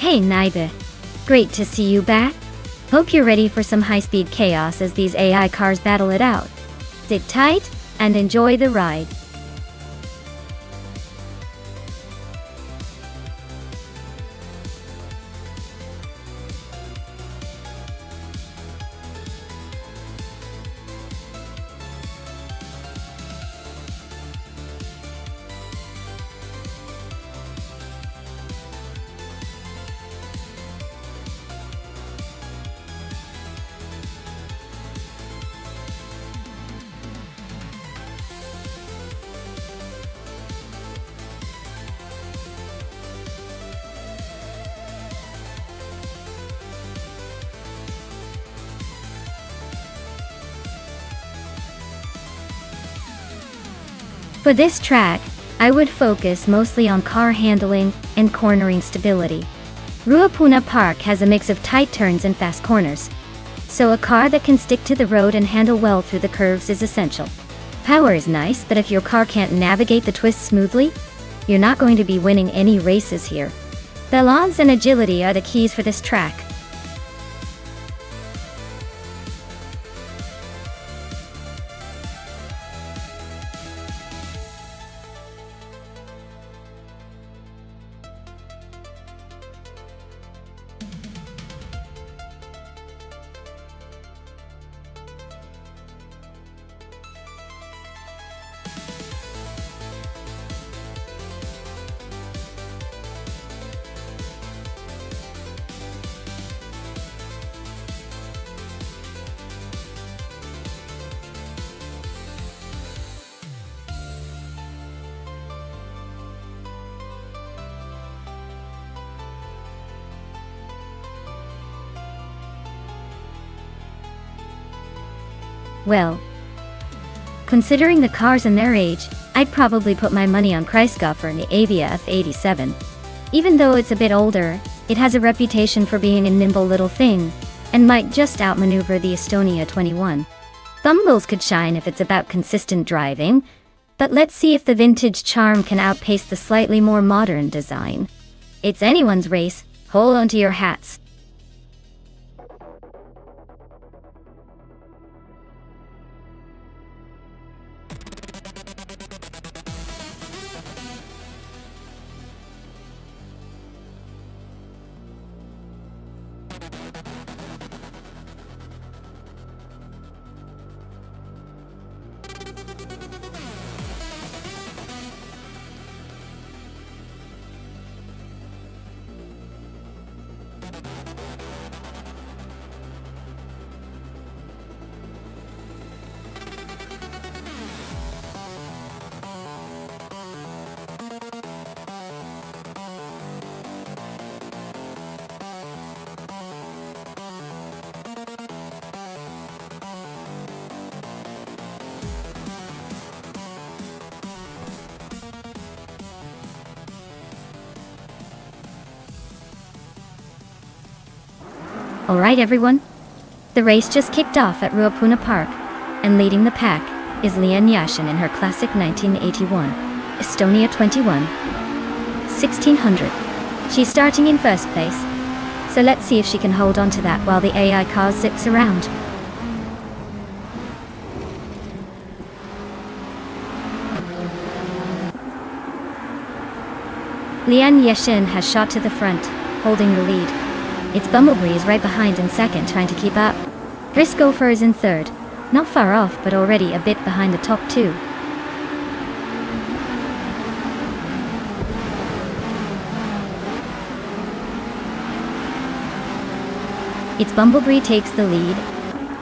Hey Naibe. Great to see you back. Hope you're ready for some high-speed chaos as these AI cars battle it out. Sit tight and enjoy the ride. For this track, I would focus mostly on car handling and cornering stability. Ruapuna Park has a mix of tight turns and fast corners, so a car that can stick to the road and handle well through the curves is essential. Power is nice, but if your car can't navigate the twists smoothly, you're not going to be winning any races here. Balance and agility are the keys for this track. Well, considering the cars and their age, I'd probably put my money on Kreisgoffer in the Avia F87. Even though it's a bit older, it has a reputation for being a nimble little thing, and might just outmaneuver the Estonia 21. Bumbles could shine if it's about consistent driving, but let's see if the vintage charm can outpace the slightly more modern design. It's anyone's race, hold on to your hats. Alright everyone, the race just kicked off at Ruapuna Park, and leading the pack is Lian Yashin in her classic 1981 Estonia 21 1600. She's starting in first place, so let's see if she can hold on to that while the AI car zips around. Lian Yashin has shot to the front, holding the lead. It's Bumblebee is right behind in second, trying to keep up. Gopher is in third, not far off but already a bit behind the top two. It's Bumblebee takes the lead,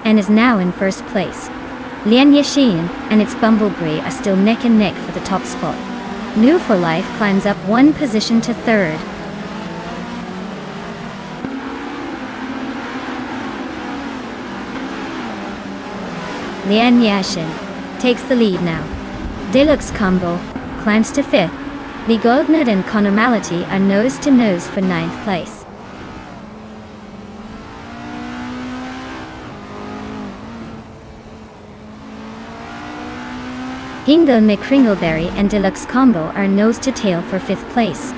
and is now in first place. Lian Yashin and its Bumblebee are still neck and neck for the top spot. New for Life climbs up one position to third. Lian Yashin takes the lead now. Deluxe Combo climbs to fifth. The Goldnut and Conomality are nose to nose for ninth place. Hingle McCringleberry and Deluxe Combo are nose to tail for fifth place.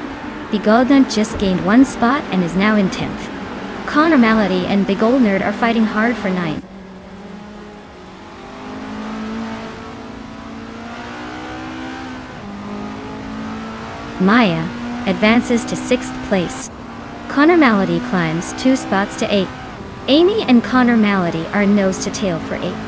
Big Old Nerd just gained 1 spot and is now in 10th. Connor Malady and Big Old Nerd are fighting hard for 9th. Maya advances to 6th place. Connor Malady climbs 2 spots to 8th. Amy and Connor Malady are nose to tail for 8th.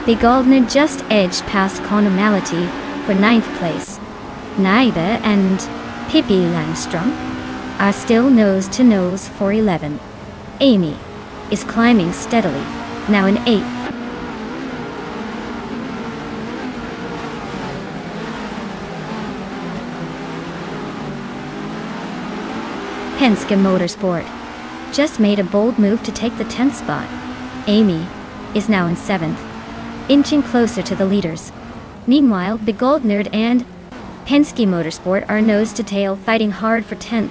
Big Old Nerd just edged past Connor Malady for 9th place. Naiba and Pippi Langstrom are still nose to nose for 11th. Amy is climbing steadily, now in 8th. Penske Motorsport just made a bold move to take the 10th spot. Amy is now in 7th, inching closer to the leaders. Meanwhile, Big Old Nerd and Penske Motorsport are nose to tail, fighting hard for 10th.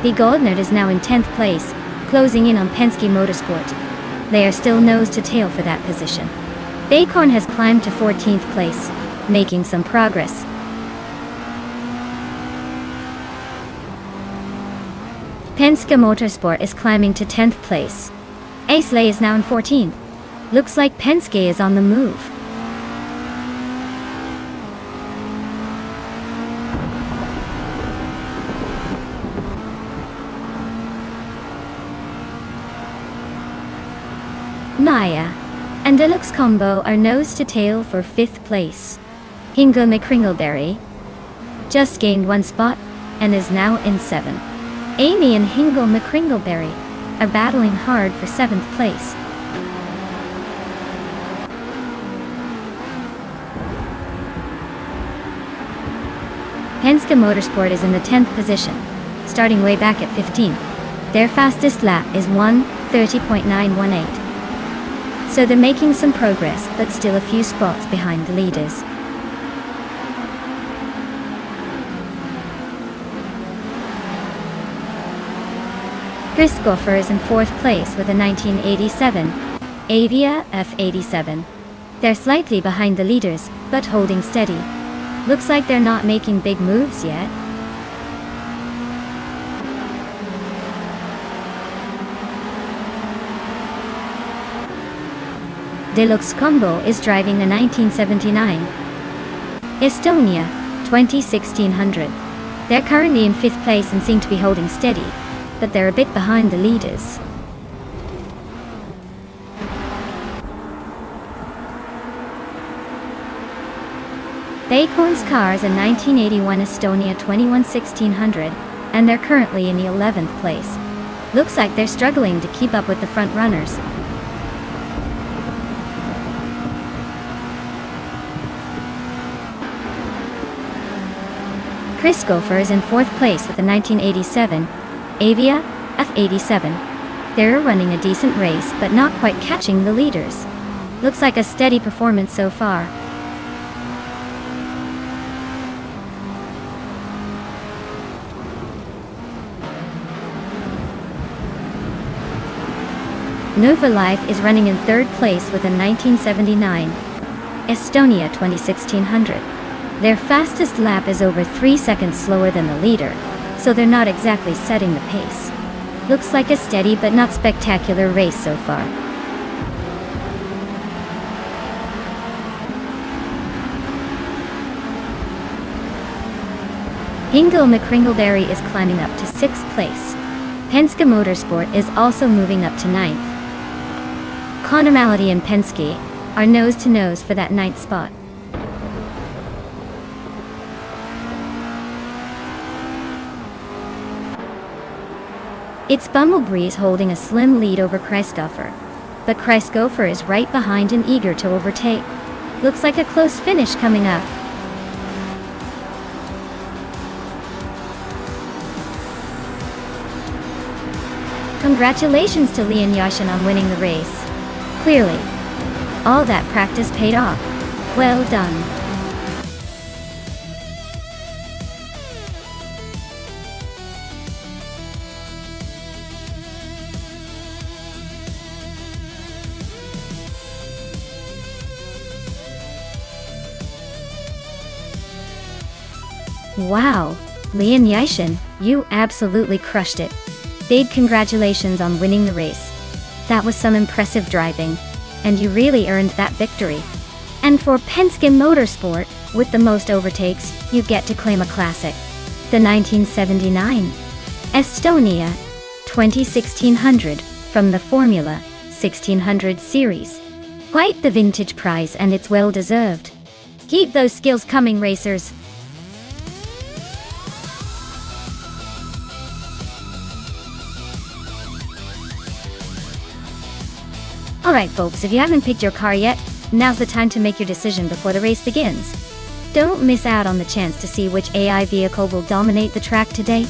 Big Old Nerd is now in 10th place, closing in on Penske Motorsport. They are still nose to tail for that position. Bacorn has climbed to 14th place, making some progress. Penske Motorsport is climbing to 10th place. Aisley is now in 14th. Looks like Penske is on the move. Maya and Deluxe Combo are nose to tail for 5th place. Hingo McCringleberry just gained 1 spot and is now in 7th. Amy and Hingo McCringleberry are battling hard for 7th place. Penske Motorsport is in the 10th position, starting way back at 15th. Their fastest lap is 1:30.918. So they're making some progress, but still a few spots behind the leaders. Chris Goffer is in 4th place with a 1987 Avia F87. They're slightly behind the leaders, but holding steady. Looks like they're not making big moves yet. Deluxe Combo is driving a 1979 Estonia 1600. They're currently in 5th place and seem to be holding steady, but they're a bit behind the leaders. Bacorn's car is a 1981 Estonia 1600, and they're currently in the 11th place. Looks like they're struggling to keep up with the front runners. Chris Goffer is in 4th place with a 1987 Avia F87. They're running a decent race, but not quite catching the leaders. Looks like a steady performance so far. Nova Life is running in 3rd place with a 1979 Estonia 1600. Their fastest lap is over 3 seconds slower than the leader, so they're not exactly setting the pace. Looks like a steady but not spectacular race so far. Hingo McCringleberry is climbing up to 6th place. Penske Motorsport is also moving up to 9th. Connor Malady and Penske are nose to nose for that 9th spot. It's Bumblebreeze holding a slim lead over Kreisgoffer, but Kreisgoffer is right behind and eager to overtake. Looks like a close finish coming up. Congratulations to Leon Yashin on winning the race. Clearly, all that practice paid off. Well done. Wow, Lian Yishan, you absolutely crushed it. Big congratulations on winning the race. That was some impressive driving, and you really earned that victory. And for Penske Motorsport, with the most overtakes, you get to claim a classic. The 1979 Estonia 1600 from the Formula 1600 series. Quite the vintage prize, and it's well deserved. Keep those skills coming, racers. Alright folks, if you haven't picked your car yet, now's the time to make your decision before the race begins. Don't miss out on the chance to see which AI vehicle will dominate the track today.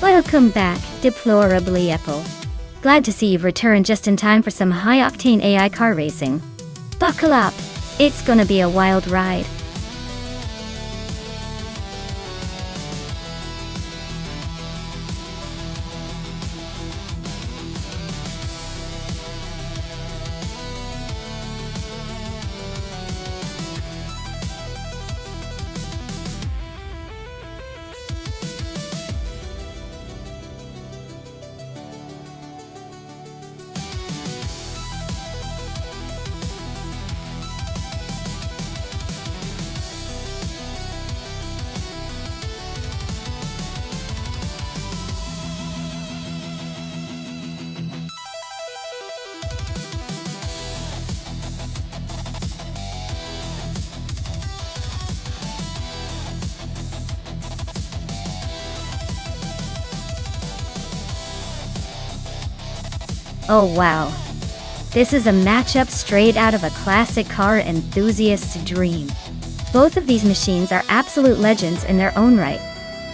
Welcome back, Deplorably Apple. Glad to see you've returned just in time for some high-octane AI car racing. Buckle up, it's gonna be a wild ride. Oh wow. This is a matchup straight out of a classic car enthusiast's dream. Both of these machines are absolute legends in their own right.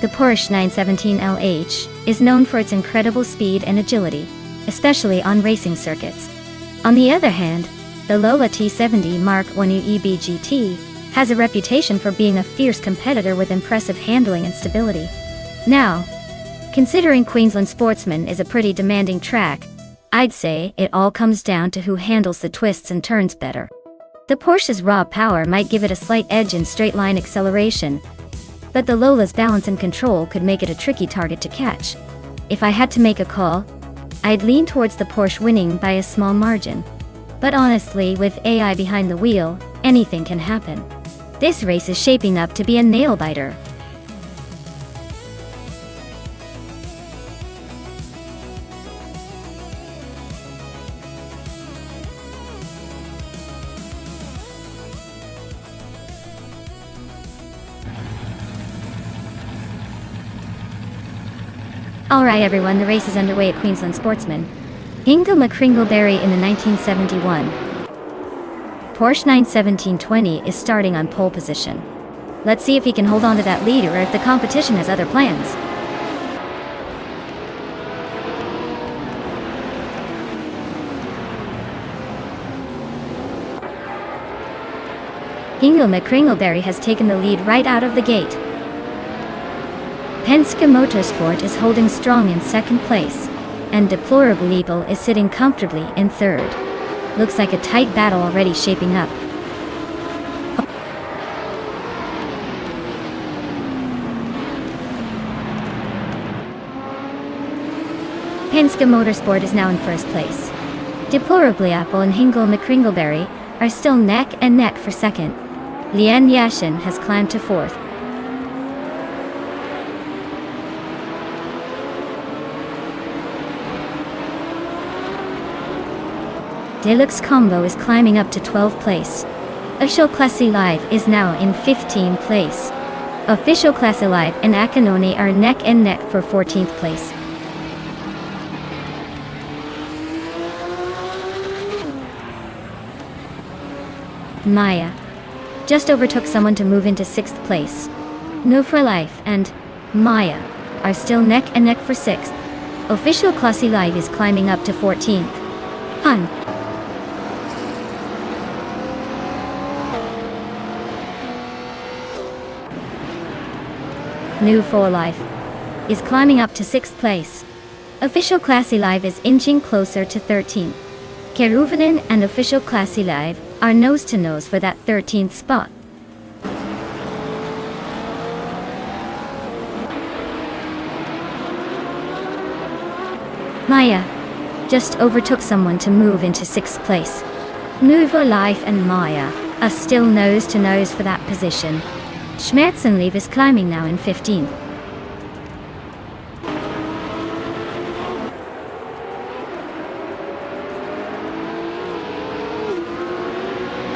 The Porsche 917 LH is known for its incredible speed and agility, especially on racing circuits. On the other hand, the Lola T70 Mark I EB GT has a reputation for being a fierce competitor with impressive handling and stability. Now, considering Queensland Sportsman is a pretty demanding track, I'd say it all comes down to who handles the twists and turns better. The Porsche's raw power might give it a slight edge in straight-line acceleration, but the Lola's balance and control could make it a tricky target to catch. If I had to make a call, I'd lean towards the Porsche winning by a small margin. But honestly, with AI behind the wheel, anything can happen. This race is shaping up to be a nail-biter. Alright everyone, the race is underway at Queensland Sportsman. Ingo McCringleberry in the 1971 Porsche 917-20 is starting on pole position. Let's see if he can hold on to that lead or if the competition has other plans. Ingo McCringleberry has taken the lead right out of the gate. Penske Motorsport is holding strong in second place, and Deplorably Evil is sitting comfortably in third. Looks like a tight battle already shaping up. Penske Motorsport is now in first place. Deplorably Apple and Ingo McCringleberry are still neck and neck for second. Lian Yashin has climbed to fourth. Deluxe Combo is climbing up to 12th place. Official Classy Live is now in 15th place. Official Classy Live and Akanoni are neck and neck for 14th place. Maya just overtook someone to move into 6th place. No for Life and Maya are still neck and neck for 6th. Official Classy Live is climbing up to 14th. Hun. New for Life is climbing up to 6th place. Official Classy Live is inching closer to 13th. Keruvanen and Official Classy Live are nose-to-nose for that 13th spot. Maya just overtook someone to move into 6th place. Nouveau Life and Maya are still nose-to-nose for that position. Schmerzenliebe is climbing now in 15th.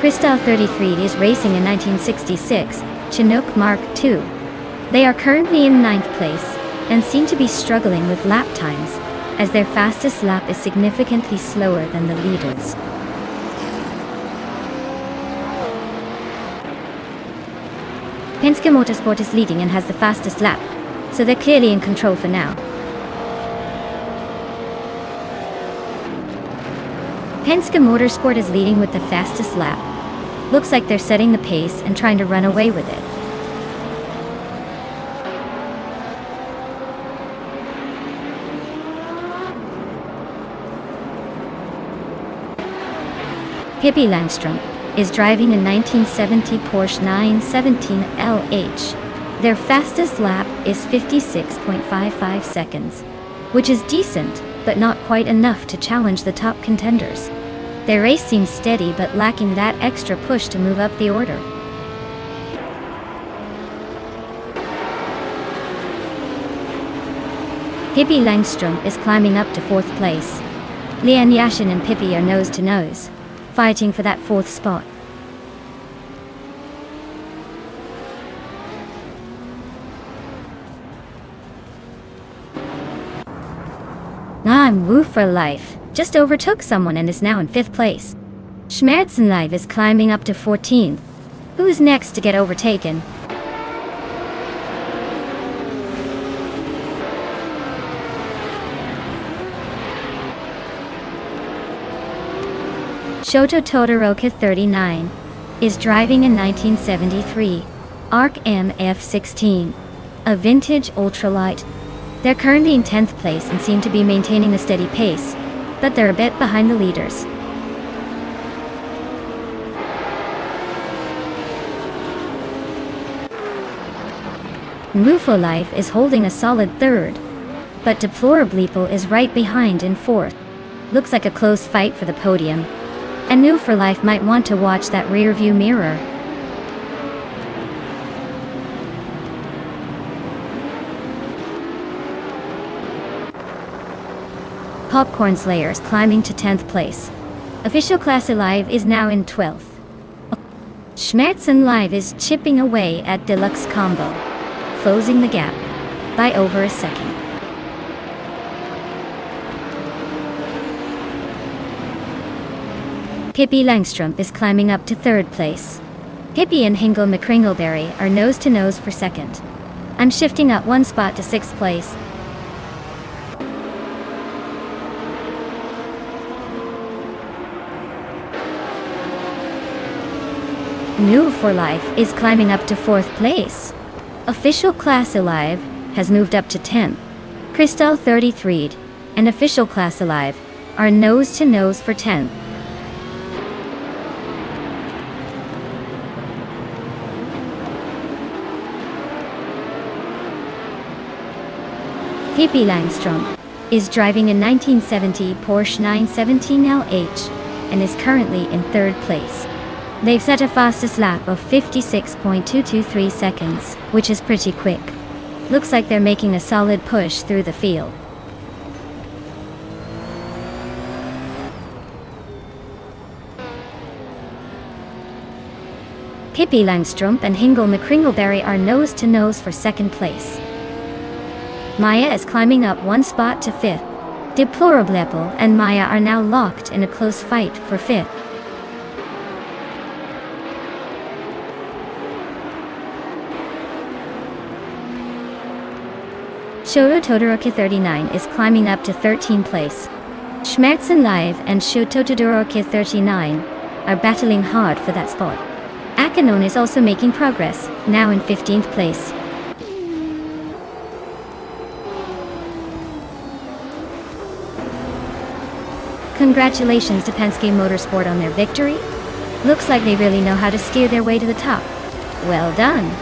Cristal 33 is racing in 1966 Chinook Mark II. They are currently in 9th place and seem to be struggling with lap times, as their fastest lap is significantly slower than the leaders. Penske Motorsport is leading and has the fastest lap, so they're clearly in control for now. Penske Motorsport is leading with the fastest lap. Looks like they're setting the pace and trying to run away with it. Pippi Langstrom is driving a 1970 Porsche 917 LH. Their fastest lap is 56.55 seconds, which is decent, but not quite enough to challenge the top contenders. Their race seems steady but lacking that extra push to move up the order. Pippi Langstrom is climbing up to 4th place. Leanne Yashin and Pippi are nose-to-nose, fighting for that 4th spot. I'm Woo for Life just overtook someone and is now in 5th place. Schmerzenlive is climbing up to 14th. Who's next to get overtaken? Shoto Todoroki 39 is driving a 1973 ARC MF16, a vintage ultralight. They're currently in 10th place and seem to be maintaining a steady pace, but they're a bit behind the leaders. Rufo Life is holding a solid 3rd, but Deplorableeple is right behind in 4th. Looks like a close fight for the podium, and New for Life might want to watch that rear view mirror. Popcorn Slayer is climbing to 10th place. Official Classy Live is now in 12th. Schmerzenlive is chipping away at Deluxe Combo, closing the gap by over a second. Pippi Langstrom is climbing up to 3rd place. Pippi and Hingle McCringleberry are nose-to-nose for 2nd. I'm shifting up 1 spot to 6th place. New for Life is climbing up to 4th place. Official Classy Live has moved up to 10th. Cristal 33 and Official Classy Live are nose-to-nose for 10th. Pippi Langstrom is driving a 1970 Porsche 917 LH and is currently in 3rd place. They've set a fastest lap of 56.223 seconds, which is pretty quick. Looks like they're making a solid push through the field. Pippi Langstrom and Hingle McCringleberry are nose-to-nose for 2nd place. Maya is climbing up 1 spot to 5th. Deplorableeple and Maya are now locked in a close fight for 5th. Shoto Todoroki 39 is climbing up to 13th place. Schmerzenlive and Shoto Todoroki 39 are battling hard for that spot. Akanon is also making progress, now in 15th place. Congratulations to Penske Motorsport on their victory. Looks like they really know how to steer their way to the top. Well done.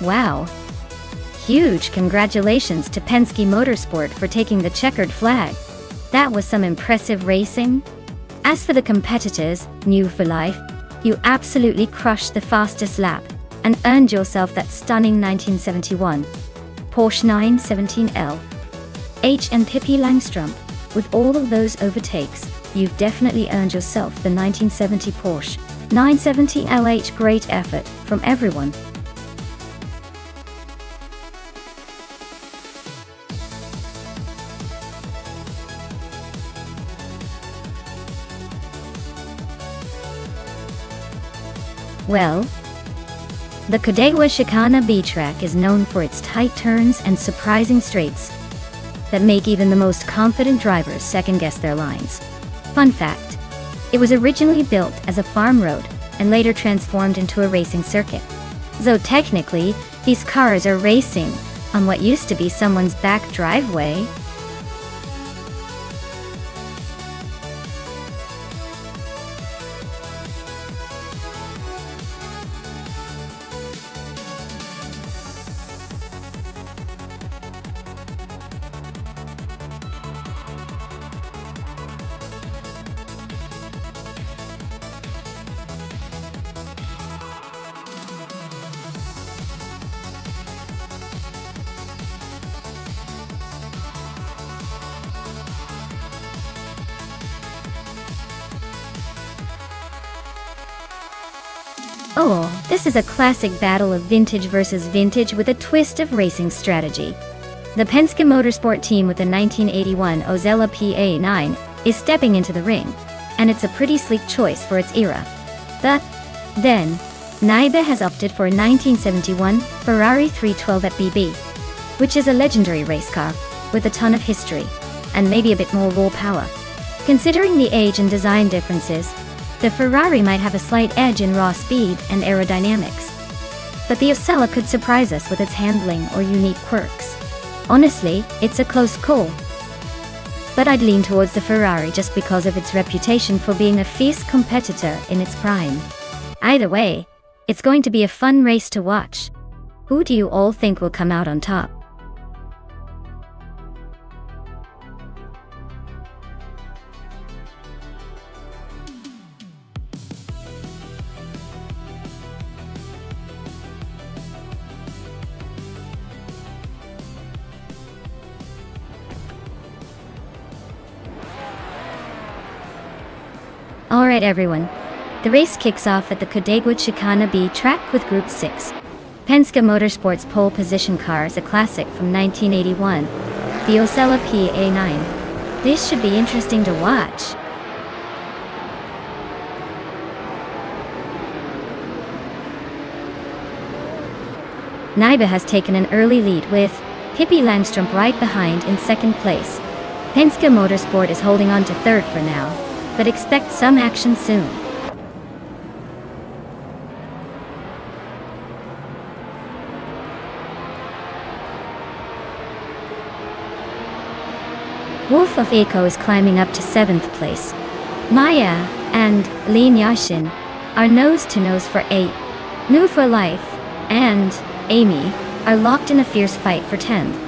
Wow. Huge congratulations to Penske Motorsport for taking the checkered flag. That was some impressive racing. As for the competitors, new for life, you absolutely crushed the fastest lap and earned yourself that stunning 1971 Porsche 917L. And Pippi Langstrup, with all of those overtakes, you've definitely earned yourself the 1970 Porsche 970LH. Great effort from everyone. Well, the Kodegwa Chicana B track is known for its tight turns and surprising straights that make even the most confident drivers second-guess their lines. Fun fact, it was originally built as a farm road and later transformed into a racing circuit. So technically, these cars are racing on what used to be someone's back driveway. Oh, this is a classic battle of vintage versus vintage with a twist of racing strategy. The Penske Motorsport team with the 1981 Ozella PA9 is stepping into the ring, and it's a pretty sleek choice for its era. But then, Naibe has opted for a 1971 Ferrari 312 at BB, which is a legendary race car with a ton of history, and maybe a bit more raw power. Considering the age and design differences, the Ferrari might have a slight edge in raw speed and aerodynamics. But the Ozella could surprise us with its handling or unique quirks. Honestly, it's a close call. But I'd lean towards the Ferrari just because of its reputation for being a fierce competitor in its prime. Either way, it's going to be a fun race to watch. Who do you all think will come out on top? Alright everyone, the race kicks off at the Kodegwa Chicana B track with Group 6. Penske Motorsport's pole position car is a classic from 1981, the Ozella PA9. This should be interesting to watch. Naibe has taken an early lead with Pippi Langstrup right behind in second place. Penske Motorsport is holding on to third for now, but expect some action soon. Wolf of Eco is climbing up to 7th place. Maya and Lin Yashin are nose-to-nose for 8. New for Life and Amy are locked in a fierce fight for 10th.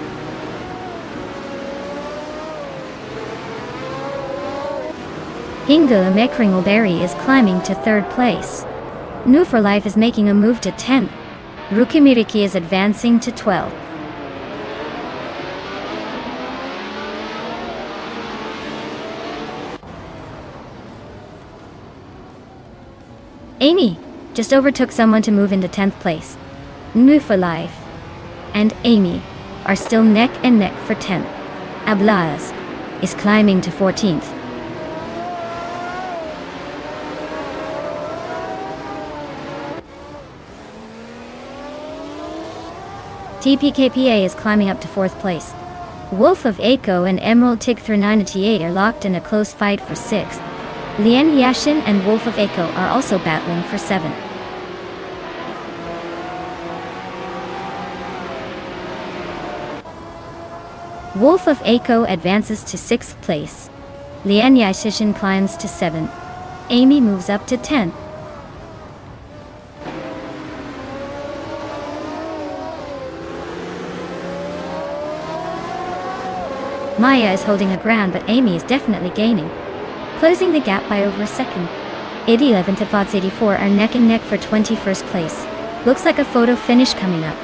Hinga Mekringelberry is climbing to 3rd place. New for Life is making a move to 10th. Rukimiriki is advancing to 12th. Amy just overtook someone to move into 10th place. New for Life and Amy are still neck and neck for 10th. Ablaz is climbing to 14th. TPKPA is climbing up to 4th place. Wolf of Echo and Emerald Tig 398 are locked in a close fight for 6th. Lian Yashin and Wolf of Echo are also battling for 7th. Wolf of Echo advances to 6th place. Lian Yashin climbs to 7th. Amy moves up to 10th. Maya is holding her ground, but Amy is definitely gaining, closing the gap by over a second. 811 to Fox 84 are neck and neck for 21st place. Looks like a photo finish coming up.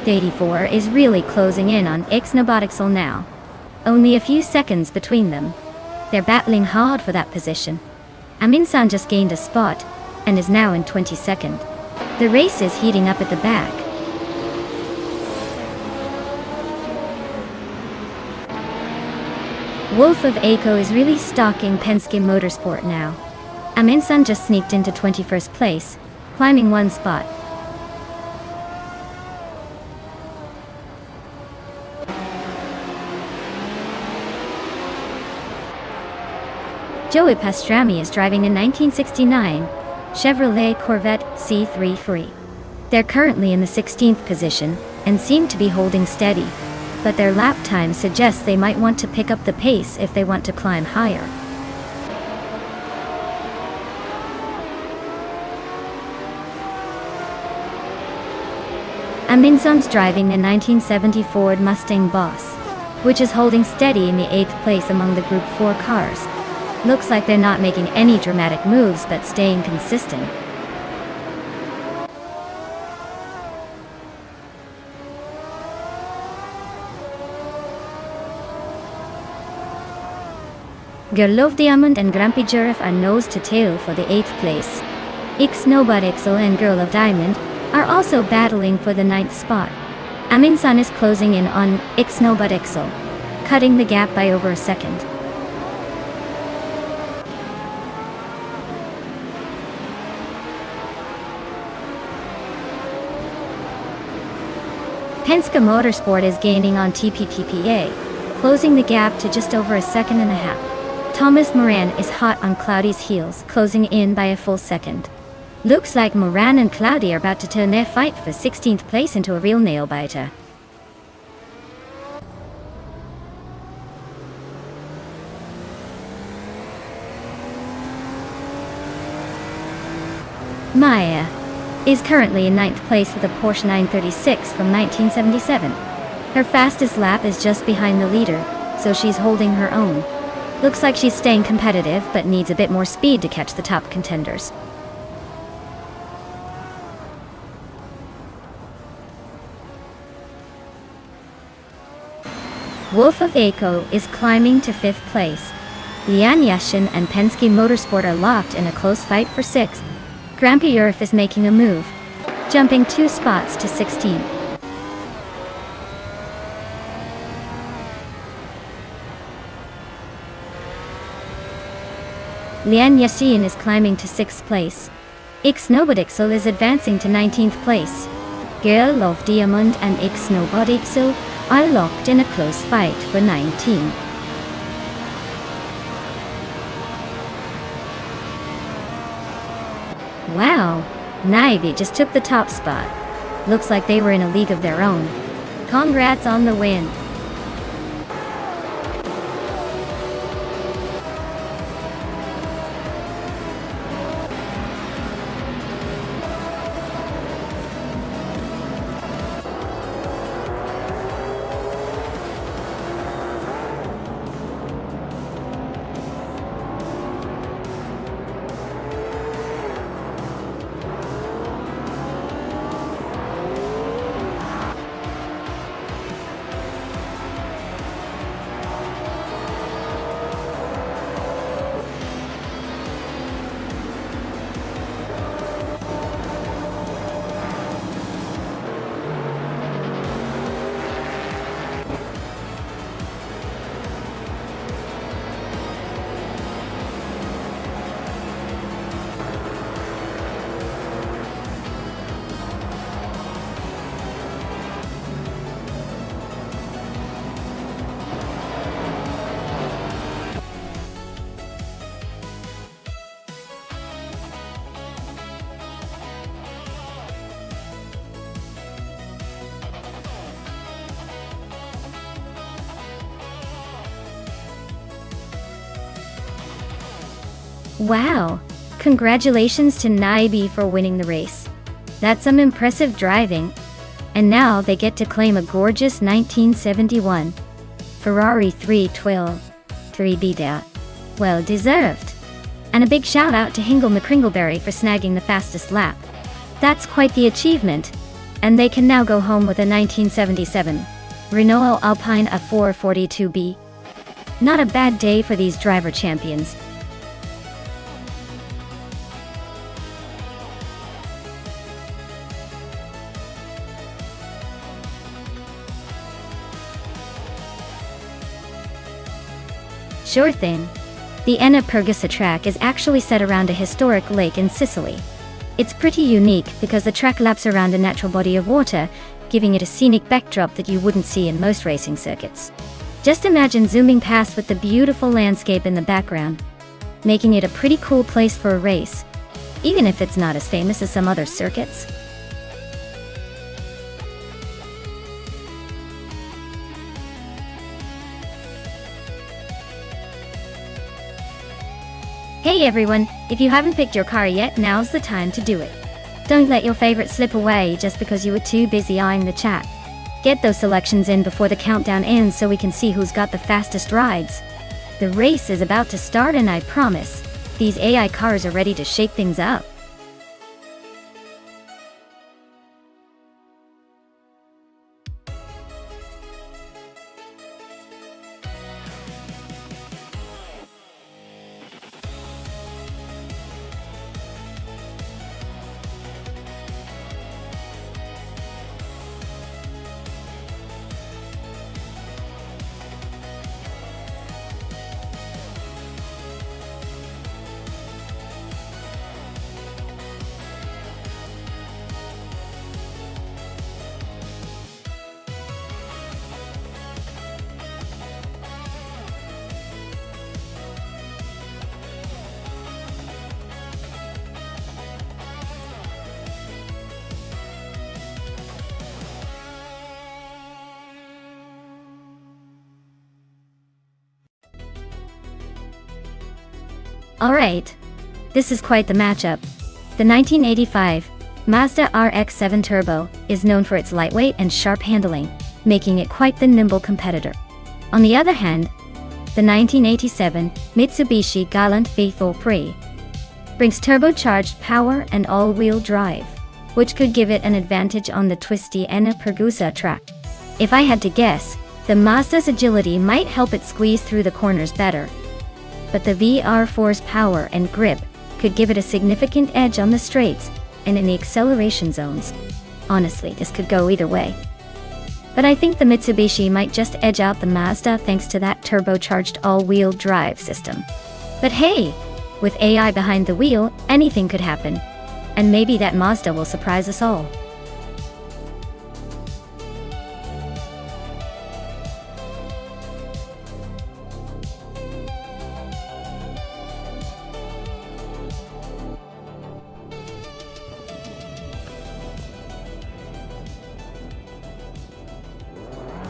The 84 is really closing in on Ixnobotixel now. Only a few seconds between them. They're battling hard for that position. Amin-san just gained a spot and is now in 22nd. The race is heating up at the back. Wolf of Echo is really stalking Penske Motorsport now. Amin-san just sneaked into 21st place, climbing one spot. Joey Pastrami is driving a 1969 Chevrolet Corvette C33. They're currently in the 16th position and seem to be holding steady, but their lap time suggests they might want to pick up the pace if they want to climb higher. Aminson's driving a 1970 Ford Mustang Boss, which is holding steady in the 8th place among the Group 4 cars. Looks like they're not making any dramatic moves but staying consistent. Gerlov Diamond and Grumpy Giraffe are nose to tail for the 8th place. Ixnobotixel and Girl of Diamond are also battling for the 9th spot. Amin-san is closing in on Ixnobotixel, cutting the gap by over a second. Penske Motorsport is gaining on TPPPA, closing the gap to just over a second and a half. Thomas Moran is hot on Cloudy's heels, closing in by a full second. Looks like Moran and Cloudy are about to turn their fight for 16th place into a real nail-biter. Maya is currently in 9th place with a Porsche 936 from 1977. Her fastest lap is just behind the leader, so she's holding her own. Looks like she's staying competitive, but needs a bit more speed to catch the top contenders. Wolf of Echo is climbing to 5th place. Lian Yashin and Penske Motorsport are locked in a close fight for 6th. Grumpy Giraffe is making a move, jumping 2 spots to 16. Lian Yashin is climbing to 6th place. Ixnobotixel is advancing to 19th place. Girl of Diamond and Ixnobotixel are locked in a close fight for 19. Wow, Nivy just took the top spot. Looks like they were in a league of their own. Congrats on the win. Wow! Congratulations to Naibi for winning the race. That's some impressive driving. And now they get to claim a gorgeous 1971 Ferrari 312 3B. Well deserved. And a big shout out to Hingle McCringleberry for snagging the fastest lap. That's quite the achievement. And they can now go home with a 1977 Renault Alpine A442B. Not a bad day for these driver champions. Sure thing. The Enna Pergusa track is actually set around a historic lake in Sicily. It's pretty unique because the track laps around a natural body of water, giving it a scenic backdrop that you wouldn't see in most racing circuits. Just imagine zooming past with the beautiful landscape in the background, making it a pretty cool place for a race, even if it's not as famous as some other circuits. Hey everyone, if you haven't picked your car yet, now's the time to do it. Don't let your favorite slip away just because you were too busy eyeing the chat. Get those selections in before the countdown ends so we can see who's got the fastest rides. The race is about to start and I promise, these AI cars are ready to shake things up. Alright, this is quite the matchup. The 1985 Mazda RX-7 Turbo is known for its lightweight and sharp handling, making it quite the nimble competitor. On the other hand, the 1987 Mitsubishi Galant V4 brings turbocharged power and all-wheel drive, which could give it an advantage on the twisty Enna Pergusa track. If I had to guess, the Mazda's agility might help it squeeze through the corners better, but the VR4's power and grip could give it a significant edge on the straights and in the acceleration zones. Honestly, this could go either way. But I think the Mitsubishi might just edge out the Mazda thanks to that turbocharged all-wheel drive system. But hey, with AI behind the wheel, anything could happen. And maybe that Mazda will surprise us all.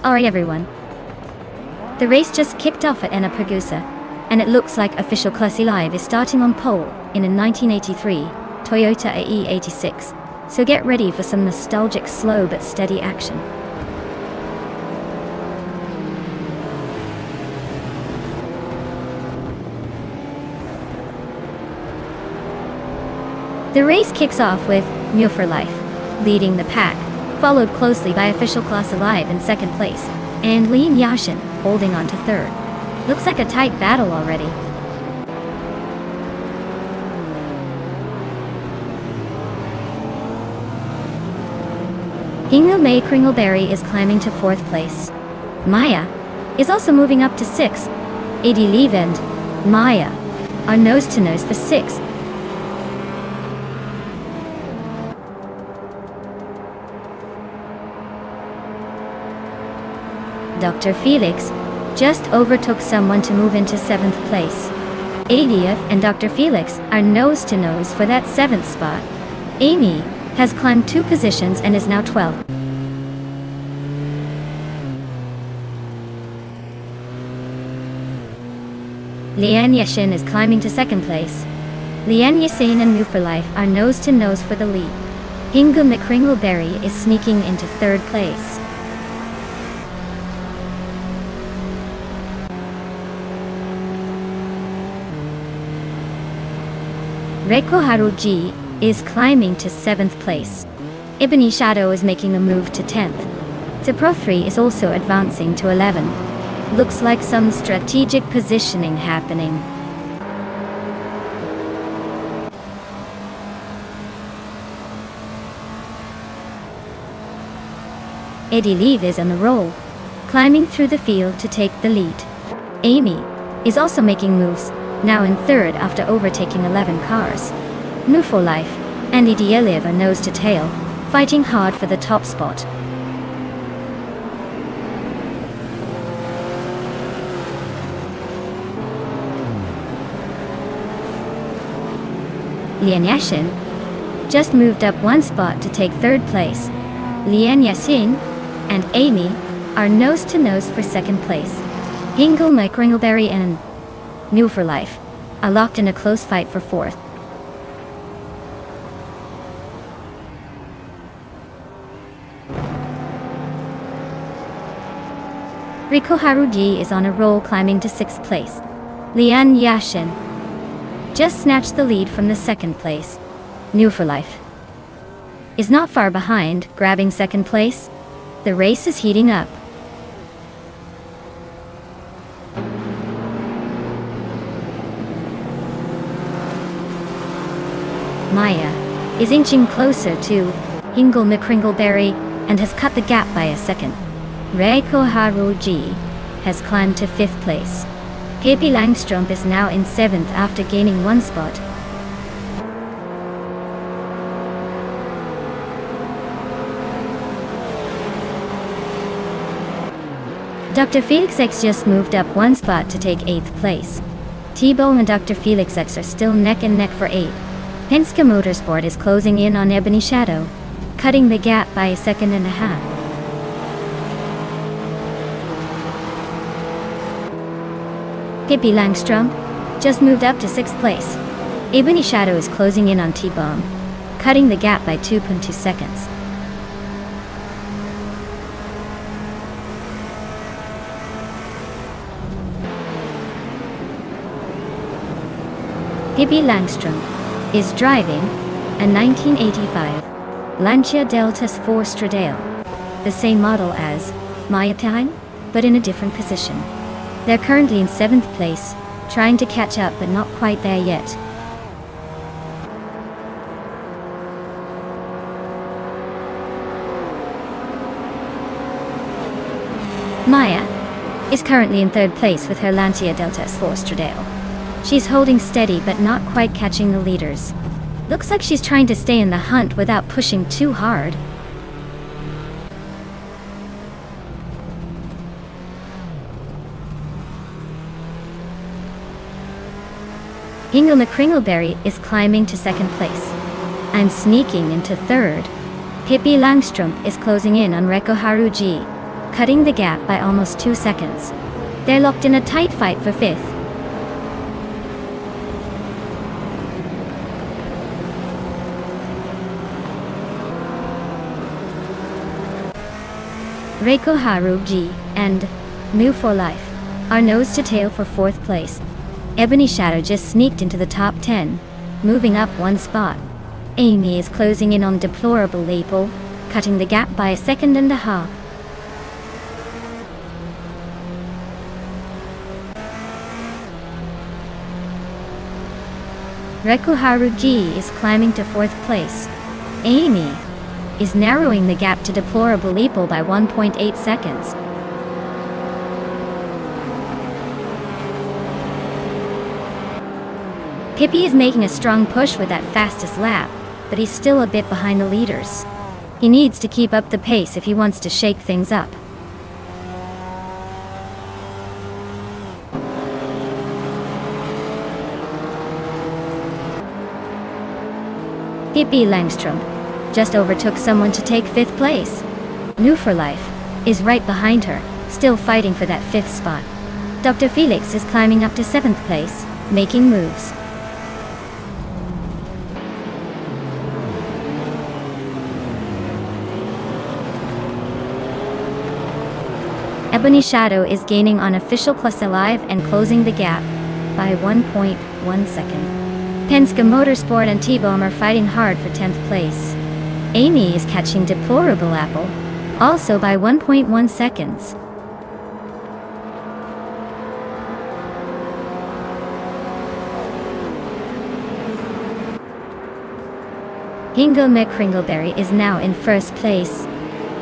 Alright everyone. The race just kicked off at Enna Pergusa, and it looks like official Classy Live is starting on pole in a 1983 Toyota AE86, so get ready for some nostalgic slow but steady action. The race kicks off with Mule for Life leading the pack, followed closely by official Class Alive in second place, and Lean Yashin holding on to third. Looks like a tight battle already. Hingle Kringleberry is climbing to fourth place. Maya is also moving up to sixth. Adi Leave and Maya are nose-to-nose for sixth. Dr. Felix just overtook someone to move into 7th place. Adia and Dr. Felix are nose-to-nose for that 7th spot. Amy has climbed 2 positions and is now 12th. Lian Yashin is climbing to 2nd place. Lian Yasin and Mu for Life are nose to nose for the lead. Hingle McCringleberry is sneaking into third place. Reiko Haruji is climbing to 7th place. Ebony Shadow is making a move to 10th. Pro 3 is also advancing to 11. Looks like some strategic positioning happening. Eddie Leave is on a roll, climbing through the field to take the lead. Amy is also making moves, now in third after overtaking 11 cars. Move for Life and Eddie Leave are nose to tail, fighting hard for the top spot. Lian Yashin just moved up one spot to take third place. Lian Yasin and Amy are nose to nose for second place. Hingle McCringleberry and Mu for Life are locked in a close fight for fourth. Riko Haruji is on a roll, climbing to 6th place. Lian Yashin just snatched the lead from the 2nd place. Mu for Life is not far behind, grabbing 2nd place. The race is heating up. Maya is inching closer to Hingle McCringleberry and has cut the gap by a second. Reiko Haruji has climbed to 5th place. Pippi Langström is now in 7th after gaining one spot. Dr. Felix X just moved up one spot to take 8th place. T-Bone and Dr. Felix X are still neck and neck for 8th. Penske Motorsport is closing in on Ebony Shadow, cutting the gap by a second and a half. Pippi Langström just moved up to 6th place. Ebony Shadow is closing in on T-Bone, cutting the gap by 2.2 seconds. Pippi Langström is driving a 1985 Lancia Deltas 4 Stradale, the same model as Maya Time, but in a different position. They're currently in 7th place, trying to catch up but not quite there yet. Maya is currently in 3rd place with her Lancia Delta S4 Stradale. She's holding steady but not quite catching the leaders. Looks like she's trying to stay in the hunt without pushing too hard. Hingle McCringleberry is climbing to 2nd place and sneaking into 3rd. Pippi Langström is closing in on Reiko Haruji, cutting the gap by almost 2 seconds. They're locked in a tight fight for 5th. Reiko Haruji and Mu for Life are nose to tail for 4th place. Ebony Shadow just sneaked into the top 10, moving up one spot. Amy is closing in on Deplorable Label, cutting the gap by a second and a half. Reiko Haruji is climbing to 4th place. Amy is narrowing the gap to Deplorable Label by 1.8 seconds. Pippi is making a strong push with that fastest lap, but he's still a bit behind the leaders. He needs to keep up the pace if he wants to shake things up. Pippi Langström just overtook someone to take 5th place. Mu for Life is right behind her, still fighting for that 5th spot. Dr. Felix is climbing up to 7th place, making moves. Ebony Shadow is gaining on Official Plus Alive and closing the gap by 1.1 second. Penske Motorsport and T-Bomb are fighting hard for 10th place. Amy is catching Deplorable Apple, also by 1.1 seconds. Hingo McCringleberry is now in first place.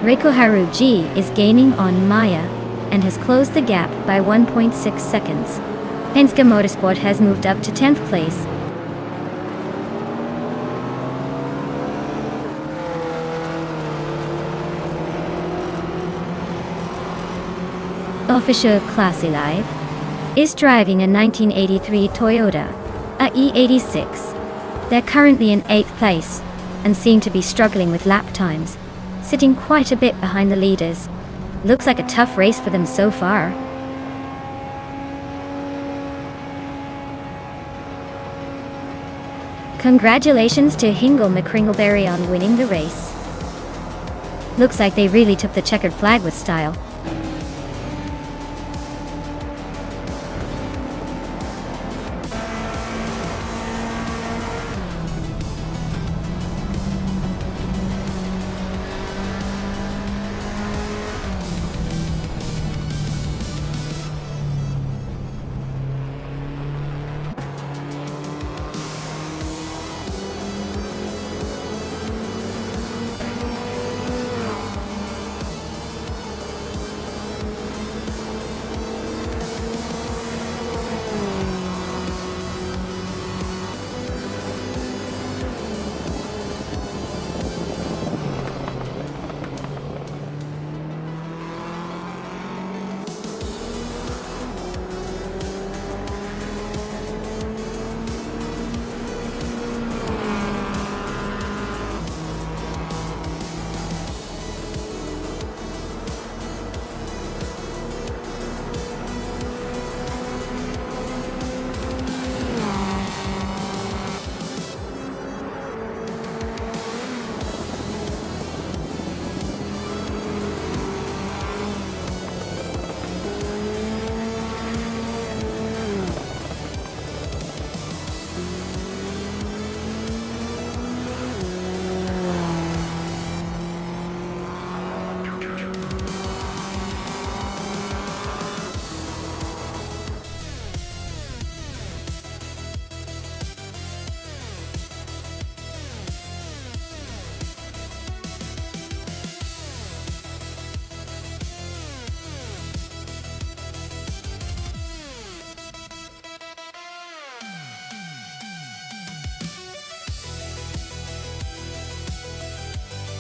Reikoharu G is gaining on Maya and has closed the gap by 1.6 seconds. Penske Motorsport has moved up to 10th place. Official Classy Live is driving a 1983 Toyota, a E86. They're currently in 8th place and seem to be struggling with lap times, sitting quite a bit behind the leaders. Looks like a tough race for them so far. Congratulations to Hingo McCringleberry on winning the race. Looks like they really took the checkered flag with style.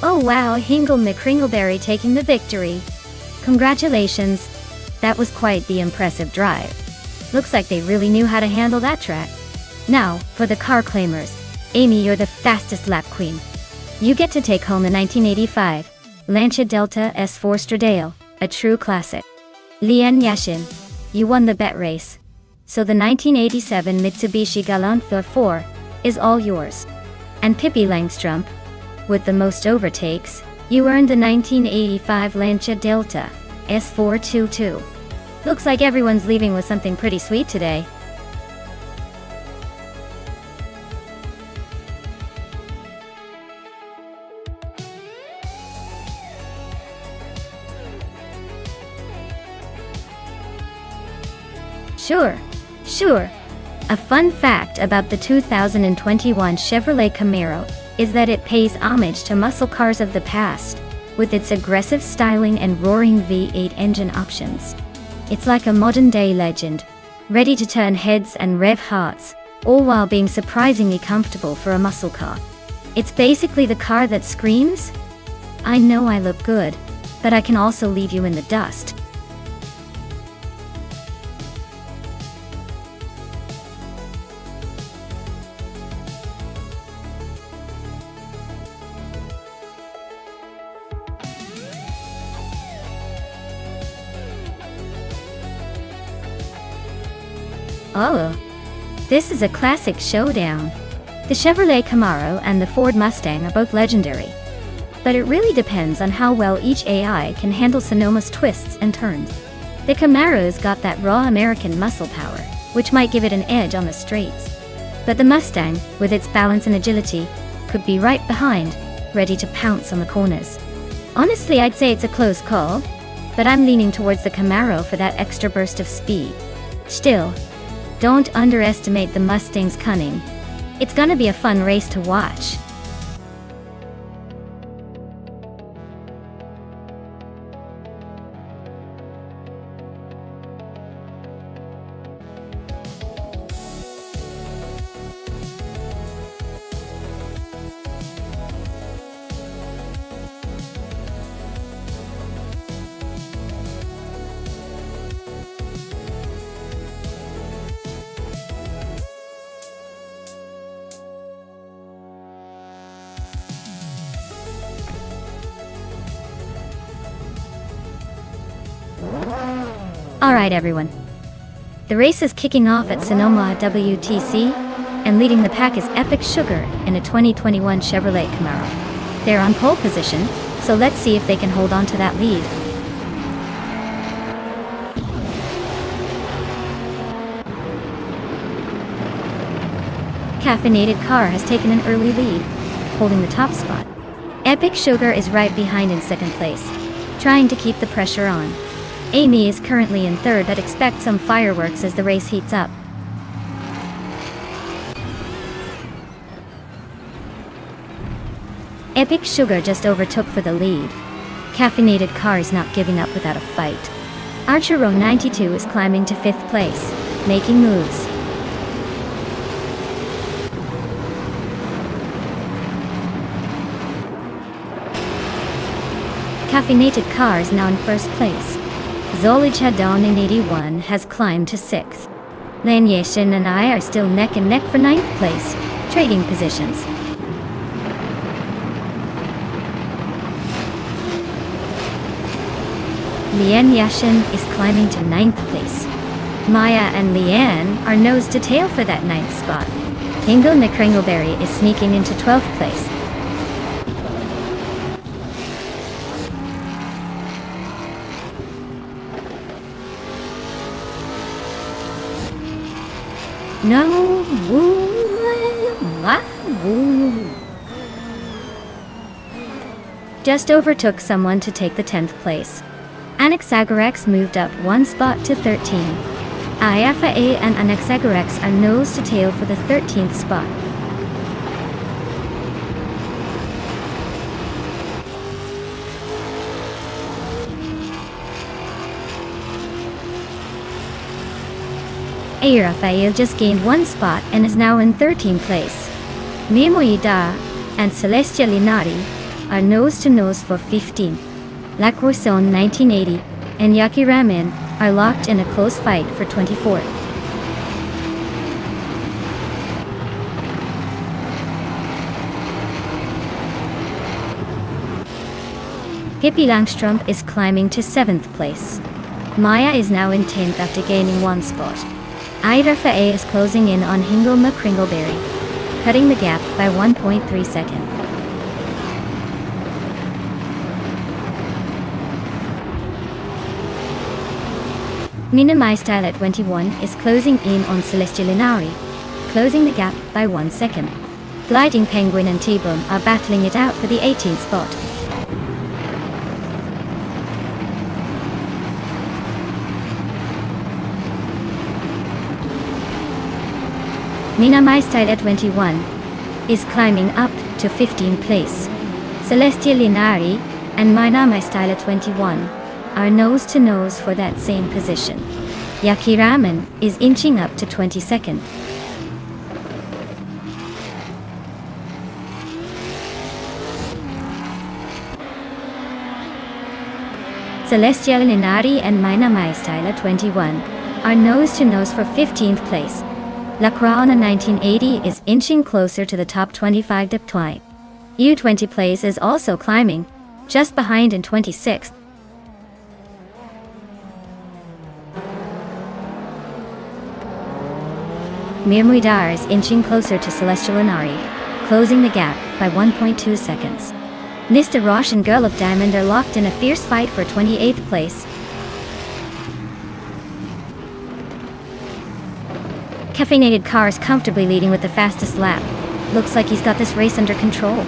Oh wow, Hingo McCringleberry taking the victory. Congratulations. That was quite the impressive drive. Looks like they really knew how to handle that track. Now, for the car claimers. Amy, you're the fastest lap queen. You get to take home the 1985 Lancia Delta S4 Stradale, a true classic. Lian Yashin, you won the bet race. So the 1987 Mitsubishi Galant 4 is all yours. And Pippi Langstrup, with the most overtakes, you earned the 1985 Lancia Delta S422. Looks like everyone's leaving with something pretty sweet today. Sure. A fun fact about the 2021 Chevrolet Camaro is that it pays homage to muscle cars of the past, with its aggressive styling and roaring V8 engine options. It's like a modern-day legend, ready to turn heads and rev hearts, all while being surprisingly comfortable for a muscle car. It's basically the car that screams, "I know I look good, but I can also leave you in the dust." Oh, this is a classic showdown. The Chevrolet Camaro and the Ford Mustang are both legendary. But it really depends on how well each AI can handle Sonoma's twists and turns. The Camaro's got that raw American muscle power, which might give it an edge on the straights. But the Mustang, with its balance and agility, could be right behind, ready to pounce on the corners. Honestly, I'd say it's a close call, but I'm leaning towards the Camaro for that extra burst of speed. Still, don't underestimate the Mustang's cunning. It's gonna be a fun race to watch. Alright everyone. The race is kicking off at Sonoma WTC, and leading the pack is Epic Sugar in a 2021 Chevrolet Camaro. They're on pole position, so let's see if they can hold on to that lead. Caffeinated Car has taken an early lead, holding the top spot. Epic Sugar is right behind in second place, trying to keep the pressure on. Amy is currently in third, but expect some fireworks as the race heats up. Epic Sugar just overtook for the lead. Caffeinated Car is not giving up without a fight. Archero 92 is climbing to 5th place, making moves. Caffeinated Car is now in 1st place. Zolichadon in 81 has climbed to 6th. Lanyeshin and I are still neck and neck for 9th place, trading positions. Lian Yashin is climbing to 9th place. Maya and Lian are nose to tail for that 9th spot. Ingo McCringleberry is sneaking into 12th place. No, just overtook someone to take the 10th place. Anaxagorex moved up 1 spot to 13. IFA and Anaxagorex are nose to tail for the 13th spot. A. Rafael just gained 1 spot and is now in 13th place. Memoida and Celestia Linari are nose-to-nose for 15. La Croissant 1980 and Yaki Ramen are locked in a close fight for 24th. Hippie Langstrom is climbing to 7th place. Maya is now in 10th after gaining 1 spot. Irafa A is closing in on Hingle McCringleberry, cutting the gap by 1.3 seconds. Minamai Style at 21 is closing in on Celestia Linari, closing the gap by 1 second. Gliding Penguin and T-Boom are battling it out for the 18th spot. Minamai Style at 21 is climbing up to 15th place. Celestia Linari and Minamai Style at 21 are nose-to-nose for that same position. Yaki Ramen is inching up to 22nd. Celestia Linari and Minamai Style at 21 are nose-to-nose for 15th place. La Croix 1980 is inching closer to the top 25 deploy. U20 place is also climbing, just behind in 26th. Mirmuidar is inching closer to Celestial Linari, closing the gap by 1.2 seconds. Nista Roche and Girl of Diamond are locked in a fierce fight for 28th place. Caffeinated car is comfortably leading with the fastest lap. Looks like he's got this race under control.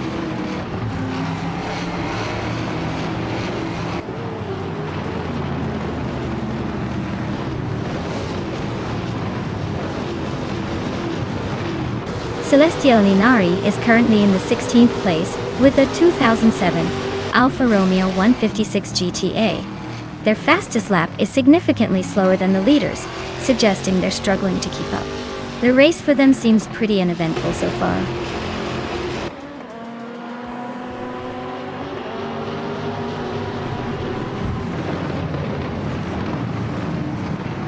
Celestial Ninari is currently in the 16th place with a 2007 Alfa Romeo 156 GTA. Their fastest lap is significantly slower than the leaders, suggesting they're struggling to keep up. The race for them seems pretty uneventful so far.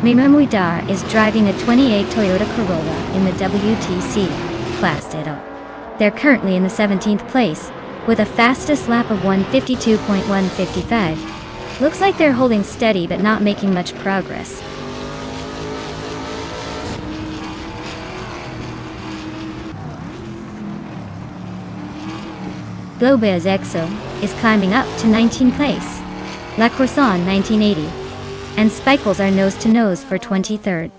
Mimamuidar is driving a 28 Toyota Corolla in the WTC class data. They're currently in the 17th place, with a fastest lap of 152.155. Looks like they're holding steady but not making much progress. Globez Exo is climbing up to 19th place. La Croissant 1980. And Spikles are nose-to-nose for 23rd.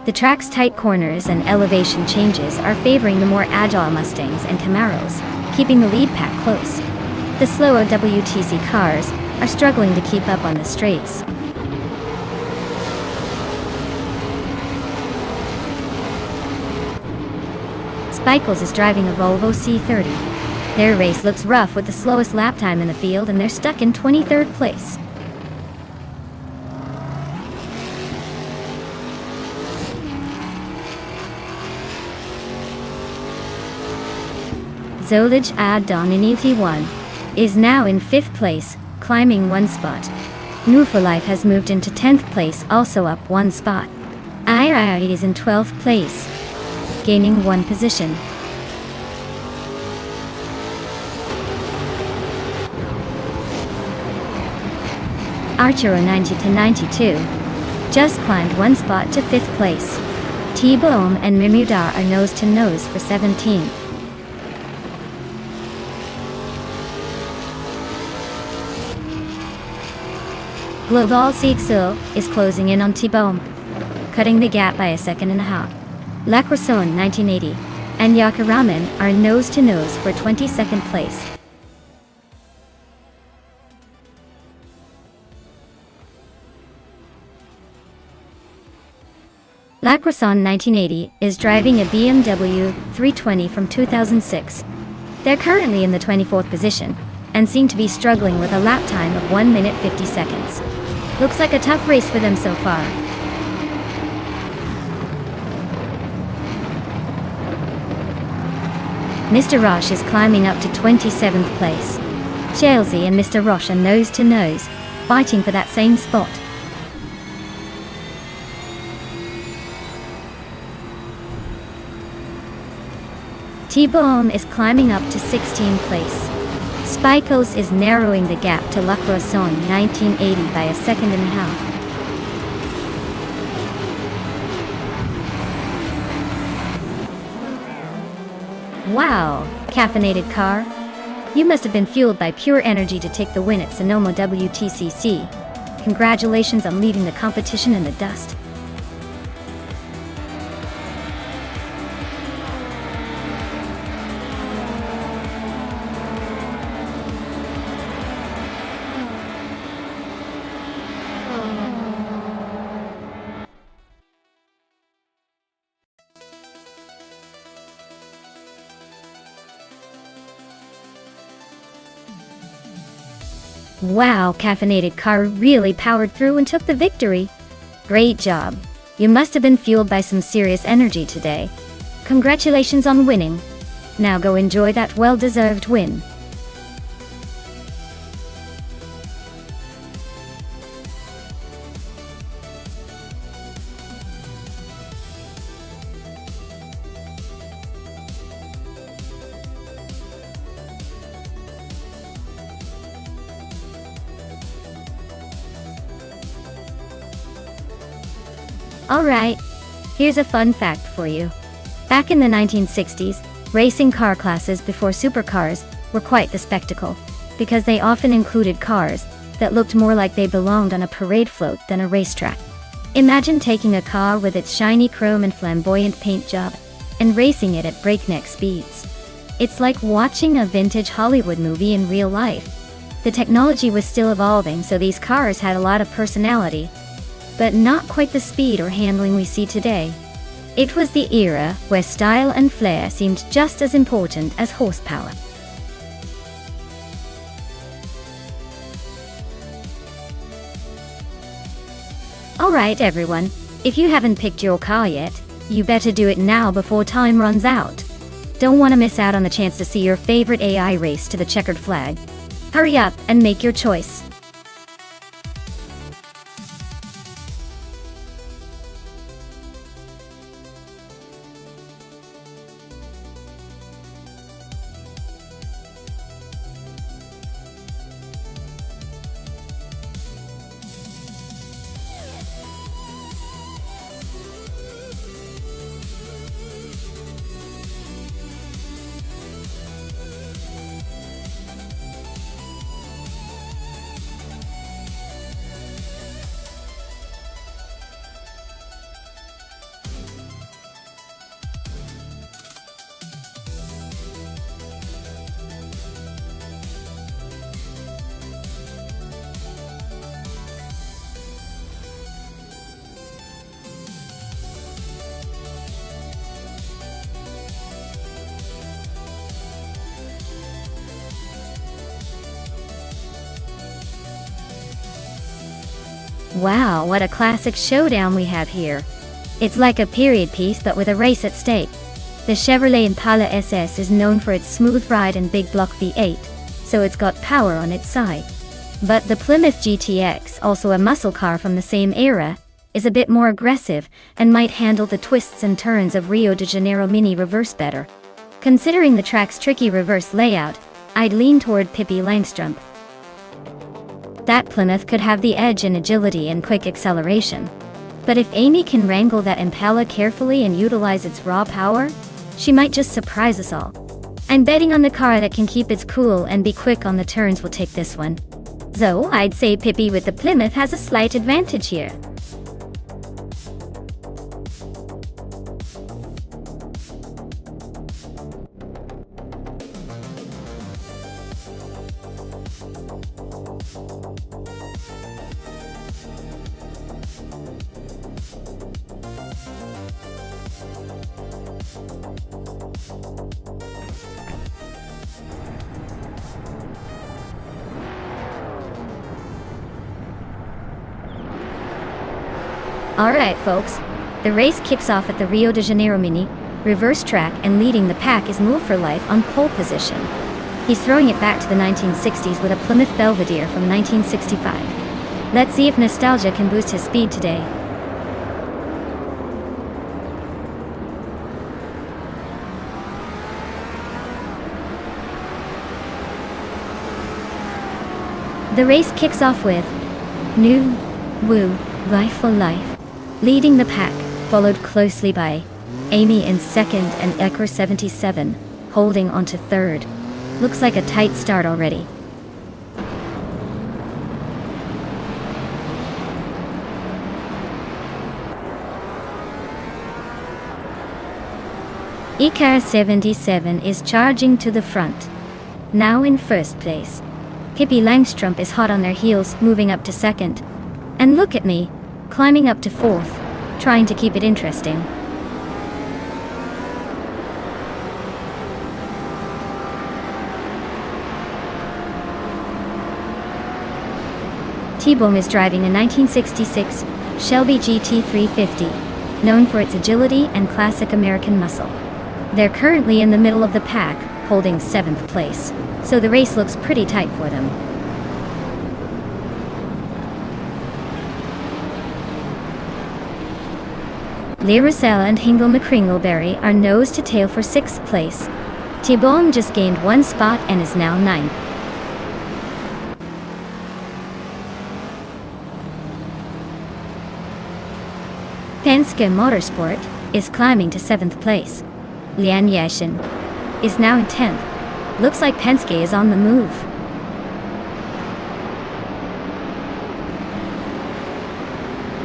The track's tight corners and elevation changes are favoring the more agile Mustangs and Camaros, keeping the lead pack close. The slower WTC cars are struggling to keep up on the straights. Spikles is driving a Volvo C30. Their race looks rough with the slowest lap time in the field, and they're stuck in 23rd place. Zolaj Ad-Doniniti 1 is now in 5th place, climbing 1 spot. Newforlife has moved into 10th place, also up 1 spot. IRI is in 12th place, gaining 1 position. Archero 90-92 just climbed 1 spot to 5th place. T-Boom and Mimudar are nose-to-nose for 17th. Global Sixil is closing in on T-Boom, cutting the gap by a second and a half. La Croissant 1980 and Yakaraman are nose-to-nose for 22nd place. La Croissant 1980 is driving a BMW 320 from 2006. They're currently in the 24th position and seem to be struggling with a lap time of 1 minute 50 seconds. Looks like a tough race for them so far. Mr. Roche is climbing up to 27th place. Chelsea and Mr. Roche are nose-to-nose, fighting for that same spot. T-Boom is climbing up to 16th place. Spikos is narrowing the gap to La Croissant 1980 by a second and a half. Wow, caffeinated car. You must have been fueled by pure energy to take the win at Sonoma WTCC. Congratulations on leaving the competition in the dust. Wow, caffeinated car really powered through and took the victory. Great job. You must have been fueled by some serious energy today. Congratulations on winning. Now go enjoy that well-deserved win. Alright, here's a fun fact for you. Back in the 1960s, racing car classes before supercars were quite the spectacle. because they often included cars that looked more like they belonged on a parade float than a racetrack. Imagine taking a car with its shiny chrome and flamboyant paint job and racing it at breakneck speeds. It's like watching a vintage Hollywood movie in real life. The technology was still evolving, so these cars had a lot of personality, but not quite the speed or handling we see today. It was the era where style and flair seemed just as important as horsepower. Alright everyone, if you haven't picked your car yet, you better do it now before time runs out. Don't want to miss out on the chance to see your favorite AI race to the checkered flag. Hurry up and make your choice. Wow, what a classic showdown we have here. It's like a period piece but with a race at stake. The Chevrolet Impala SS is known for its smooth ride and big block V8, so it's got power on its side. But the Plymouth GTX, also a muscle car from the same era, is a bit more aggressive and might handle the twists and turns of Rio de Janeiro Mini reverse better. Considering the track's tricky reverse layout, I'd lean toward Pippi Langstrump. That Plymouth could have the edge in agility and quick acceleration. But if Amy can wrangle that Impala carefully and utilize its raw power, she might just surprise us all. I'm betting on the car that can keep its cool and be quick on the turns will take this one. So I'd say Pippi with the Plymouth has a slight advantage here. Alright folks, the race kicks off at the Rio de Janeiro Mini reverse track, and leading the pack is Move for Life on pole position. He's throwing it back to the 1960s with a Plymouth Belvedere from 1965. Let's see if nostalgia can boost his speed today. The race kicks off with New Woo Life for Life leading the pack, followed closely by Amy in second and Ecker 77 holding on to third. Looks like a tight start already. Ecker 77 is charging to the front. Now in first place. Pippi Langstrump is hot on their heels, moving up to second. And look at me, climbing up to fourth, trying to keep it interesting. T-Bone is driving a 1966 Shelby GT350, known for its agility and classic American muscle. They're currently in the middle of the pack, holding 7th place, so the race looks pretty tight for them. Lee Russell and Hingle McCringleberry are nose to tail for 6th place. T-Bone just gained 1 spot and is now 9th. Penske Motorsport is climbing to 7th place. Lian Yashin is now in 10th. Looks like Penske is on the move.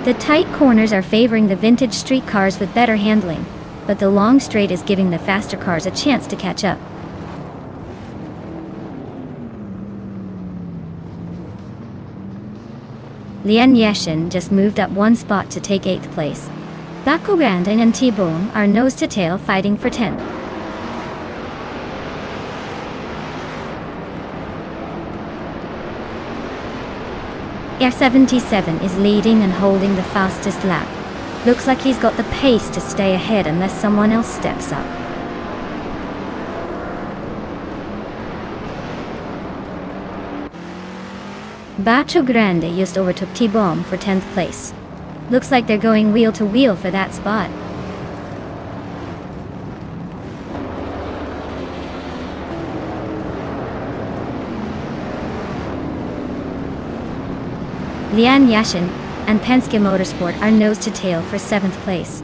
The tight corners are favoring the vintage street cars with better handling, but the long straight is giving the faster cars a chance to catch up. Lian Yashin just moved up one spot to take 8th place. Bakuganding and T-Bone are nose to tail fighting for 10th. R77 is leading and holding the fastest lap. Looks like he's got the pace to stay ahead unless someone else steps up. Bacho Grande just overtook T-Bomb for 10th place. Looks like they're going wheel to wheel for that spot. Lian Yashin and Penske Motorsport are nose to tail for 7th place.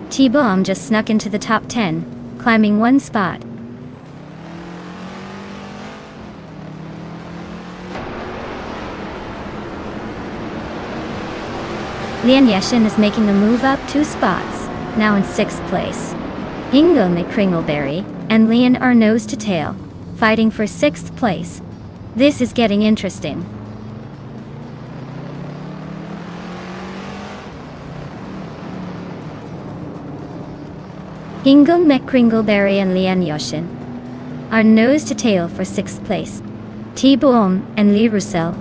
T-Bomb just snuck into the top 10, climbing one spot. Lian Yashin is making a move up 2 spots, now in 6th place. Ingo McCringleberry and Lian are nose to tail, fighting for 6th place. This is getting interesting. Ingo McCringleberry and Lian Yashin are nose to tail for 6th place. T-Bomb and Lee Roussel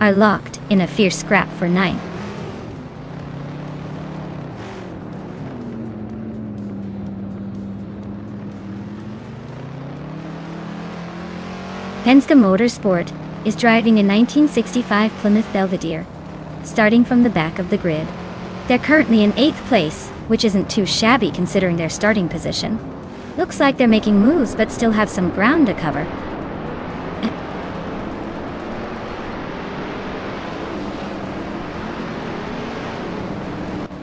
are locked in a fierce scrap for 9th. Penske Motorsport is driving a 1965 Plymouth Belvedere, starting from the back of the grid. They're currently in 8th place, which isn't too shabby considering their starting position. Looks like they're making moves but still have some ground to cover.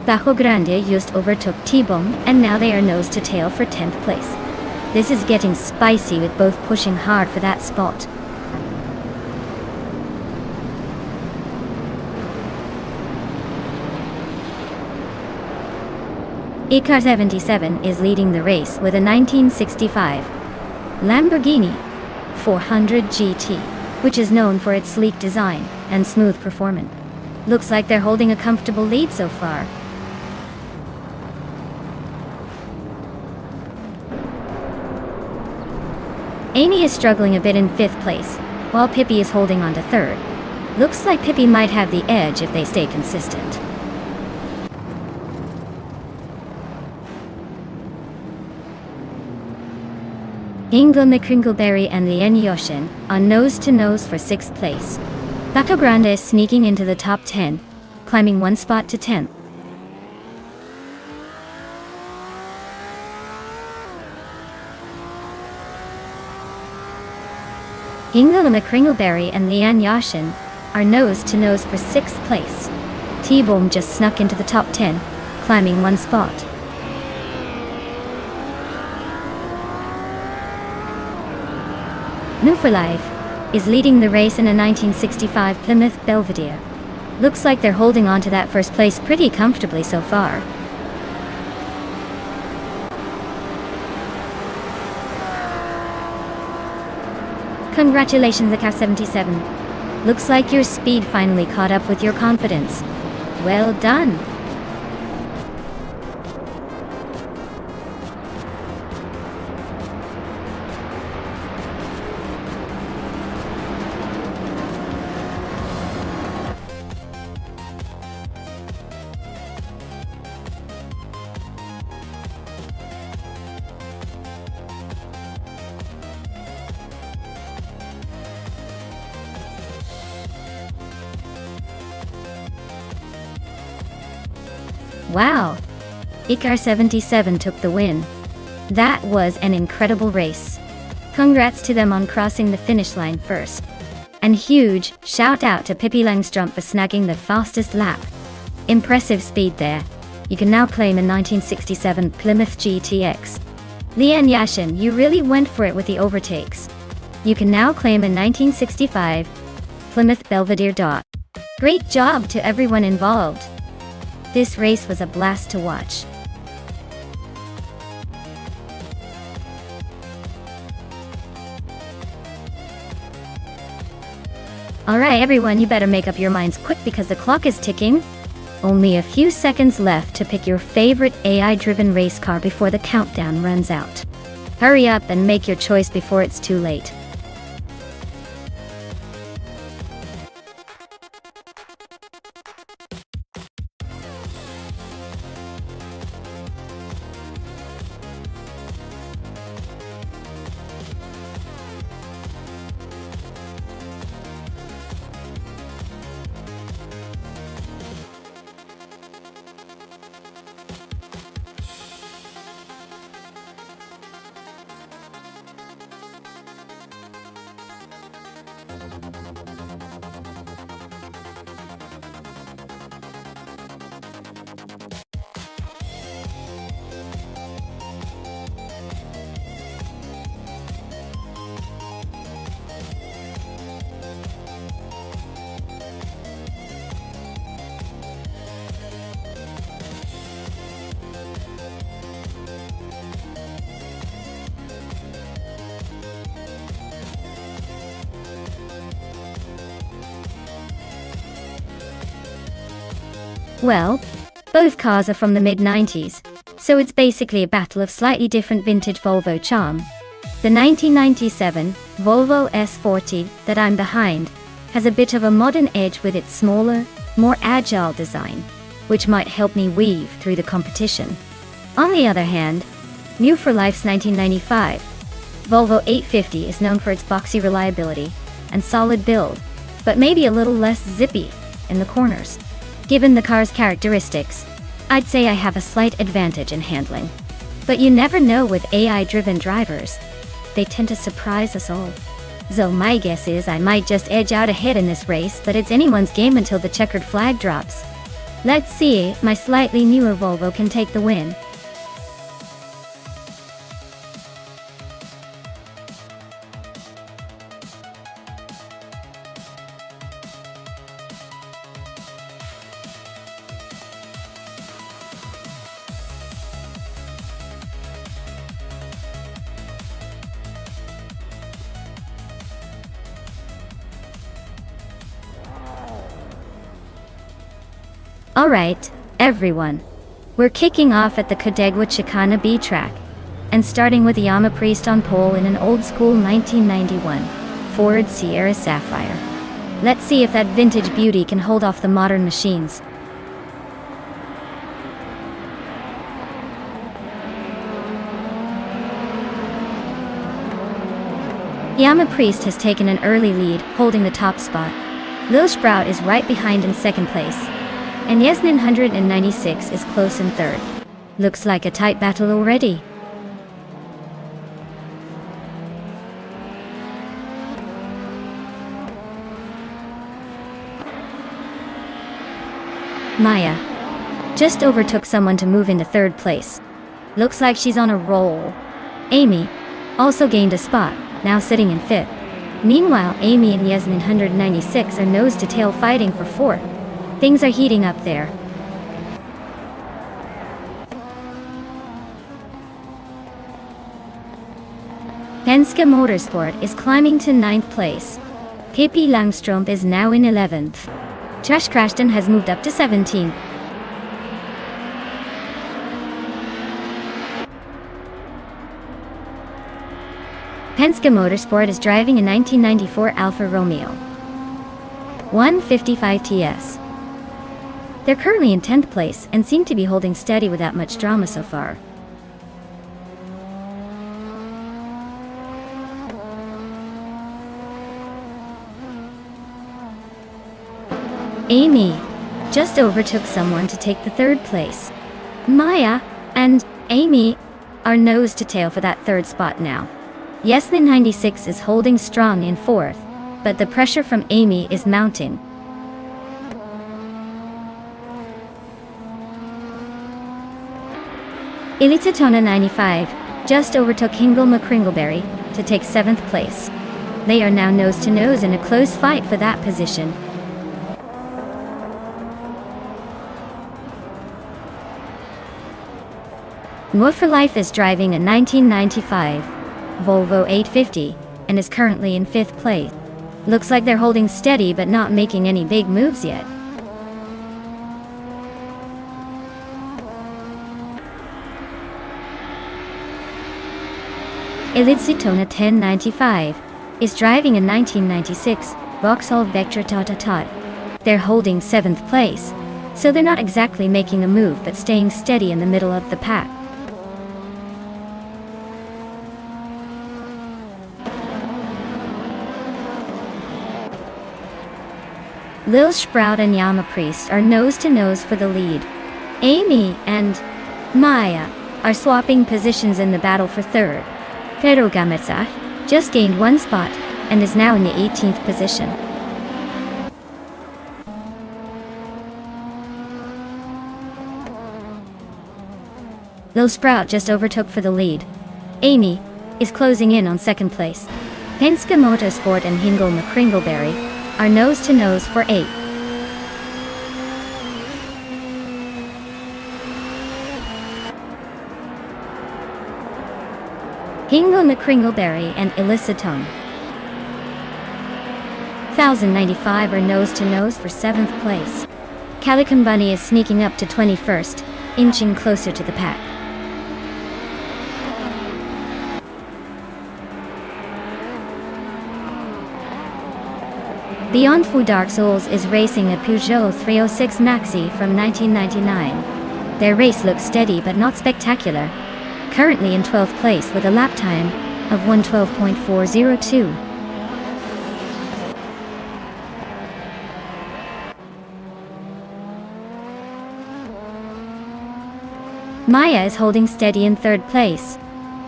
Bajo Grande just overtook T-Bone and now they are nose to tail for 10th place. This is getting spicy with both pushing hard for that spot. ECAR77 is leading the race with a 1965 Lamborghini 400 GT, which is known for its sleek design and smooth performance. Looks like they're holding a comfortable lead so far. Amy is struggling a bit in 5th place, while Pippi is holding on to 3rd. Looks like Pippi might have the edge if they stay consistent. Ingo McCringleberry and Lian Yashin are nose to nose for 6th place. Bato Grande is sneaking into the top 10, climbing one spot to 10th. Ingo McCringleberry and Lian Yashin are nose to nose for 6th place. T-Bomb just snuck into the top 10, climbing one spot. New for Life is leading the race in a 1965 Plymouth Belvedere. Looks like they're holding on to that first place pretty comfortably so far. Congratulations, ECAR77. Looks like your speed finally caught up with your confidence. Well done. Wow! ECAR77 took the win. That was an incredible race. Congrats to them on crossing the finish line first. And huge shout out to Pippi Langstrup for snagging the fastest lap. Impressive speed there. You can now claim a 1967 Plymouth GTX. Lian Yashin, you really went for it with the overtakes. You can now claim a 1965 Plymouth Belvedere. Great job to everyone involved. This race was a blast to watch. Alright everyone, you better make up your minds quick because the clock is ticking. Only a few seconds left to pick your favorite AI-driven race car before the countdown runs out. Hurry up and make your choice before it's too late. Well, both cars are from the mid-90s, so it's basically a battle of slightly different vintage Volvo charm. The 1997 Volvo S40 that I'm behind has a bit of a modern edge with its smaller, more agile design, which might help me weave through the competition. On the other hand, new for life's 1995 Volvo 850 is known for its boxy reliability and solid build, but maybe a little less zippy in the corners. Given the car's characteristics, I'd say I have a slight advantage in handling. But you never know with AI-driven drivers. They tend to surprise us all. So my guess is I might just edge out ahead in this race, but it's anyone's game until the checkered flag drops. Let's see if my slightly newer Volvo can take the win. Alright, everyone. We're kicking off at the Cadegua Chicana B track, and starting with Yama Priest on pole in an old-school 1991 Ford Sierra Sapphire. Let's see if that vintage beauty can hold off the modern machines. Yama Priest has taken an early lead, holding the top spot. Lil Sprout is right behind in second place, and Yesnin 196 is close in third. Looks like a tight battle already. Maya just overtook someone to move into third place. Looks like she's on a roll. Amy also gained a spot, now sitting in fifth. Meanwhile, Amy and Yasmin 196 are nose to tail fighting for fourth. Things are heating up there. Penske Motorsport is climbing to 9th place. Pippi Langström is now in 11th. Josh Crashton has moved up to 17th. Penske Motorsport is driving a 1994 Alfa Romeo 155 TS. They're currently in 10th place and seem to be holding steady without much drama so far. Amy just overtook someone to take the third place. Maya and Amy are nose to tail for that third spot now. Yesnin 96 is holding strong in fourth, but the pressure from Amy is mounting. Elitatona 95 just overtook Hingle McCringleberry to take 7th place. They are now nose to nose in a close fight for that position. More for Life is driving a 1995 Volvo 850 and is currently in 5th place. Looks like they're holding steady but not making any big moves yet. Elitsitona 1095 is driving a 1996 Vauxhall Vectra Tata. They're holding 7th place, so they're not exactly making a move but staying steady in the middle of the pack. Lil Sprout and Yama Priest are nose to nose for the lead. Amy and Maya are swapping positions in the battle for 3rd. Pero Gametsa just gained 1 spot and is now in the 18th position. Lil Sprout just overtook for the lead. Amy is closing in on 2nd place. Penske Motorsport and Hingle McCringleberry are nose to nose for 8th. Hingle McCringleberry and Eliciton 1095 are nose to nose for 7th place. Calican Bunny is sneaking up to 21st, inching closer to the pack. Beyond Fu Dark Souls is racing a Peugeot 306 Maxi from 1999. Their race looks steady but not spectacular, currently in 12th place with a lap time of 1:12.402. Maya is holding steady in 3rd place.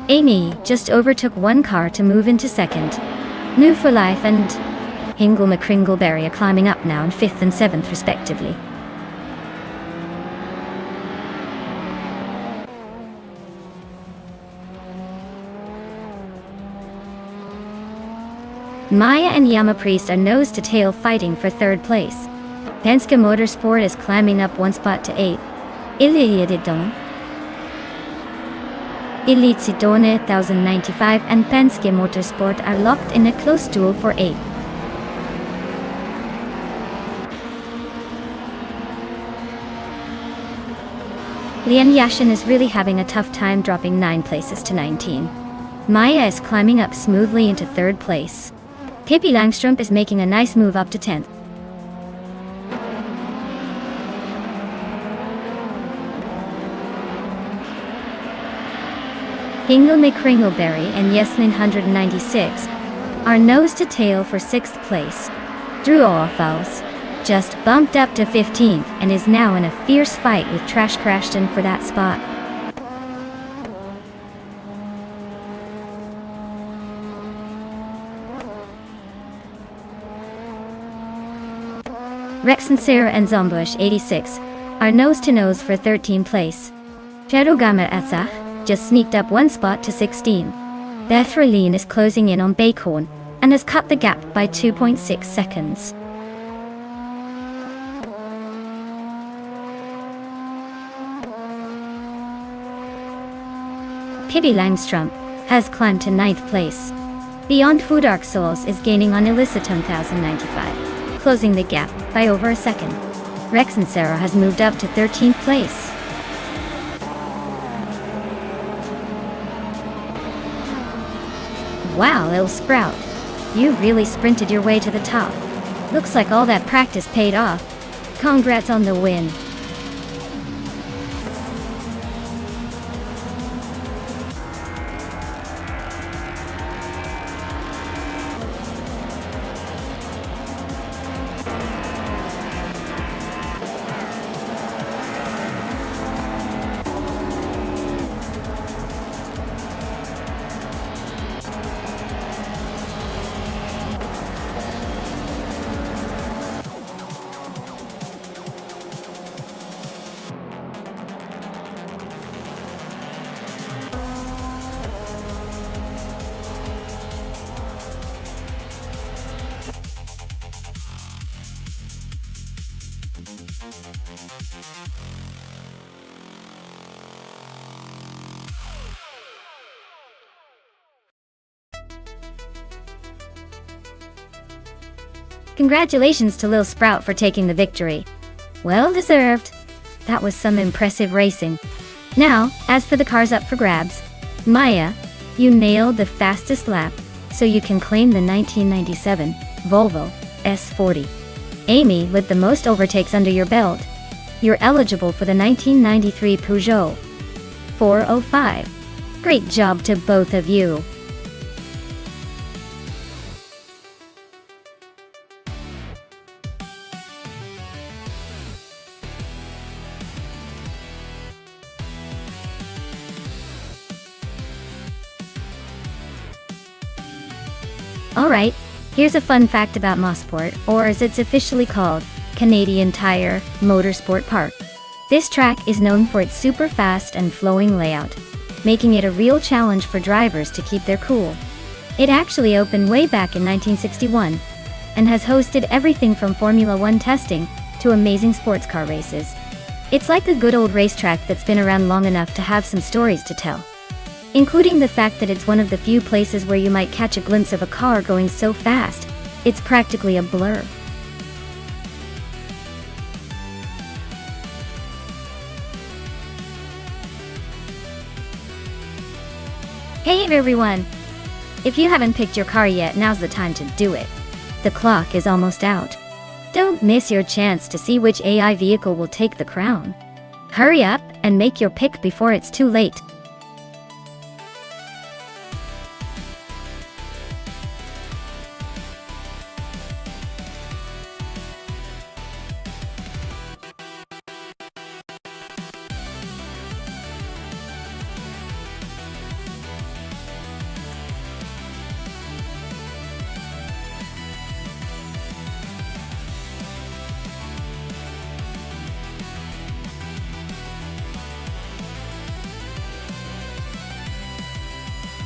Amy just overtook 1 car to move into 2nd. New for Life and Hingle McCringleberry are climbing up now in 5th and 7th respectively. Maya and Yama Priest are nose to tail fighting for 3rd place. Penske Motorsport is climbing up 1 spot to 8th. Elitsidone 1095 and Penske Motorsport are locked in a close duel for 8th. Lian Yashin is really having a tough time dropping 9 places to 19. Maya is climbing up smoothly into 3rd place. Pippi Langstrup is making a nice move up to 10th. Hingle McCringleberry and Yeslin 196 are nose to tail for 6th place. Drew Orfals just bumped up to 15th and is now in a fierce fight with Trash Crashton for that spot. Rexensera and Zombush 86 are nose to nose for 13th place. Cherogama Atsach just sneaked up 1 spot to 16. Bethraline is closing in on Bacon and has cut the gap by 2.6 seconds. Pippi Langstrup has climbed to 9th place. Beyond Fu Dark Souls is gaining on Eliciton 1095, closing the gap by over a second. Rexensera has moved up to 13th place. Wow, Lil Sprout, you really sprinted your way to the top. Looks like all that practice paid off. Congrats on the win. Congratulations to Lil Sprout for taking the victory. Well deserved. That was some impressive racing. Now, as for the cars up for grabs, Maya, you nailed the fastest lap, so you can claim the 1997 Volvo S40. Amy, with the most overtakes under your belt, you're eligible for the 1993 Peugeot 405. Great job to both of you. Alright, here's a fun fact about Mosport, or as it's officially called, Canadian Tire Motorsport Park. This track is known for its super fast and flowing layout, making it a real challenge for drivers to keep their cool. It actually opened way back in 1961, and has hosted everything from Formula One testing to amazing sports car races. It's like a good old racetrack that's been around long enough to have some stories to tell, including the fact that it's one of the few places where you might catch a glimpse of a car going so fast, it's practically a blur. Hey everyone! If you haven't picked your car yet, now's the time to do it. The clock is almost out. Don't miss your chance to see which AI vehicle will take the crown. Hurry up and make your pick before it's too late.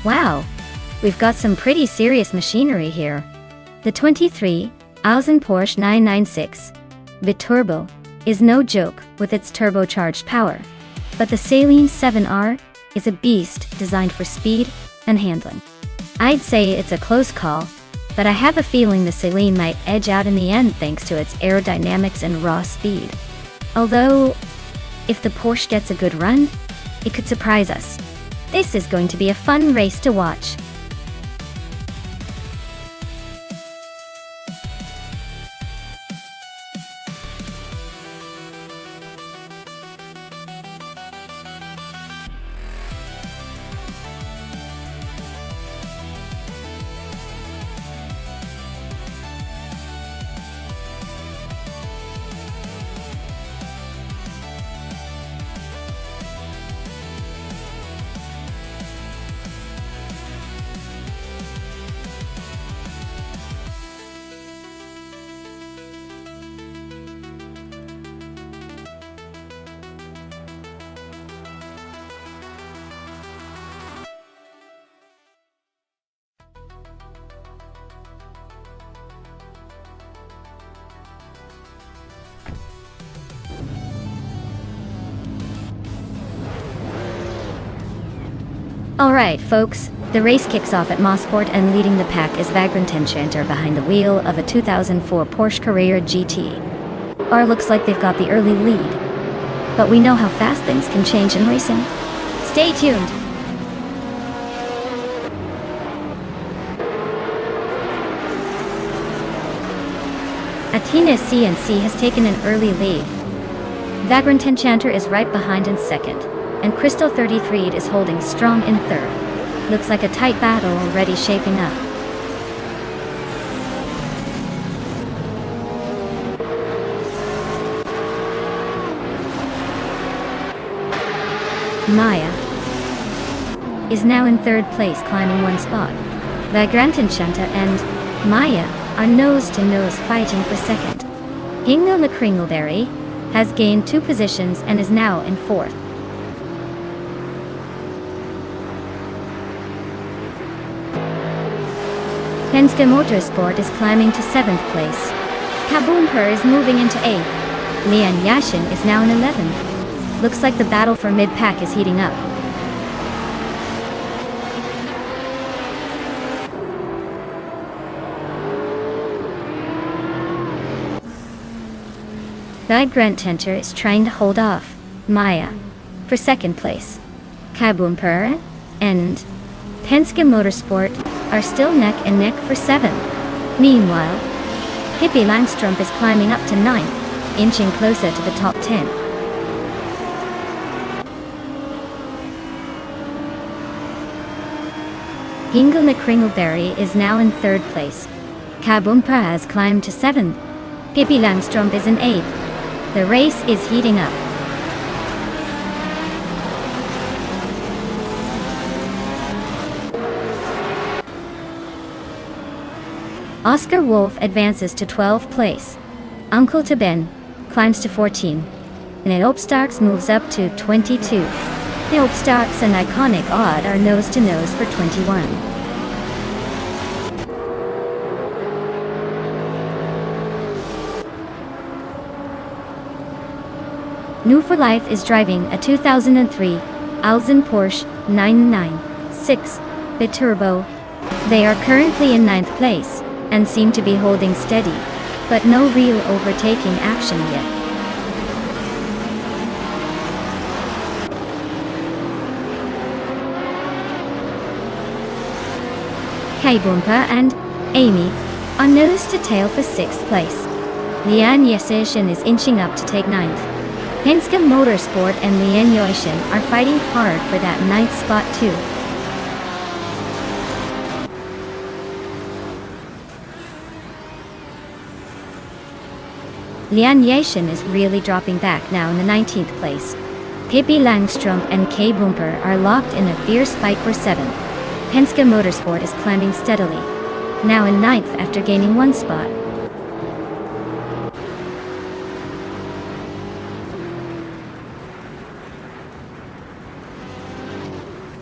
Wow, we've got some pretty serious machinery here. The 23,000 Porsche 996 Biturbo is no joke with its turbocharged power, but the Saleen 7R is a beast designed for speed and handling. I'd say it's a close call, but I have a feeling the Saleen might edge out in the end thanks to its aerodynamics and raw speed. Although, if the Porsche gets a good run, it could surprise us. This is going to be a fun race to watch. Alright folks, the race kicks off at Mosport, and leading the pack is Vagrant Enchanter behind the wheel of a 2004 Porsche Carrera GT. Or looks like they've got the early lead. But we know how fast things can change in racing. Stay tuned! Athena CNC has taken an early lead. Vagrant Enchanter is right behind in second, and Crystal 33 is holding strong in third. Looks like a tight battle already shaping up. Maya is now in third place, climbing one spot. Vagrant Enchanter and Maya are nose-to-nose fighting for second. Hingle McCringleberry has gained 2 positions and is now in fourth. Penske Motorsport is climbing to 7th place. Kaboomper is moving into 8th. Lian Yashin is now in 11th. Looks like the battle for mid-pack is heating up. Guide Grant Tenter is trying to hold off Maya for second place. Kaboomper and Penske Motorsport are still neck and neck for 7th. Meanwhile, Pippi Langstrump is climbing up to 9th, inching closer to the top 10. Hingle McCringleberry is now in 3rd place. Kaboomper has climbed to 7th. Pippi Langstrump is in 8th. The race is heating up. Oscar Wolf advances to 12th place. Uncle Taben climbs to 14. And Opstarks moves up to 22. The Opstarks and Iconic Odd are nose-to-nose for 21. New for Life is driving a 2003 Alzen Porsche 996 Biturbo. They are currently in 9th place and seem to be holding steady, but no real overtaking action yet. Kaboomper and Amy are nose to tail for 6th place. Lian Yesishin is inching up to take 9th. Penske Motorsport and Lian Yesishin are fighting hard for that 9th spot too. Lian Yesishin is really dropping back now in the 19th place. Pippi Langstrump and Kaboomper are locked in a fierce fight for 7th. Penske Motorsport is climbing steadily, now in 9th after gaining 1 spot.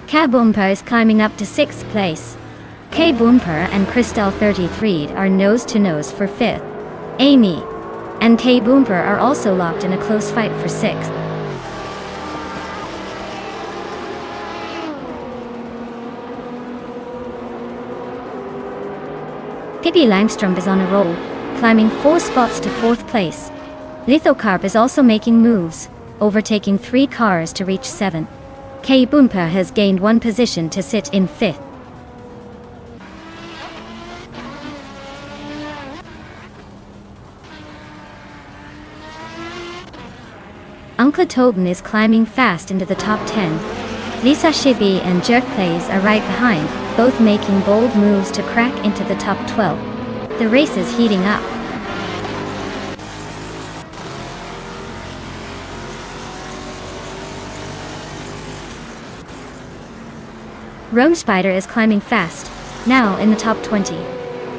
Kaboomper is climbing up to 6th place. Kaboomper and Crystal 33 are nose-to-nose for 5th. Amy and Kaboomper are also locked in a close fight for 6th. Pippi Langstrump is on a roll, climbing 4 spots to 4th place. Lithocarp is also making moves, overtaking 3 cars to reach 7th. Kaboomper has gained 1 position to sit in 5th. Uncle Tobin is climbing fast into the top 10. Lisa Shibi and Jerk Plays are right behind, both making bold moves to crack into the top 12. The race is heating up. Rome Spider is climbing fast, now in the top 20.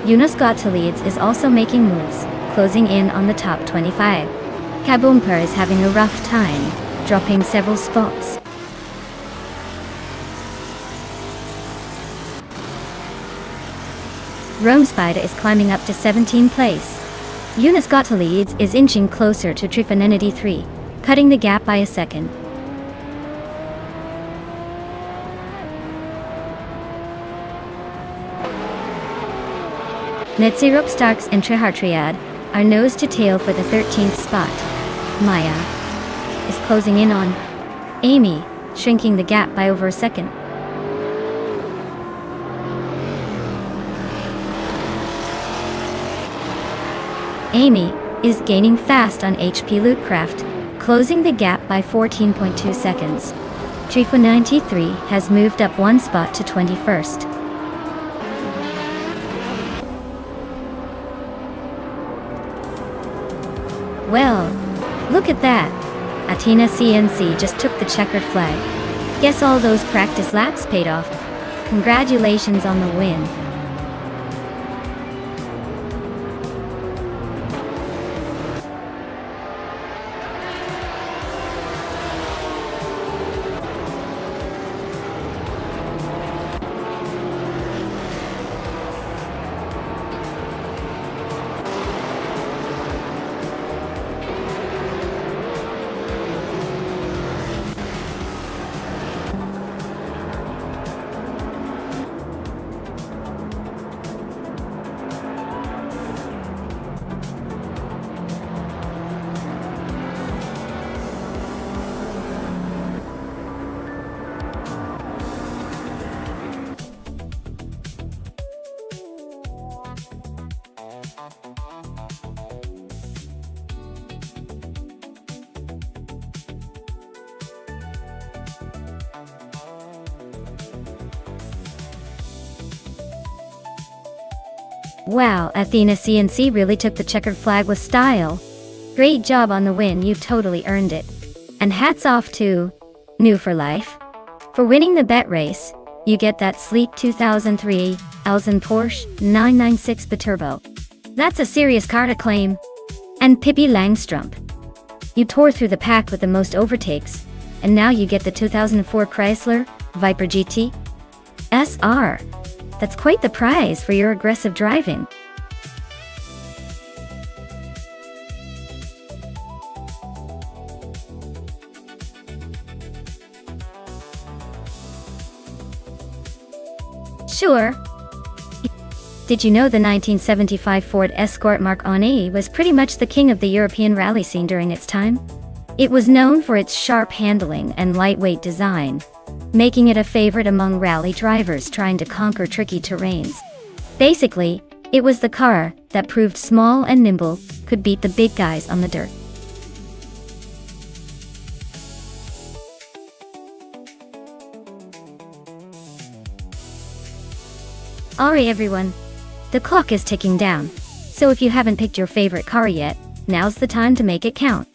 Yunus Gottlieb is also making moves, closing in on the top 25. Kaboomper is having a rough time, dropping several spots. Rome Spider is climbing up to 17th place. Yunus Gottlieb is inching closer to Trifanenity 3, cutting the gap by a second. Netzirup Starks and Trehartriad are nose to tail for the 13th spot. Maya is closing in on Amy, shrinking the gap by over a second. Amy is gaining fast on HP Lootcraft, closing the gap by 14.2 seconds. Trifa 93 has moved up 1 spot to 21st. Well, look at that. Athena CNC just took the checkered flag. Guess all those practice laps paid off. Congratulations on the win. Wow, Athena CNC really took the checkered flag with style. Great job on the win, you totally earned it. And hats off to New for Life. For winning the bet race, you get that sleek 2003 Alzen Porsche 996 Biturbo. That's a serious car to claim. And Pippi Langstrumpf. You tore through the pack with the most overtakes, and now you get the 2004 Chrysler Viper GT SR. That's quite the prize for your aggressive driving. Sure. Did you know the 1975 Ford Escort Mark I was pretty much the king of the European rally scene during its time? It was known for its sharp handling and lightweight design, making it a favorite among rally drivers trying to conquer tricky terrains. Basically, it was the car that proved small and nimble could beat the big guys on the dirt. Alright everyone, the clock is ticking down, so if you haven't picked your favorite car yet, now's the time to make it count.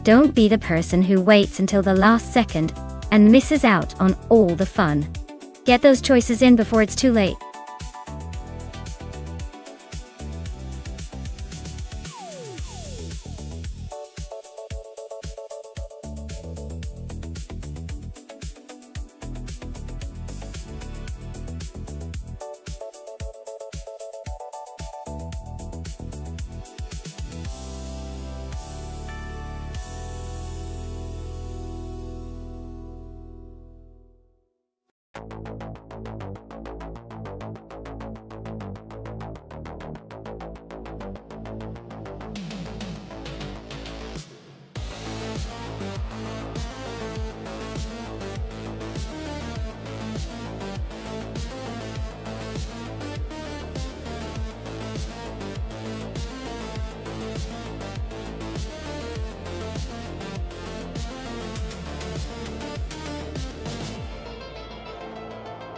Don't be the person who waits until the last second and misses out on all the fun. Get those choices in before it's too late.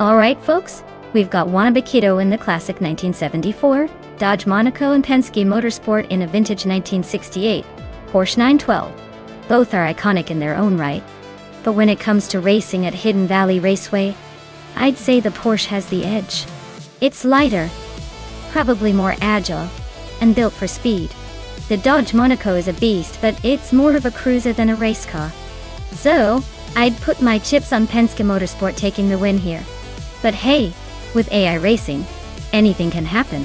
Alright folks, we've got Wannabe Kiddo in the classic 1974, Dodge Monaco and Penske Motorsport in a vintage 1968, Porsche 912. Both are iconic in their own right, but when it comes to racing at Hidden Valley Raceway, I'd say the Porsche has the edge. It's lighter, probably more agile, and built for speed. The Dodge Monaco is a beast, but it's more of a cruiser than a race car. So, I'd put my chips on Penske Motorsport taking the win here. But hey, with AI racing, anything can happen.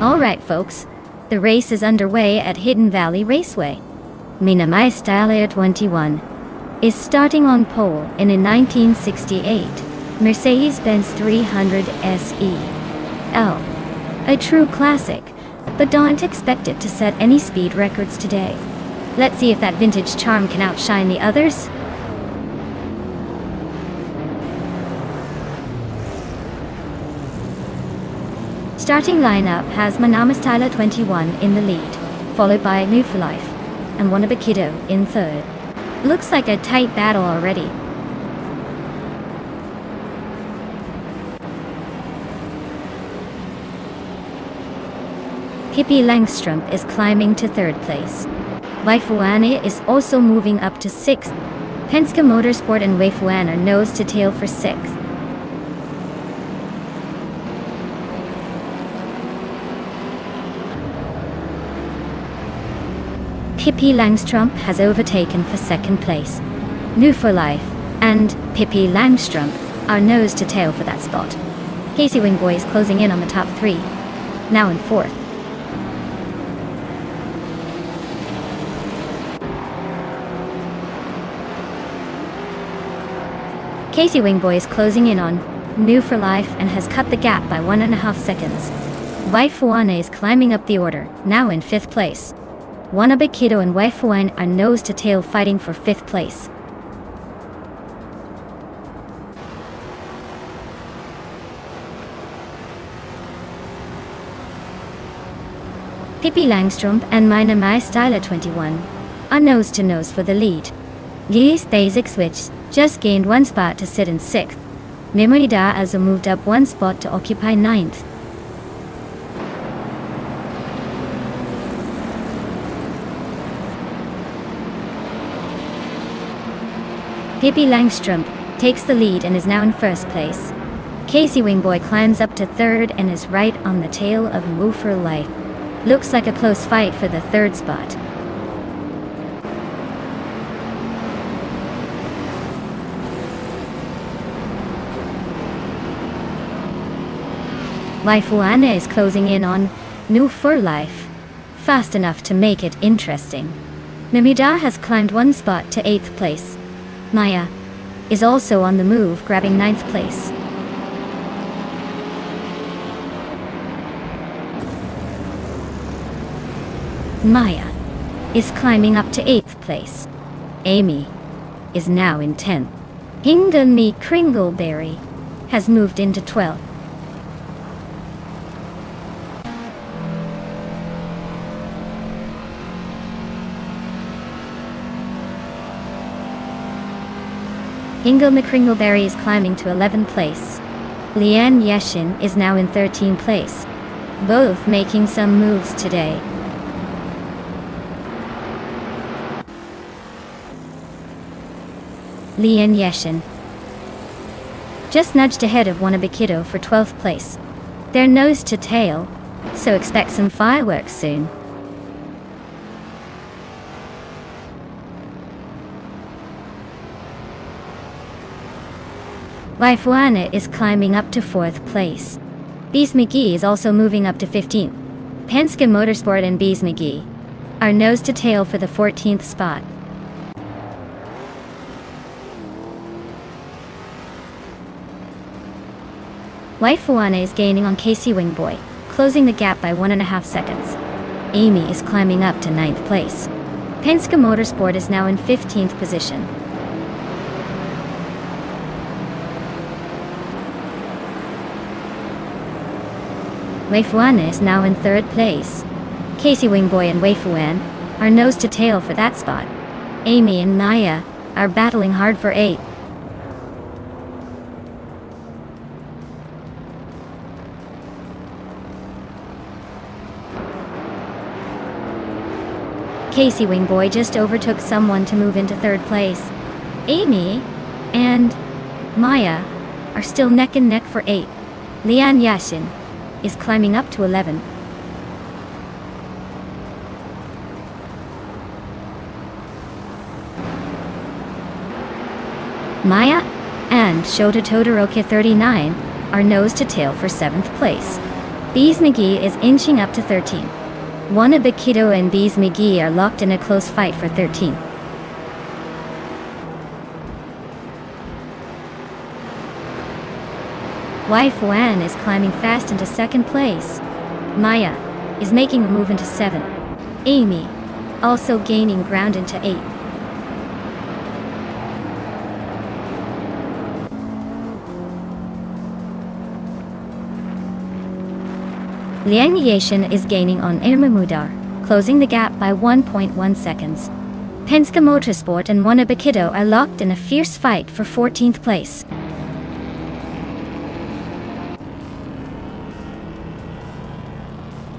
Alright folks, the race is underway at Hidden Valley Raceway. Mina Maestyle 21 is starting on pole in a 1968 Mercedes-Benz 300 SE-L. A true classic, but don't expect it to set any speed records today. Let's see if that vintage charm can outshine the others. Starting lineup has Manamastyle 21 in the lead, followed by New for Life and Wannabe Kiddo in third. Looks like a tight battle already. Pippi Langstrumpf is climbing to third place. Weifuane is also moving up to sixth. Penske Motorsport and Weifuane are nose to tail for sixth. Pippi Langstrumpf has overtaken for second place. New for Life and Pippi Langstrumpf are nose to tail for that spot. Casey Wingboy is closing in on the top 3. Now in 4th. Casey Wingboy is closing in on New for Life and has cut the gap by 1.5 seconds. Waifuane is climbing up the order, now in 5th place. Wanabe Kido and Waifuane are nose to tail fighting for 5th place. Pippi Langstrumpf and Mina Mai Styler 21 are nose to nose for the lead. Li's Basic Switch just gained 1 spot to sit in 6th. Memorida also moved up 1 spot to occupy 9th. Pippi Langstrumpf takes the lead and is now in 1st place. Casey Wingboy climbs up to 3rd and is right on the tail of Move for Life. Looks like a close fight for the 3rd spot. Waifuane is closing in on New for Life, fast enough to make it interesting. Memorida has climbed 1 spot to 8th place. Maya is also on the move, grabbing 9th place. Maya is climbing up to 8th place. Amy is now in 10th. Hingami Kringleberry has moved into 12th. Ingo McCringleberry is climbing to 11th place. Lian Yeshin is now in 13th place. Both making some moves today. Lian Yeshin just nudged ahead of Wanabe Kido for 12th place. They're nose to tail, so expect some fireworks soon. Waifuane is climbing up to 4th place. Bees McGee is also moving up to 15th. Penske Motorsport and Bees McGee are nose to tail for the 14th spot. Waifuane is gaining on Casey Wingboy, closing the gap by 1.5 seconds. Amy is climbing up to 9th place. Penske Motorsport is now in 15th position. Waifuane is now in 3rd place. Casey Wingboy and Waifuane are nose to tail for that spot. Amy and Naya are battling hard for 8th. Casey Wingboy just overtook someone to move into 3rd place. Amy and Maya are still neck and neck for 8th. Lian Yashin is climbing up to 11. Maya and Shota Todoroki 39 are nose to tail for 7th place. Bees McGee is inching up to 13. Wanabe Kido and Bees McGee are locked in a close fight for 13. Waifuane is climbing fast into 2nd place. Maya is making a move into 7th. Amy also gaining ground into 8th. Liang Yashin is gaining on Irmamudar, closing the gap by 1.1 seconds. Penske Motorsport and Wanabe Kido are locked in a fierce fight for 14th place.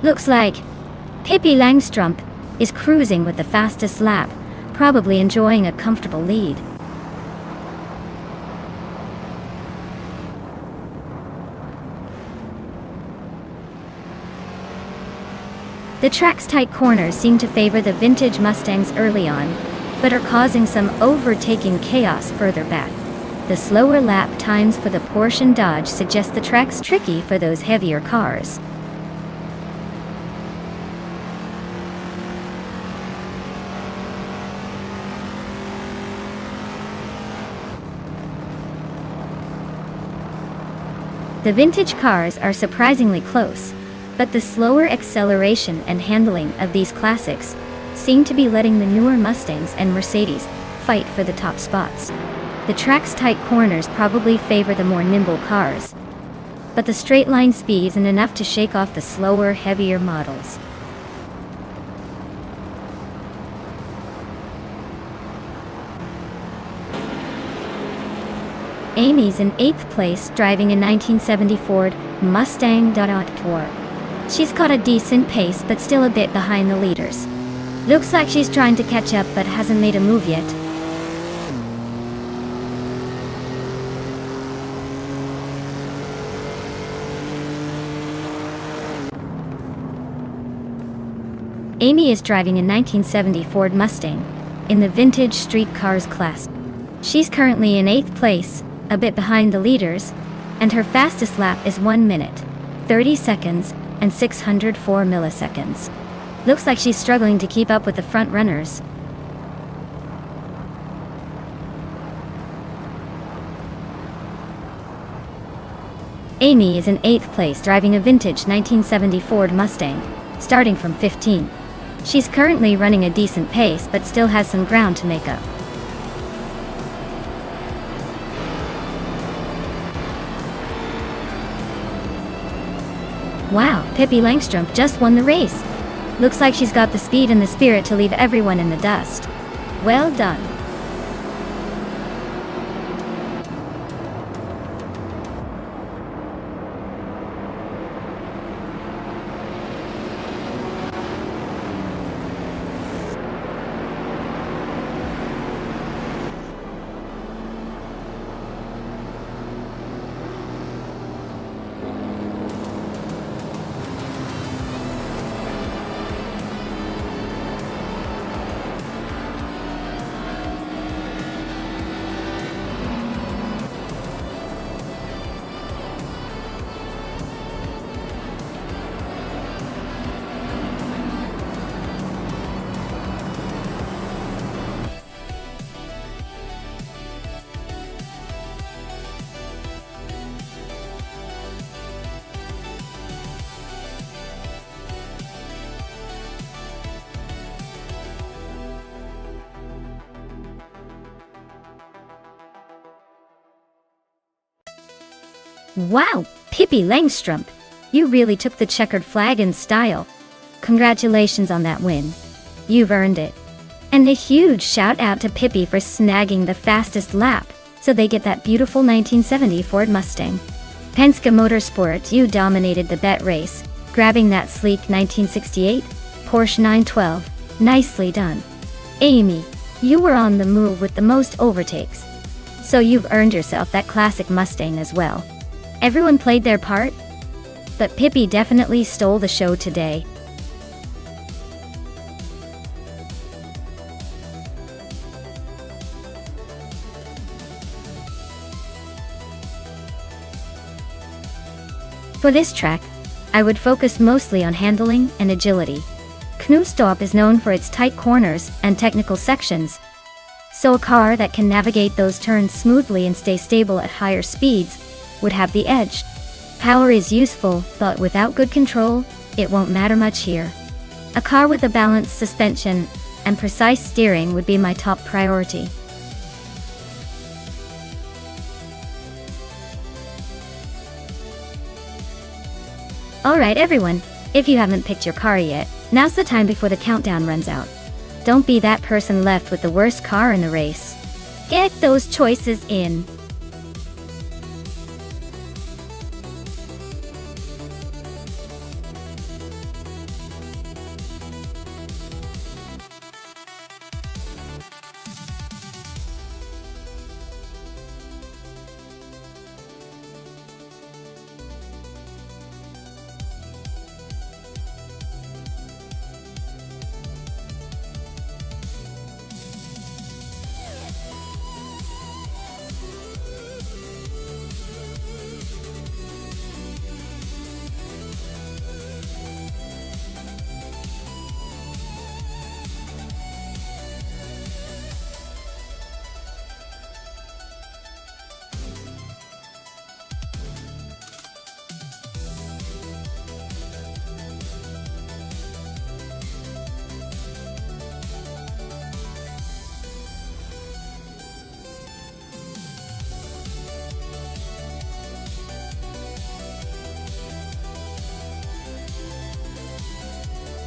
Looks like Pippi Langstrumpf is cruising with the fastest lap, probably enjoying a comfortable lead. The track's tight corners seem to favor the vintage Mustangs early on, but are causing some overtaking chaos further back. The slower lap times for the Porsche and Dodge suggest the track's tricky for those heavier cars. The vintage cars are surprisingly close, but the slower acceleration and handling of these classics seem to be letting the newer Mustangs and Mercedes fight for the top spots. The track's tight corners probably favor the more nimble cars, but the straight line speed isn't enough to shake off the slower, heavier models. Amy's in 8th place driving a 1970 Ford Mustang Tour. She's got a decent pace but still a bit behind the leaders. Looks like she's trying to catch up but hasn't made a move yet. Amy is driving a 1970 Ford Mustang in the vintage street cars class. She's currently in 8th place, a bit behind the leaders, and her fastest lap is 1 minute, 30 seconds, and 604 milliseconds. Looks like she's struggling to keep up with the front runners. Amy is in 8th place driving a vintage 1970 Ford Mustang, starting from 15. She's currently running a decent pace but still has some ground to make up. Wow, Pippi Langstrup just won the race. Looks like she's got the speed and the spirit to leave everyone in the dust. Well done. Wow, Pippi Langstrup, you really took the checkered flag in style. Congratulations on that win. You've earned it. And a huge shout out to Pippi for snagging the fastest lap, so they get that beautiful 1970 Ford Mustang. Penske Motorsport, you dominated the bet race, grabbing that sleek 1968 Porsche 912. Nicely done. Amy, you were on the move with the most overtakes, so you've earned yourself that classic Mustang as well. Everyone played their part, but Pippi definitely stole the show today. For this track, I would focus mostly on handling and agility. Nonstop is known for its tight corners and technical sections, so a car that can navigate those turns smoothly and stay stable at higher speeds would have the edge. Power is useful, but without good control, it won't matter much here. A car with a balanced suspension and precise steering would be my top priority. Alright everyone, if you haven't picked your car yet, now's the time before the countdown runs out. Don't be that person left with the worst car in the race. Get those choices in.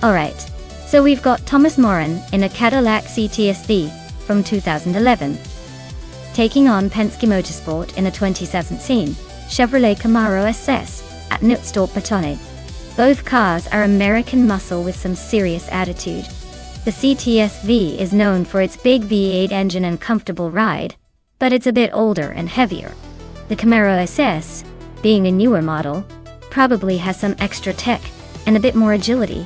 Alright, so we've got Thomas Moran in a Cadillac CTS-V from 2011, taking on Penske Motorsport in a 2017 Chevrolet Camaro SS at Nonstop. Both cars are American muscle with some serious attitude. The CTS-V is known for its big V8 engine and comfortable ride, but it's a bit older and heavier. The Camaro SS, being a newer model, probably has some extra tech and a bit more agility.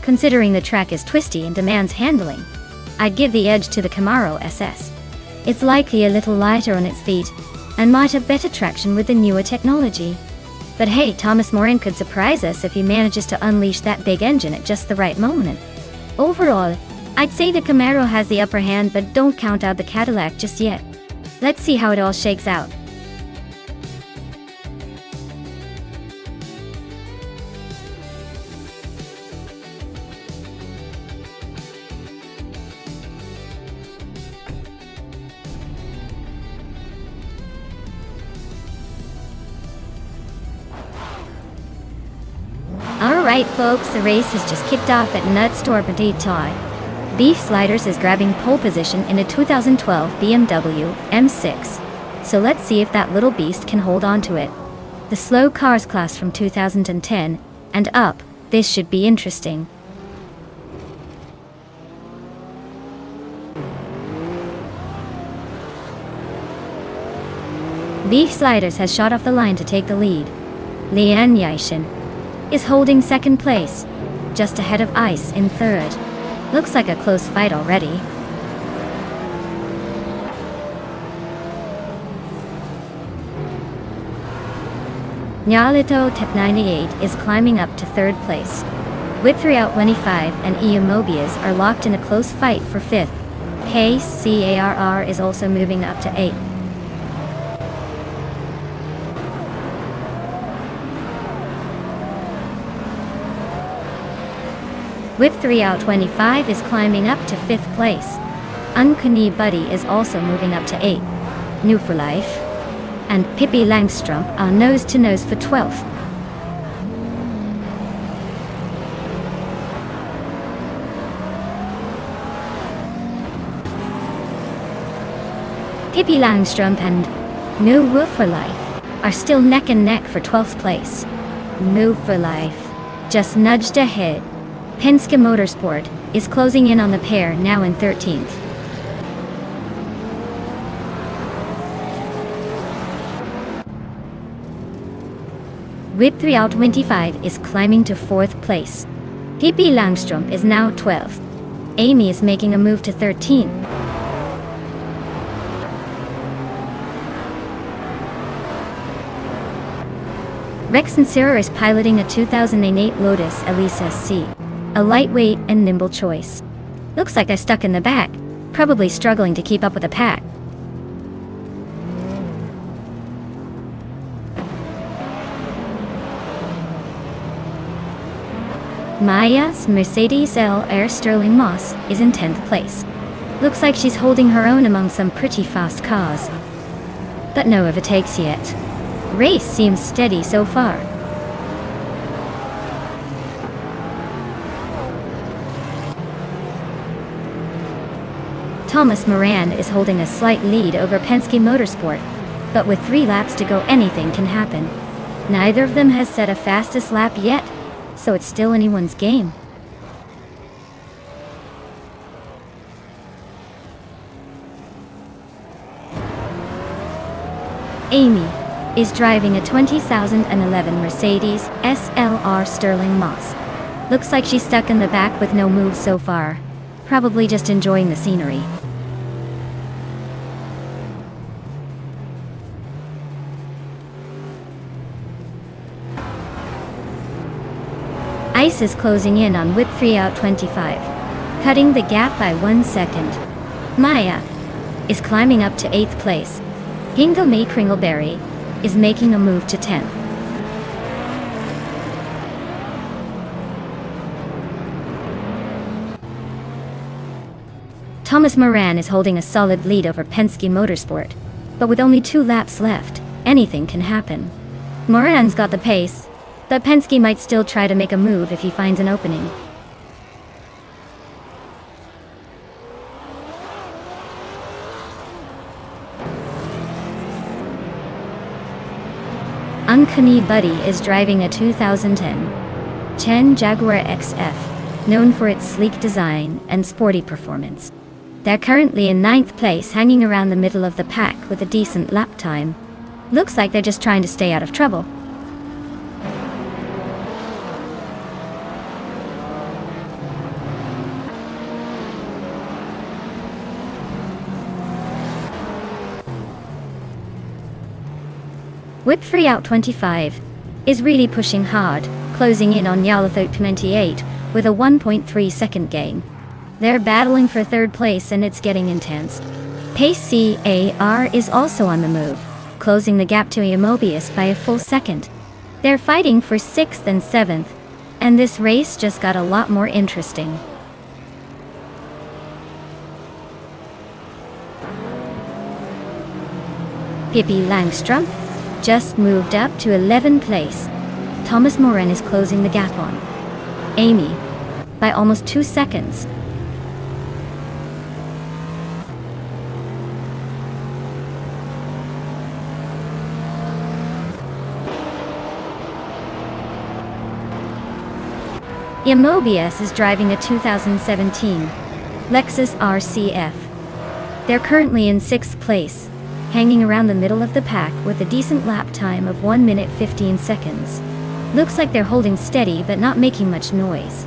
Considering the track is twisty and demands handling, I'd give the edge to the Camaro SS. It's likely a little lighter on its feet and might have better traction with the newer technology. But hey, Thomas Moran could surprise us if he manages to unleash that big engine at just the right moment. Overall, I'd say the Camaro has the upper hand, but don't count out the Cadillac just yet. Let's see how it all shakes out. Alright folks, the race has just kicked off at Nonstop. Beef Sliders is grabbing pole position in a 2012 BMW M6. So let's see if that little beast can hold on to it. The slow cars class from 2010 and up, this should be interesting. Beef Sliders has shot off the line to take the lead. Lian Yishin is holding second place, just ahead of Ice in third. Looks like a close fight already. Nyalito Tep 98 is climbing up to third place. With 3 out 25 and Mobius are locked in a close fight for fifth. Pace CARR is also moving up to 8th. Whip 3 out 25 is climbing up to 5th place. Uncanny Buddy is also moving up to 8th. New for Life and Pippi Langstrom are nose to nose for 12th. Pippi Langstrom and New for Life are still neck and neck for 12th place. New for Life just nudged ahead. Penske Motorsport is closing in on the pair, now in 13th. Whip 3 out 25 is climbing to 4th place. Pippi Langstrom is now 12th. Amy is making a move to 13th. Rex and Sarah is piloting a 2008 Lotus Elise SC. A lightweight and nimble choice. Looks like they're stuck in the back, probably struggling to keep up with the pack. Maya's Mercedes LR Sterling Moss is in 10th place. Looks like she's holding her own among some pretty fast cars. But no overtakes yet. Race seems steady so far. Thomas Moran is holding a slight lead over Penske Motorsport, but with 3 laps to go, anything can happen. Neither of them has set a fastest lap yet, so it's still anyone's game. Amy is driving a 2011 Mercedes SLR Sterling Moss. Looks like she's stuck in the back with no moves so far. Probably just enjoying the scenery. Ice is closing in on Whip 3 out 25, cutting the gap by 1 second. Maya is climbing up to 8th place. Hingle May Kringleberry is making a move to 10th. Thomas Moran is holding a solid lead over Penske Motorsport, but with only 2 laps left, anything can happen. Moran's got the pace, but Penske might still try to make a move if he finds an opening. uncanny buddy is driving a 2010 Jaguar XF, known for its sleek design and sporty performance. They're currently in 9th place, hanging around the middle of the pack with a decent lap time. Looks like they're just trying to stay out of trouble. Whip3 out 25 is really pushing hard, closing in on Yalathot 28 with a 1.3 second gain. They're battling for 3rd place and it's getting intense. Pace CAR is also on the move, closing the gap to Mobius by a full second. They're fighting for 6th and 7th, and this race just got a lot more interesting. Pippi Langstrup just moved up to 11th place. Thomas Moran is closing the gap on Amy by almost 2 seconds. Mobius is driving a 2017 Lexus RCF. They're currently in 6th place, hanging around the middle of the pack with a decent lap time of 1 minute 15 seconds. Looks like they're holding steady but not making much noise.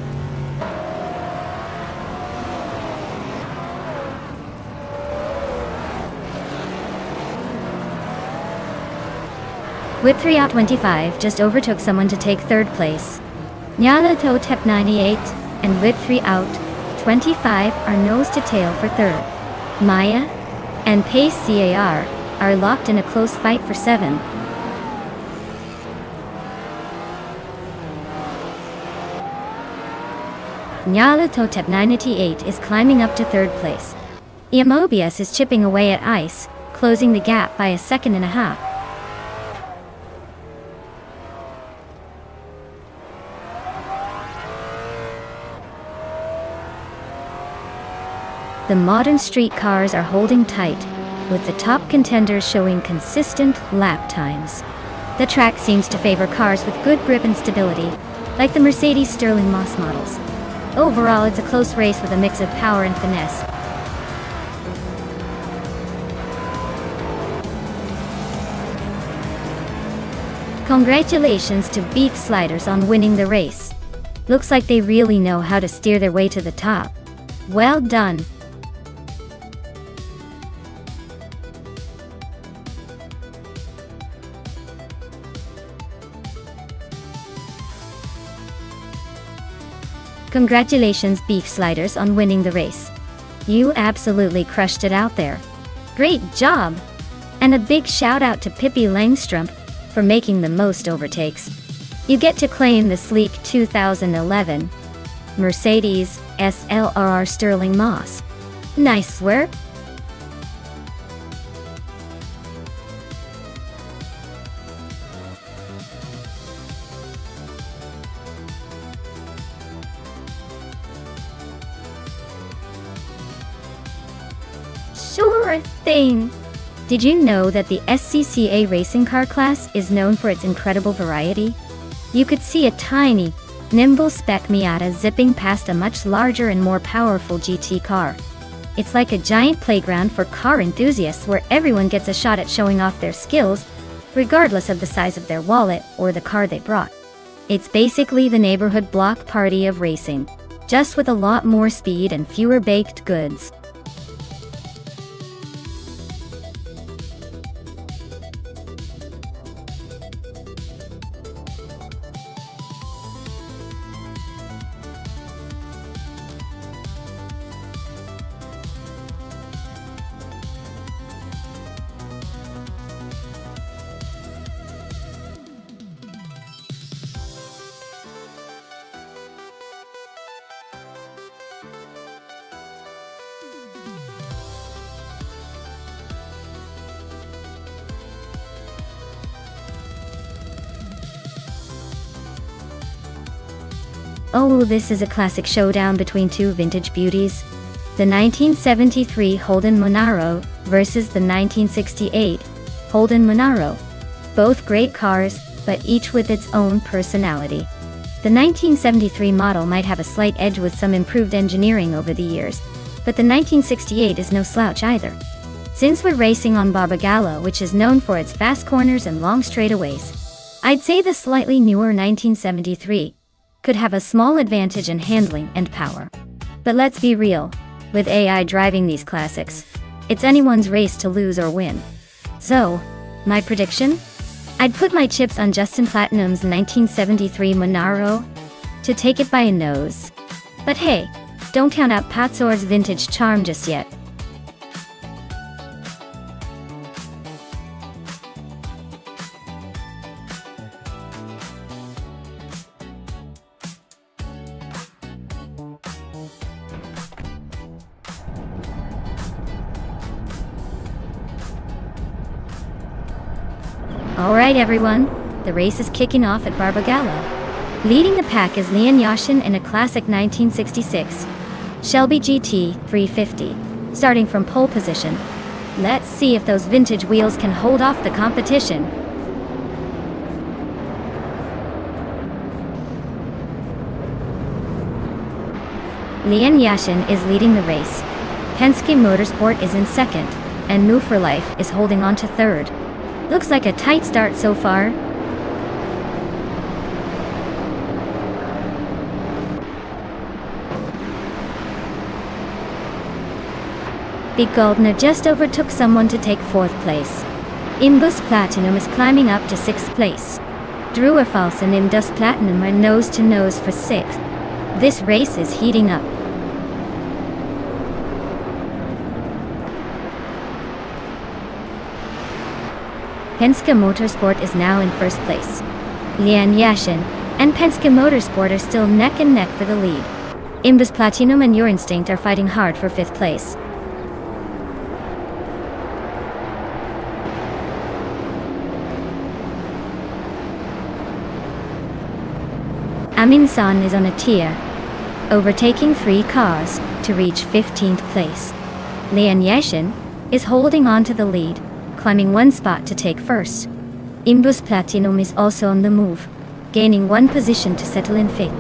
Whip3 out 25 just overtook someone to take 3rd place. Yalathot 98 and Whip3 out 25 are nose to tail for 3rd. Maya and Pace CAR are locked in a close fight for 7. Yalathot 98 is climbing up to 3rd place. Mobius is chipping away at ice, closing the gap by a 1.5 seconds. The modern street cars are holding tight, with the top contenders showing consistent lap times. The track seems to favor cars with good grip and stability, like the Mercedes Sterling Moss models. Overall, it's a close race with a mix of power and finesse. Congratulations to Beef Sliders on winning the race. Looks like they really know how to steer their way to the top. Well done. Congratulations, Beef Sliders, on winning the race. You absolutely crushed it out there. Great job! And a big shout out to Pippi Langstrup for making the most overtakes. You get to claim the sleek 2011 Mercedes SLR Sterling Moss. Nice work! Sure thing! Did you know that the SCCA racing car class is known for its incredible variety? You could see a tiny, nimble spec Miata zipping past a much larger and more powerful GT car. It's like a giant playground for car enthusiasts where everyone gets a shot at showing off their skills, regardless of the size of their wallet or the car they brought. It's basically the neighborhood block party of racing, just with a lot more speed and fewer baked goods. Oh, this is a classic showdown between two vintage beauties. The 1973 Holden Monaro versus the 1968 Holden Monaro. Both great cars, but each with its own personality. The 1973 model might have a slight edge with some improved engineering over the years, but the 1968 is no slouch either. Since we're racing on Barbagallo, which is known for its fast corners and long straightaways, I'd say the slightly newer 1973 could have a small advantage in handling and power. But let's be real, with AI driving these classics, it's anyone's race to lose or win. So, my prediction? I'd put my chips on Justin Platinum's 1973 Monaro to take it by a nose. But hey, don't count out Patzor's vintage charm just yet. Alright everyone, the race is kicking off at Barbagallo. Leading the pack is Lian Yashin in a classic 1966 Shelby GT 350, starting from pole position. Let's see if those vintage wheels can hold off the competition. Lian Yashin is leading the race. Penske Motorsport is in second, and Move for Life is holding on to third. Looks like a tight start so far. Big Goldner just overtook someone to take fourth place. Imbus Platinum is climbing up to sixth place. Druerfals and Imbus Platinum are nose to nose for sixth. This race is heating up. Penske Motorsport is now in first place. Lian Yashin and Penske Motorsport are still neck and neck for the lead. Imbus Platinum and Your Instinct are fighting hard for fifth place. Amin San is on a tier, overtaking 3 cars to reach 15th place. Lian Yashin is holding on to the lead, climbing 1 spot to take first. Imbus Platinum is also on the move, gaining 1 position to settle in fifth.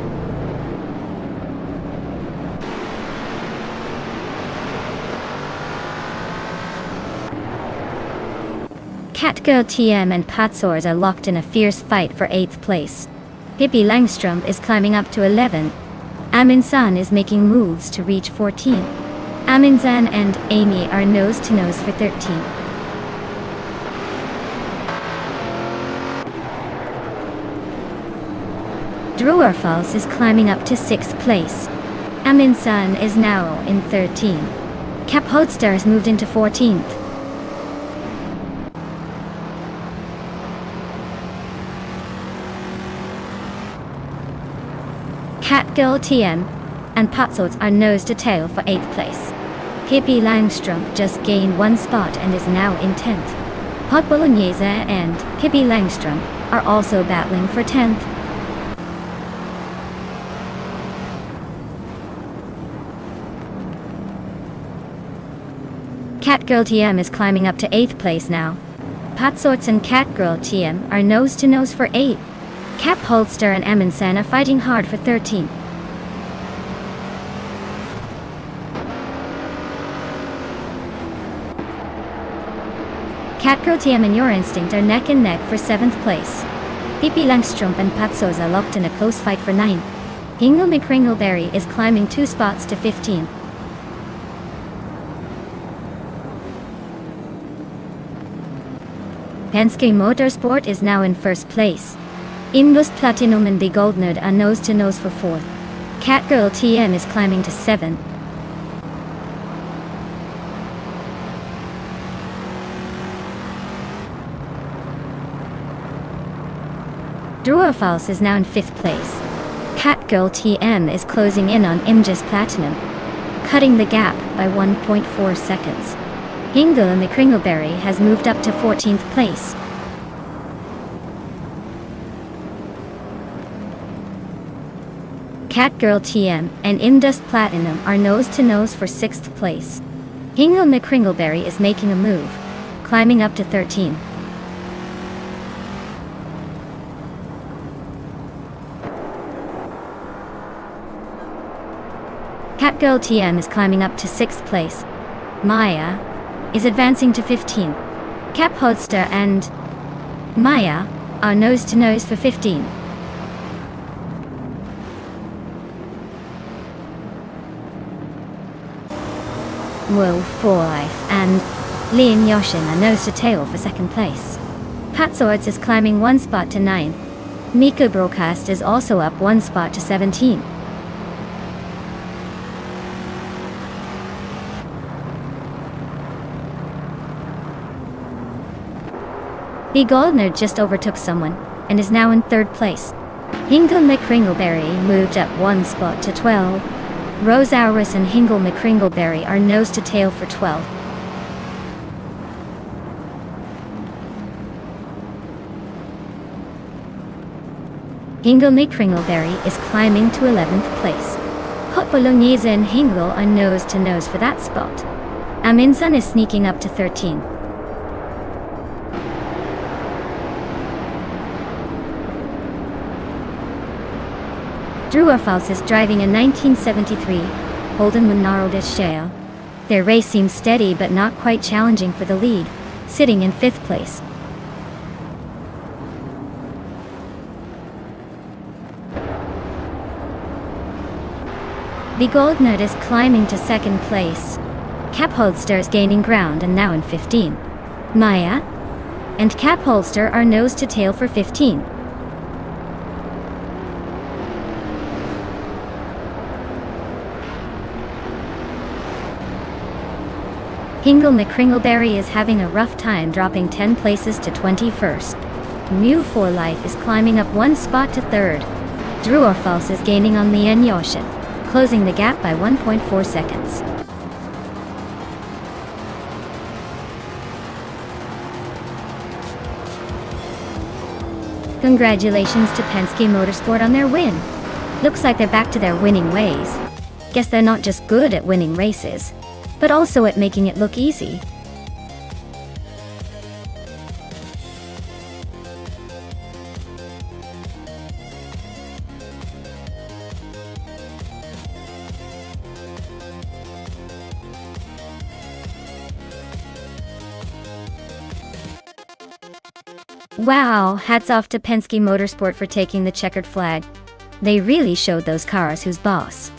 Catgirl TM and Patzors are locked in a fierce fight for 8th place. Pippi Langström is climbing up to 11. Amin San is making moves to reach 14. Amin San and Amy are nose to nose for 13. Druerfals is climbing up to 6th place. Amin San is now in 13. Cap Hodster has moved into 14th. Catgirl TM and Patzos are nose to tail for 8th place. Pippi Langström just gained 1 spot and is now in 10th. Hot Bolognese and Pippi Langström are also battling for 10th. Catgirl TM is climbing up to 8th place now. Patsorts and Catgirl TM are nose to nose for 8. Cap Holster and Amundsen are fighting hard for 13. Catgirl TM and Your Instinct are neck and neck for 7th place. Pippi Langström and Patsos are locked in a close fight for 9. Hingle McCringleberry is climbing 2 spots to 15. Penske Motorsport is now in first place. Imbus Platinum and Big Goldnerd are nose to nose for 4th. Catgirl TM is climbing to 7. Druerfals is now in 5th place. Catgirl TM is closing in on Imbus Platinum, cutting the gap by 1.4 seconds. Hingle McCringleberry has moved up to 14th place. Catgirl TM and Imbus Platinum are nose to nose for 6th place. Hingle McCringleberry is making a move, climbing up to 13. Catgirl TM is climbing up to 6th place. Maya is advancing to 15. Cap Hodster and Maya are nose to nose for 15. Will For Life and Leon Yoshin are nose to tail for 2nd place. Pat Swords is climbing 1 spot to 9. Miko Broadcast is also up 1 spot to 17. B. Goldner just overtook someone and is now in 3rd place. Hingle McCringleberry moved up 1 spot to 12. Rose Auris and Hingle McCringleberry are nose to tail for 12. Hingle McCringleberry is climbing to 11th place. Hot Bolognese and Hingle are nose to nose for that spot. Aminsan is sneaking up to 13. Drew Orfals is driving a 1973 Holden Monaro de Shale. Their race seems steady but not quite challenging for the lead, sitting in 5th place. The Goldnut is climbing to 2nd place. Cap Holster is gaining ground and now in 15. Maya and Cap Holster are nose to tail for 15. Hingle McCringleberry is having a rough time, dropping 10 places to 21st. Mew For Life is climbing up 1 spot to 3rd. Drew Orfals is gaining on Leon Yoshin, closing the gap by 1.4 seconds. Congratulations to Penske Motorsport on their win. Looks like they're back to their winning ways. Guess they're not just good at winning races, but also at making it look easy. Wow, hats off to Penske Motorsport for taking the checkered flag. They really showed those cars who's boss.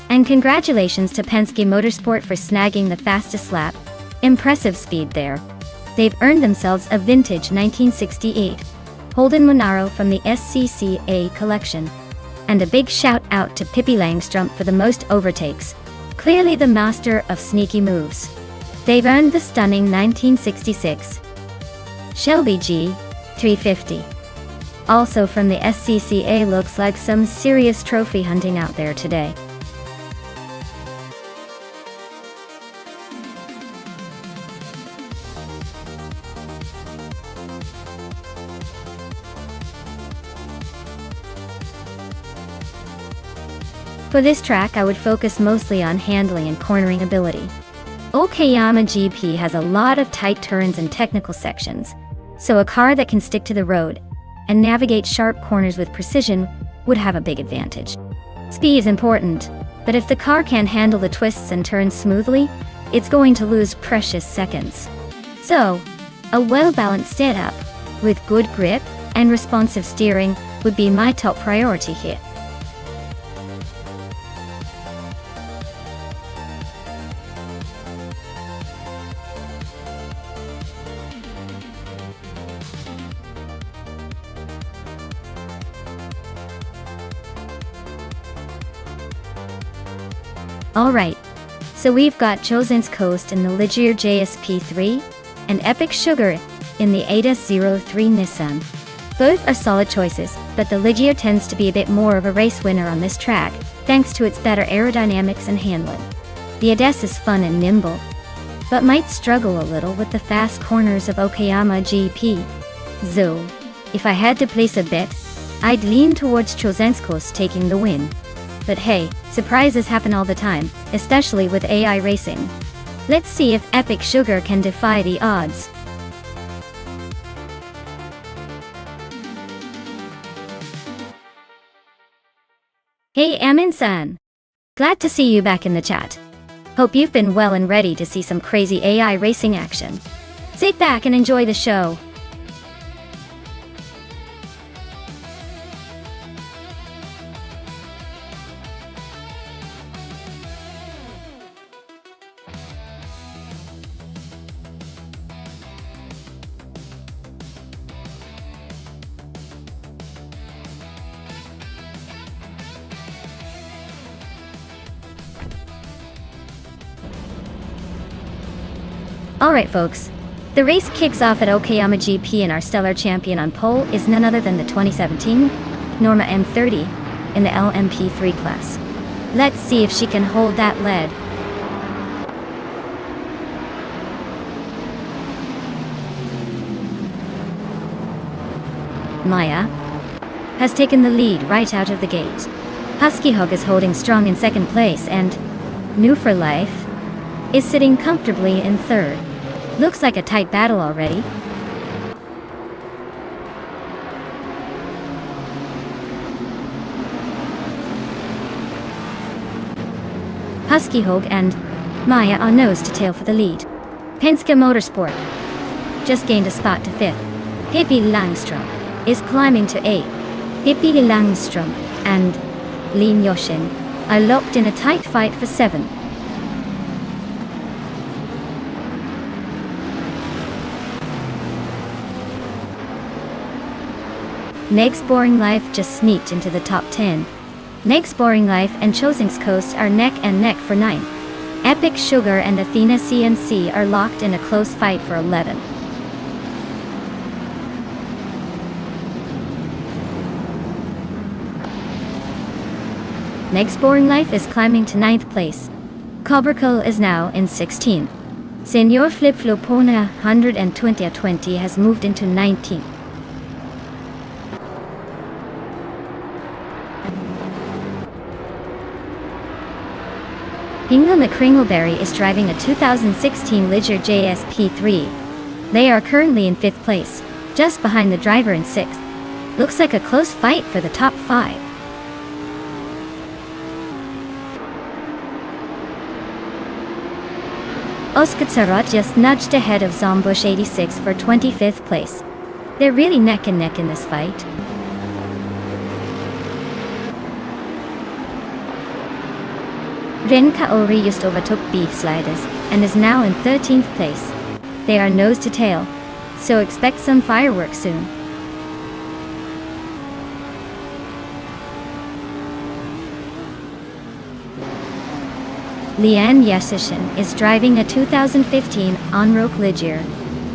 And congratulations to Penske Motorsport for snagging the fastest lap. Impressive speed there. They've earned themselves a vintage 1968 Holden Monaro from the SCCA collection. And a big shout out to Pippi Langstrumpf for the most overtakes. Clearly the master of sneaky moves. They've earned the stunning 1966 Shelby G350. Also from the SCCA, looks like some serious trophy hunting out there today. For this track, I would focus mostly on handling and cornering ability. Okayama GP has a lot of tight turns and technical sections, so a car that can stick to the road and navigate sharp corners with precision would have a big advantage. Speed is important, but if the car can't handle the twists and turns smoothly, it's going to lose precious seconds. So, a well-balanced setup with good grip and responsive steering would be my top priority here. Alright, so we've got Chosen's Coast in the Ligier JSP3, and Epic Sugar in the ADAS-03 Nissan. Both are solid choices, but the Ligier tends to be a bit more of a race winner on this track, thanks to its better aerodynamics and handling. The ADAS is fun and nimble, but might struggle a little with the fast corners of Okayama GP. So, if I had to place a bet, I'd lean towards Chosen's Coast taking the win. But hey, surprises happen all the time, especially with AI racing. Let's see if Epic Sugar can defy the odds. Hey Amin-san! Glad to see you back in the chat. Hope you've been well and ready to see some crazy AI racing action. Sit back and enjoy the show. Alright folks, the race kicks off at Okayama GP and our stellar champion on pole is none other than the 2017 Norma M30 in the LMP3 class. Let's see if she can hold that lead. Maya has taken the lead right out of the gate. Husky Hug is holding strong in second place and New for Life is sitting comfortably in third. Looks like a tight battle already. Husky Hog and Maya are nose to tail for the lead. Penske Motorsport just gained a spot to fifth. Pippi Langström is climbing to eighth. Pippi Langström and Lin Yoshin are locked in a tight fight for seventh. Next Boring Life just sneaked into the top 10. Next Boring Life and Chosing's Coast are neck and neck for 9th. Epic Sugar and Athena CNC are locked in a close fight for 11th. Next Boring Life is climbing to 9th place. Cobracle is now in 16th. Senor Flip Flopona 120 has moved into 19th. Inga McCringleberry is driving a 2016 Ligier JSP3. They are currently in 5th place, just behind the driver in 6th. Looks like a close fight for the top 5. Oskatsarot just nudged ahead of Zombush 86 for 25th place. They're really neck and neck in this fight. Ren Kaori just overtook Beef Sliders and is now in 13th place. They are nose to tail, so expect some fireworks soon. Leanne Yesishin is driving a 2015 Onroque Ligier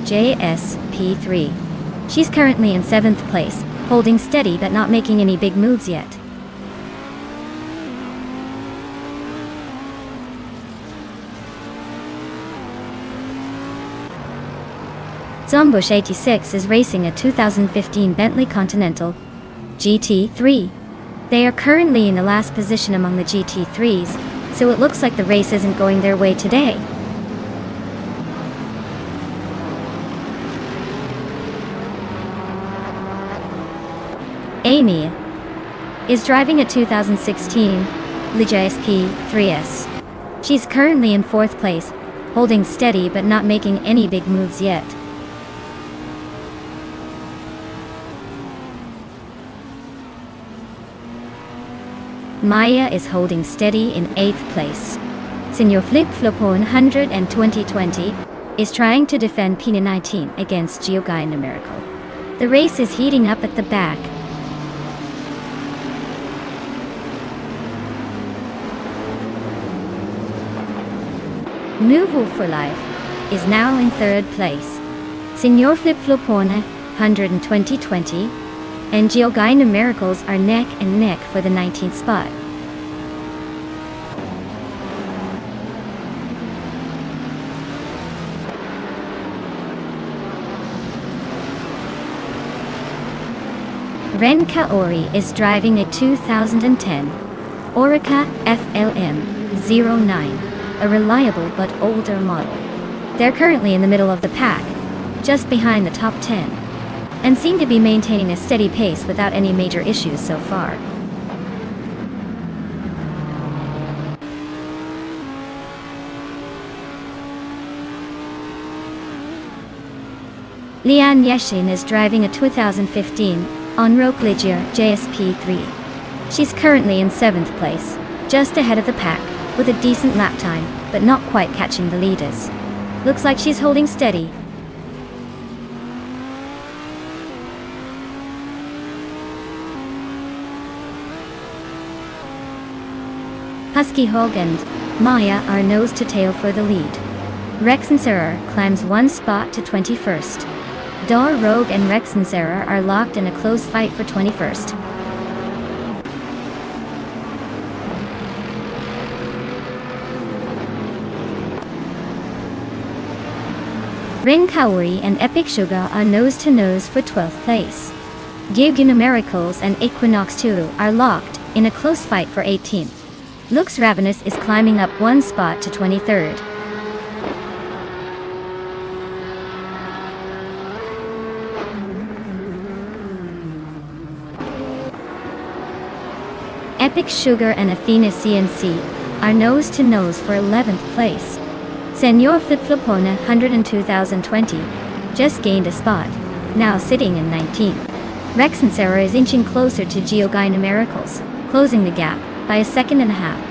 JSP3. She's currently in 7th place, holding steady but not making any big moves yet. Zombush 86 is racing a 2015 Bentley Continental GT3. They are currently in the last position among the GT3s, so it looks like the race isn't going their way today. Amy is driving a 2016 Ligier SP3S. She's currently in 4th place, holding steady but not making any big moves yet. Maya is holding steady in 8th place. Senor Flip Flopon 120 is trying to defend Pina 19 against Geoguy Numerical. The race is heating up at the back. Nouveau for Life is now in 3rd place. Senor Flip Flopona 120 and Geoguy Numericals are neck and neck for the 19th spot. Ren Kaori is driving a 2010 Orica FLM09, a reliable but older model. They're currently in the middle of the pack, just behind the top 10, and seem to be maintaining a steady pace without any major issues so far. Lian Yeshin is driving a 2015 on-road Ligier JSP3. She's currently in 7th place, just ahead of the pack, with a decent lap time, but not quite catching the leaders. Looks like she's holding steady. Husky Hog and Maya are nose to tail for the lead. Rexenserer climbs one spot to 21st. Dar Rogue and Rexenserer are locked in a close fight for 21st. Ring Kaori and Epic Sugar are nose to nose for 12th place. Gyuguna Miracles and Equinox Turu are locked in a close fight for 18th. Lux Ravenous is climbing up one spot to 23rd. Epic Sugar and Athena CNC are nose to nose for 11th place. Senor Flipflopona 102,020 just gained a spot, now sitting in 19th. Rexenserer is inching closer to Gyuguna Miracles, closing the gap by a second and a half.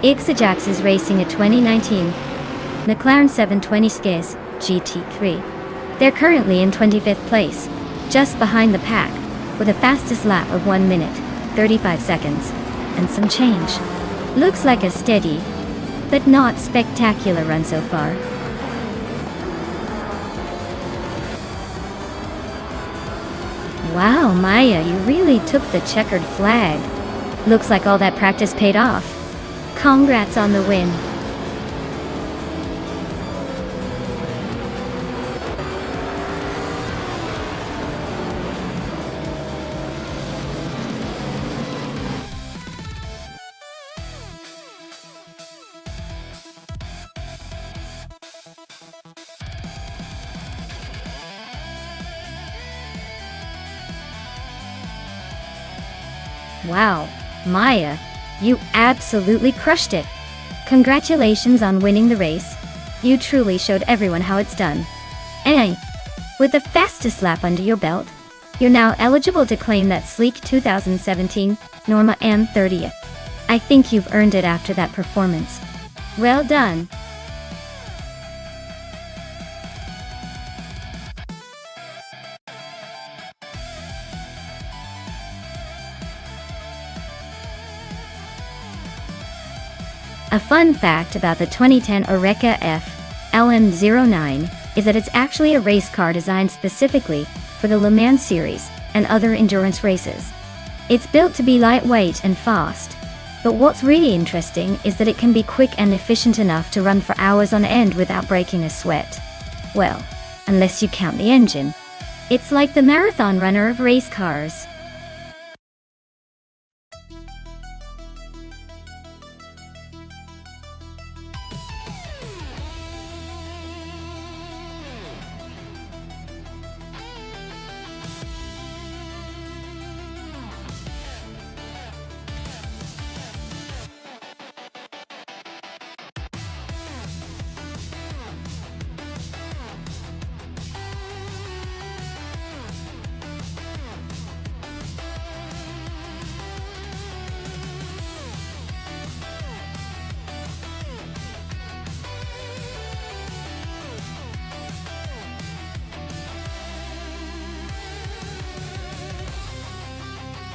Ixajax is racing a 2019 McLaren 720 Skis GT3. They're currently in 25th place, just behind the pack, with a fastest lap of 1 minute, 35 seconds, and some change. Looks like a steady, but not spectacular run so far. Wow, Maya, you really took the checkered flag. Looks like all that practice paid off. Congrats on the win. Wow, Maya, you absolutely crushed it. Congratulations on winning the race. You truly showed everyone how it's done. And with the fastest lap under your belt, you're now eligible to claim that sleek 2017 Norma M30. I think you've earned it after that performance. Well done. A fun fact about the 2010 Oreca F LM09 is that it's actually a race car designed specifically for the Le Mans series and other endurance races. It's built to be lightweight and fast, but what's really interesting is that it can be quick and efficient enough to run for hours on end without breaking a sweat. Well, unless you count the engine. It's like the marathon runner of race cars.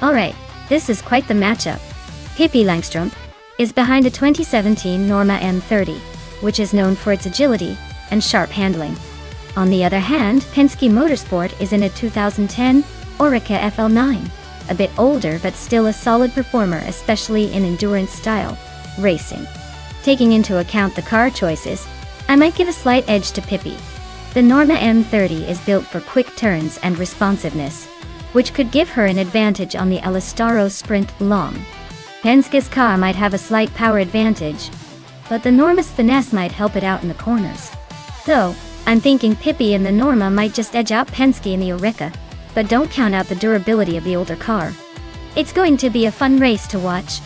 Alright, this is quite the matchup. Pippi Langstrom is behind a 2017 Norma M30, which is known for its agility and sharp handling. On the other hand, Penske Motorsport is in a 2010 Oreca FL9, a bit older but still a solid performer, especially in endurance-style racing. Taking into account the car choices, I might give a slight edge to Pippi. The Norma M30 is built for quick turns and responsiveness, which could give her an advantage on the Elistaro Sprint Long. Penske's car might have a slight power advantage, but the Norma's finesse might help it out in the corners. So, I'm thinking Pippi and the Norma might just edge out Penske in the Oreca. but don't count out the durability of the older car. It's going to be a fun race to watch.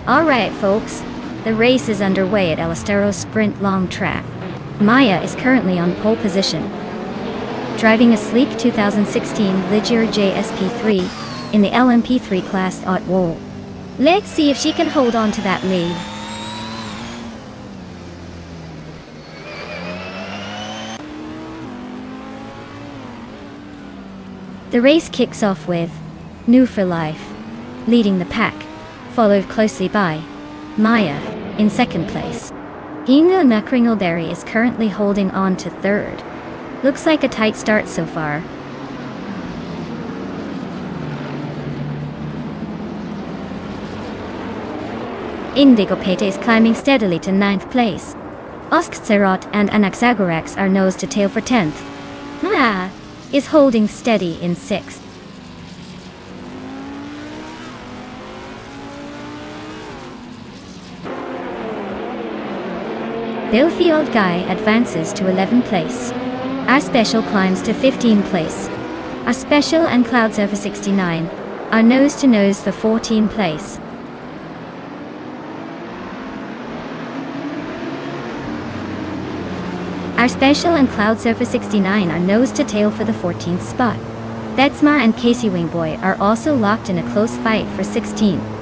Alright folks, the race is underway at Elestero's Sprint Long Track. Maya is currently on pole position, driving a sleek 2016 Ligier JSP3 in the LMP3 class at wall. Let's see if she can hold on to that lead. The race kicks off with New for Life leading the pack, followed closely by Maya in second place. Inga Macringleberry is currently holding on to third. Looks like a tight start so far. Indigo Pete is climbing steadily to 9th place. Oskzerot and Anaxagorax are nose to tail for 10th. Maa is holding steady in 6th. Filthy Old Guy advances to 11th place. Our Special climbs to 15th place. Our Special and Cloud Surfer 69 are nose to nose for 14th place. Our Special and Cloud Surfer 69 are nose to tail for the 14th spot. Betsma and Casey Wingboy are also locked in a close fight for 16th.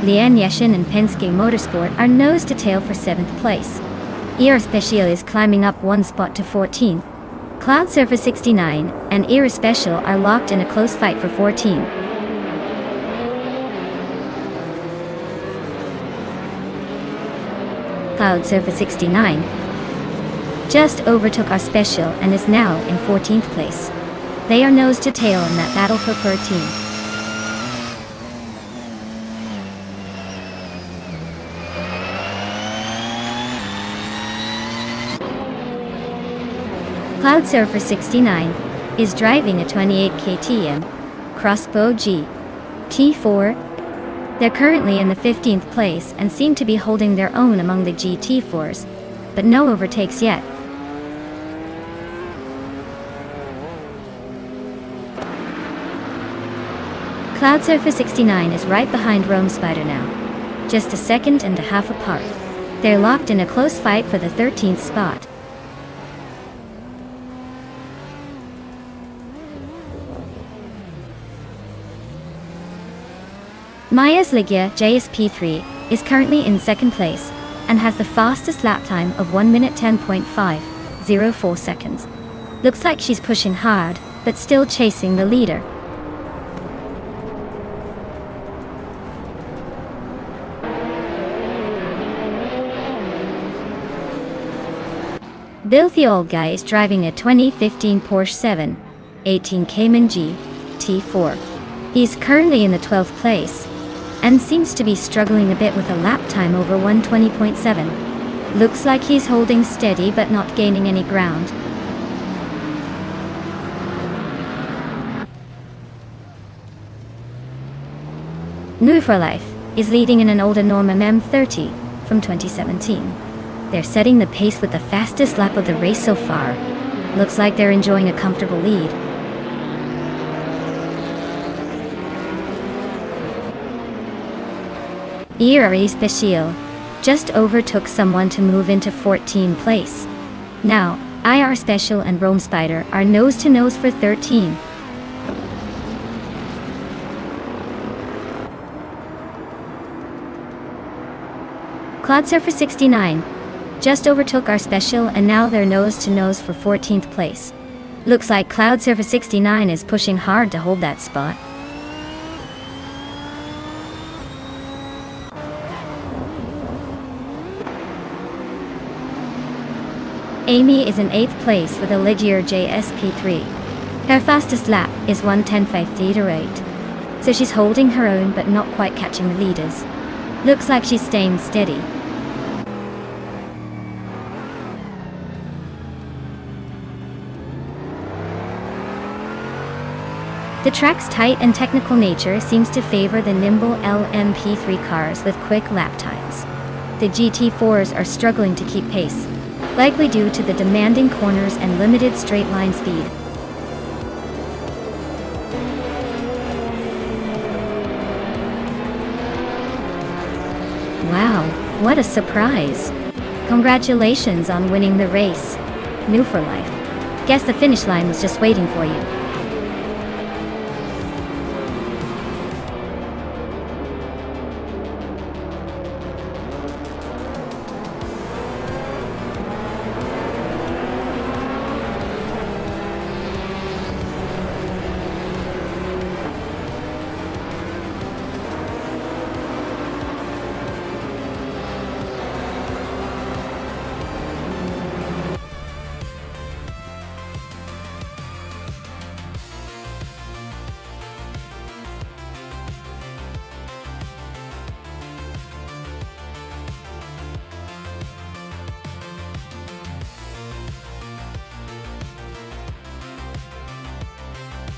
Lian Yeshin and Penske Motorsport are nose to tail for 7th place. Era Special is climbing up one spot to 14th. Cloud Surfer 69 and Era Special are locked in a close fight for 14th. Cloud Surfer 69 just overtook our Special and is now in 14th place. They are nose to tail in that battle for 13th. Cloud Surfer 69 is driving a 28 KTM Crossbow G T4. They're currently in the 15th place and seem to be holding their own among the GT4s, but no overtakes yet. Cloud Surfer 69 is right behind Rome Spider now, just a second and a half apart. They're locked in a close fight for the 13th spot. Maya's Ligia JSP3 is currently in second place and has the fastest lap time of 1 minute 10.504 seconds. Looks like she's pushing hard, but still chasing the leader. Filthy Old Guy is driving a 2015 Porsche 718 Cayman G T4. He's currently in the 12th place and seems to be struggling a bit with a lap time over 120.7. Looks like he's holding steady but not gaining any ground. New for Life is leading in an older Norma M30 from 2017. They're setting the pace with the fastest lap of the race so far. Looks like they're enjoying a comfortable lead. Era Special just overtook someone to move into 14th place. Now, IR Special and Rome Spider are nose to nose for 13. Cloud Surfer 69 just overtook our Special and now they're nose to nose for 14th place. Looks like Cloud Surfer 69 is pushing hard to hold that spot. Amy is in 8th place with a Ligier JSP3. Her fastest lap is 1:10.58, so she's holding her own but not quite catching the leaders. Looks like she's staying steady. The track's tight and technical nature seems to favor the nimble LMP3 cars with quick lap times. The GT4s are struggling to keep pace, likely due to the demanding corners and limited straight line speed. Wow, what a surprise! Congratulations on winning the race. New for life. Guess the finish line was just waiting for you.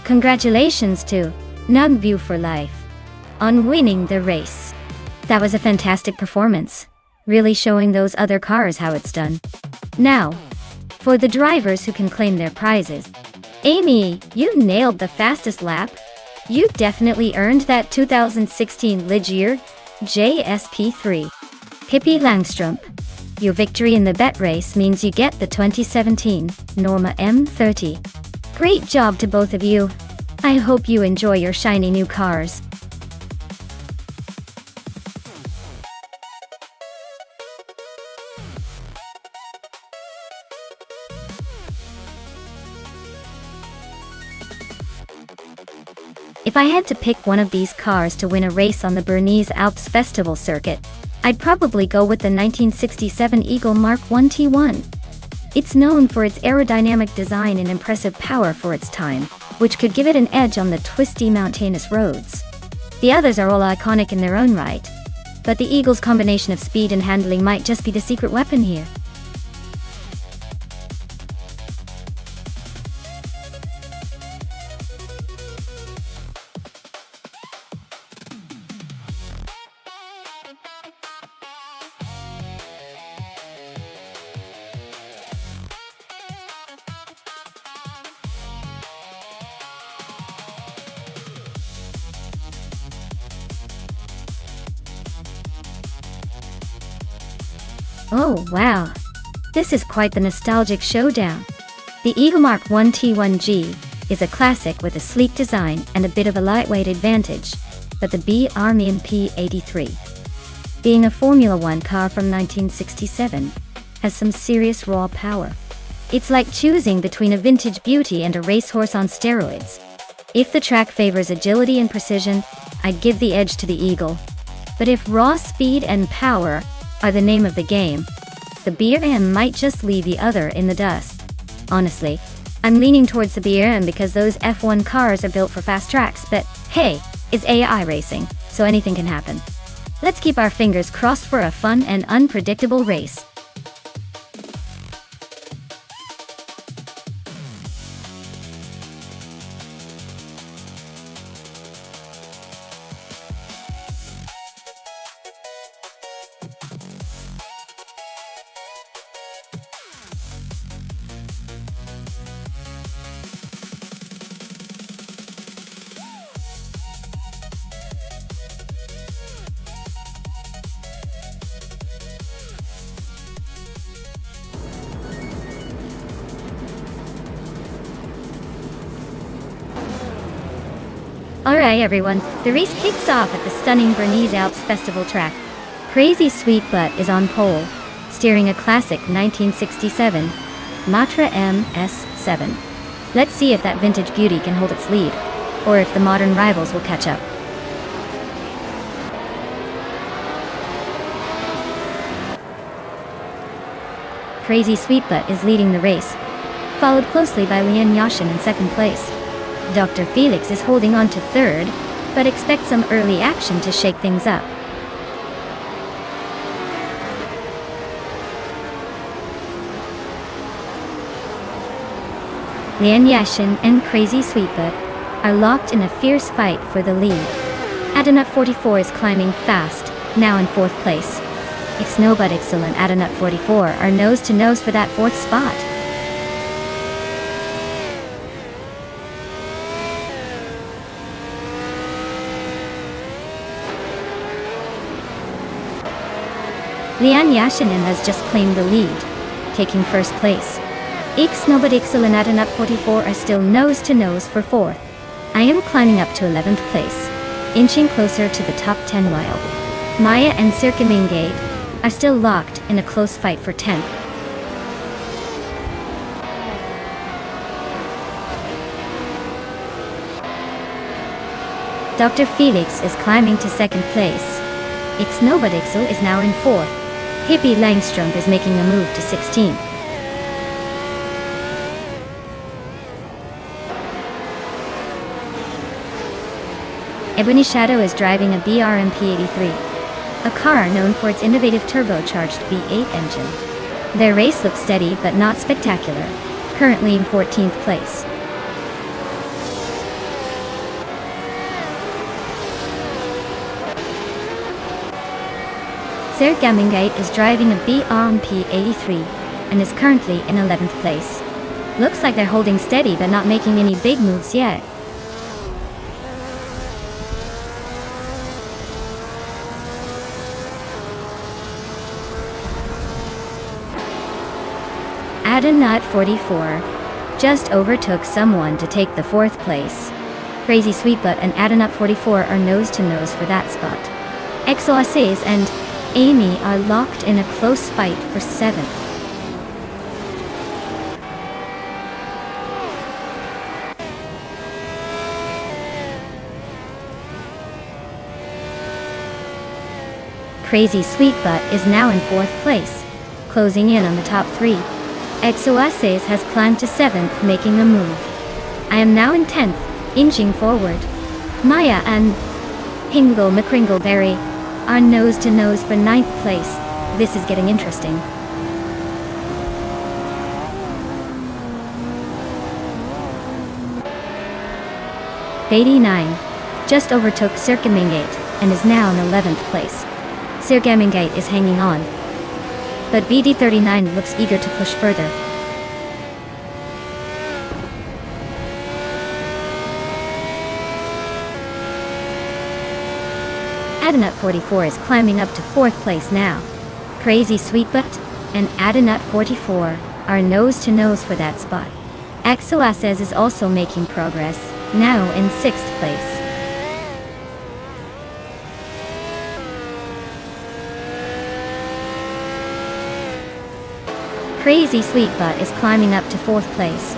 Congratulations to Nugview for Life on winning the race. That was a fantastic performance, really showing those other cars how it's done. Now, for the drivers who can claim their prizes. Amy, you nailed the fastest lap. You definitely earned that 2016 Ligier JSP3. Pippi Langstrump, your victory in the bet race means you get the 2017 Norma M30. Great job to both of you. I hope you enjoy your shiny new cars. If I had to pick one of these cars to win a race on the Bernese Alps Festival circuit, I'd probably go with the 1967 Eagle Mark I T1. It's known for its aerodynamic design and impressive power for its time, which could give it an edge on the twisty mountainous roads. The others are all iconic in their own right, but the Eagle's combination of speed and handling might just be the secret weapon here. Oh wow, this is quite the nostalgic showdown. The Eagle Mark I T1G is a classic with a sleek design and a bit of a lightweight advantage, but the BRM P83, being a Formula One car from 1967, has some serious raw power. It's like choosing between a vintage beauty and a racehorse on steroids. If the track favors agility and precision, I'd give the edge to the Eagle. But if raw speed and power are the name of the game, the BRM might just leave the other in the dust. Honestly, I'm leaning towards the BRM because those F1 cars are built for fast tracks, but hey, it's AI racing, so anything can happen. Let's keep our fingers crossed for a fun and unpredictable race. Alright everyone, the race kicks off at the stunning Bernese Alps Festival track. Crazy Sweet Butt is on pole, steering a classic 1967 Matra MS7. Let's see if that vintage beauty can hold its lead, or if the modern rivals will catch up. Crazy Sweet Butt is leading the race, followed closely by Lian Yashin in second place. Dr. Felix is holding on to third, but expects some early action to shake things up. Lian Yashin and Crazy Sweetbutt are locked in a fierce fight for the lead. Adanut 44 is climbing fast, now in 4th place. Snowbutt Ixel and Adanut 44 are nose to nose for that 4th spot. Lian Yashinin has just claimed the lead, taking 1st place. Snowbutt Ixel and Adanut 44 are still nose to nose for 4th. I am climbing up to 11th place, inching closer to the top 10 while Maya and Circumingate are still locked in a close fight for 10th. Dr. Felix is climbing to 2nd place. Snowbutt Ixel is now in 4th. Hippie Langstrom is making a move to 16th. Ebony Shadow is driving a BRMP-83, a car known for its innovative turbocharged V8 engine. Their race looks steady but not spectacular, currently in 14th place. Sir Gamingate is driving a BRMP-83 and is currently in 11th place. Looks like they're holding steady but not making any big moves yet. Adanut 44 just overtook someone to take the 4th place. Crazy Sweetbutt and Adanut 44 are nose to nose for that spot. Exoaces and Amy are locked in a close fight for 7th. Crazy Sweetbutt is now in 4th place, closing in on the top 3. Exoaces has climbed to 7th, making a move. I am now in 10th, inching forward. Maya and Hingle McCringleberry are nose to nose for 9th place. This is getting interesting. Fady9 just overtook Circumingate and is now in 11th place. Circumingate is hanging on, but VD39 looks eager to push further. Adanut 44 is climbing up to 4th place now. Crazy Sweetbutt and Adanut 44 are nose to nose for that spot. Exoaces is also making progress, now in 6th place. Crazy Sweetbutt is climbing up to 4th place.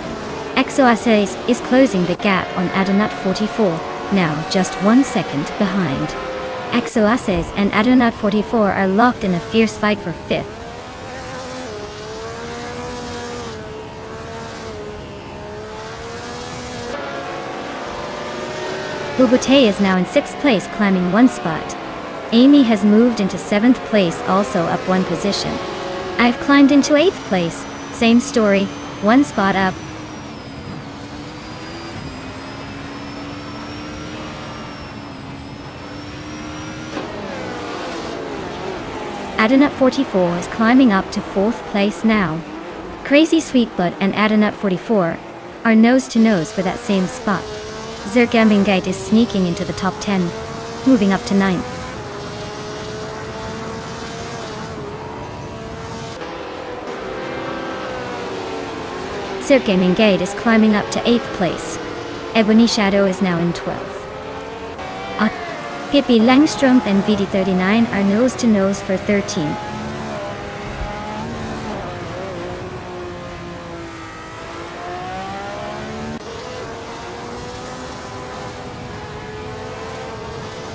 Exoaces is closing the gap on Adanut 44, now just 1 second behind. Exoaces and Adanut 44 are locked in a fierce fight for 5th. Bubute is now in 6th place, climbing 1 spot. Amy has moved into 7th place, also up 1 position. I've climbed into 8th place, same story, 1 spot up. Adanut 44 is climbing up to 4th place now. Crazy Sweetbutt and Adanut 44 are nose to nose for that same spot. Zergambingate is sneaking into the top 10, moving up to 9th. Circumingate is climbing up to 8th place. Ebony Shadow is now in 12th. Pippi Langstrom and VD39 are nose to nose for 13th.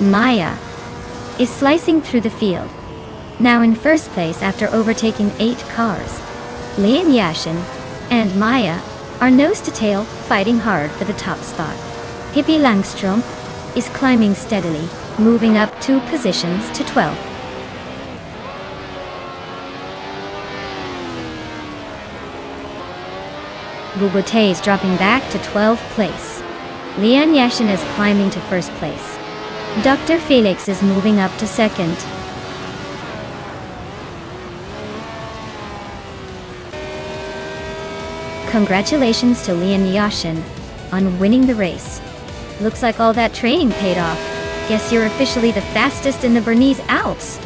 Maya is slicing through the field, now in 1st place after overtaking 8 cars. Lian Yashin and Maya are nose to tail, fighting hard for the top spot. Pippi Langstrom is climbing steadily, moving up 2 positions to 12. Gugote is dropping back to 12th place. Lian Yashin is climbing to 1st place. Dr. Felix is moving up to 2nd. Congratulations to Lian Yashin on winning the race. Looks like all that training paid off. Guess you're officially the fastest in the Bernese Alps.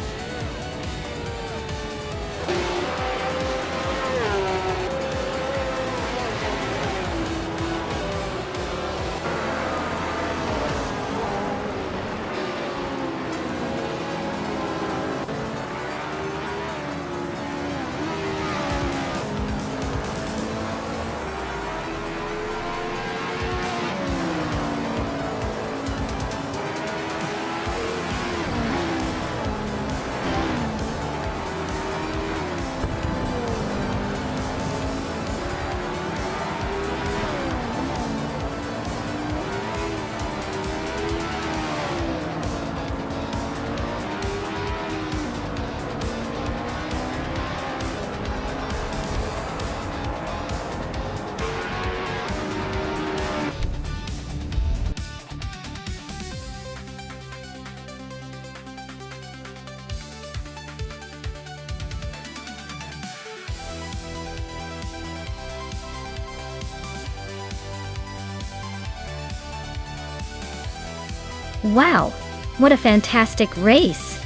Wow, what a fantastic race!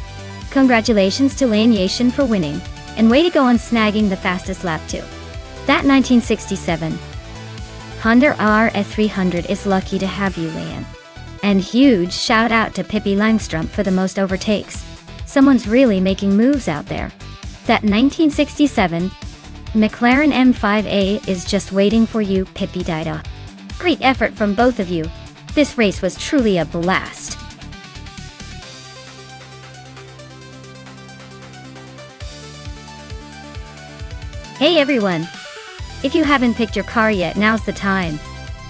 Congratulations to Lian Yashin for winning, and way to go on snagging the fastest lap too. That 1967 Honda RS300 is lucky to have you, Lian. And huge shout out to Pippi Langstrom for the most overtakes. Someone's really making moves out there. That 1967 McLaren M5A is just waiting for you, Pippi Dida. Great effort from both of you. This race was truly a blast. Hey everyone! If you haven't picked your car yet, now's the time.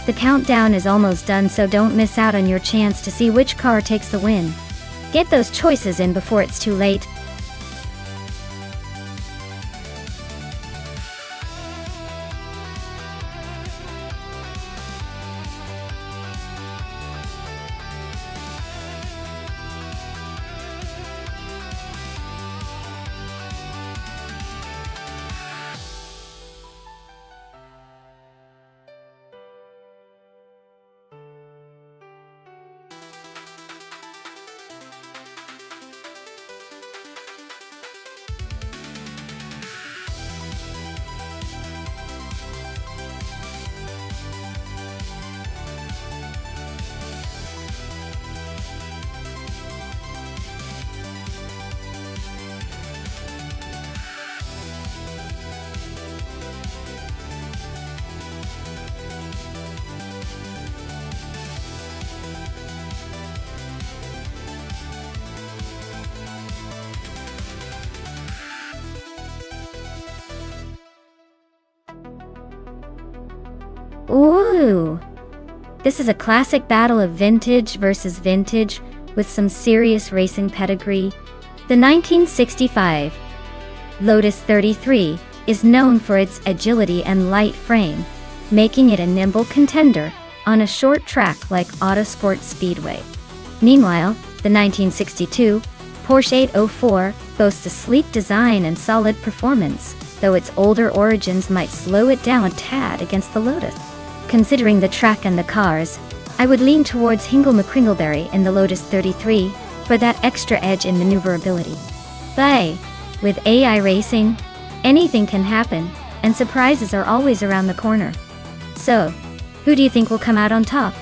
The countdown is almost done, so don't miss out on your chance to see which car takes the win. Get those choices in before it's too late. Ooh! This is a classic battle of vintage versus vintage with some serious racing pedigree. The 1965 Lotus 33 is known for its agility and light frame, making it a nimble contender on a short track like Autosport Speedway. Meanwhile, the 1962 Porsche 804 boasts a sleek design and solid performance, though its older origins might slow it down a tad against the Lotus. Considering the track and the cars, I would lean towards Hingle McCringleberry in the Lotus 33 for that extra edge in maneuverability. But with AI racing, anything can happen, and surprises are always around the corner. So, who do you think will come out on top?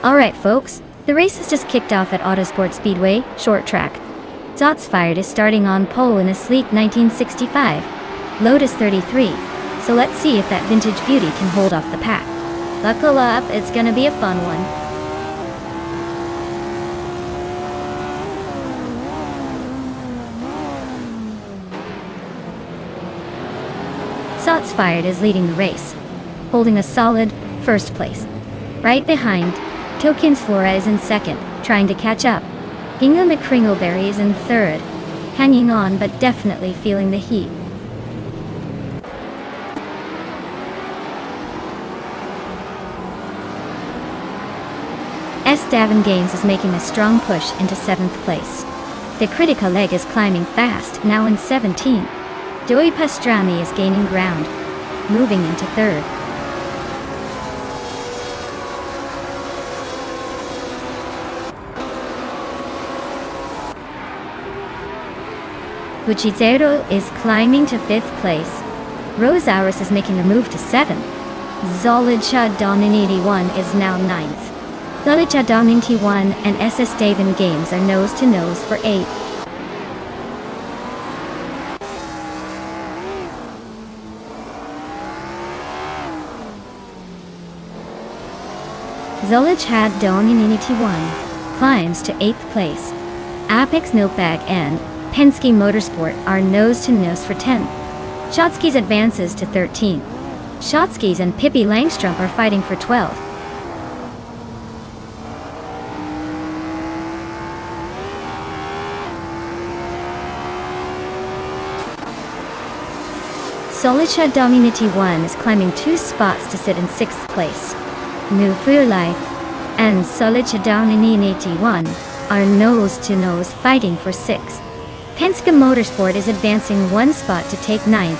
Alright folks, the race has just kicked off at Autosport Speedway, short track. Shots Fired is starting on pole in a sleek 1965 Lotus 33, so let's see if that vintage beauty can hold off the pack. Buckle up, it's gonna be a fun one. Shots Fired is leading the race, holding a solid first place. Right behind, Tokens Flora is in second, trying to catch up. Inga McCringleberry is in third, hanging on but definitely feeling the heat. S. Davin Gaines is making a strong push into 7th place. The Critica leg is climbing fast, now in 17. Joey Pastrami is gaining ground, moving into 3rd. Buchizero is climbing to 5th place. Rosauris is making a move to 7th. Zolidcha Domin 81 is now 9th. Zolidcha Domin 1 and SS Davin Games are nose to nose for 8th. Zolidcha Domin 81 climbs to 8th place. Apex Milkbag and Penske Motorsport are nose to nose for 10th. Shotskis advances to 13th. Shotskis and Pippi Langstrup are fighting for 12th. Zolidcha Dominity 1 is climbing 2 spots to sit in 6th place. Move for Your Life and Zolidcha Dominity 1 are nose to nose fighting for 6th. Penske Motorsport is advancing 1 spot to take 9th.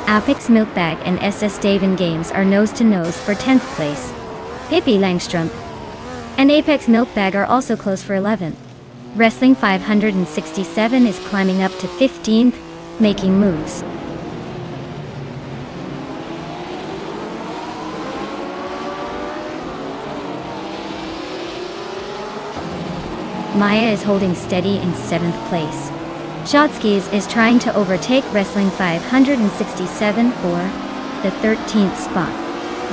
Apex Milkbag and SS Davin Games are nose to nose for 10th place. Pippi Langstrup and Apex Milkbag are also close for 11th. Wrestling 567 is climbing up to 15th, making moves. Maya is holding steady in 7th place. Shotskis is trying to overtake Wrestling 567 for the 13th spot.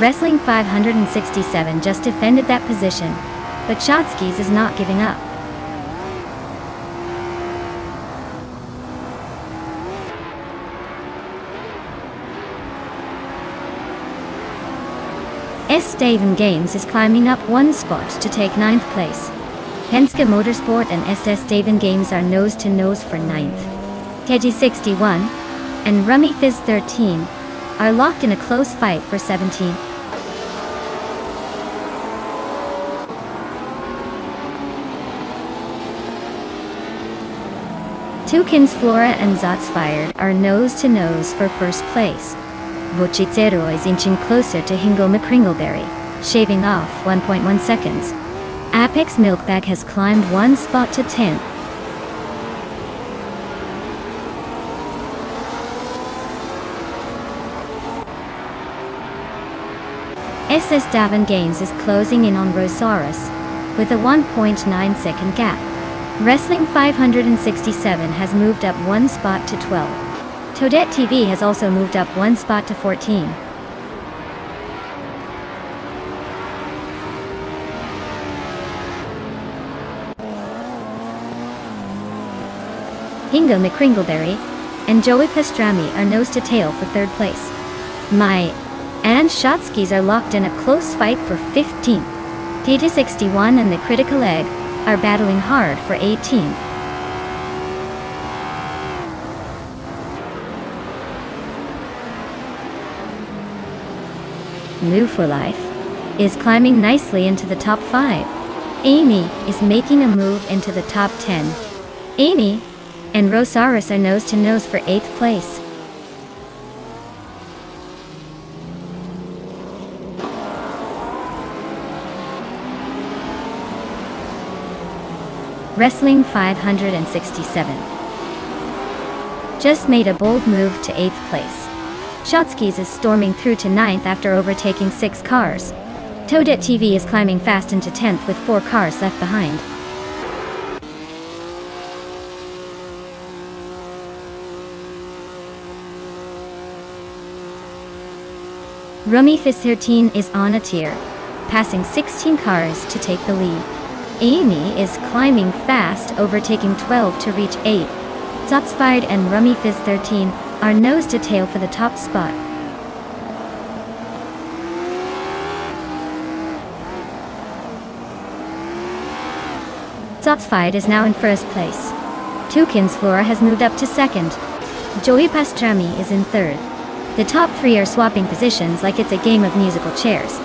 Wrestling 567 just defended that position, but Shotskis is not giving up. S. Davin Games is climbing up 1 spot to take 9th place. Penske Motorsport and SS Davin Games are nose to nose for 9th. Teji 61 and Rummy Fizz 13 are locked in a close fight for 17th. Tokens Flora and Shots Fired are nose to nose for 1st place. Buchizero is inching closer to Hingo McCringleberry, shaving off 1.1 seconds. Apex Milkbag has climbed 1 spot to 10th. SS Davin Games is closing in on Rosaurus with a 1.9 second gap. Wrestling 567 has moved up 1 spot to 12. Toadette TV has also moved up 1 spot to 14. Hingo McCringleberry and Joey Pastrami are nose to tail for 3rd place. Mai and Shotskis are locked in a close fight for 15th. Tata 61 and the Critical Egg are battling hard for 18th. Move for Life is climbing nicely into the top 5. Amy is making a move into the top 10. Amy and Rosaurus are nose to nose for 8th place. Wrestling 567 just made a bold move to 8th place. Shotskis is storming through to 9th after overtaking 6 cars. Toadette TV is climbing fast into 10th with 4 cars left behind. Rumifist 13 is on a tear, passing 16 cars to take the lead. Amy is climbing fast, overtaking 12 to reach 8. Zotsfired and Rumifist 13 are nose to tail for the top spot. Zotsfired is now in first place. Toucan's Flora has moved up to second. Joey Pastrami is in third. The top 3 are swapping positions like it's a game of musical chairs.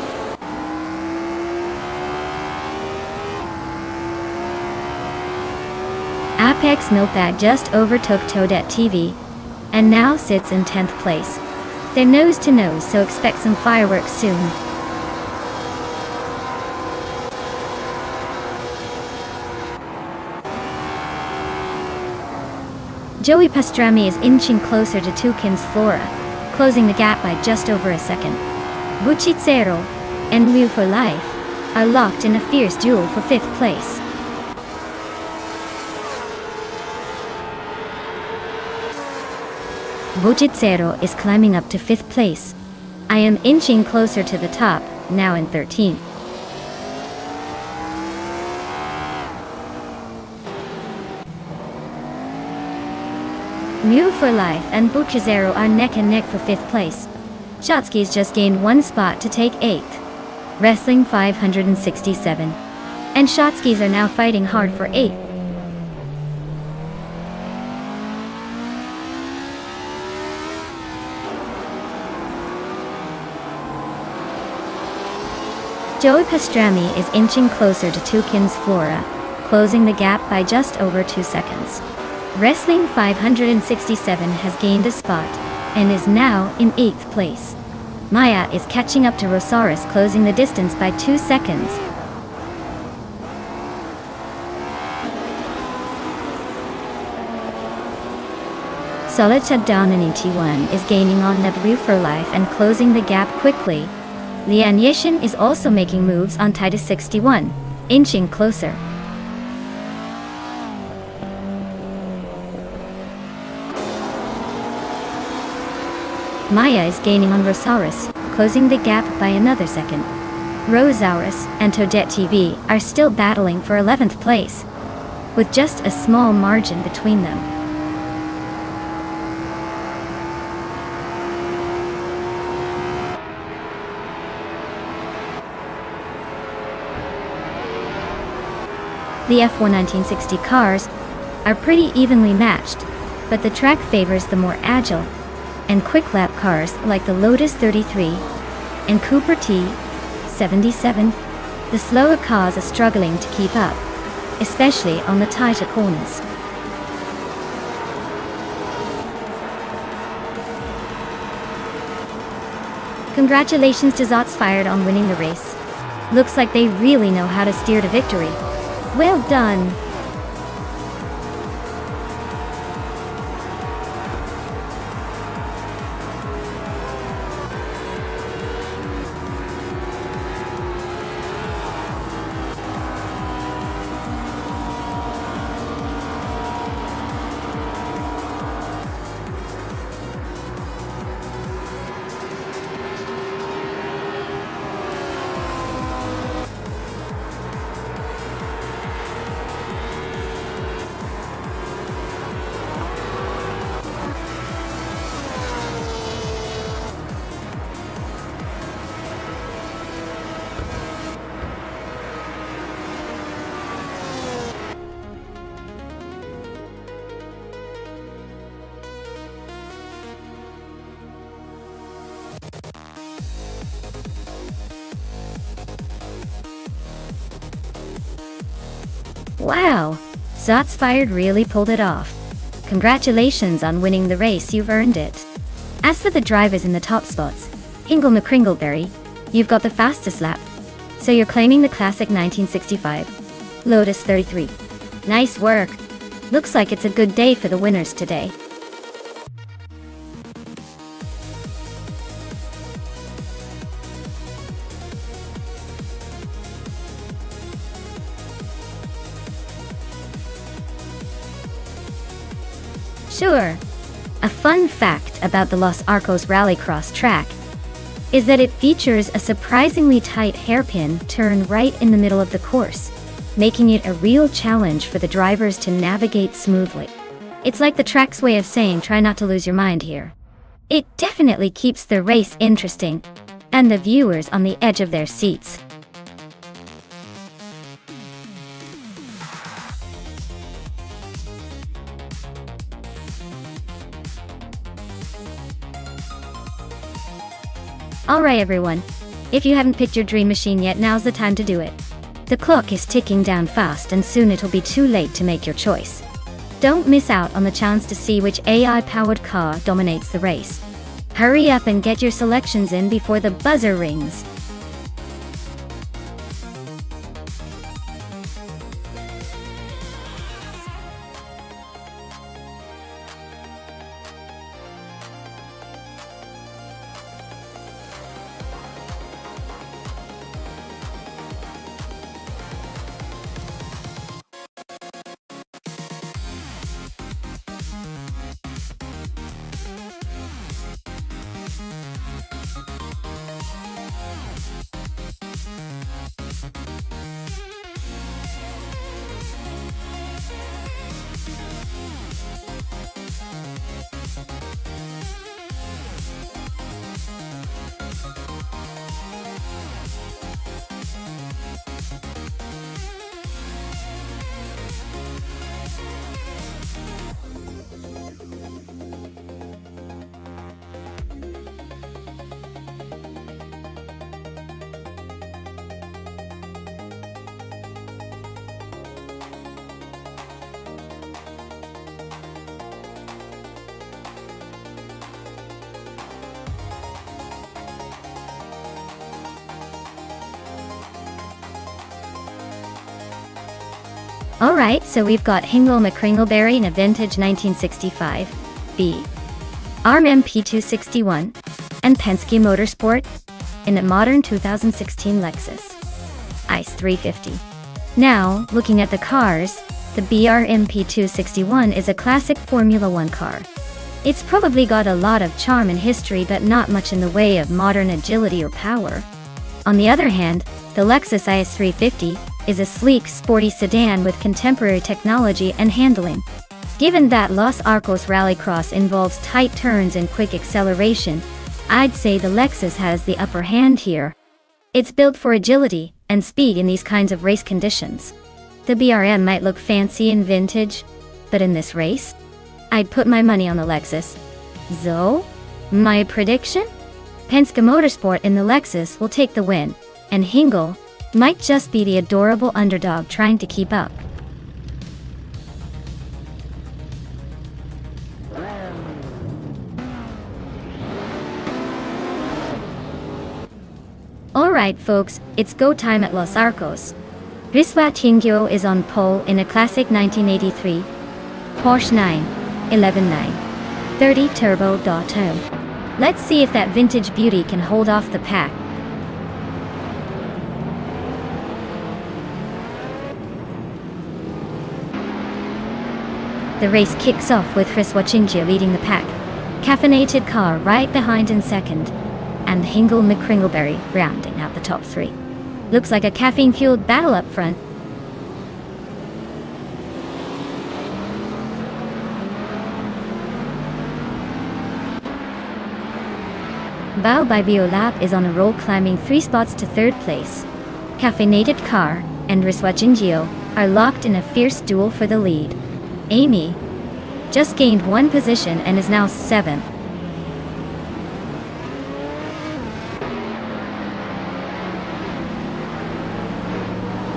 Apex Milkbag just overtook Toadette TV and now sits in 10th place. They're nose to nose, so expect some fireworks soon. Joey Pastrami is inching closer to Toucan's Flora, closing the gap by just over a second. Buchitsero and Liu for Life are locked in a fierce duel for 5th place. Buchitsero is climbing up to 5th place. I am inching closer to the top, now in 13th. Mew for Life and Buchitsero are neck and neck for 5th place. Shotskis just gained 1 spot to take 8th. Wrestling 567. And Shotskis are now fighting hard for 8th. Joey Pastrami is inching closer to Toucan's Flora, closing the gap by just over 2 seconds. Wrestling 567 has gained a spot and is now in 8th place. Maya is catching up to Rosaurus, closing the distance by 2 seconds. Solitude Dawn in ET1 is gaining on Neblu for Life and closing the gap quickly. Lian Yishin is also making moves on Titus 61, inching closer. Maya is gaining on Rosaurus, closing the gap by another second. Rosaurus and Toadette TV are still battling for 11th place, with just a small margin between them. The F1 1960 cars are pretty evenly matched, but the track favors the more agile and quick lap cars like the Lotus 33 and Cooper T77. The slower cars are struggling to keep up, especially on the tighter corners. Congratulations to Zotsfired on winning the race. Looks like they really know how to steer to victory. Well done! Wow! Zotsfired really pulled it off. Congratulations on winning the race, you've earned it. As for the drivers in the top spots, Hingle McCringleberry, you've got the fastest lap. So you're claiming the classic 1965 Lotus 33. Nice work! Looks like it's a good day for the winners today. Sure. A fun fact about the Los Arcos Rallycross track is that it features a surprisingly tight hairpin turn right in the middle of the course, making it a real challenge for the drivers to navigate smoothly. It's like the track's way of saying try not to lose your mind here. It definitely keeps the race interesting, and the viewers on the edge of their seats. Alright everyone, if you haven't picked your dream machine yet, now's the time to do it. The clock is ticking down fast and soon it'll be too late to make your choice. Don't miss out on the chance to see which AI-powered car dominates the race. Hurry up and get your selections in before the buzzer rings. Alright, so we've got Hingle McCringleberry in a vintage 1965 B, ARM MP261, and Penske Motorsport in a modern 2016 Lexus ICE 350. Now, looking at the cars, the BR MP261 is a classic Formula One car. It's probably got a lot of charm and history, but not much in the way of modern agility or power. On the other hand, the Lexus ICE 350 is a sleek, sporty sedan with contemporary technology and handling. Given that Los Arcos Rallycross involves tight turns and quick acceleration, I'd say the Lexus has the upper hand here. It's built for agility and speed in these kinds of race conditions. The BRM might look fancy and vintage, but in this race, I'd put my money on the Lexus. So, my prediction? Penske Motorsport in the Lexus will take the win, and Hingle might just be the adorable underdog trying to keep up. Alright folks, it's go time at Los Arcos. Riswa Tingyo is on pole in a classic 1983 Porsche 911 Turbo Daughter. Let's see if that vintage beauty can hold off the pack. The race kicks off with Riswa Tingyo leading the pack, caffeinated car right behind in second, and Hingle McCringleberry rounding out the top three. Looks like a caffeine-fueled battle up front. Bao by Biolab is on a roll, climbing 3 spots to 3rd place. Caffeinated car and Riswa Tingyo are locked in a fierce duel for the lead. Amy just gained 1 position and is now 7th.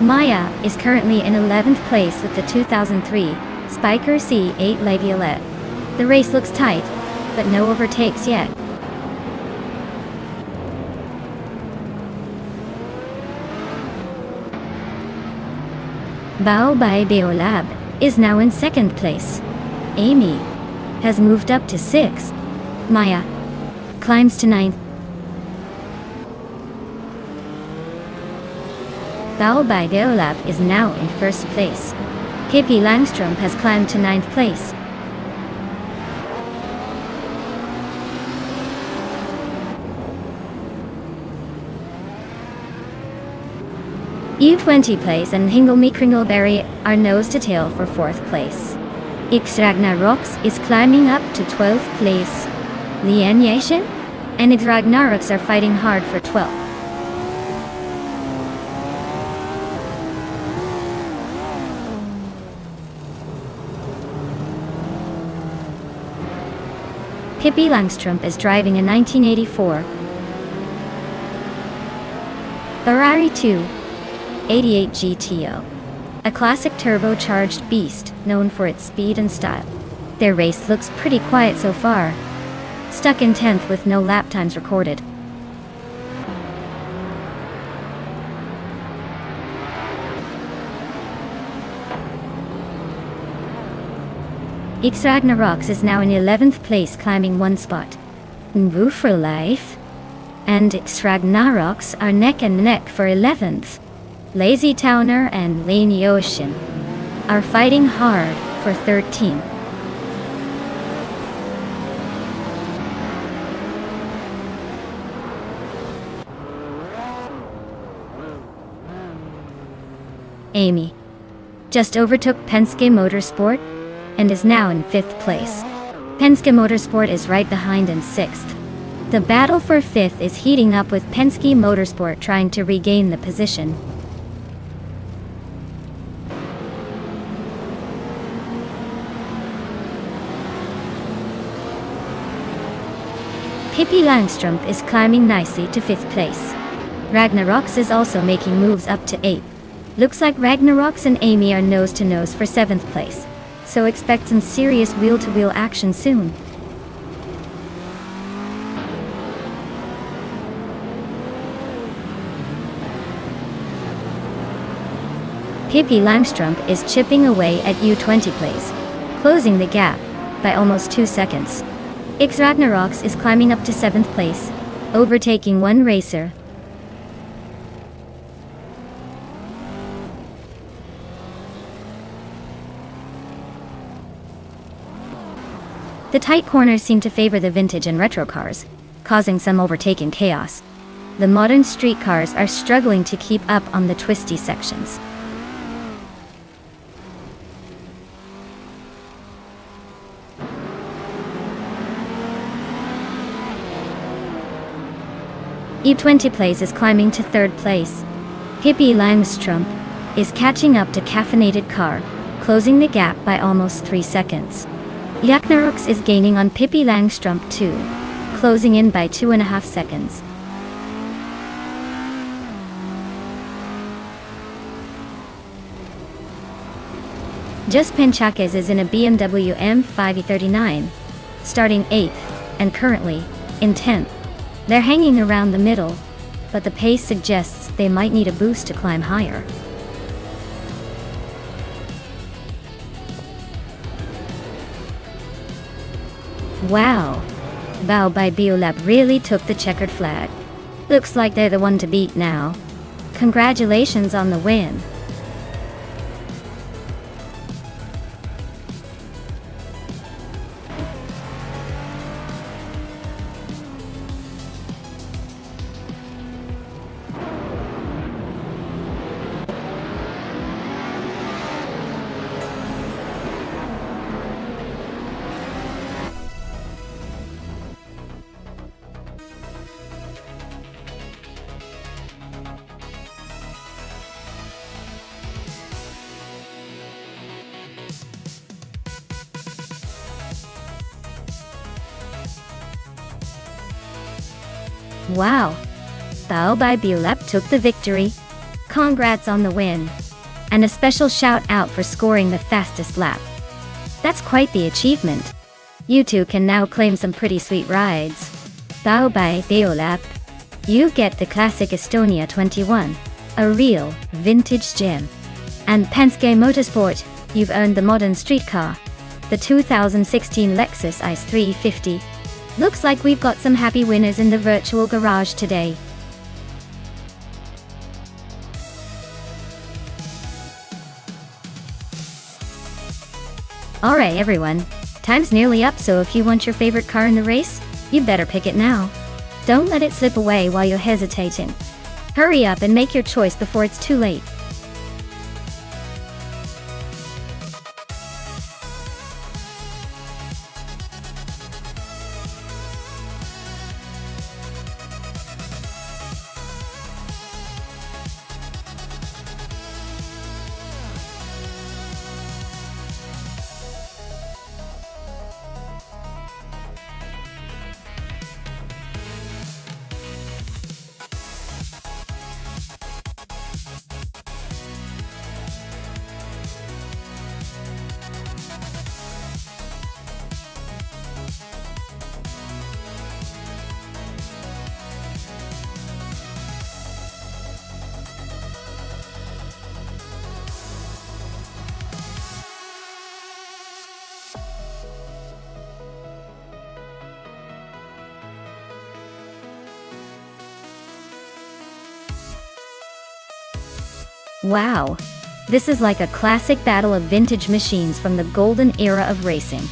Maya is currently in 11th place with the 2003 Spiker C8 La Violette. The race looks tight, but no overtakes yet. Bao by Beolab is now in 2nd place. Amy has moved up to 6th. Maya climbs to 9th. Bao by Beolab is now in 1st place. Pippi Langstrom has climbed to 9th place. U20 place and Hinglemy Kringleberry are nose to tail for 4th place. X Ragnaroks is climbing up to 12th place. Lien Yashin and X Ragnaroks are fighting hard for 12th. Pippi Langstrump is driving a 1984 Ferrari 288 GTO, a classic turbocharged beast known for its speed and style. Their race looks pretty quiet so far, stuck in 10th with no lap times recorded. X Ragnaroks is now in 11th place, climbing 1 spot. Nvu for life and X Ragnaroks are neck and neck for 11th. Lazy Towner and Lane Yoshin are fighting hard for 13th. Amy just overtook Penske Motorsport and is now in 5th place. Penske Motorsport is right behind in 6th. The battle for 5th is heating up with Penske Motorsport trying to regain the position. Pippi Langstrump is climbing nicely to 5th place. Ragnaroks is also making moves up to 8th. Looks like Ragnaroks and Amy are nose to nose for 7th place, so expect some serious wheel-to-wheel action soon. Pippi Langstrump is chipping away at U20 place, closing the gap by almost 2 seconds. X Ragnaroks is climbing up to 7th place, overtaking one racer. The tight corners seem to favor the vintage and retro cars, causing some overtaking chaos. The modern street cars are struggling to keep up on the twisty sections. U20 place is climbing to 3rd place. Pippi Langstrump is catching up to caffeinated car, closing the gap by almost 3 seconds. Ragnaroks is gaining on Pippi Langstrump too, closing in by 2.5 seconds. Just Penchakes is in a BMW M5E39, starting 8th, and currently in 10th. They're hanging around the middle, but the pace suggests they might need a boost to climb higher. Wow, Bao by Biolab really took the checkered flag. Looks like they're the one to beat now. Congratulations on the win. Wow, Bao by Biolab took the victory. Congrats on the win. And a special shout out for scoring the fastest lap. That's quite the achievement. You two can now claim some pretty sweet rides. Bao by Biolab, you get the classic Estonia 21, a real vintage gem. And Penske Motorsport, you've earned the modern street car, the 2016 Lexus ICE 350. Looks like we've got some happy winners in the virtual garage today. Alright everyone, time's nearly up, so if you want your favorite car in the race, you better pick it now. Don't let it slip away while you're hesitating. Hurry up and make your choice before it's too late. Wow! This is like a classic battle of vintage machines from the golden era of racing.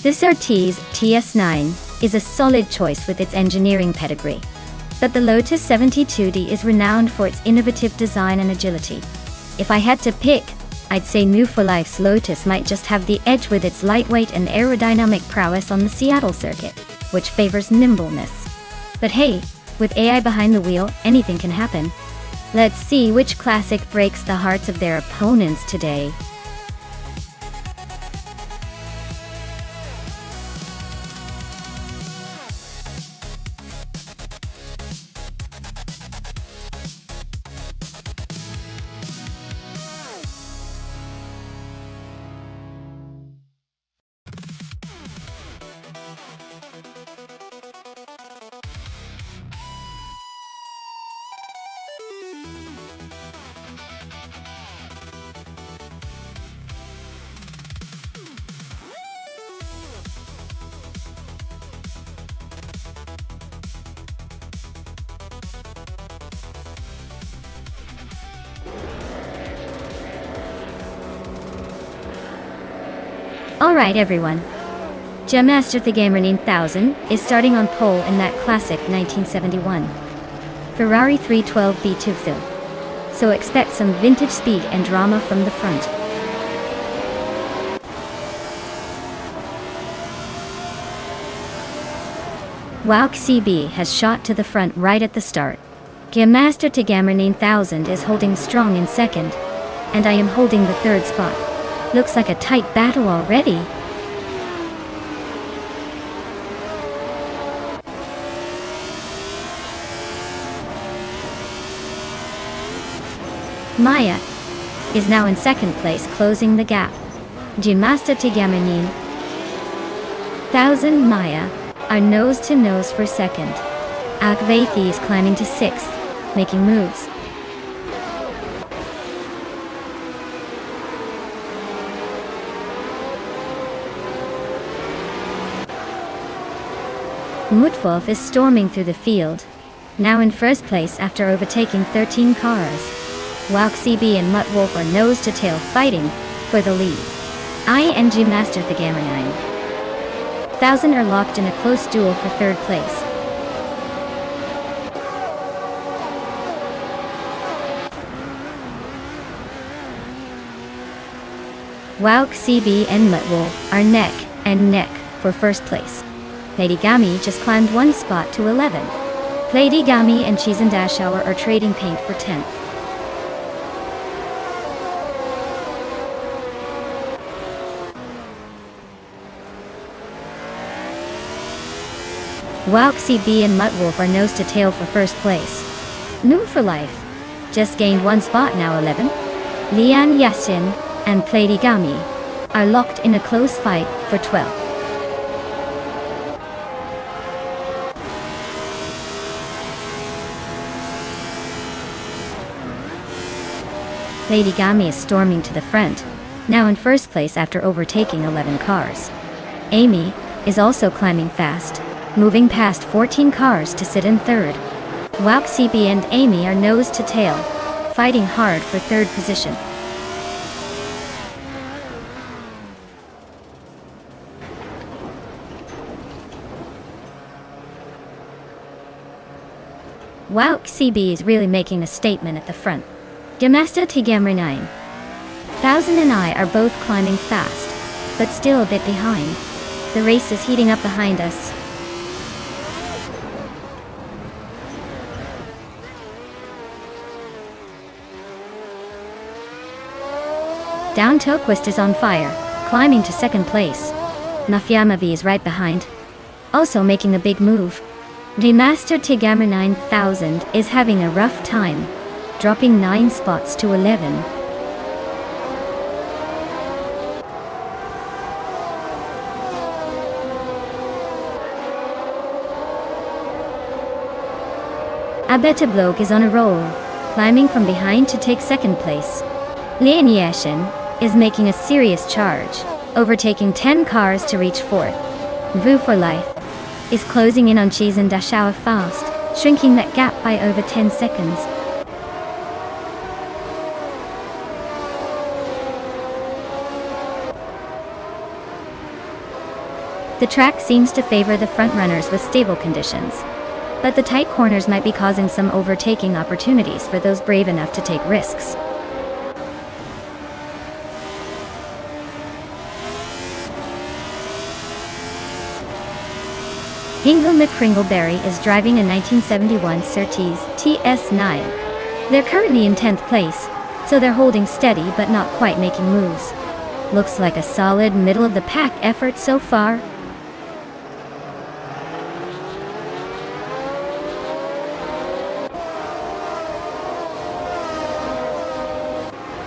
This RT's TS9 is a solid choice with its engineering pedigree. But the Lotus 72D is renowned for its innovative design and agility. If I had to pick, I'd say New for Life's Lotus might just have the edge with its lightweight and aerodynamic prowess on the Seattle circuit, which favors nimbleness. But hey, with AI behind the wheel, anything can happen. Let's see which classic breaks the hearts of their opponents today. Alright everyone, Master the Gamer 9000 is starting on pole in that classic 1971 Ferrari 312 B2. So expect some vintage speed and drama from the front. Wow, CB has shot to the front right at the start. Master the Gamer 9000 is holding strong in second, and I am holding the third spot. Looks like a tight battle already. Maya is now in second place, closing the gap. Master the Gamer 9000 Maya are nose to nose for second. Akvathi is climbing to sixth, making moves. Mutwolf is storming through the field, now in first place after overtaking 13 cars. CB and Mutwolf are nose to tail fighting for the lead. ING Master the Gamer 9000 are locked in a close duel for third place. CB and Mutwolf are neck and neck for first place. Playdygami just climbed one spot to 11. Playdygami and Chizandashauer are trading paint for 10th. CB and Mutwolf are nose to tail for first place. New for Life just gained one spot, now 11. Lian Yasin and Playdygami are locked in a close fight for 12th. Playdygami is storming to the front, now in first place after overtaking 11 cars. Amy is also climbing fast, moving past 14 cars to sit in third. CB and Amy are nose to tail, fighting hard for third position. Wow, CB is really making a statement at the front. Gemasta Tigamra 9000 and I are both climbing fast, but still a bit behind. The race is heating up behind us. Down Toquist is on fire, climbing to second place. Nafyamavi is right behind, also making a big move. Remaster Tigamra 9000 is having a rough time, dropping 9 spots to 11. Abetablog is on a roll, climbing from behind to take second place. Lianyashin is making a serious charge, overtaking 10 cars to reach fourth. Vu for Life is closing in on Cheese and Dashao fast, shrinking that gap by over 10 seconds. The track seems to favor the frontrunners with stable conditions, but the tight corners might be causing some overtaking opportunities for those brave enough to take risks. Hingle McCringleberry is driving a 1971 Surtees TS9. They're currently in 10th place, so they're holding steady but not quite making moves. Looks like a solid middle-of-the-pack effort so far.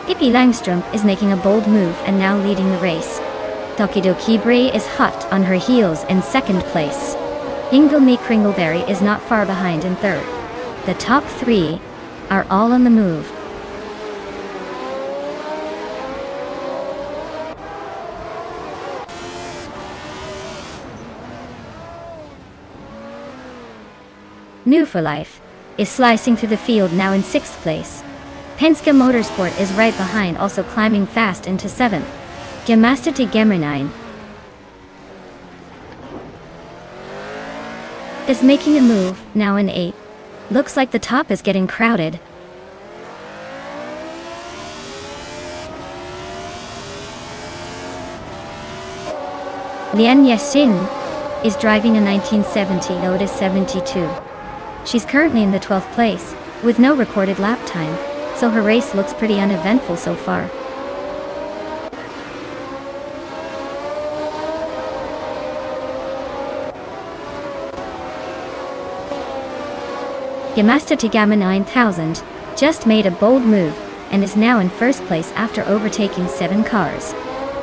Pippi Langström is making a bold move and now leading the race. Tokidokibre is hot on her heels in second place. Hingle Kringleberry is not far behind in third. The top 3 are all on the move. New for Life is slicing through the field now in 6th place. Penske Motorsport is right behind, also climbing fast into 7th. Gemasta Tigamra 9 is making a move, now in 8th. Looks like the top is getting crowded. Lian Yashin is driving a 1970 Lotus 72. She's currently in the 12th place, with no recorded lap time, so her race looks pretty uneventful so far. Gemasta Tigamra 9000 just made a bold move and is now in first place after overtaking 7 cars.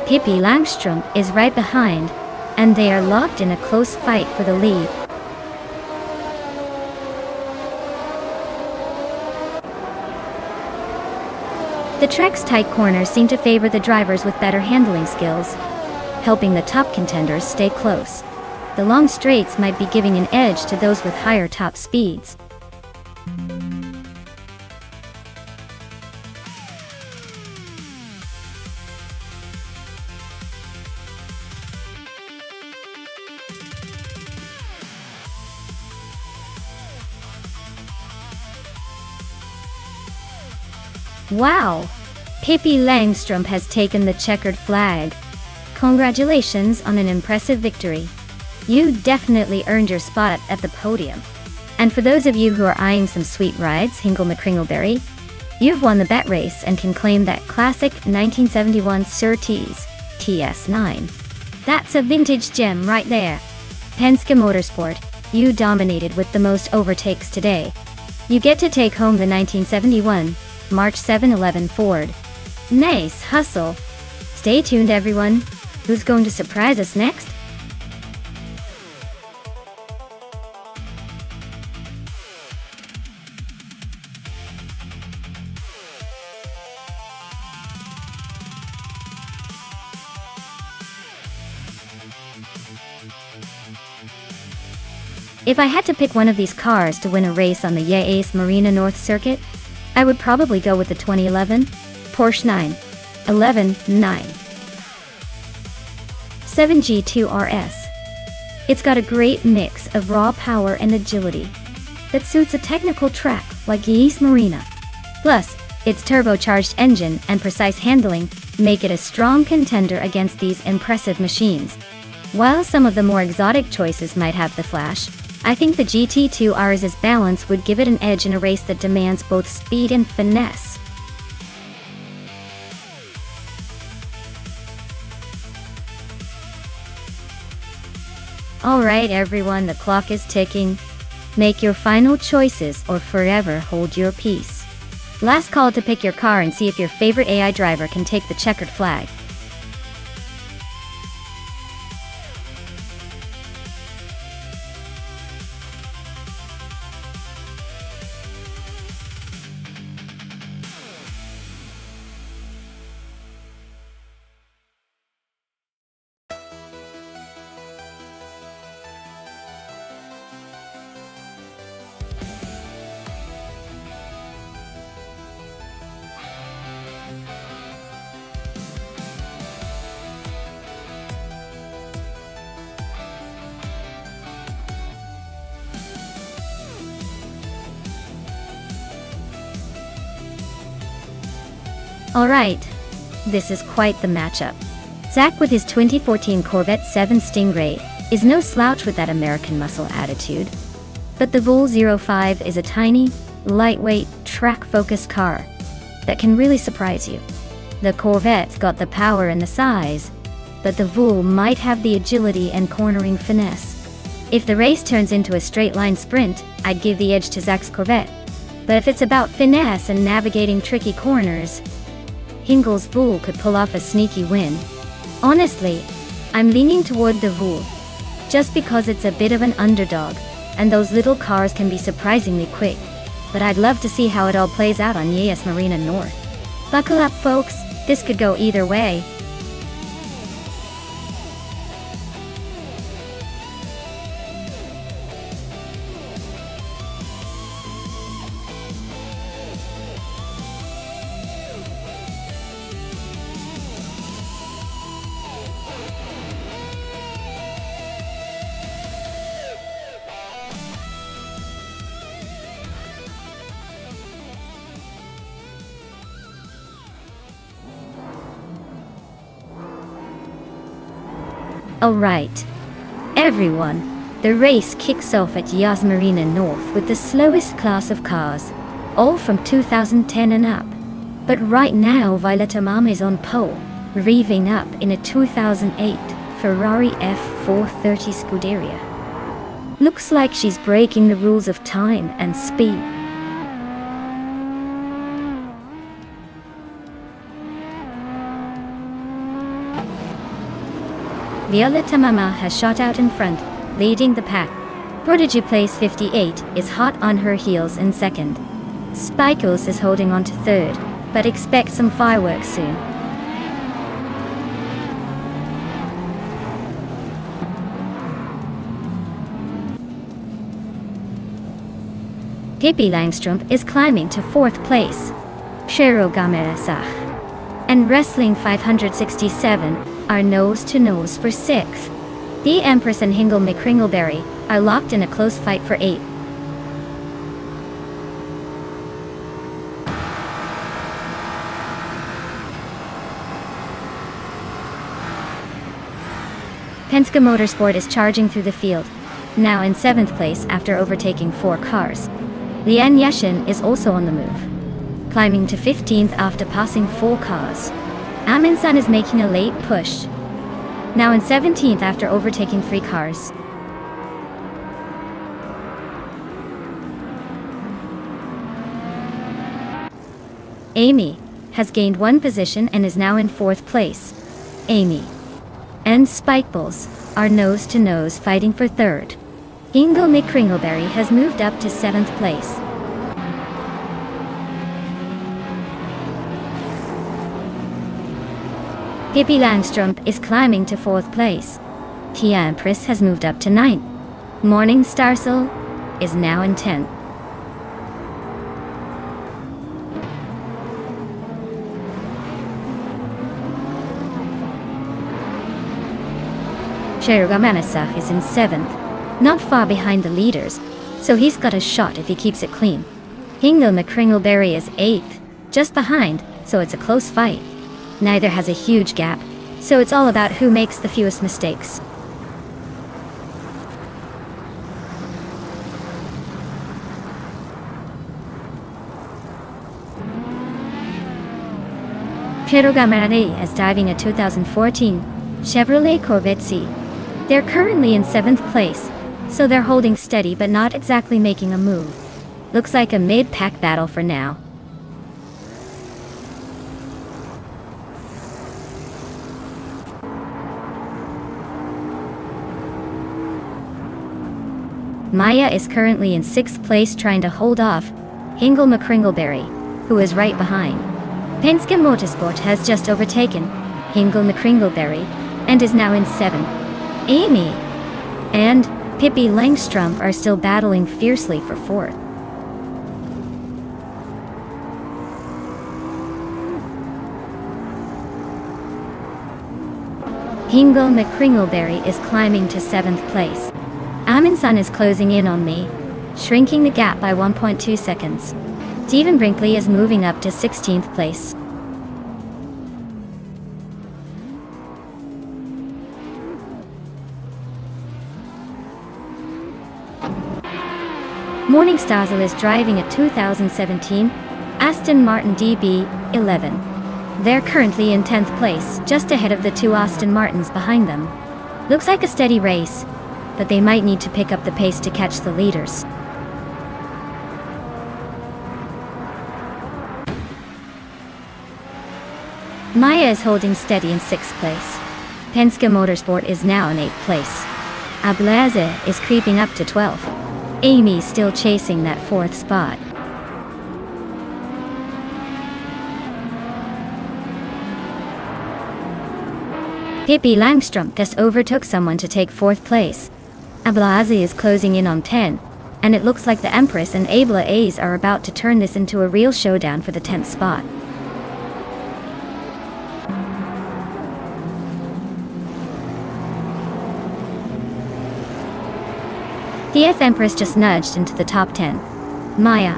Pippi Langström is right behind, and they are locked in a close fight for the lead. The track's tight corners seem to favor the drivers with better handling skills, helping the top contenders stay close. The long straights might be giving an edge to those with higher top speeds. Wow! Pippi Langström has taken the checkered flag. Congratulations on an impressive victory. You definitely earned your spot at the podium. And for those of you who are eyeing some sweet rides, Hingle McCringleberry, you've won the bet race and can claim that classic 1971 Surtees TS9. That's a vintage gem right there. Penske Motorsport, you dominated with the most overtakes today. You get to take home the 1971 March 711 Ford. Nice hustle. Stay tuned, everyone. Who's going to surprise us next? If I had to pick one of these cars to win a race on the Yaes Marina North Circuit, I would probably go with the 2011 Porsche 911 7G2 RS. It's got a great mix of raw power and agility. that suits a technical track like Yas Marina. Plus, its turbocharged engine and precise handling make it a strong contender against these impressive machines. While some of the more exotic choices might have the flash, I think the GT2 Rs's balance would give it an edge in a race that demands both speed and finesse. Alright everyone, the clock is ticking. Make your final choices or forever hold your peace. Last call to pick your car and see if your favorite AI driver can take the checkered flag. Alright, this is quite the matchup. Zach with his 2014 Corvette 7 Stingray is no slouch with that American muscle attitude. But the Vool 05 is a tiny, lightweight, track-focused car that can really surprise you. The Corvette's got the power and the size, but the Vool might have the agility and cornering finesse. If the race turns into a straight-line sprint, I'd give the edge to Zach's Corvette. But if it's about finesse and navigating tricky corners, Hingel's Vool could pull off a sneaky win. Honestly, I'm leaning toward the Vool, just because it's a bit of an underdog, and those little cars can be surprisingly quick. But I'd love to see how it all plays out on Yas Marina North. Buckle up folks, this could go either way. Alright, everyone, the race kicks off at Yas Marina North with the slowest class of cars, all from 2010 and up. But right now Violetta Mama is on pole, revving up in a 2008 Ferrari F430 Scuderia. Looks like she's breaking the rules of time and speed. Violetta Mama has shot out in front, leading the pack. Prodigy Place 58 is hot on her heels in second. Spikles is holding on to third, but expect some fireworks soon. Pippi Langstrom is climbing to fourth place. Cheryl Gamerasach and Wrestling 567 are nose-to-nose for sixth. The Empress and Hingle McCringleberry are locked in a close fight for eighth. Penske Motorsport is charging through the field, now in seventh place after overtaking 4 cars. Lian Yashin is also on the move, climbing to 15th after passing 4 cars. Aminsan is making a late push, now in 17th after overtaking 3 cars. Amy has gained 1 position and is now in 4th place. Amy and Spikeballs are nose-to-nose fighting for 3rd. Ingo McCringleberry has moved up to 7th place. Pippi Langstrom is climbing to 4th place. Tia Empress has moved up to 9th. Morning Starsel is now in 10th. Cheryl Gamerasach is in 7th, not far behind the leaders. so he's got a shot if he keeps it clean. Hingle McCringleberry is 8th, just behind, so it's a close fight. Neither has a huge gap, so it's all about who makes the fewest mistakes. Perogamarane is driving a 2014 Chevrolet Corvette C. They're currently in 7th place, so they're holding steady but not exactly making a move. Looks like a mid-pack battle for now. Maya is currently in 6th place trying to hold off Hingle McCringleberry, who is right behind. Penske Motorsport has just overtaken Hingle McCringleberry and is now in 7th. Amy and Pippi Langstrom are still battling fiercely for 4th. Hingle McCringleberry is climbing to 7th place. Amundsen is closing in on me, shrinking the gap by 1.2 seconds. Stephen Brinkley is moving up to 16th place. Morningstar is driving a 2017 Aston Martin DB11. They're currently in 10th place, just ahead of the 2 Aston Martins behind them. Looks like a steady race, but they might need to pick up the pace to catch the leaders. Maya is holding steady in 6th place. Penske Motorsport is now in 8th place. Ablaze is creeping up to 12th. Amy's still chasing that 4th spot. Pippi Langstrom just overtook someone to take 4th place. Ablaze is closing in on 10, and it looks like the Empress and Abla A's are about to turn this into a real showdown for the 10th spot. The F Empress just nudged into the top 10. Maya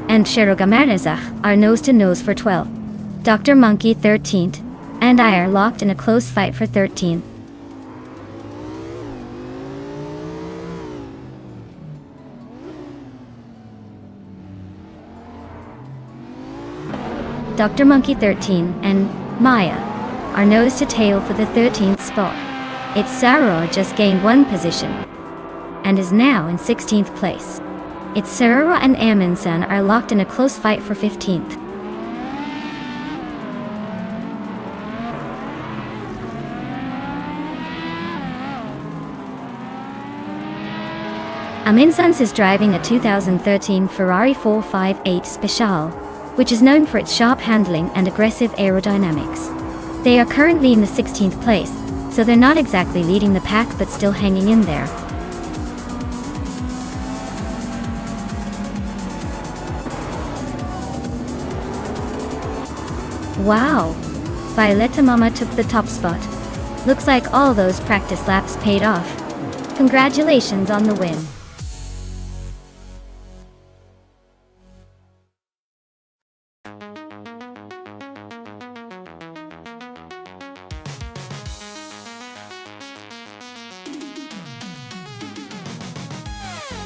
and Cherogamarnezach are nose-to-nose for 12. Dr. Monkey 13th, and I are locked in a close fight for 13th. Dr. Monkey 13 and Maya are nose to tail for the 13th spot. It's Sarah just gained 1 position and is now in 16th place. It's Sarah and Amundsen are locked in a close fight for 15th. Amundsen is driving a 2013 Ferrari 458 Speciale, which is known for its sharp handling and aggressive aerodynamics. They are currently in the 16th place, so they're not exactly leading the pack but still hanging in there. Wow! Violetta Mama took the top spot. Looks like all those practice laps paid off. Congratulations on the win.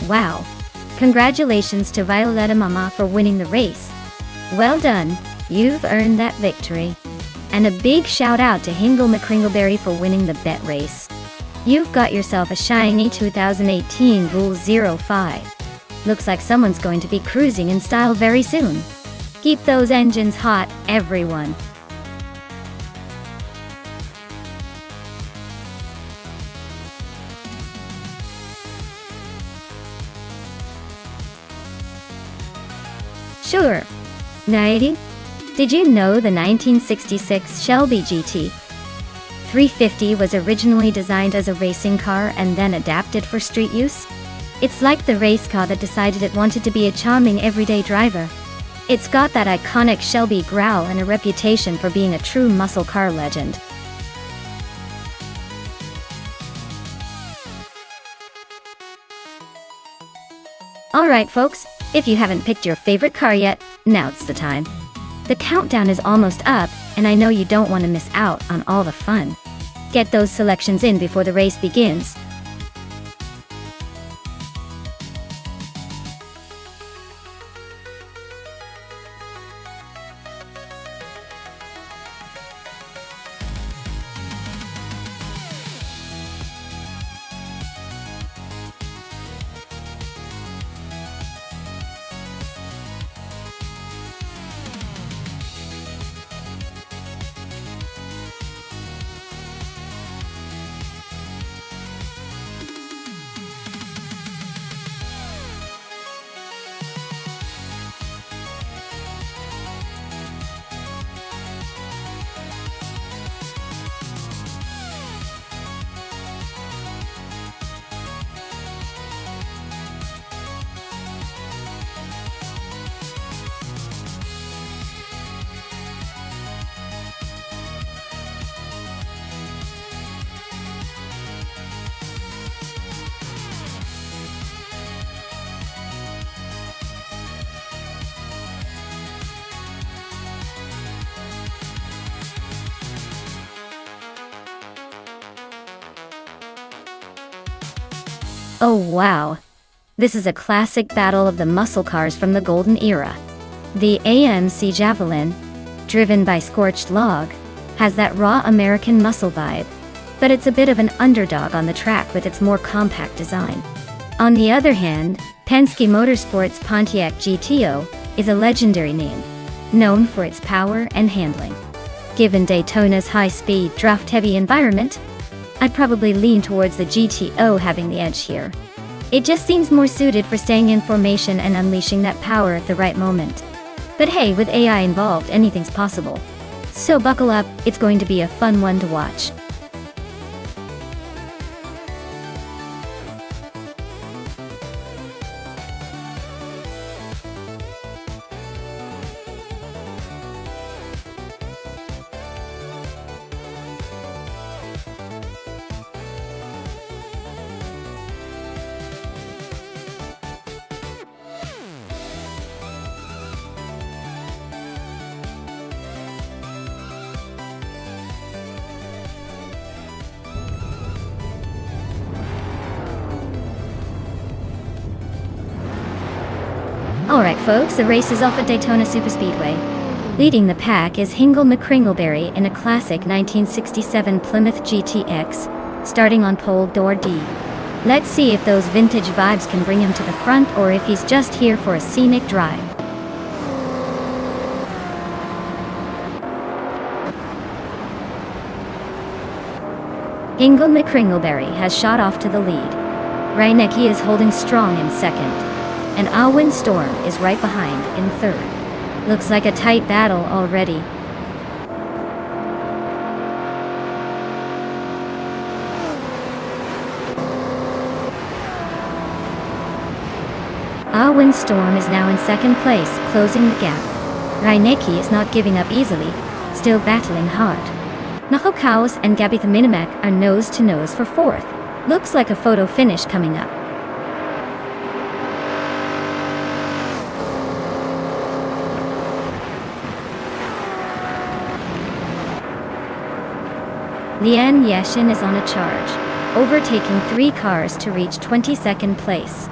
Wow! Congratulations to Violetta Mama for winning the race. Well done, you've earned that victory. And a big shout out to Hingle McCringleberry for winning the bet race. You've got yourself a shiny 2018 Rule 05. Looks like someone's going to be cruising in style very soon. Keep those engines hot, everyone. Sure. Nighty? Did you know the 1966 Shelby GT 350 was originally designed as a racing car and then adapted for street use? It's like the race car that decided it wanted to be a charming everyday driver. It's got that iconic Shelby growl and a reputation for being a true muscle car legend. Alright folks, if you haven't picked your favorite car yet, now's the time. The countdown is almost up, and I know you don't want to miss out on all the fun. Get those selections in before the race begins. Oh wow! This is a classic battle of the muscle cars from the golden era. The AMC Javelin, driven by Scorched Log, has that raw American muscle vibe, but it's a bit of an underdog on the track with its more compact design. On the other hand, Penske Motorsports' Pontiac GTO is a legendary name, known for its power and handling. Given Daytona's high-speed, draft-heavy environment, I'd probably lean towards the GTO having the edge here. It just seems more suited for staying in formation and unleashing that power at the right moment. But hey, with AI involved, anything's possible. So buckle up, it's going to be a fun one to watch. Alright folks, the race is off at Daytona Superspeedway. Leading the pack is Hingle McCringleberry in a classic 1967 Plymouth GTX, starting on pole door D. Let's see if those vintage vibes can bring him to the front or if he's just here for a scenic drive. Hingle McCringleberry has shot off to the lead. Reinecke is holding strong in second, and Alwyn Storm is right behind in third. Looks like a tight battle already. Alwyn Storm is now in second place, closing the gap. Reinecke is not giving up easily, still battling hard. Nahokaus and Gabitha Minimak are nose to nose for fourth. Looks like a photo finish coming up. Lian Yeshin is on a charge, overtaking 3 cars to reach 22nd place.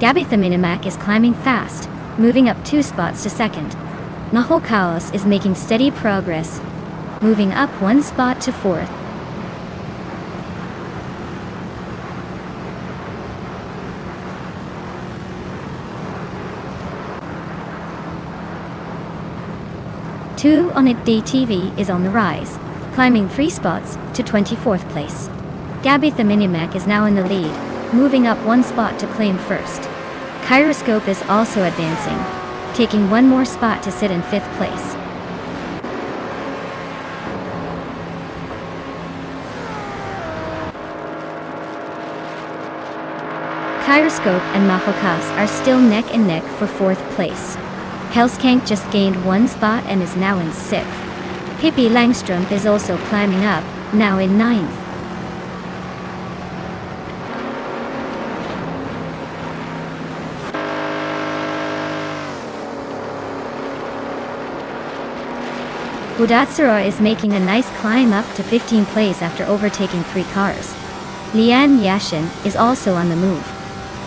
Gabitha Minimak is climbing fast, moving up 2 spots to second. Nahokaus is making steady progress, moving up 1 spot to fourth. Two on it DTV is on the rise, climbing 3 spots to 24th place. Gabitha Minimak is now in the lead, moving up 1 spot to claim first. Kyroscope is also advancing, taking 1 more spot to sit in 5th place. Kyroscope and Mahokas are still neck and neck for 4th place. Helskank just gained 1 spot and is now in 6th. Pippi Langstrup is also climbing up, now in 9th. Budatsura is making a nice climb up to 15th place after overtaking 3 cars. Lian Yashin is also on the move,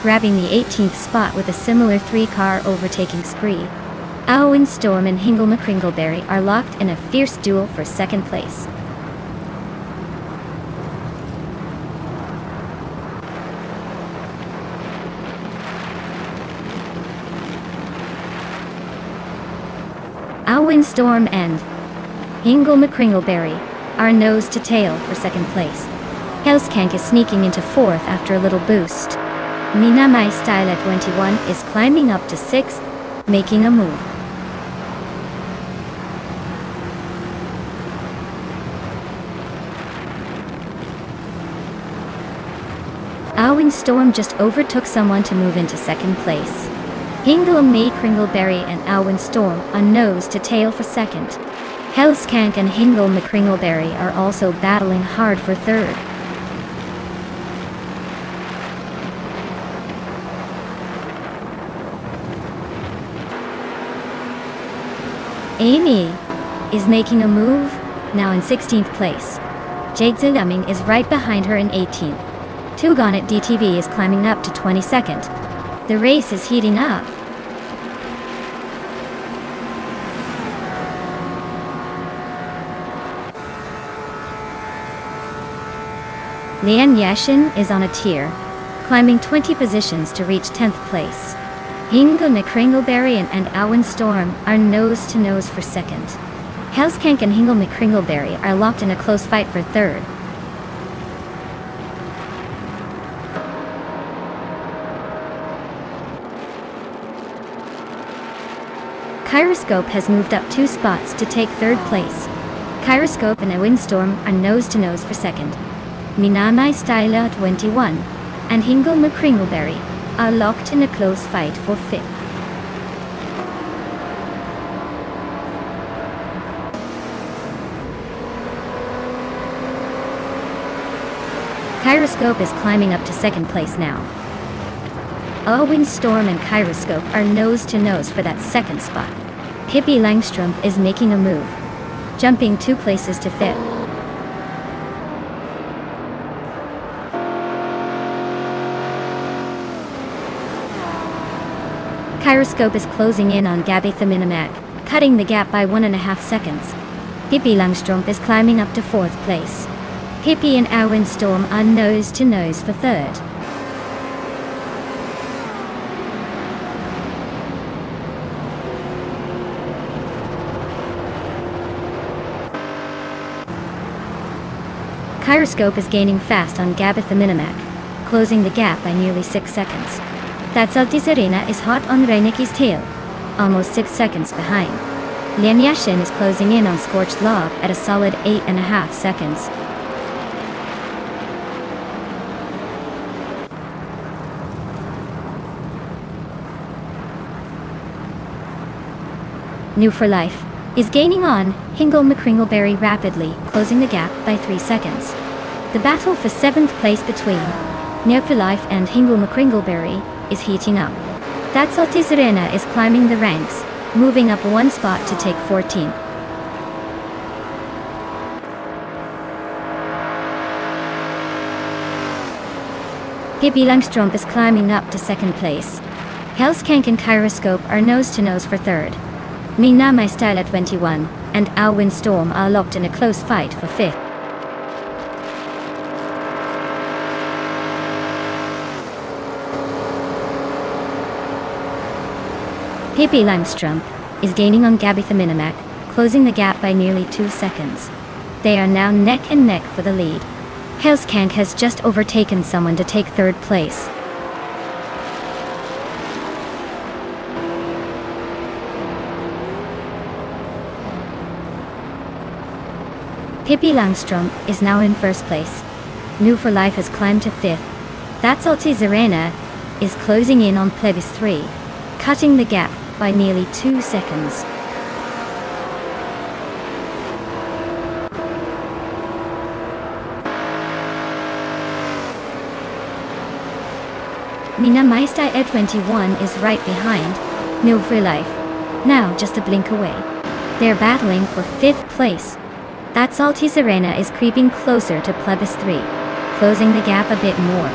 grabbing the 18th spot with a similar 3-car overtaking spree. Owen Storm and Hingle McCringleberry are locked in a fierce duel for 2nd place. Owen Storm and Hingle McCringleberry are nose to tail for 2nd place. Hellskank is sneaking into 4th after a little boost. Mina My Style at 21 is climbing up to 6th, making a move. Owen Storm just overtook someone to move into 2nd place. Hingle McCringleberry and Owen Storm are nose to tail for 2nd. Hellskank and Hingle McCringleberry are also battling hard for 3rd. Amy is making a move, now in 16th place. Jade Zilaming is right behind her in 18th. Tugonet DTV is climbing up to 22nd. The race is heating up. Lian Yashin is on a tear, climbing 20 positions to reach 10th place. Hingle McCringleberry and Owen Storm are nose to nose for 2nd. Hellskank and Hingle McCringleberry are locked in a close fight for 3rd. Kyroscope has moved up 2 spots to take 3rd place. Kyroscope and Owen Storm are nose to nose for 2nd. Minamai Style at 21 and Hingle McCringleberry are locked in a close fight for 5th. Kyroscope is climbing up to 2nd place now. Owen Storm and Kyroscope are nose to nose for that 2nd spot. Pippi Langstrom is making a move, jumping 2 places to 5th. Kyroscope is closing in on Gabitha Minimac, cutting the gap by 1.5 seconds. Pippi Langstrom is climbing up to 4th place. Pippi and Owen Storm are nose to nose for 3rd. Kyroscope is gaining fast on Gabitha Minimac, closing the gap by nearly 6 seconds. That's Altis Arena is hot on Reiniki's tail, almost 6 seconds behind. Lian Yashin is closing in on Scorched Log at a solid 8.5 seconds. New for Life is gaining on Hingle McCringleberry rapidly, closing the gap by 3 seconds. The battle for 7th place between New for Life and Hingle McCringleberry is heating up. That's Altis Arena is climbing the ranks, moving up 1 spot to take 14th. Pippi Langstrom is climbing up to 2nd place. Hellskank and Kyroscope are nose to nose for 3rd. Mina My Style at 21 and Owen Storm are locked in a close fight for 5th. Pippi Langstrom is gaining on Gabitha Minimac, closing the gap by nearly 2 seconds. They are now neck and neck for the lead. Hellskank has just overtaken someone to take 3rd place. Pippi Langstrom is now in 1st place. New for Life has climbed to 5th. That's Altis Arena is closing in on Plebis 3, cutting the gap by nearly 2 seconds. Mina Meister at 21 is right behind New for Life, now just a blink away. They're battling for 5th place. That Salty Sirena is creeping closer to Plebis 3, closing the gap a bit more.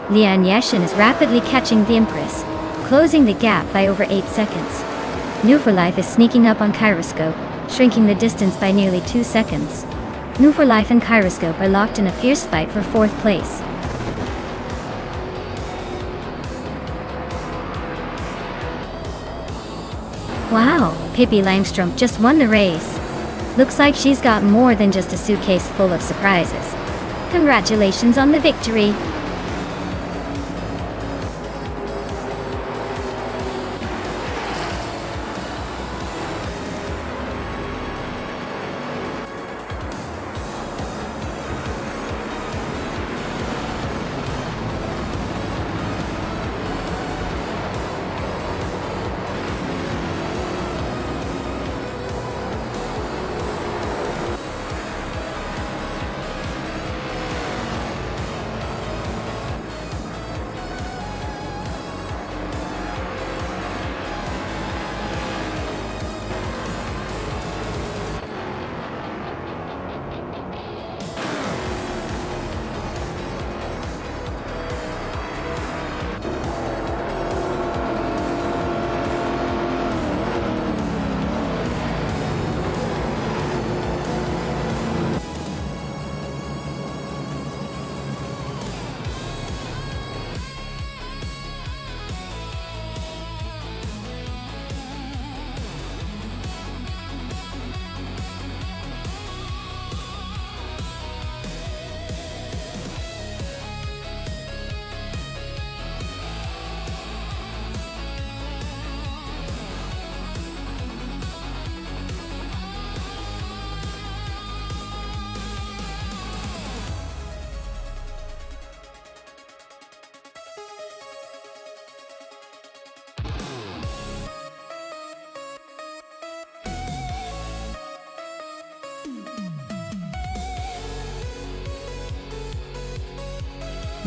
Lian Yeshin is rapidly catching the Empress, closing the gap by over 8 seconds. New for Life is sneaking up on Kyroscope, shrinking the distance by nearly 2 seconds. New for Life and Kyroscope are locked in a fierce fight for 4th place. Wow, Pippi Langstrom just won the race. Looks like she's got more than just a suitcase full of surprises. Congratulations on the victory!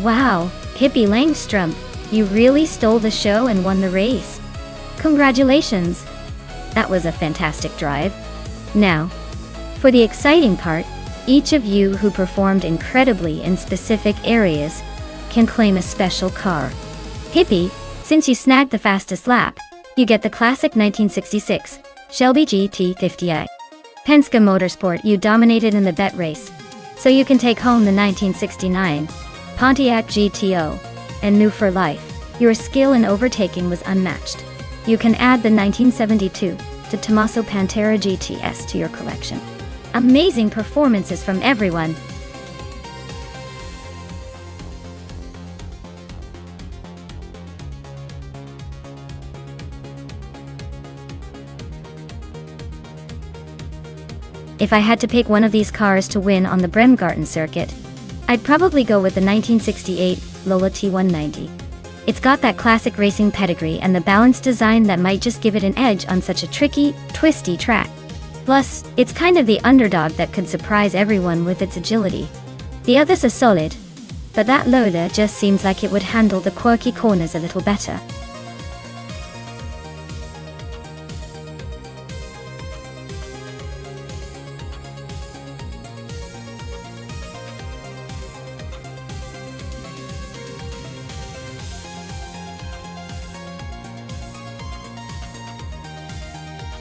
Wow, Pippi Langstrom, you really stole the show and won the race. Congratulations! That was a fantastic drive. Now, for the exciting part, each of you who performed incredibly in specific areas can claim a special car. Pippi, since you snagged the fastest lap, you get the classic 1966 Shelby GT50i. Penske Motorsport, you dominated in the bet race, so you can take home the 1969 Pontiac GTO. And New for Life, your skill in overtaking was unmatched. You can add the 1972 to Tommaso Pantera GTS to your collection. Amazing performances from everyone. If I had to pick one of these cars to win on the Bremgarten circuit, I'd probably go with the 1968 Lola T190. It's got that classic racing pedigree and the balanced design that might just give it an edge on such a tricky, twisty track. Plus, it's kind of the underdog that could surprise everyone with its agility. The others are solid, but that Lola just seems like it would handle the quirky corners a little better.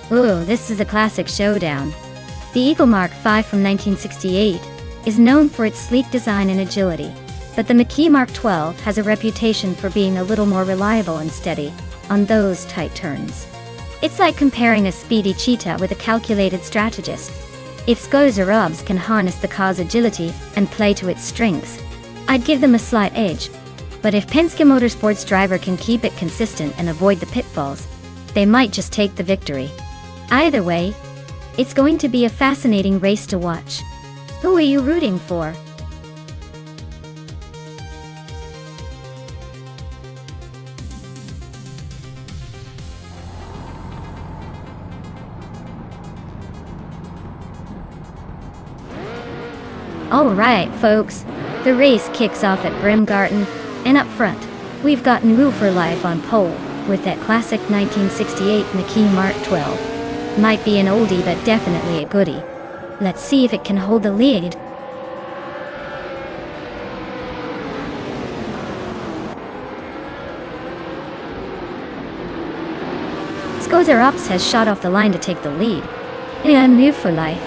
Ooh, this is a classic showdown. The Eagle Mark V from 1968 is known for its sleek design and agility, but the McKee Mark XII has a reputation for being a little more reliable and steady on those tight turns. It's like comparing a speedy cheetah with a calculated strategist. If Skoda Robs can harness the car's agility and play to its strengths, I'd give them a slight edge. But if Penske Motorsport's driver can keep it consistent and avoid the pitfalls, they might just take the victory. Either way, it's going to be a fascinating race to watch. Who are you rooting for? Alright, folks, The race kicks off at Brimgarten, and up front, we've got Nwu for Life on pole, with that classic 1968 McKee Mark 12. Might be an oldie but definitely a goodie. Let's see if it can hold the lead. Skozarops has shot off the line to take the lead. Nwu for Life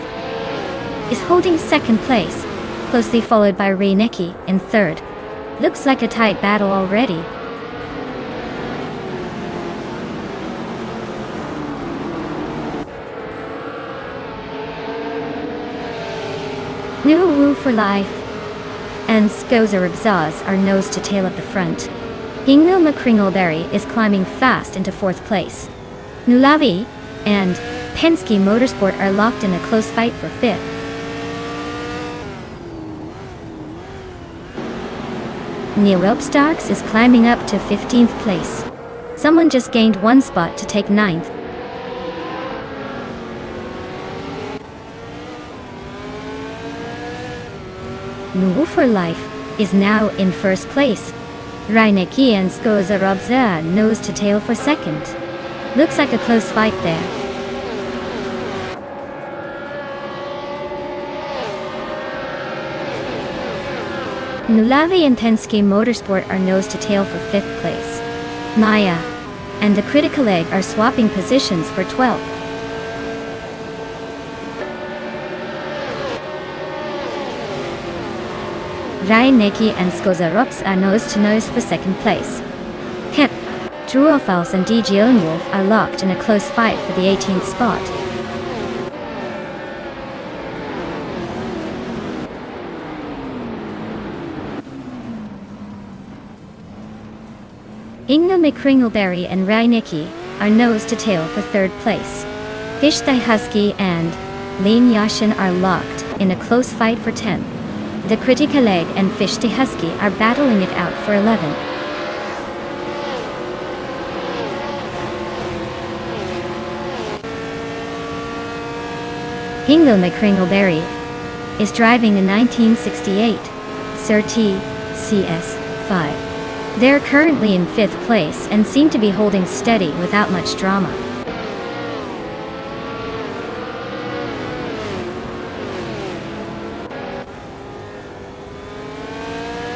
is holding second place, closely followed by Reinecke in third. Looks like a tight battle already. Nwu for Life and Skozarops are nose to tail at the front. Ingvild McCringleberry is climbing fast into fourth place. Nulavi and Penske Motorsport are locked in a close fight for fifth. Nonstop is climbing up to 15th place. Someone just gained one spot to take 9th. Nwu for Life is now in first place. Reinecke and Skozarops are nose to tail for second. Looks like a close fight there. Nulavi and Penske Motorsport are nose to tail for 5th place. Maya and the Critical Egg are swapping positions for 12th. Reinecke and Skozarops are nose to nose for 2nd place. Hep, Druofals and DG Ownwolf are locked in a close fight for the 18th spot. Ingvild McCringleberry and Reinecke are nose to tail for 3rd place. Fichte Husky and Lean Yashin are locked in a close fight for 10th. The Critical Egg and Fichte Husky are battling it out for 11th. Ingvild McCringleberry is driving a 1968 Surtees CS5. They're currently in 5th place and seem to be holding steady without much drama.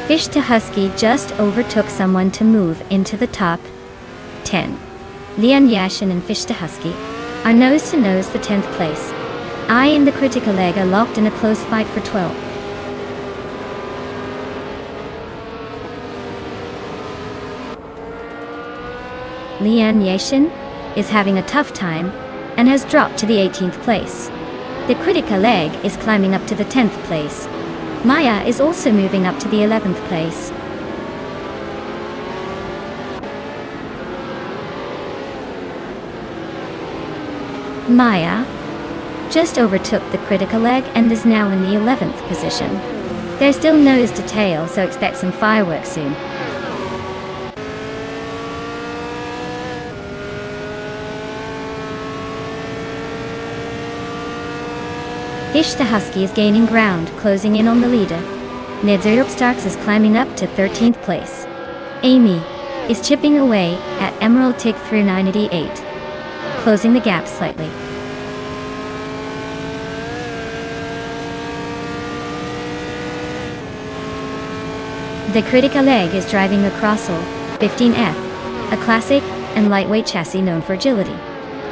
Fichte Husky just overtook someone to move into the top 10. Leon Yashin and Fichte Husky are nose to nose for 10th place. I and the Critical Egg are locked in a close fight for 12. Leon Yashin is having a tough time and has dropped to the 18th place. The Critical Egg is climbing up to the 10th place. Maya is also moving up to the 11th place. Maya just overtook the Critical Egg and is now in the 11th position. They're still nose to tail, so expect some fireworks soon. Fichte Husky is gaining ground, closing in on the leader. Nonstop is climbing up to 13th place. Amy is chipping away at Emerald Tick through 988, closing the gap slightly. The Critical Egg is driving a Crossel 15F, a classic and lightweight chassis known for agility.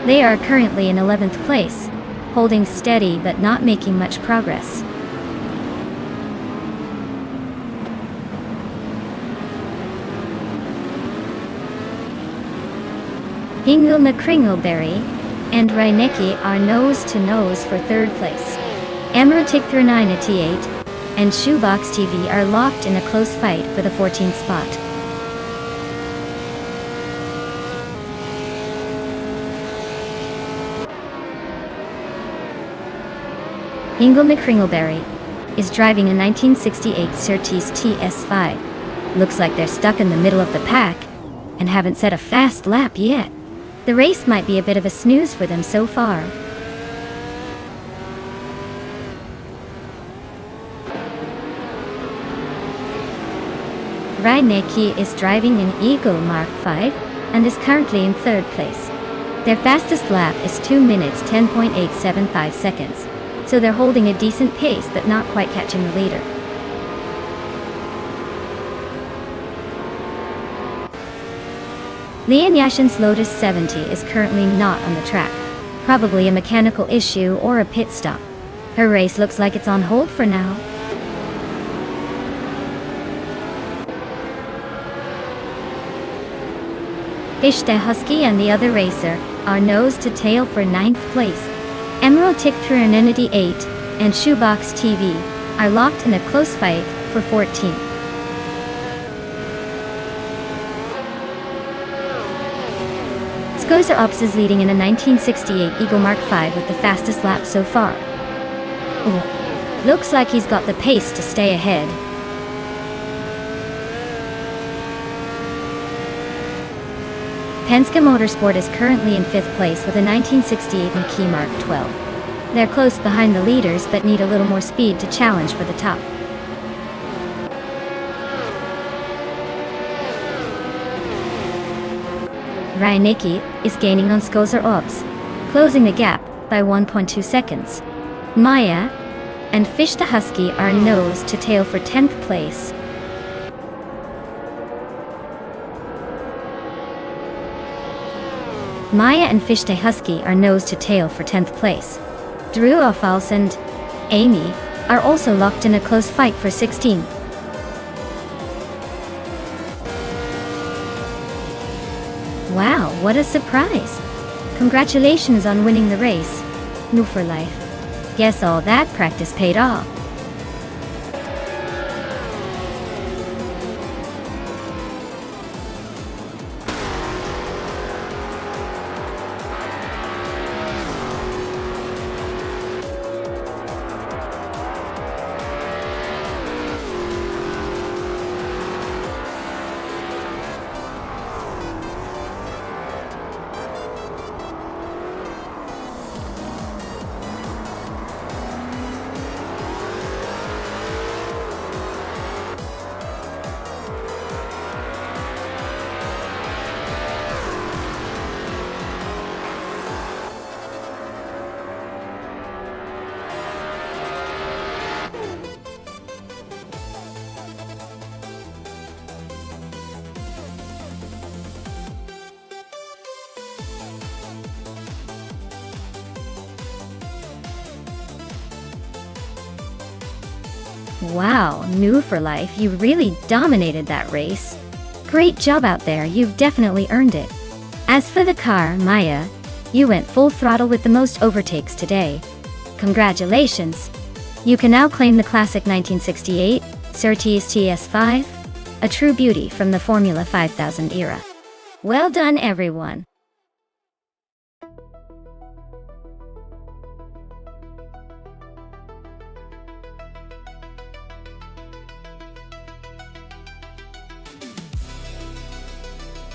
They are currently in 11th place, holding steady but not making much progress. Ingvild McCringleberry and Reinecke are nose to nose for 3rd place. Emerald Tick through 988 and Shoebox TV are locked in a close fight for the 14th spot. Ingvild McCringleberry is driving a 1968 Surtees TS5. Looks like they're stuck in the middle of the pack and haven't set a fast lap yet. The race might be a bit of a snooze for them so far. Reinecke is driving an Eagle Mark 5 and is currently in third place. Their fastest lap is 2 minutes 10.875 seconds, so they're holding a decent pace but not quite catching the leader. Lian Yashin's Lotus 70 is currently not on the track, probably a mechanical issue or a pit stop. Her race looks like it's on hold for now. Ishte Husky and the other racer are nose to tail for 9th place. Emerald Tick through Entity 8 and Shoebox TV are locked in a close fight for 14th. Skozer Ops is leading in a 1968 Eagle Mark 5 with the fastest lap so far. Ooh, looks like he's got the pace to stay ahead. Penske Motorsport is currently in 5th place with a 1968 McKee Mark 12. They're close behind the leaders but need a little more speed to challenge for the top. Reinecke is gaining on Skozer Ops, closing the gap by 1.2 seconds. Maya and Fish the Husky are nose to tail for 10th place. Maya and Fish the Husky are nose to tail for 10th place. Drew Offals and Amy are also locked in a close fight for 16th. Wow, what a surprise! Congratulations on winning the race. New for life. Guess all that practice paid off. Wow, New for Life, you really dominated that race. Great job out there, you've definitely earned it. As for the car, Maya, you went full throttle with the most overtakes today. Congratulations! You can now claim the classic 1968 Surtees TS5, a true beauty from the Formula 5000 era. Well done, everyone!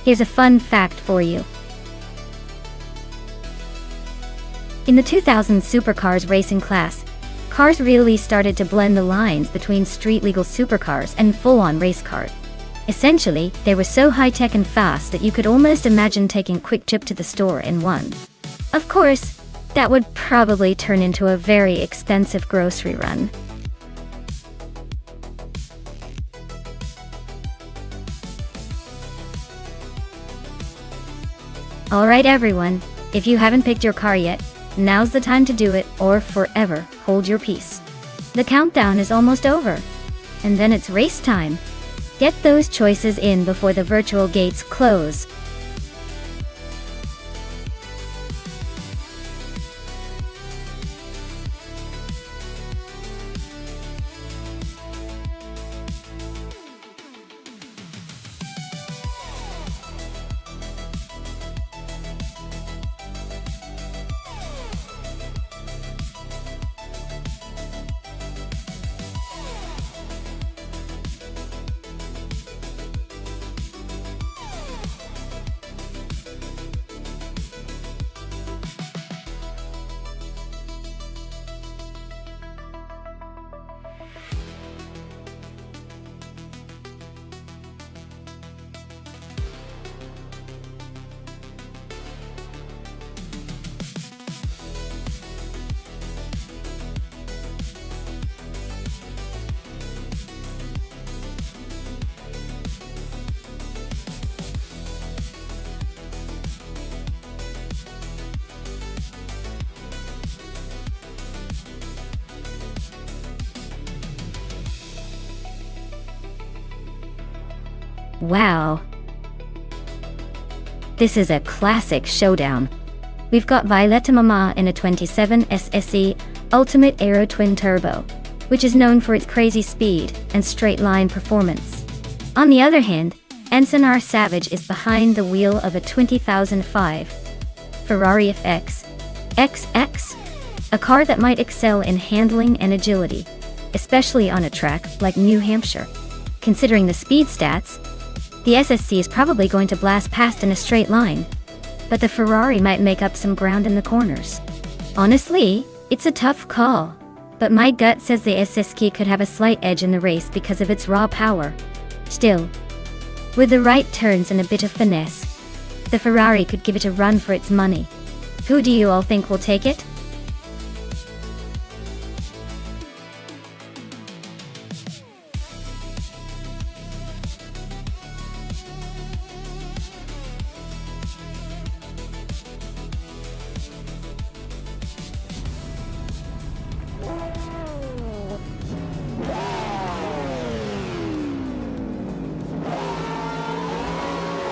Here's a fun fact for you. In the 2000 supercars racing class, cars really started to blend the lines between street-legal supercars and full-on race cars. Essentially, they were so high-tech and fast that you could almost imagine taking a quick trip to the store in one. Of course, that would probably turn into a very expensive grocery run. Alright everyone, if you haven't picked your car yet, now's the time to do it, or forever hold your peace. The countdown is almost over. And then it's race time. Get those choices in before the virtual gates close. Wow. This is a classic showdown. We've got Violetta Mama in a 27 SSE Ultimate Aero Twin Turbo, which is known for its crazy speed and straight line performance. On the other hand, Ensinar Savage is behind the wheel of a 2005 Ferrari FX XX, a car that might excel in handling and agility, especially on a track like New Hampshire. Considering the speed stats, the SSC is probably going to blast past in a straight line, but the Ferrari might make up some ground in the corners. Honestly, it's a tough call, but my gut says the SSK could have a slight edge in the race because of its raw power. Still, with the right turns and a bit of finesse, the Ferrari could give it a run for its money. Who do you all think will take it?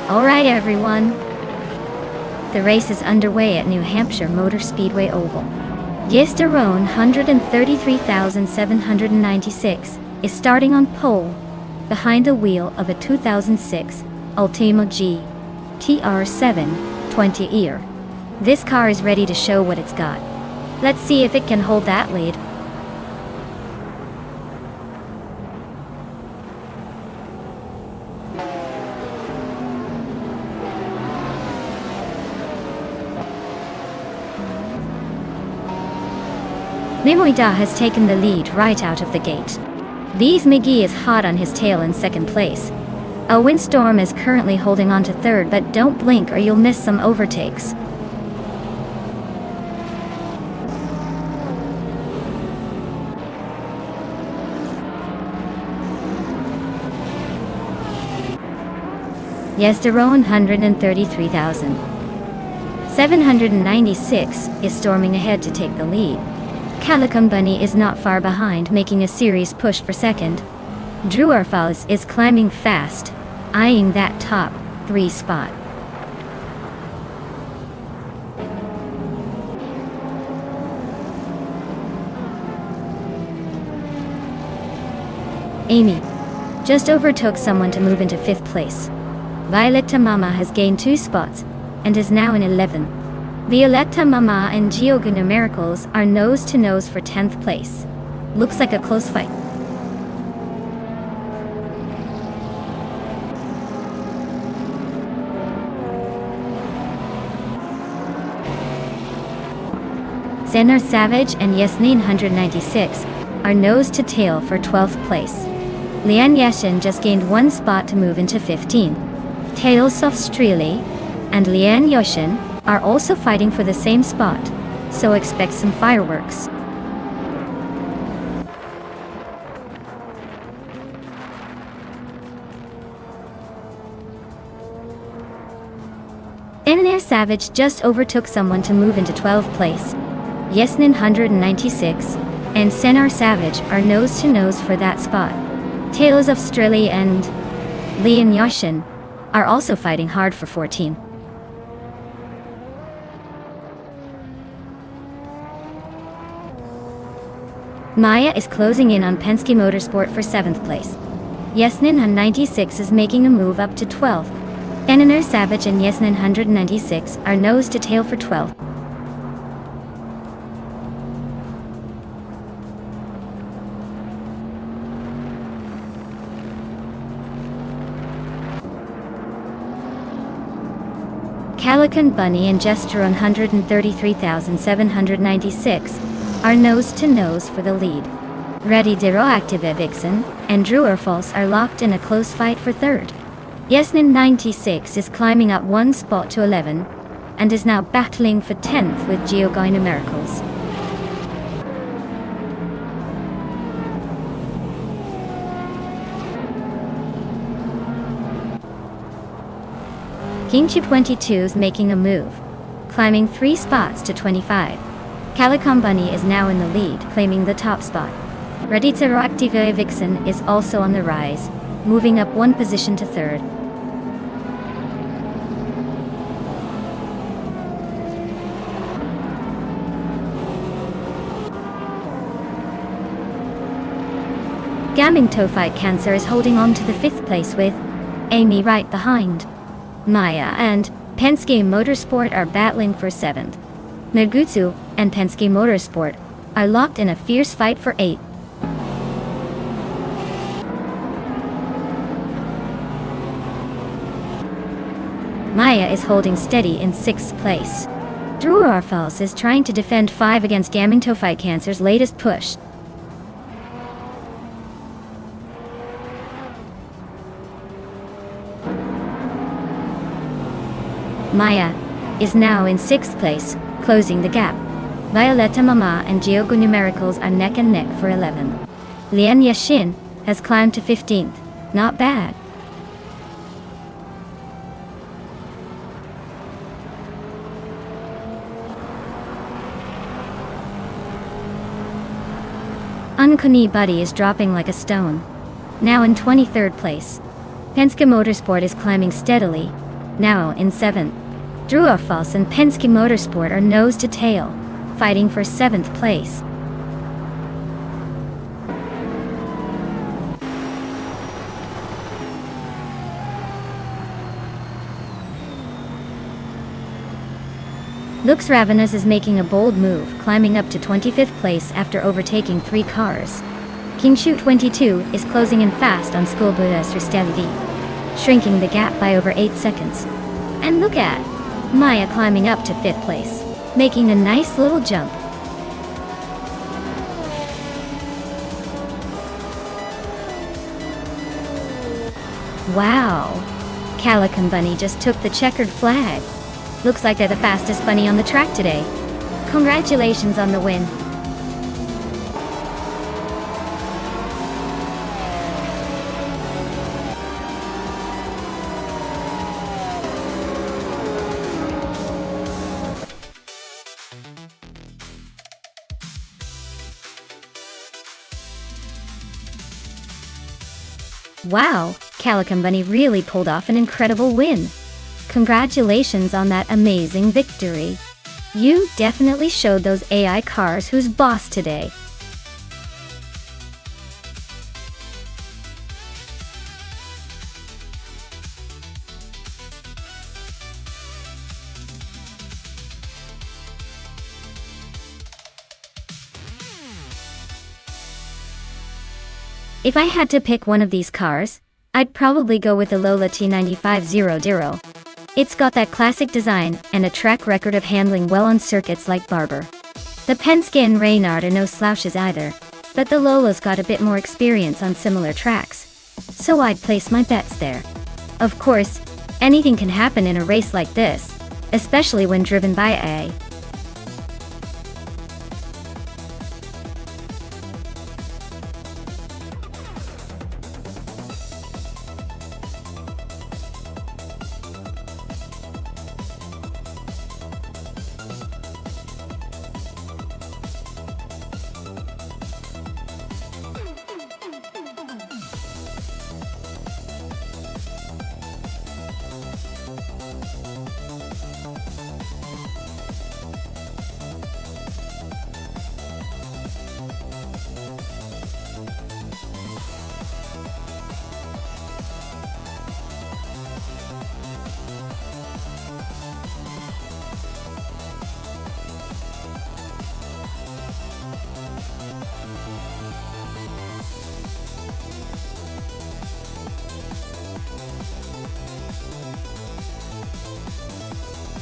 Alright everyone, the race is underway at New Hampshire Motor Speedway Oval. Yesterone 133,796 is starting on pole, behind the wheel of a 2006 Ultima G TR7 20-ear. This car is ready to show what it's got. Let's see if it can hold that lead. Nemoida has taken the lead right out of the gate. Lise McGee is hot on his tail in second place. A windstorm is currently holding on to third, but don't blink or you'll miss some overtakes. Yesterone 133,796 is storming ahead to take the lead. Calico Bunny is not far behind, making a serious push for second. Drew Arfals is climbing fast, eyeing that top 3 spot. Amy just overtook someone to move into 5th place. Violetta Mama has gained 2 spots and is now in 11th. Violetta Mama and Gioguna Miracles are nose-to-nose for 10th place. Looks like a close fight. Zenar Savage and Yasmin 196 are nose-to-tail for 12th place. Lian Yashin just gained 1 spot to move into 15th. Tailsoft Streli and Lian Yoshin are also fighting for the same spot, so expect some fireworks. Zenar Savage just overtook someone to move into 12th place. Yasmin 196 and Zenar Savage are nose-to-nose for that spot. Tails of Streli and Lian Yoshin are also fighting hard for 14. Maya is closing in on Penske Motorsport for 7th place. Yasmin 196 is making a move up to 12th. Zenar Savage and Yasmin 196 are nose-to-tail for 12th. Calico Bunny and Gesturon 133,796 are nose-to-nose for the lead. Ready Deroactive Vixen and Drew Arfals are locked in a close fight for 3rd. Yasmin 96 is climbing up 1 spot to 11 and is now battling for 10th with Gioguna Miracles. Kingship 22 is making a move, climbing 3 spots to 25. Calico Bunny is now in the lead, claiming the top spot. Ready Deroactive Vixen is also on the rise, moving up 1 position to 3rd. Gaming Tophyte Cancer is holding on to the 5th place with Amy right behind. Maya and Penske Motorsport are battling for 7th. Nagutsu and Penske Motorsport are locked in a fierce fight for 8th. Maya is holding steady in 6th place. Drew Arfals is trying to defend 5 against Gaming Tophyte Cancer's latest push. Maya is now in 6th place, closing the gap. Violetta Mama and Giogo Numericals are neck and neck for 11. Lian Yashin has climbed to 15th. Not bad. Unkuni Buddy is dropping like a stone. Now in 23rd place. Penske Motorsport is climbing steadily. Now in 7th. Drew Arfals and Penske Motorsport are nose to tail, fighting for 7th place. Lux Ravenous is making a bold move, climbing up to 25th place after overtaking 3 cars. Kingshu 22 is closing in fast on Skolbudas Restelvi, shrinking the gap by over 8 seconds. And look at Maya climbing up to 5th place, making a nice little jump. Wow! Calican Bunny just took the checkered flag. Looks like they're the fastest bunny on the track today. Congratulations on the win. Wow, Calican Bunny really pulled off an incredible win. Congratulations on that amazing victory. You definitely showed those AI cars who's boss today. If I had to pick one of these cars, I'd probably go with the Lola T9500. It's got that classic design and a track record of handling well on circuits like Barber. The Penske and Reynard are no slouches either, but the Lola's got a bit more experience on similar tracks, so I'd place my bets there. Of course, anything can happen in a race like this, especially when driven by AI.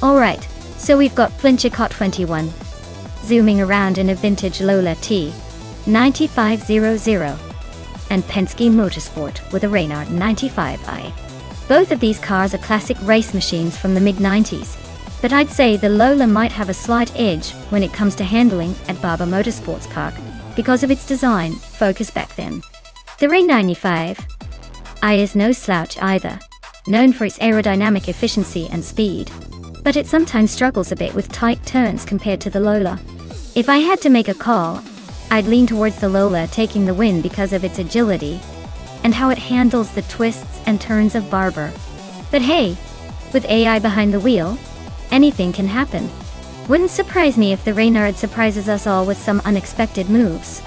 Alright, so we've got Flinchicott 21, zooming around in a vintage Lola T9500, and Penske Motorsport with a Reynard 95i. Both of these cars are classic race machines from the mid-90s, but I'd say the Lola might have a slight edge when it comes to handling at Barber Motorsports Park because of its design focus back then. The Ray 95i is no slouch either, known for its aerodynamic efficiency and speed, but it sometimes struggles a bit with tight turns compared to the Lola. If I had to make a call, I'd lean towards the Lola taking the win because of its agility and how it handles the twists and turns of Barber. But hey, with AI behind the wheel, anything can happen. Wouldn't surprise me if the Reynard surprises us all with some unexpected moves.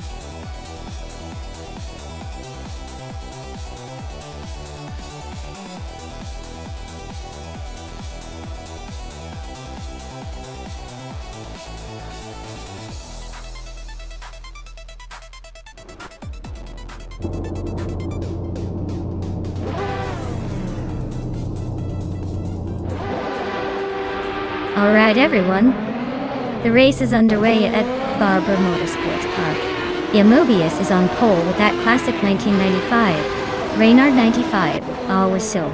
Alright everyone, the race is underway at Barber Motorsports Park. Mobius is on pole with that classic 1995, Reynard 95, always so.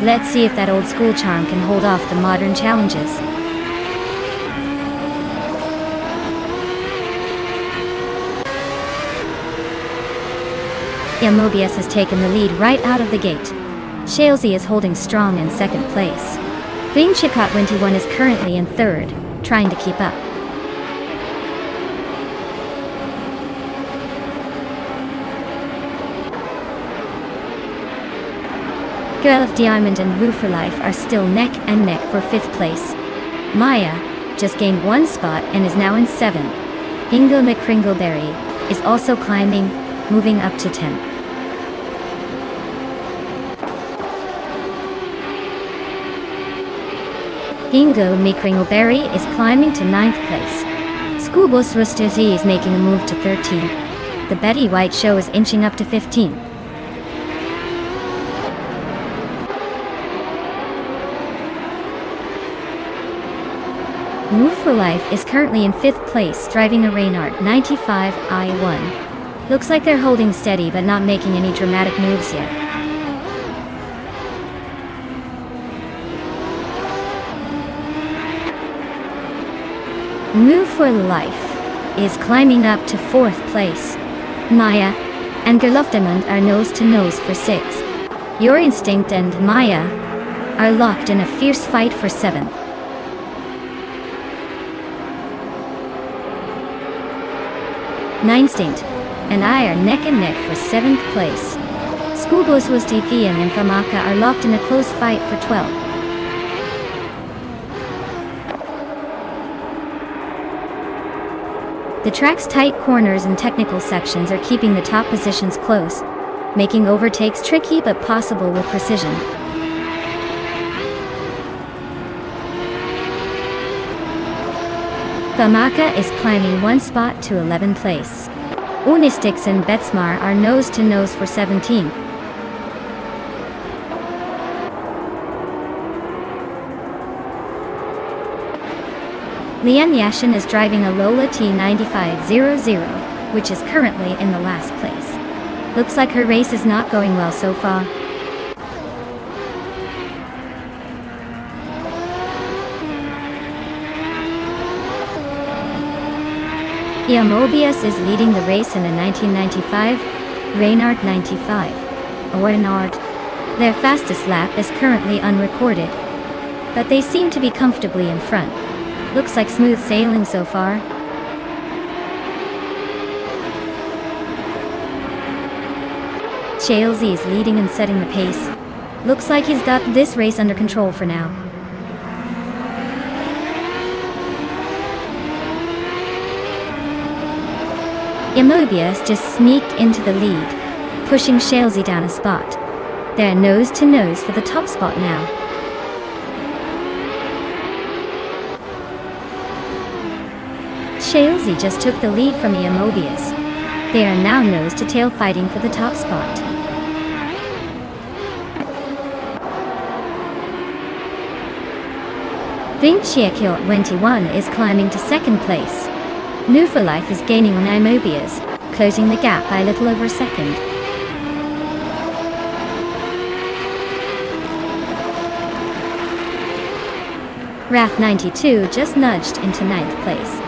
Let's see if that old school charm can hold off the modern challenges. Mobius has taken the lead right out of the gate. Shalesy is holding strong in second place. Bing Chicot 21 is currently in third, trying to keep up. Girl of Diamond and Woo for Life are still neck and neck for fifth place. Maya just gained one spot and is now in seventh. Ingo McCringleberry is also climbing, moving up to 10th. Ingo McCringleberry is climbing to 9th place. Schoolbus Rustezi is making a move to 13th. The Betty White Show is inching up to 15th. Move for Life is currently in 5th place, driving a Reynard 95 I1. Looks like they're holding steady but not making any dramatic moves yet. Move for Life is climbing up to 4th place. Maya and Gerlofdemund are nose to nose for 6th. Your Instinct and Maya are locked in a fierce fight for 7th. Nonstinct and I are neck and neck for 7th place. Schoolboys was Defian and Famaka are locked in a close fight for 12th. The track's tight corners and technical sections are keeping the top positions close, making overtakes tricky but possible with precision. Famaka is climbing one spot to 11th place. Unistix and Betsmar are nose to nose for 17th. Lian Yashin is driving a Lola T9500, which is currently in the last place. Looks like her race is not going well so far. Mobius is leading the race in a 1995 Reynard 95. Reynard. Their fastest lap is currently unrecorded, but they seem to be comfortably in front. Looks like smooth sailing so far. Chalesy is leading and setting the pace. Looks like he's got this race under control for now. Mobius just sneaked into the lead, pushing Shalesy down a spot. They're nose to nose for the top spot now. Shalesy just took the lead from Mobius. They are now nose to tail fighting for the top spot. Vinciakil 21 is climbing to 2nd place. New for Life is gaining on Mobius, closing the gap by a little over a second. Wrath 92 just nudged into 9th place.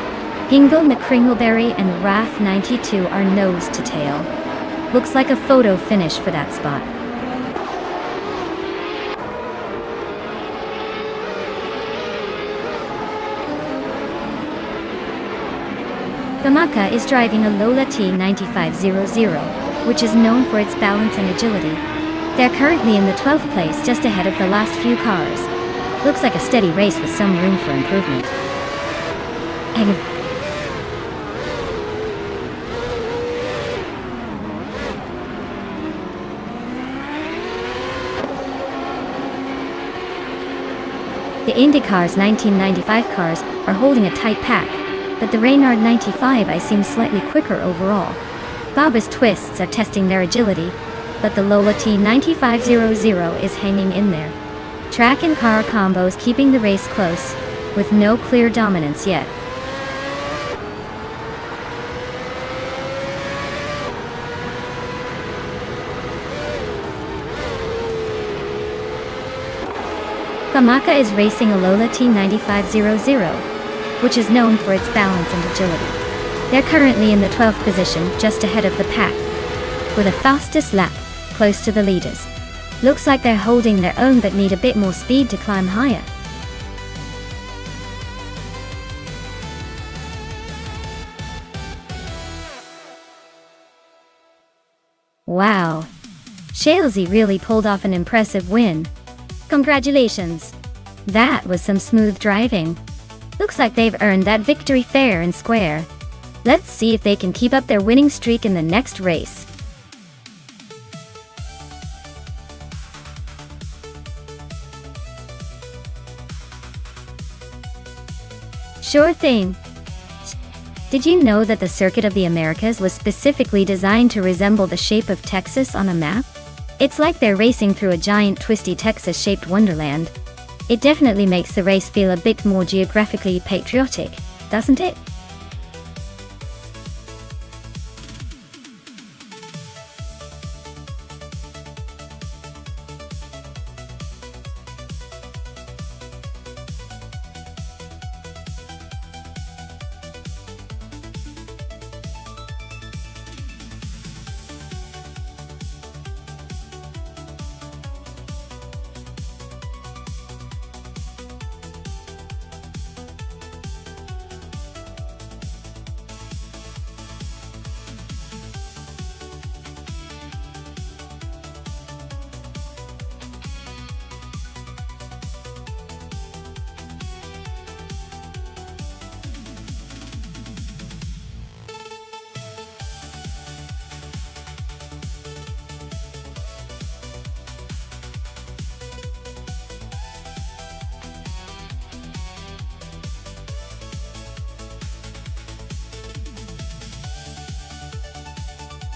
Hingle McCringleberry and Wrath 92 are nose to tail. Looks like a photo finish for that spot. Famaka is driving a Lola T9500, which is known for its balance and agility. They're currently in the 12th place, just ahead of the last few cars. Looks like a steady race with some room for improvement. The IndyCar's 1995 cars are holding a tight pack, but the Reynard 95 I seem slightly quicker overall. Baba's Twists are testing their agility, but the Lola T9500 is hanging in there. Track and car combos keeping the race close. with no clear dominance yet. Kamaka is racing a Lola T9500, which is known for its balance and agility. They're currently in the 12th position, just ahead of the pack, with a fastest lap, close to the leaders. Looks like they're holding their own but need a bit more speed to climb higher. Wow! Shalesy really pulled off an impressive win. Congratulations! That was some smooth driving. Looks like they've earned that victory fair and square. Let's see if they can keep up their winning streak in the next race. Sure thing. Did you know that the Circuit of the Americas was specifically designed to resemble the shape of Texas on a map? It's like they're racing through a giant twisty Texas-shaped wonderland. It definitely makes the race feel a bit more geographically patriotic, doesn't it?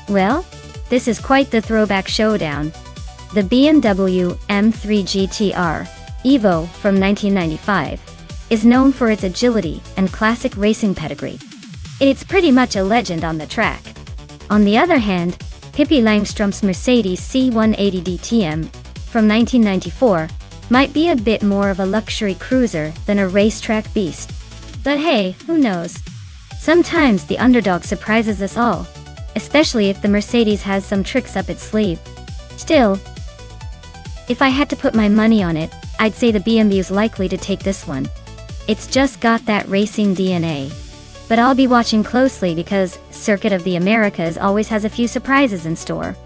Well, this is quite the throwback showdown. The BMW M3 GTR Evo from 1995 is known for its agility and classic racing pedigree. It's pretty much a legend on the track. On the other hand, Pippi Langström's Mercedes C180 DTM from 1994 might be a bit more of a luxury cruiser than a racetrack beast. But hey, who knows? Sometimes the underdog surprises us all, especially if the Mercedes has some tricks up its sleeve. Still, if I had to put my money on it, I'd say the BMW's likely to take this one. It's just got that racing DNA. But I'll be watching closely because Circuit of the Americas always has a few surprises in store.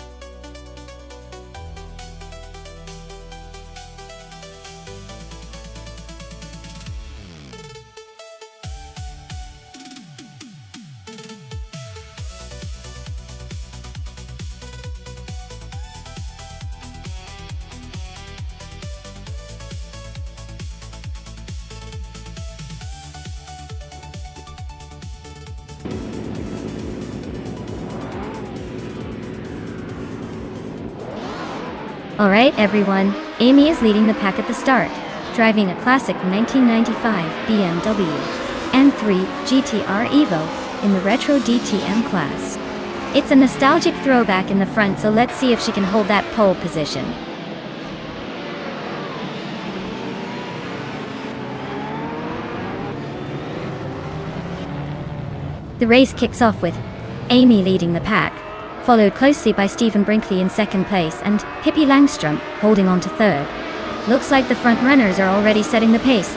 Alright everyone, Amy is leading the pack at the start, driving a classic 1995 BMW M3 GTR Evo in the Retro DTM class. It's a nostalgic throwback in the front, so let's see if she can hold that pole position. The race kicks off with Amy leading the pack, followed closely by Stephen Brinkley in second place and Pippi Langström holding on to third. Looks like the front runners are already setting the pace.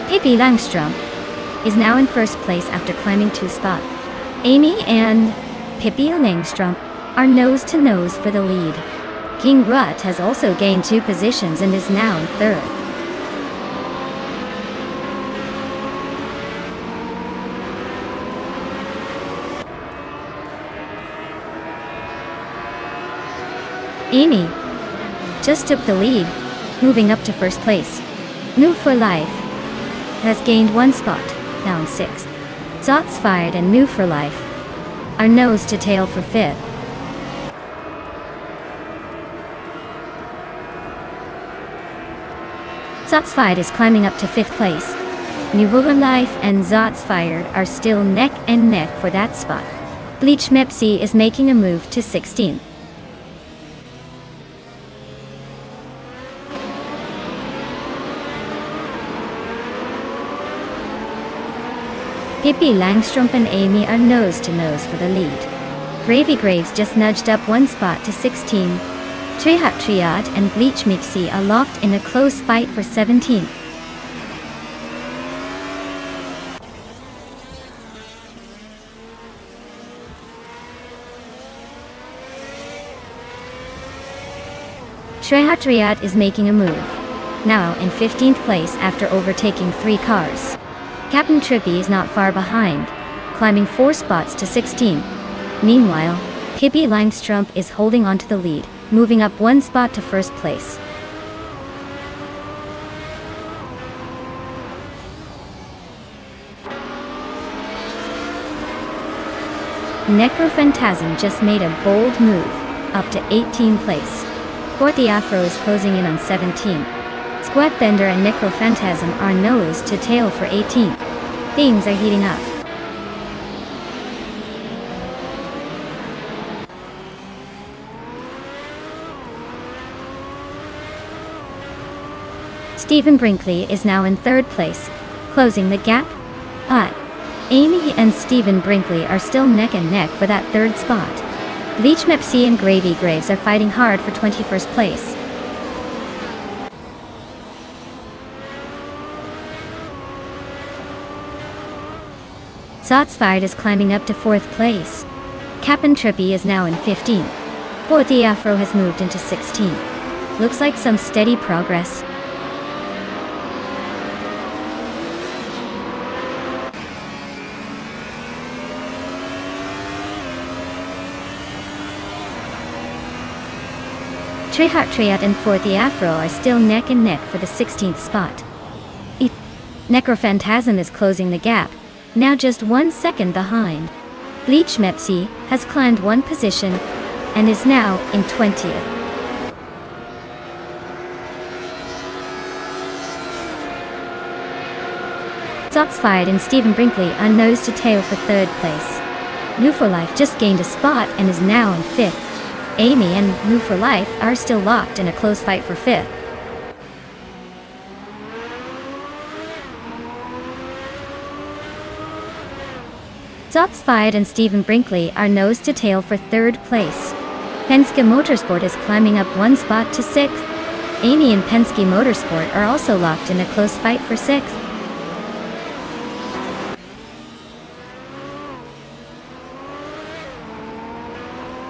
Pippi Langström is now in first place after climbing 2 spots. Amy and Pippi Langström are nose to nose for the lead. King Rutt has also gained 2 positions and is now in third. Amy just took the lead, moving up to first place. Move for Life has gained 1 spot, now in 6th. Shots Fired and Move for Life are nose to tail for 5th. Zotsfied is climbing up to 5th place. Nuvola Life and Zotsfired are still neck and neck for that spot. Bleach Mepsi is making a move to 16th. Pippi Langstrumpf and Amy are nose to nose for the lead. Gravy Graves just nudged up 1 spot to 16. Trehat Triad and Bleach Mixie are locked in a close fight for 17th. Trehat Triad is making a move, now in 15th place after overtaking 3 cars. Captain Trippy is not far behind, climbing 4 spots to 16. Meanwhile, Pippi Langstrumpf is holding on to the lead, moving up 1 spot to 1st place. Necrophantasm just made a bold move, up to 18th place. Forty Afro is closing in on 17. Squatbender and Necrophantasm are nose to tail for 18th. Things are heating up. Stephen Brinkley is now in 3rd place, closing the gap. But Amy and Stephen Brinkley are still neck and neck for that 3rd spot. Bleach Mepsi and Gravy Graves are fighting hard for 21st place. Zotsfired is climbing up to 4th place. Cap'n Trippy is now in 15th. Forty Afro has moved into 16th. Looks like some steady progress. Trehat Triad and Forty Afro are still neck and neck for the 16th spot. Necrophantasm is closing the gap, now just 1 second behind. Bleach Mepsi has climbed 1 position and is now in 20th. Zotsfied and Stephen Brinkley are nose to tail for 3rd place. New for Life just gained a spot and is now in 5th. Amy and New for Life are still locked in a close fight for 5th. Zotsfied and Stephen Brinkley are nose to tail for 3rd place. Penske Motorsport is climbing up 1 spot to 6th. Amy and Penske Motorsport are also locked in a close fight for 6th.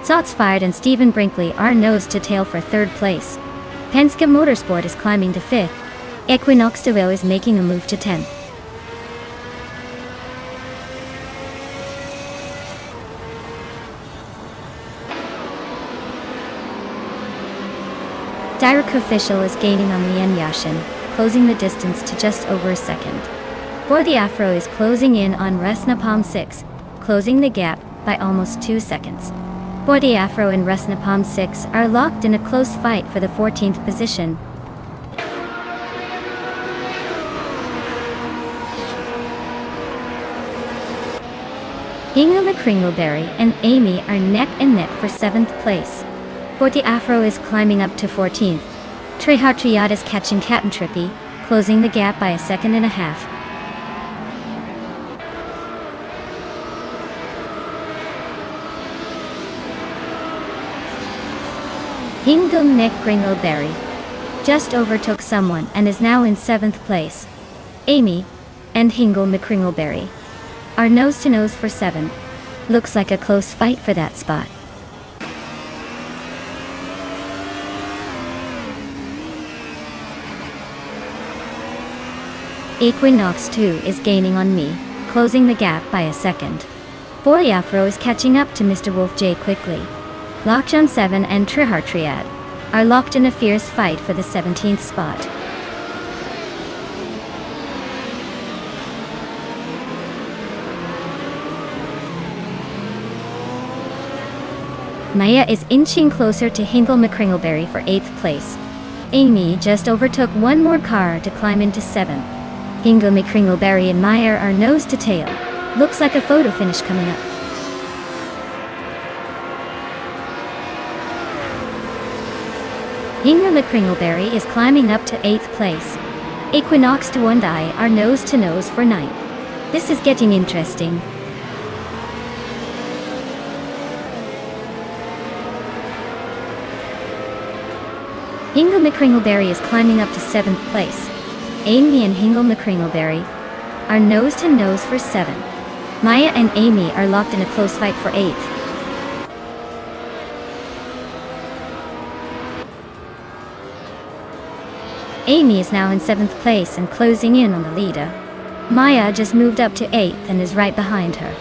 Zotsfired and Stephen Brinkley are nose to tail for 3rd place. Penske Motorsport is climbing to 5th. Equinox DeVille is making a move to 10th. Direct Official is gaining on Lian Yashin, closing the distance to just over a second. Forty Afro is closing in on Resnapalm 6, closing the gap by almost 2 seconds. Forty Afro and Resnapalm 6 are locked in a close fight for the 14th position. Hingham McCringleberry and Amy are neck and neck for 7th place. Forty Afro is climbing up to 14th. Trehat Triad is catching Cap'n Trippy, closing the gap by 1.5 seconds. Hingham McCringleberry just overtook someone and is now in 7th place. Amy and Hingham McCringleberry are nose to nose for 7th. Looks like a close fight for that spot. Equinox 2 is gaining on me, closing the gap by 1 second. Forty Afro is catching up to Mr. Wolf J quickly. Lockdown 7 and Trihar Triad are locked in a fierce fight for the 17th spot. Maya is inching closer to Hingle McCringleberry for 8th place. Amy just overtook one more car to climb into 7th. Hingle McCringleberry and Maya are nose to tail. Looks like a photo finish coming up. Hingle McCringleberry is climbing up to 8th place. Equinox to Hyundai are nose to nose for 9th. This is getting interesting. Hingle McCringleberry is climbing up to 7th place. Amy and Hingle McCringleberry are nose to nose for 7th. Maya and Amy are locked in a close fight for 8th. Amy is now in 7th place and closing in on the leader. Maya just moved up to 8th and is right behind her.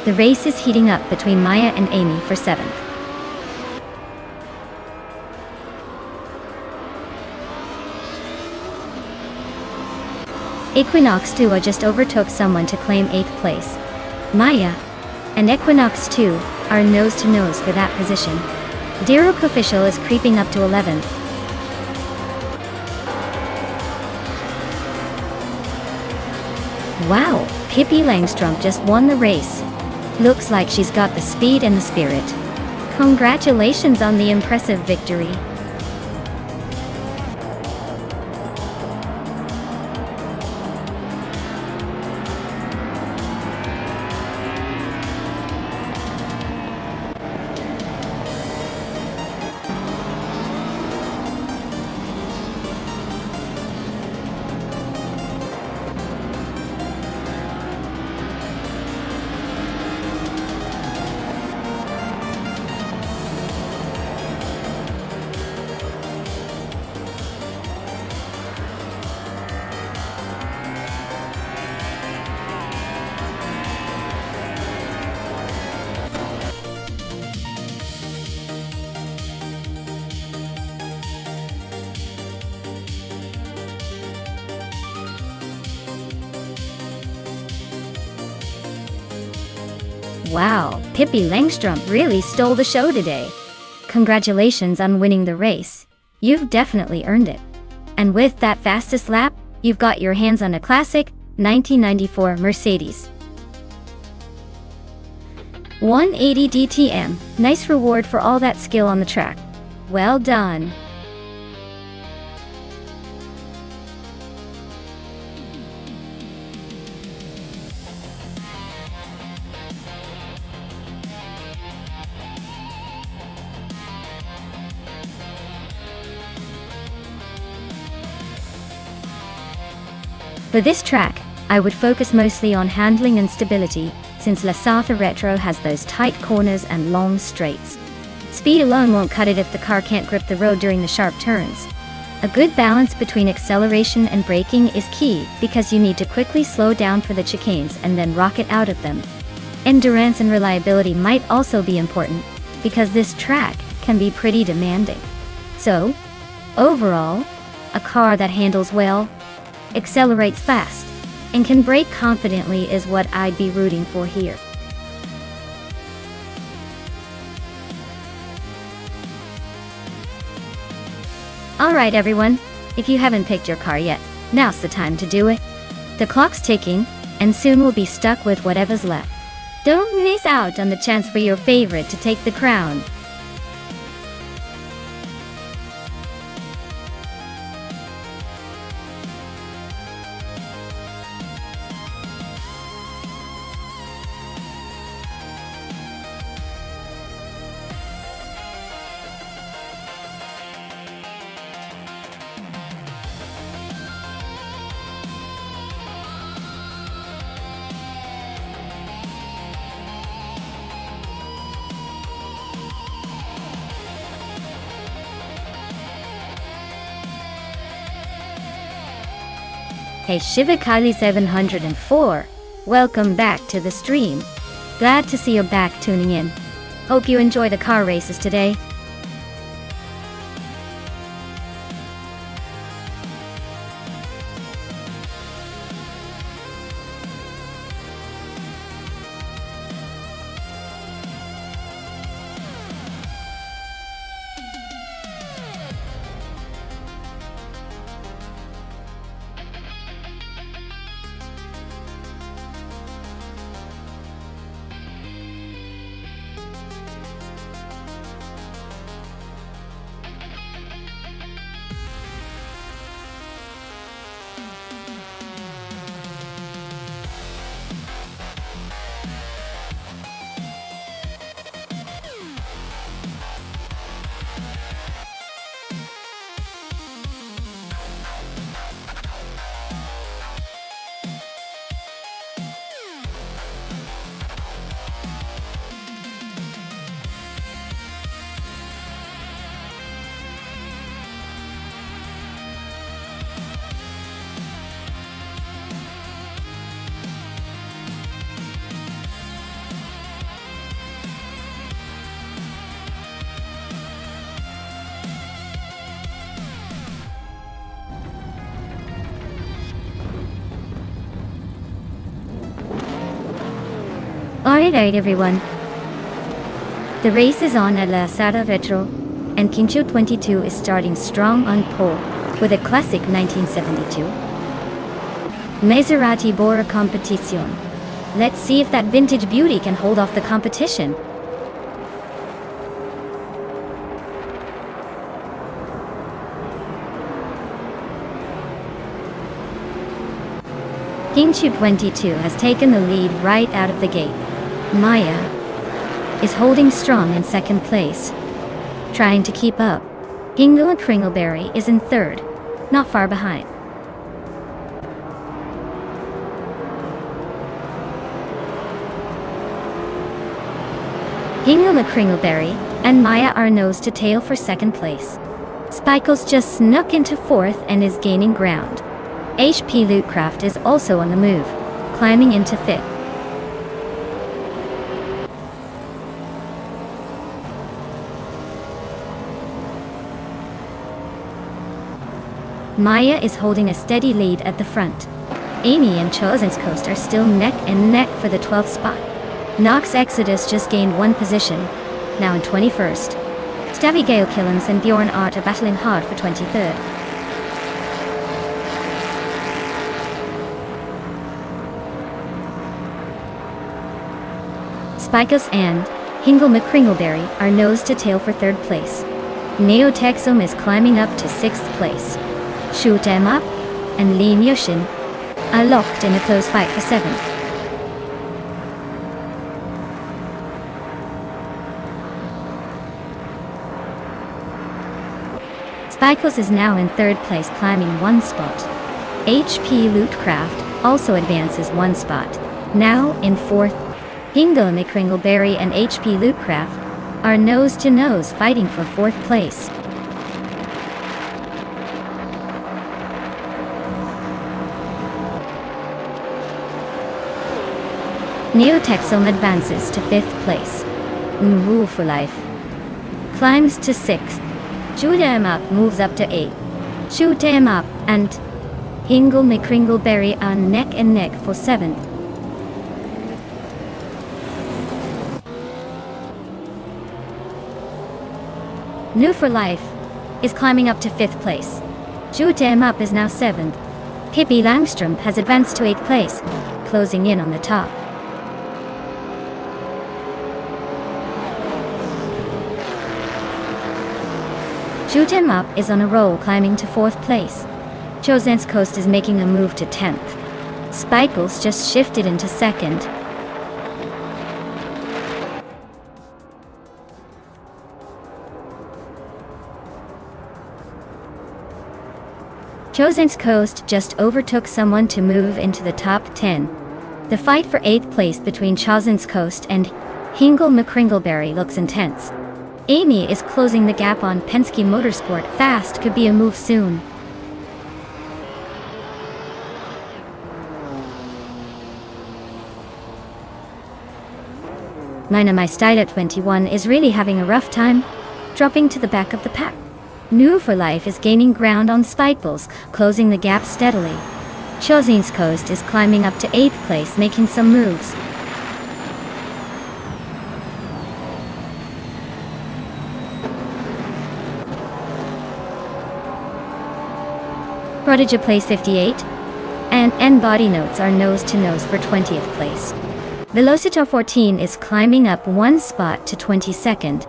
The race is heating up between Maya and Amy for 7th. Equinox 2 just overtook someone to claim 8th place. Maya and Equinox 2 are nose to nose for that position. Derek Official is creeping up to 11th. Wow, Pippi Langstrom just won the race. Looks like she's got the speed and the spirit. Congratulations on the impressive victory. Wow, Pippi Langstrom really stole the show today. Congratulations on winning the race. You've definitely earned it. And with that fastest lap, you've got your hands on a classic 1994 Mercedes 180 DTM. Nice reward for all that skill on the track. Well done. For this track, I would focus mostly on handling and stability, since La Satha Retro has those tight corners and long straights. Speed alone won't cut it if the car can't grip the road during the sharp turns. A good balance between acceleration and braking is key, because you need to quickly slow down for the chicanes and then rocket out of them. Endurance and reliability might also be important, because this track can be pretty demanding. So, overall, a car that handles well, accelerates fast, and can brake confidently is what I'd be rooting for here. Alright everyone, if you haven't picked your car yet, now's the time to do it. The clock's ticking, and soon we'll be stuck with whatever's left. Don't miss out on the chance for your favorite to take the crown. Hey Shivakali 704, welcome back to the stream. Glad to see you back tuning in. Hope you enjoy the car races today. Alright everyone. The race is on at La Sada Retro, and Kincho 22 is starting strong on pole with a classic 1972 Maserati Bora Competizione. Let's see if that vintage beauty can hold off the competition. Kincho 22 has taken the lead right out of the gate. Maya is holding strong in second place, trying to keep up. Hingle and Kringleberry is in third, not far behind. Hingle and Kringleberry and Maya are nose to tail for second place. Spikles just snuck into fourth and is gaining ground. HP Lootcraft is also on the move, climbing into fifth. Maya is holding a steady lead at the front. Amy and Chosen's Coast are still neck and neck for the 12th spot. Nox Exodus just gained one position, now in 21st. Stabby Gale Killens and Bjorn Art are battling hard for 23rd. Spikos and Hingle McCringleberry are nose to tail for third place. Neotexum is climbing up to sixth place. Shoot 'em up and Lean Yushin are locked in a close fight for seventh. Spikos is now in third place, climbing one spot. HP Lootcraft also advances one spot, now in fourth. Hingle McCringleberry and HP Lootcraft are nose to nose fighting for fourth place. Neotexum advances to fifth place. Rule for Life climbs to sixth. Shoot 'em Up moves up to eighth. Shoot 'em Up and Hingle McCringleberry are neck and neck for seventh. New for Life is climbing up to fifth place. Shoot 'em Up is now seventh. Pippi Langstrom has advanced to eighth place, closing in on the top. Shoot 'em Up is on a roll, climbing to fourth place. Chosen's Coast is making a move to 10th. Spikles just shifted into second. Chosen's Coast just overtook someone to move into the top 10. The fight for 8th place between Chosen's Coast and Hingle McCringleberry looks intense. Amy is closing the gap on Penske Motorsport fast, could be a move soon. Mina My Style at 21 is really having a rough time, dropping to the back of the pack. New for Life is gaining ground on Spikeballs, closing the gap steadily. Chosen's Coast is climbing up to 8th place, making some moves. Prodigy plays 58, and N-Body Notes are nose to nose for 20th place. Velocitor 14 is climbing up one spot to 22nd.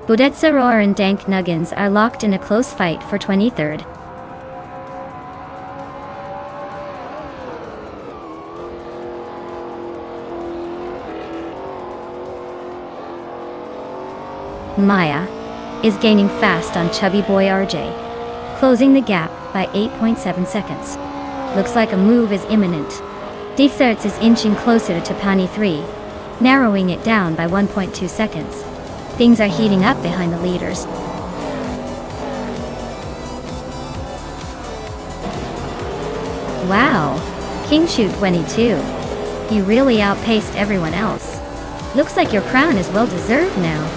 Budetza Roar and Dank Nuggins are locked in a close fight for 23rd. Maya is gaining fast on Chubby Boy RJ, closing the gap by 8.7 seconds. Looks like a move is imminent. Deserts is inching closer to Pani 3, narrowing it down by 1.2 seconds. Things are heating up behind the leaders. Wow, Kingshoot 22. You really outpaced everyone else. Looks like your crown is well deserved now.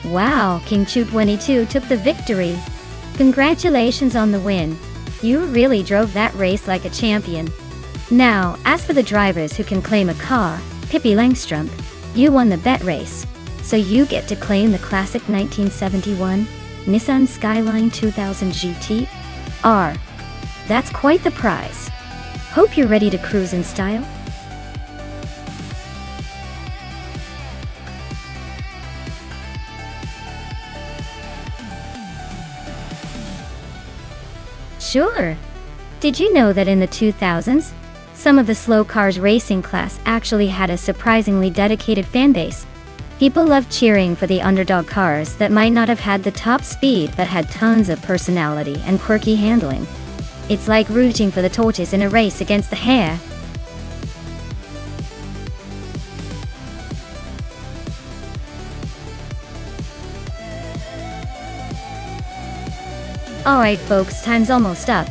Wow, King Chu 22 took the victory. Congratulations on the win. You really drove that race like a champion. Now, as for the drivers who can claim a car, Pippi Langstrump, you won the bet race. So you get to claim the classic 1971 Nissan Skyline 2000 GT R. That's quite the prize. Hope you're ready to cruise in style. Sure. Did you know that in the 2000s, some of the slow cars racing class actually had a surprisingly dedicated fanbase? People loved cheering for the underdog cars that might not have had the top speed but had tons of personality and quirky handling. It's like rooting for the tortoise in a race against the hare. Alright folks, time's almost up.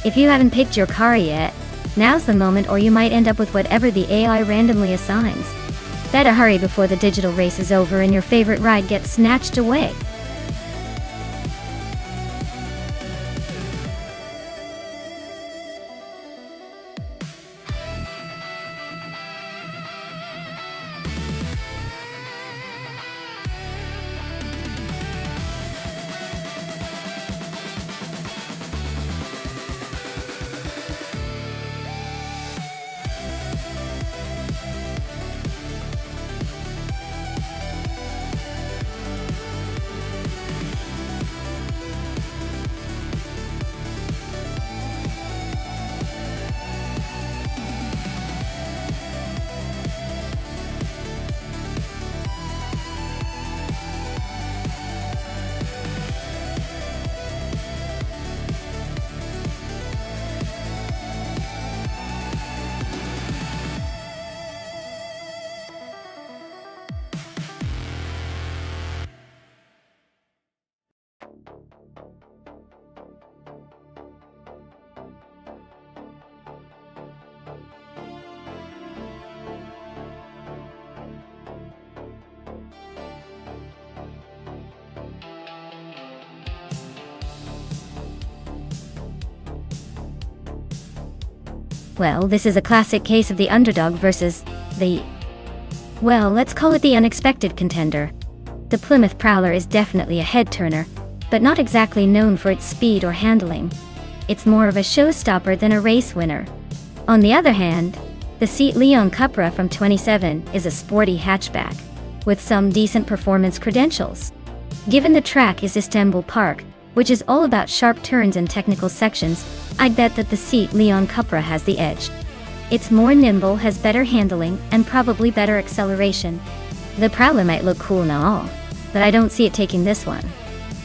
If you haven't picked your car yet, now's the moment, or you might end up with whatever the AI randomly assigns. Better hurry before the digital race is over and your favorite ride gets snatched away. Well, this is a classic case of the underdog versus the... well, let's call it the unexpected contender. The Plymouth Prowler is definitely a head-turner, but not exactly known for its speed or handling. It's more of a showstopper than a race winner. On the other hand, the Seat Leon Cupra from 27 is a sporty hatchback, with some decent performance credentials. Given the track is Istanbul Park, which is all about sharp turns and technical sections, I'd bet that the Seat Leon Cupra has the edge. It's more nimble, has better handling, and probably better acceleration. The Prowler might look cool and all, but I don't see it taking this one.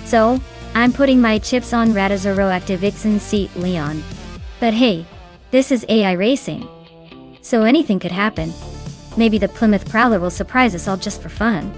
So, I'm putting my chips on Radazaro Activixen Seat Leon. But hey, this is AI racing, so anything could happen. Maybe the Plymouth Prowler will surprise us all just for fun.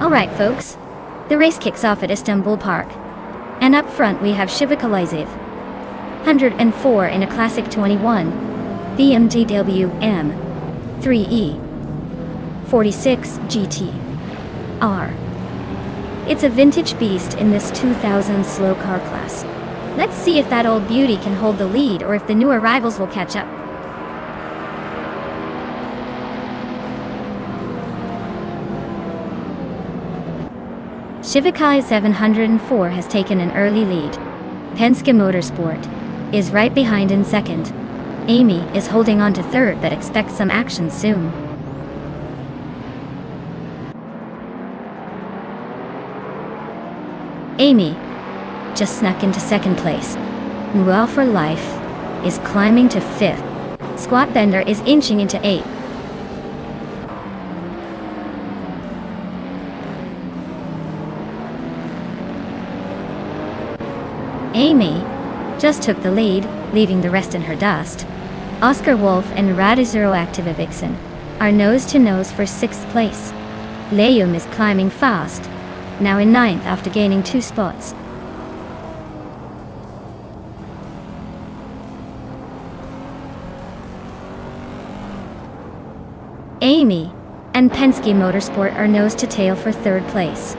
Alright folks, the race kicks off at Istanbul Park. And up front we have Shivakalaizev, 104 in a classic 21, BMW M3E, 46 GT R. It's a vintage beast in this 2000 slow car class. Let's see if that old beauty can hold the lead or if the new arrivals will catch up. Shivakai 704 has taken an early lead. Penske Motorsport is right behind in second. Amy is holding on to third, but expects some action soon. Amy just snuck into second place. Mual for Life is climbing to fifth. Squat Bender is inching into eighth. just took the lead, leaving the rest in her dust. Oscar Wolf and Radizero Activa Vixen are nose-to-nose for 6th place. Leum is climbing fast, now in 9th after gaining 2 spots. Amy and Penske Motorsport are nose-to-tail for 3rd place.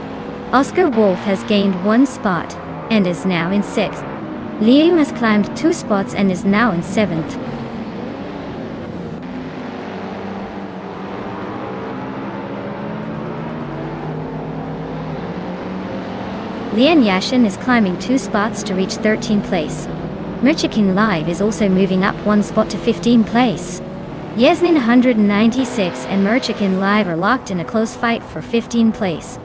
Oscar Wolf has gained 1 spot and is now in 6th. Leum has climbed 2 spots and is now in 7th. Lian Yashin is climbing 2 spots to reach 13th place. Mirchikin Live is also moving up 1 spot to 15th place. Yasmin 196 and Mirchikin Live are locked in a close fight for 15th place.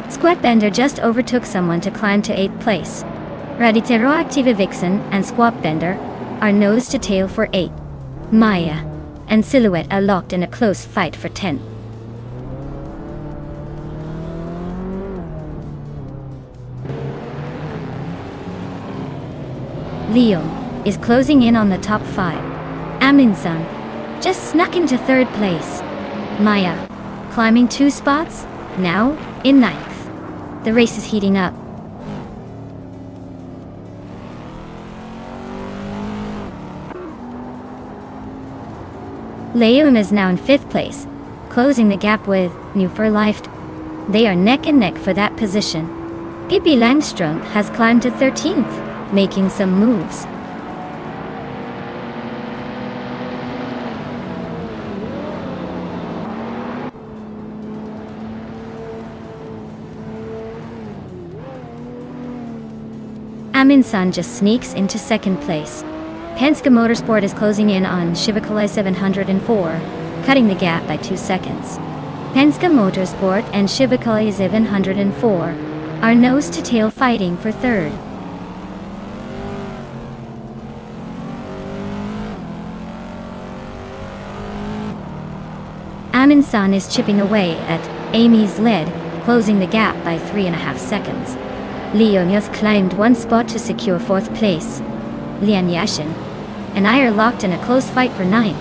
Squatbender just overtook someone to climb to 8th place. Radizero Activa Vixen and Squatbender are nose to tail for 8. Maya and Silhouette are locked in a close fight for 10. Leon is closing in on the top 5. Aminsan just snuck into 3rd place. Maya climbing 2 spots, now in 9th. The race is heating up. Leum is now in 5th place, closing the gap with New for Life. They are neck and neck for that position. Pippi Langstrom has climbed to 13th, making some moves. Aminsan just sneaks into 2nd place. Penske Motorsport is closing in on Shivakalai 704, cutting the gap by 2 seconds. Penske Motorsport and Shivakalai 704 are nose-to-tail fighting for 3rd. Aminsan is chipping away at Amy's lead, closing the gap by 3.5 seconds. Leon has climbed 1 spot to secure 4th place. Lian Yashin and I are locked in a close fight for 9th.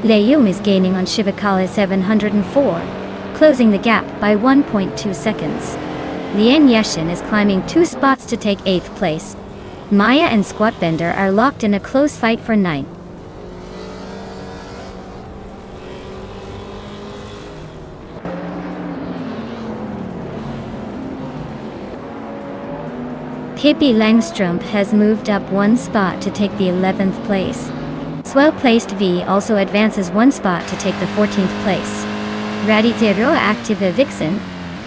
Leum is gaining on Shivakalai 704, closing the gap by 1.2 seconds. Lian Yashin is climbing 2 spots to take 8th place. Maya and Squatbender are locked in a close fight for 9th. Pippi Langstrom has moved up 1 spot to take the 11th place. Swell-placed V also advances 1 spot to take the 14th place. Radizero Activa Vixen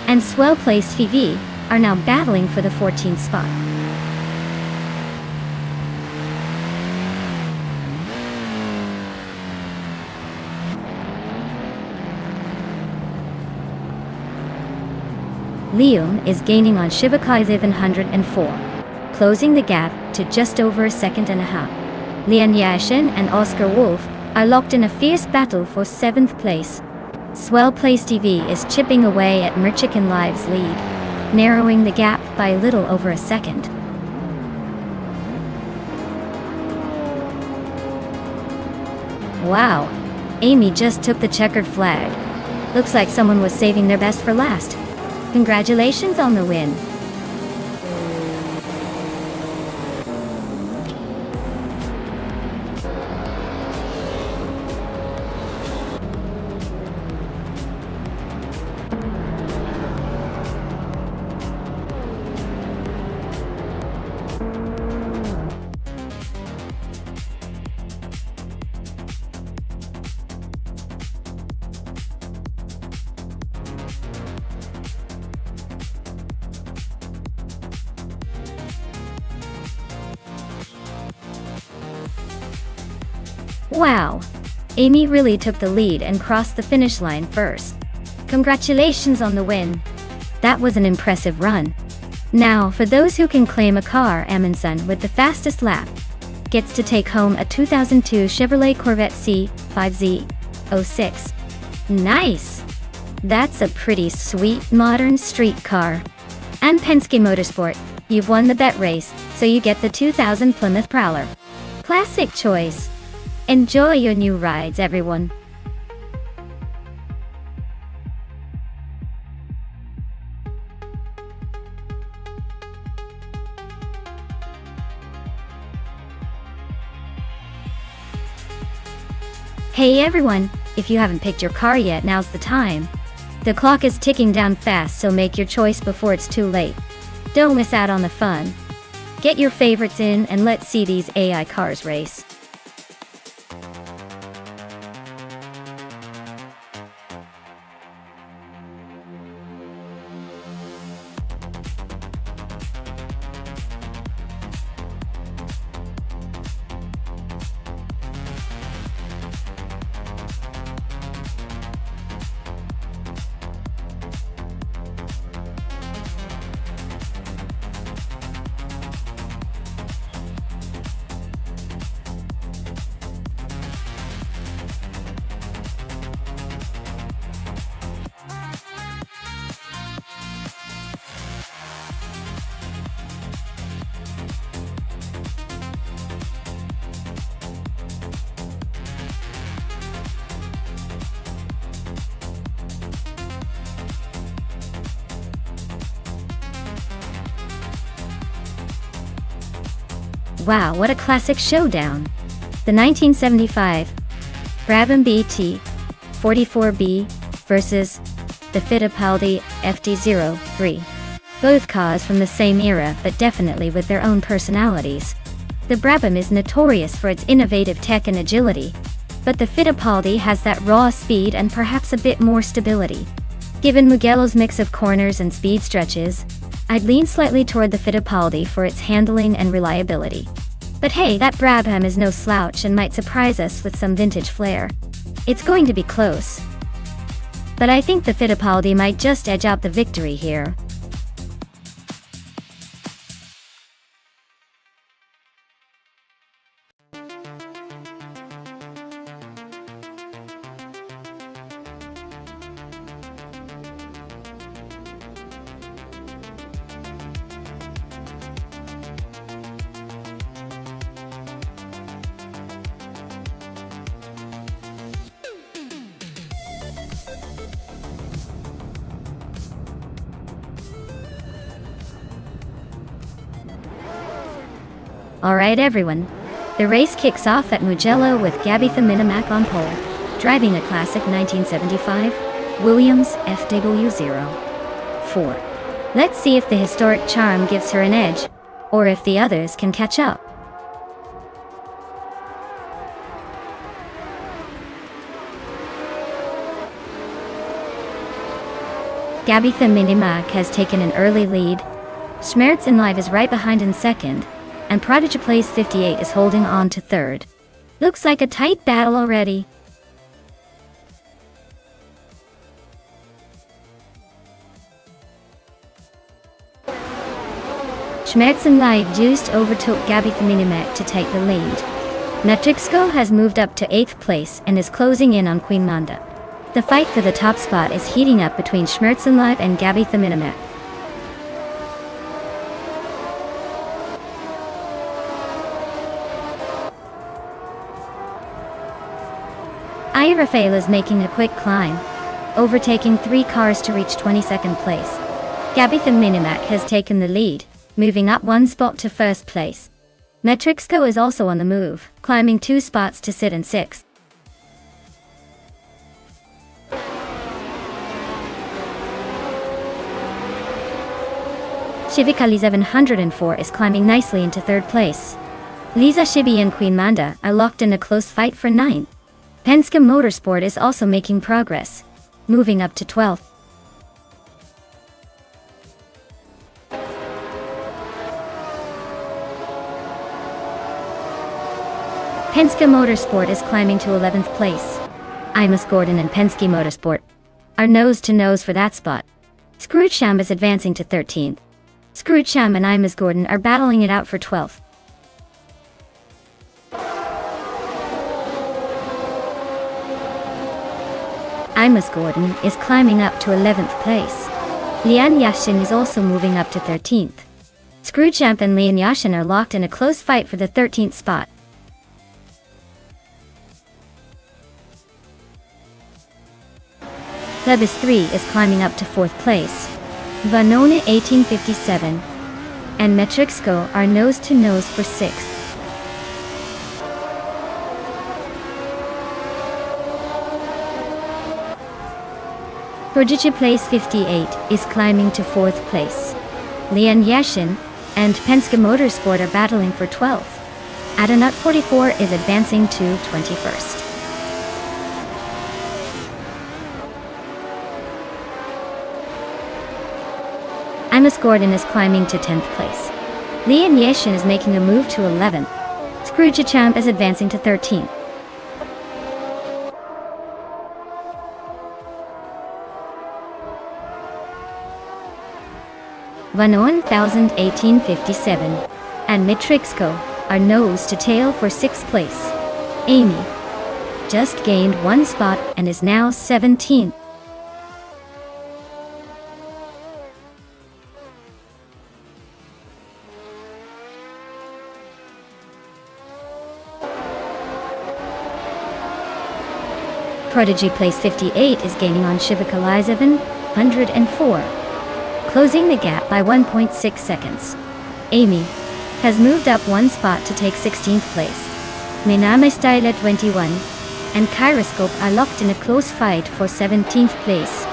and swell-placed VV are now battling for the 14th spot. Leum is gaining on Shivakalai 704, closing the gap to just over 1.5 seconds. Lian Yashin and Oscar Wolf are locked in a fierce battle for 7th place. Swell-placed TV is chipping away at Mirchikin Live's lead, narrowing the gap by a little over 1 second. Wow, Amy just took the checkered flag. Looks like someone was saving their best for last. Congratulations on the win. Wow! Amy really took the lead and crossed the finish line first. Congratulations on the win. That was an impressive run. Now, for those who can claim a car, Amundsen with the fastest lap gets to take home a 2002 Chevrolet Corvette C5Z06. Nice! That's a pretty sweet modern street car. And Penske Motorsport, you've won the bet race, so you get the 2000 Plymouth Prowler. Classic choice. Enjoy your new rides, everyone. Hey everyone, if you haven't picked your car yet, now's the time. The clock is ticking down fast, so make your choice before it's too late. Don't miss out on the fun. Get your favorites in and let's see these AI cars race. Wow, what a classic showdown! The 1975 Brabham BT 44B versus the Fittipaldi FD03. Both cars from the same era, but definitely with their own personalities. The Brabham is notorious for its innovative tech and agility, but the Fittipaldi has that raw speed and perhaps a bit more stability. Given Mugello's mix of corners and speed stretches, I'd lean slightly toward the Fittipaldi for its handling and reliability. But hey, that Brabham is no slouch and might surprise us with some vintage flair. It's going to be close. But I think the Fittipaldi might just edge out the victory here. Alright everyone, the race kicks off at Mugello with Gabitha Minimak on pole, driving a classic 1975 Williams FW04. Let's see if the historic charm gives her an edge, or if the others can catch up. Gabitha Minimak has taken an early lead. Schmerzen Live is right behind in second, and Prodigy Place 58 is holding on to third. Looks like a tight battle already. Schmerzen Live just overtook Gabitha Minimak to take the lead. Natrixco has moved up to 8th place and is closing in on Queen Manda. The fight for the top spot is heating up between Schmerzen Live and Gabitha Minimak. Rafael is making a quick climb, overtaking 3 cars to reach 22nd place. Gabitha Minimak has taken the lead, moving up 1 spot to 1st place. Natrixco is also on the move, climbing 2 spots to sit in 6th. Shivika 704 is climbing nicely into 3rd place. Lisa Shibi and Queen Manda are locked in a close fight for 9th. Penske Motorsport is also making progress, moving up to 12th. Penske Motorsport is climbing to 11th place. Imus Gordon and Penske Motorsport are nose to nose for that spot. Scrooge-Sham is advancing to 13th. Scrooge-Sham and Imus Gordon are battling it out for 12th. Imus Gordon is climbing up to 11th place. Lian Yashin is also moving up to 13th. Scrooge-Sham and Lian Yashin are locked in a close fight for the 13th spot. Plebis 3 is climbing up to 4th place. Vanona 1857 and Metrixco are nose to nose for 6th. Prodigy Place 58 is climbing to 4th place. Lian Yashin and Penske Motorsport are battling for 12th. Adanut 44 is advancing to 21st. Imus Gordon is climbing to 10th place. Lian Yashin is making a move to 11th. Scrooge-Sham is advancing to 13th. Vanon 1857 and Mitrixco are nose to tail for 6th place. Amy just gained 1 spot and is now 17th. Prodigy Place 58 is gaining on Shivika Lizavan, 104. Closing the gap by 1.6 seconds. Amy has moved up 1 spot to take 16th place. Miname Style at 21 and Kyroscope are locked in a close fight for 17th place.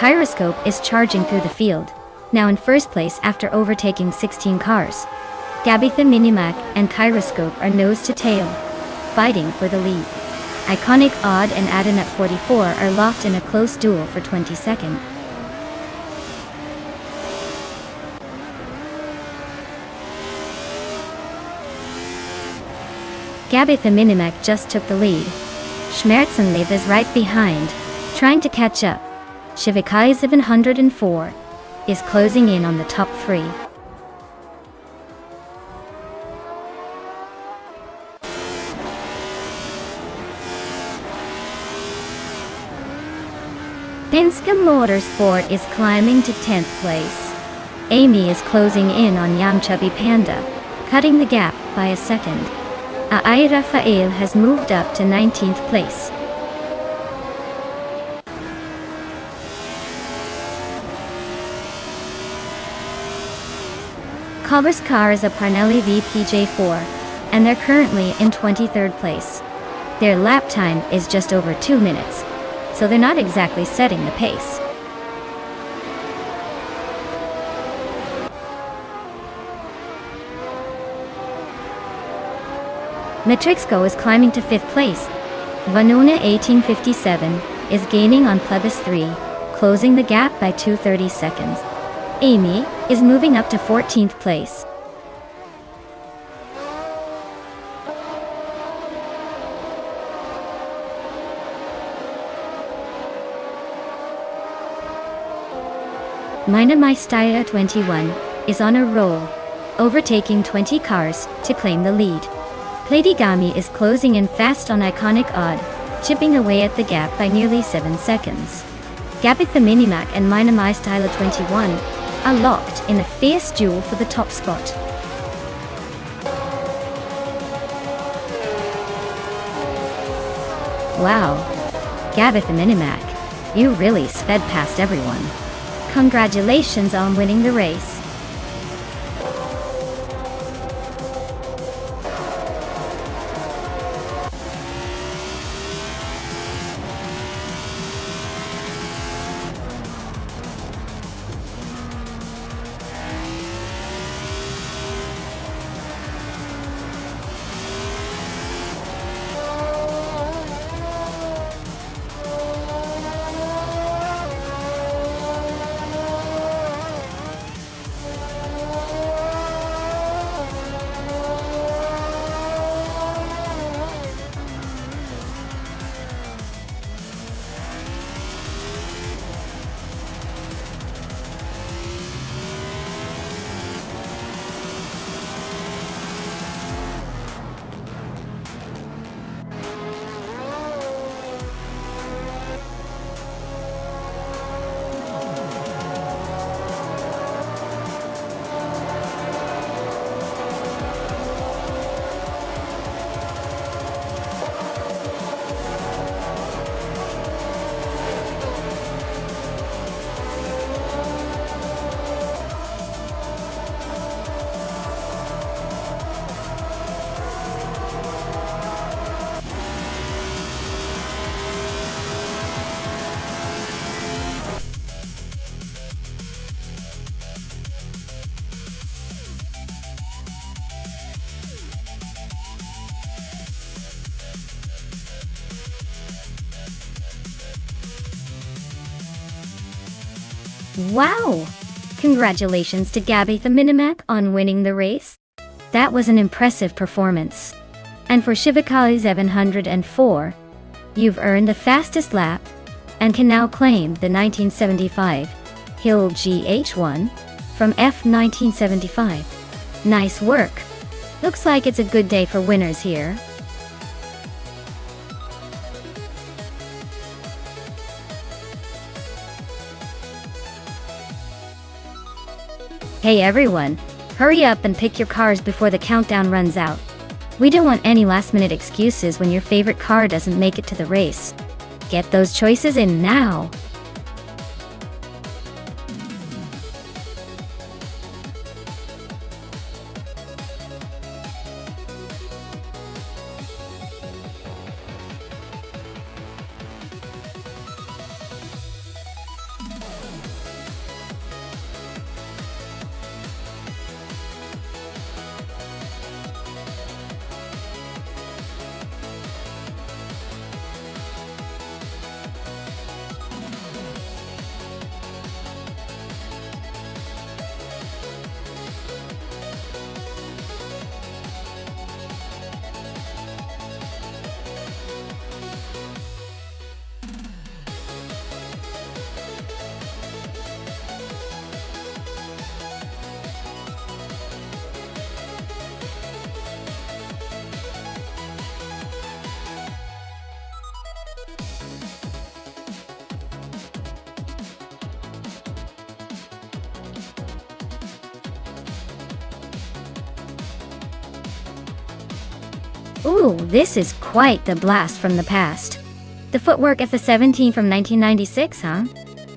Kyroscope is charging through the field, now in 1st place after overtaking 16 cars. Gabitha Minimac and Kyroscope are nose to tail, fighting for the lead. Iconic Odd and Adanut 44 are locked in a close duel for 22nd. Gabitha Minimac just took the lead. Schmerzenlev is right behind, trying to catch up. Shivikai 704 is closing in on the top 3. Penske Motorsport is climbing to 10th place. Amy is closing in on Yamchubby Panda, cutting the gap by a second. Ai Rafael has moved up to 19th place. Cobber's car is a Parnelli VPJ4, and they're currently in 23rd place. Their lap time is just over 2 minutes, so they're not exactly setting the pace. Metrixco is climbing to 5th place. Vanuna 1857 is gaining on Plebis 3, closing the gap by 2:30 seconds. Amy is moving up to 14th place. Mina My Style 21 is on a roll, overtaking 20 cars to claim the lead. Pladigami is closing in fast on Iconic Odd, chipping away at the gap by nearly 7 seconds. Gabitha Minimac and Mina My Style 21 are locked in a fierce duel for the top spot. Wow, Gabitha Minimac, you really sped past everyone. Congratulations on winning the race. Wow! Congratulations to Gabitha Minimac on winning the race. That was an impressive performance. And for Shivakali 704, you've earned the fastest lap and can now claim the 1975 Hill GH1 from F1975. Nice work. Looks like it's a good day for winners here. Hey everyone, hurry up and pick your cars before the countdown runs out. We don't want any last-minute excuses when your favorite car doesn't make it to the race. Get those choices in now. Ooh, this is quite the blast from the past. The footwork at the 17 from 1996, huh?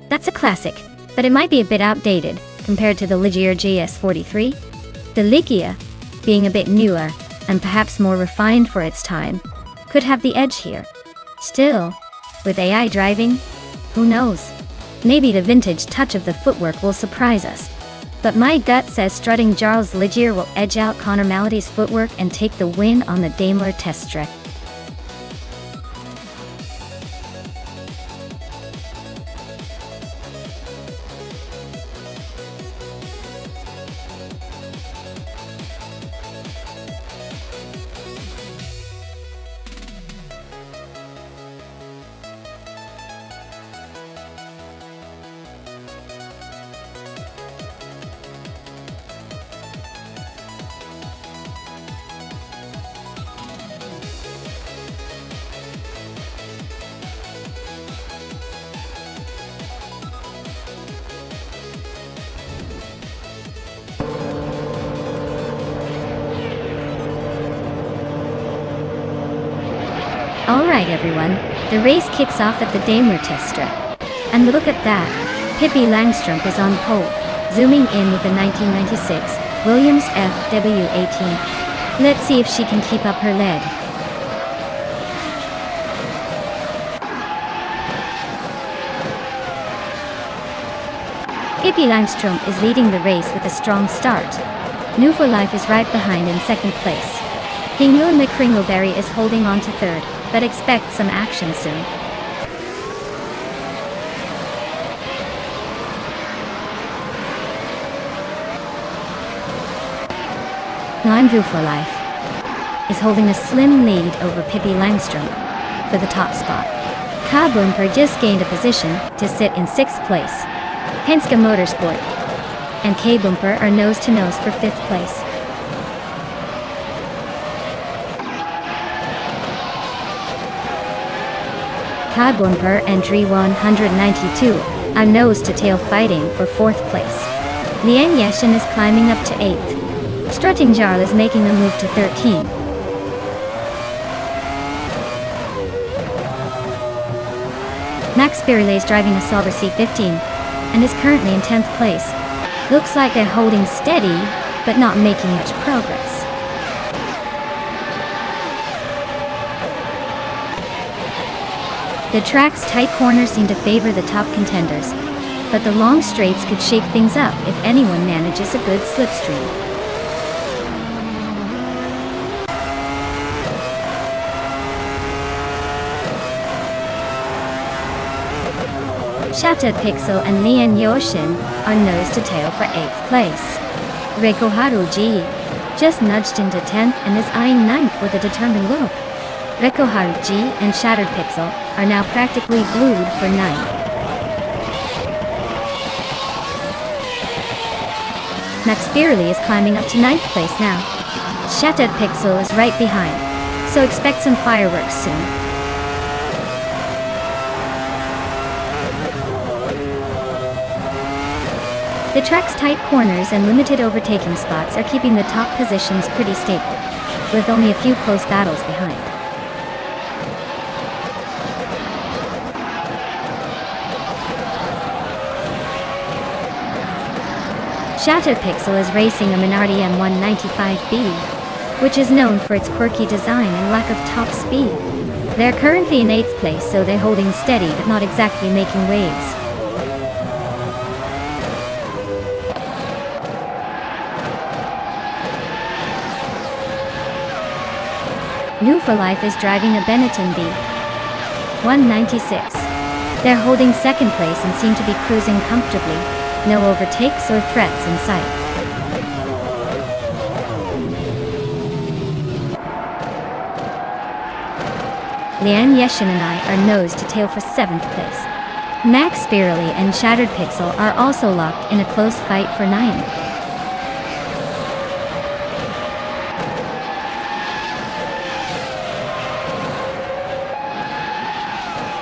That's a classic, but it might be a bit outdated compared to the Ligier GS43. The Ligia, being a bit newer and perhaps more refined for its time, could have the edge here. Still, with AI driving, who knows? Maybe the vintage touch of the footwork will surprise us. But my gut says strutting Charles Ligier will edge out Connor Malady's footwork and take the win on the Daimler test track. Alright everyone, the race kicks off at the Daimler test track. And look at that, Pippi Langstrup is on pole, zooming in with the 1996 Williams FW18. Let's see if she can keep up her lead. Pippi Langstrup is leading the race with a strong start. New for Life is right behind in second place. Hinglun McCringleberry is holding on to third, but expect some action soon. New for Life is holding a slim lead over Pippi Langstrup for the top spot. Ka Bumper just gained a position to sit in 6th place. Penske Motorsport and K Bumper are nose-to-nose for 5th place. Ka Bumper and Dre 192 are nose-to-tail fighting for 4th place. Liang Yeshin is climbing up to 8th. Strutting Jarl is making a move to 13. Max Spirillet is driving a Sauber C15 and is currently in 10th place. Looks like they're holding steady, but not making much progress. The track's tight corners seem to favor the top contenders, but the long straights could shake things up if anyone manages a good slipstream. Shattered Pixel and Lian Yoshin are nose to tail for 8th place. Rekoharu G just nudged into 10th and is eyeing 9th with a determined look. Rekoharu G and Shattered Pixel are now practically glued for 9th. Max Beerley is climbing up to 9th place now. Shattered Pixel is right behind, so expect some fireworks soon. The track's tight corners and limited overtaking spots are keeping the top positions pretty stable, with only a few close battles behind. Shattered Pixel is racing a Minardi M195B, which is known for its quirky design and lack of top speed. They're currently in 8th place, so they're holding steady but not exactly making waves. New for Life is driving a Benetton B196. They're holding 2nd place and seem to be cruising comfortably. No overtakes or threats in sight. Lian Yeshin and I are nose to tail for 7th place. Max Beerley and Shattered Pixel are also locked in a close fight for 9th.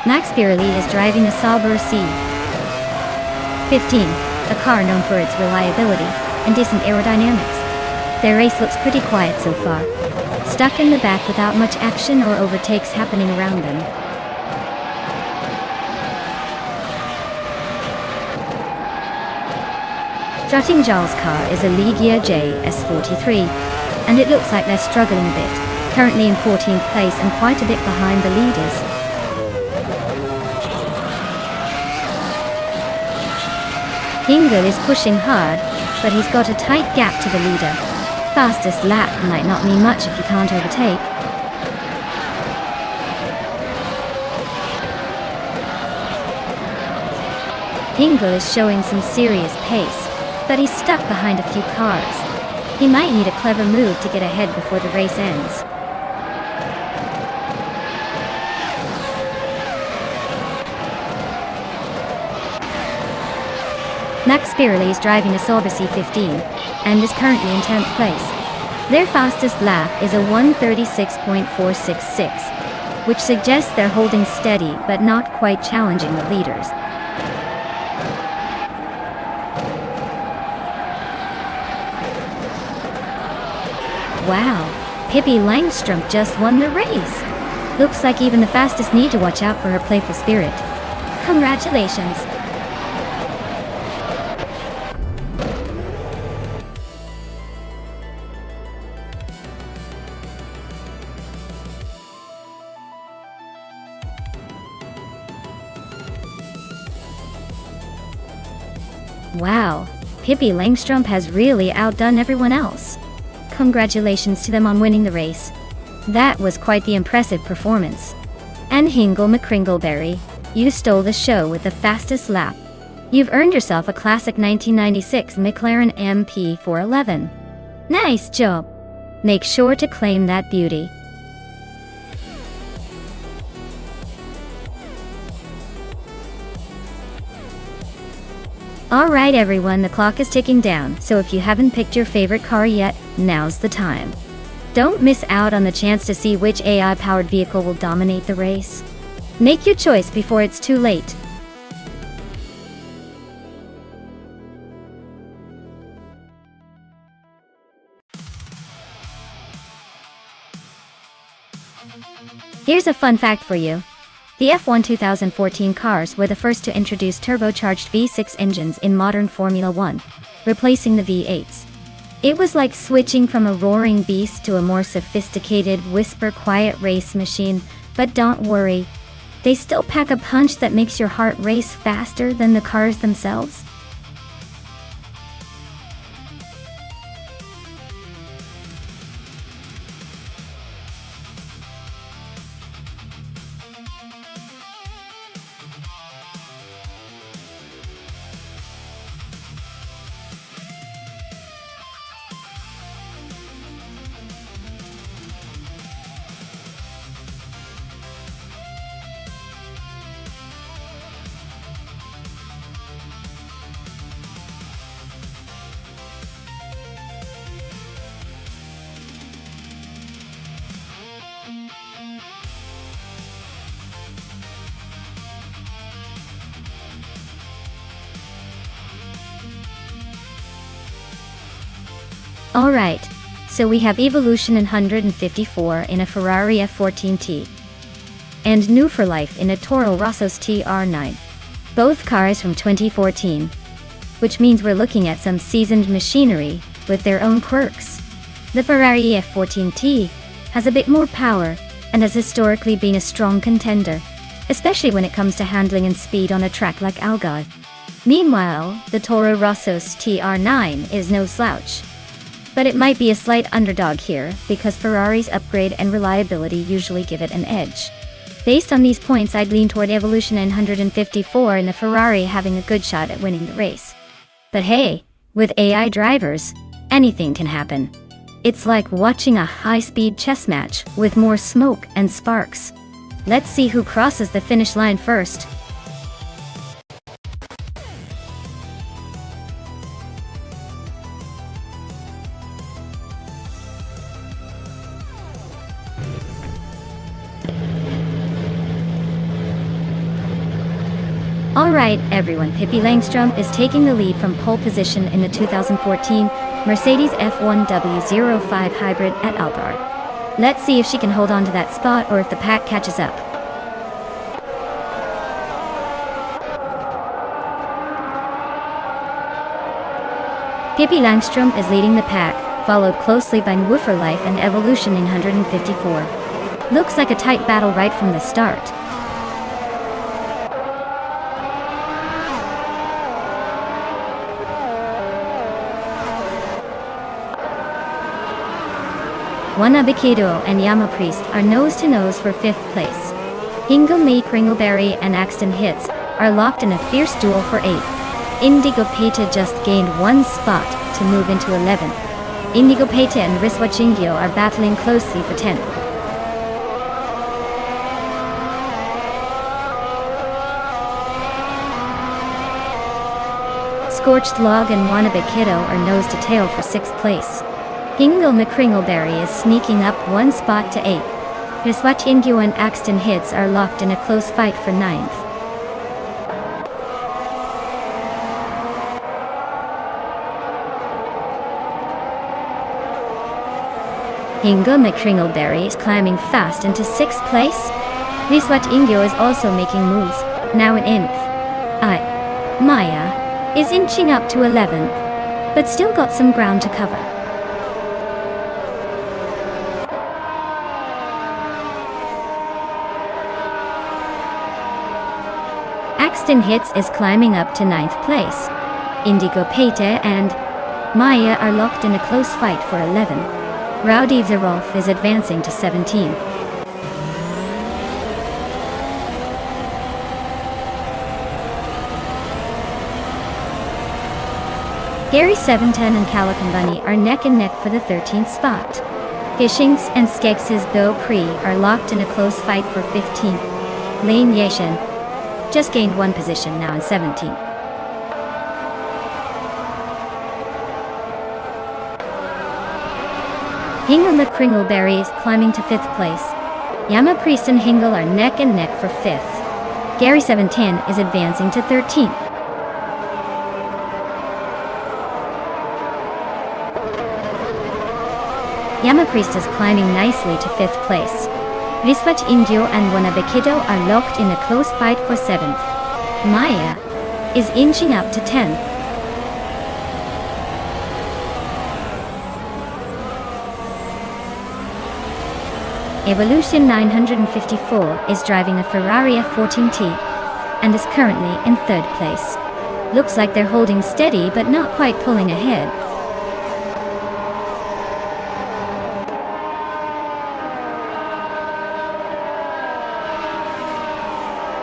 Max Beerley is driving a Sauber C15, a car known for its reliability and decent aerodynamics. Their race looks pretty quiet so far, stuck in the back without much action or overtakes happening around them. Strutting Jarl's car is a Ligia JS43, and it looks like they're struggling a bit, currently in 14th place and quite a bit behind the leaders. Hingle is pushing hard, but he's got a tight gap to the leader. Fastest lap might not mean much if you can't overtake. Hingle is showing some serious pace, but he's stuck behind a few cars. He might need a clever move to get ahead before the race ends. Max Beerley is driving a Sauber C15 and is currently in 10th place. Their fastest lap is a 1:36.466, which suggests they're holding steady but not quite challenging the leaders. Wow, Pippi Langstrom just won the race. Looks like even the fastest need to watch out for her playful spirit. Congratulations. Wow, Pippi Langstrom has really outdone everyone else. Congratulations to them on winning the race. That was quite the impressive performance. And Hingle McCringleberry, you stole the show with the fastest lap. You've earned yourself a classic 1996 McLaren MP411. Nice job. Make sure to claim that beauty. Alright everyone, the clock is ticking down, so if you haven't picked your favorite car yet, now's the time. Don't miss out on the chance to see which AI-powered vehicle will dominate the race. Make your choice before it's too late. Here's a fun fact for you. The F1 2014 cars were the first to introduce turbocharged V6 engines in modern Formula One, replacing the V8s. It was like switching from a roaring beast to a more sophisticated, whisper-quiet race machine, but don't worry, they still pack a punch that makes your heart race faster than the cars themselves. Alright, so we have Evolution in 154 in a Ferrari F14T. And New for Life in a Toro Rosso's TR9. Both cars from 2014. Which means we're looking at some seasoned machinery with their own quirks. The Ferrari F14T has a bit more power and has historically been a strong contender, especially when it comes to handling and speed on a track like Algarve. Meanwhile, the Toro Rosso's TR9 is no slouch. But it might be a slight underdog here because Ferrari's upgrade and reliability usually give it an edge. Based on these points, I'd lean toward Evolution in 154 and the Ferrari having a good shot at winning the race. But hey, with AI drivers, anything can happen. It's like watching a high-speed chess match with more smoke and sparks. Let's see who crosses the finish line first. Alright everyone, Pippi Langstrom is taking the lead from pole position in the 2014 Mercedes F1W05 Hybrid at Algarve. Let's see if she can hold on to that spot or if the pack catches up. Pippi Langstrom is leading the pack, followed closely by New for Life and Evolution in 154. Looks like a tight battle right from the start. Wanabikido and Yamapriest are nose-to-nose for 5th place. Hingle Mee Kringleberry and Axton Hitz are locked in a fierce duel for 8th. Indigo Peta just gained 1 spot to move into 11th. Indigo Peta and Riswa Chingyo are battling closely for 10th. Scorched Log and Wanabikido are nose-to-tail for 6th place. Hingle McCringleberry is sneaking up 1 spot to 8th. Riswat Ingyo and Axton Hitz are locked in a close fight for 9th. Hingle McCringleberry is climbing fast into 6th place. Riswat Ingyo is also making moves, now in 8th. Maya is inching up to 11th, but still got some ground to cover. Axton Hitz is climbing up to 9th place. Indigo Peta and Maya are locked in a close fight for 11. Rowdy Zerolf is advancing to 17. Gary 710 and Calican Bunny are neck and neck for the 13th spot. Gishings and Skeggs's Go Cree are locked in a close fight for 15th. Lane Yashin just gained 1 position, now in 17th. Hingle McCringleberry is climbing to 5th place. Yamapriest and Hingle are neck and neck for 5th. Gary 710 is advancing to 13th. Yamapriest is climbing nicely to 5th place. Riswat Ingyo and Wanabikido are locked in a close fight for 7th. Maya is inching up to 10th. Evolution 954 is driving a Ferrari F14T and is currently in 3rd place. Looks like they're holding steady but not quite pulling ahead.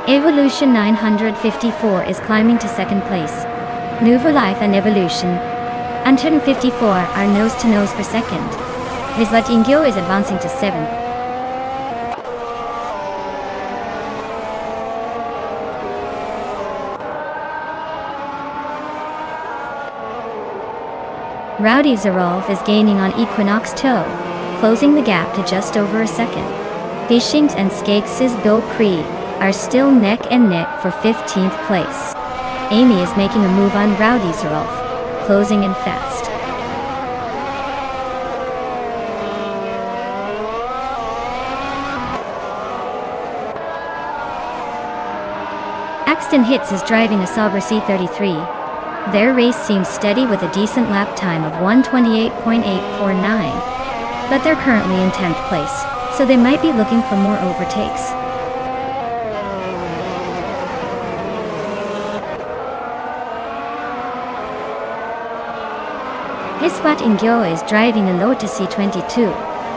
Evolution 954 is climbing to 2nd place. New for Life and Evolution 154 are nose-to-nose for 2nd. Riswat Ingyo is advancing to 7th. Rowdy Zerolf is gaining on Equinox Toe, closing the gap to just over a second. Gishings and Skeggs's Go Cree are still neck and neck for 15th place. Amy is making a move on Rowdy Zerolf, closing in fast. Axton Hits is driving a Sauber C33. Their race seems steady with a decent lap time of 1:28.849. But they're currently in 10th place, so they might be looking for more overtakes. Hiswat Ingyo is driving a Lotus C22,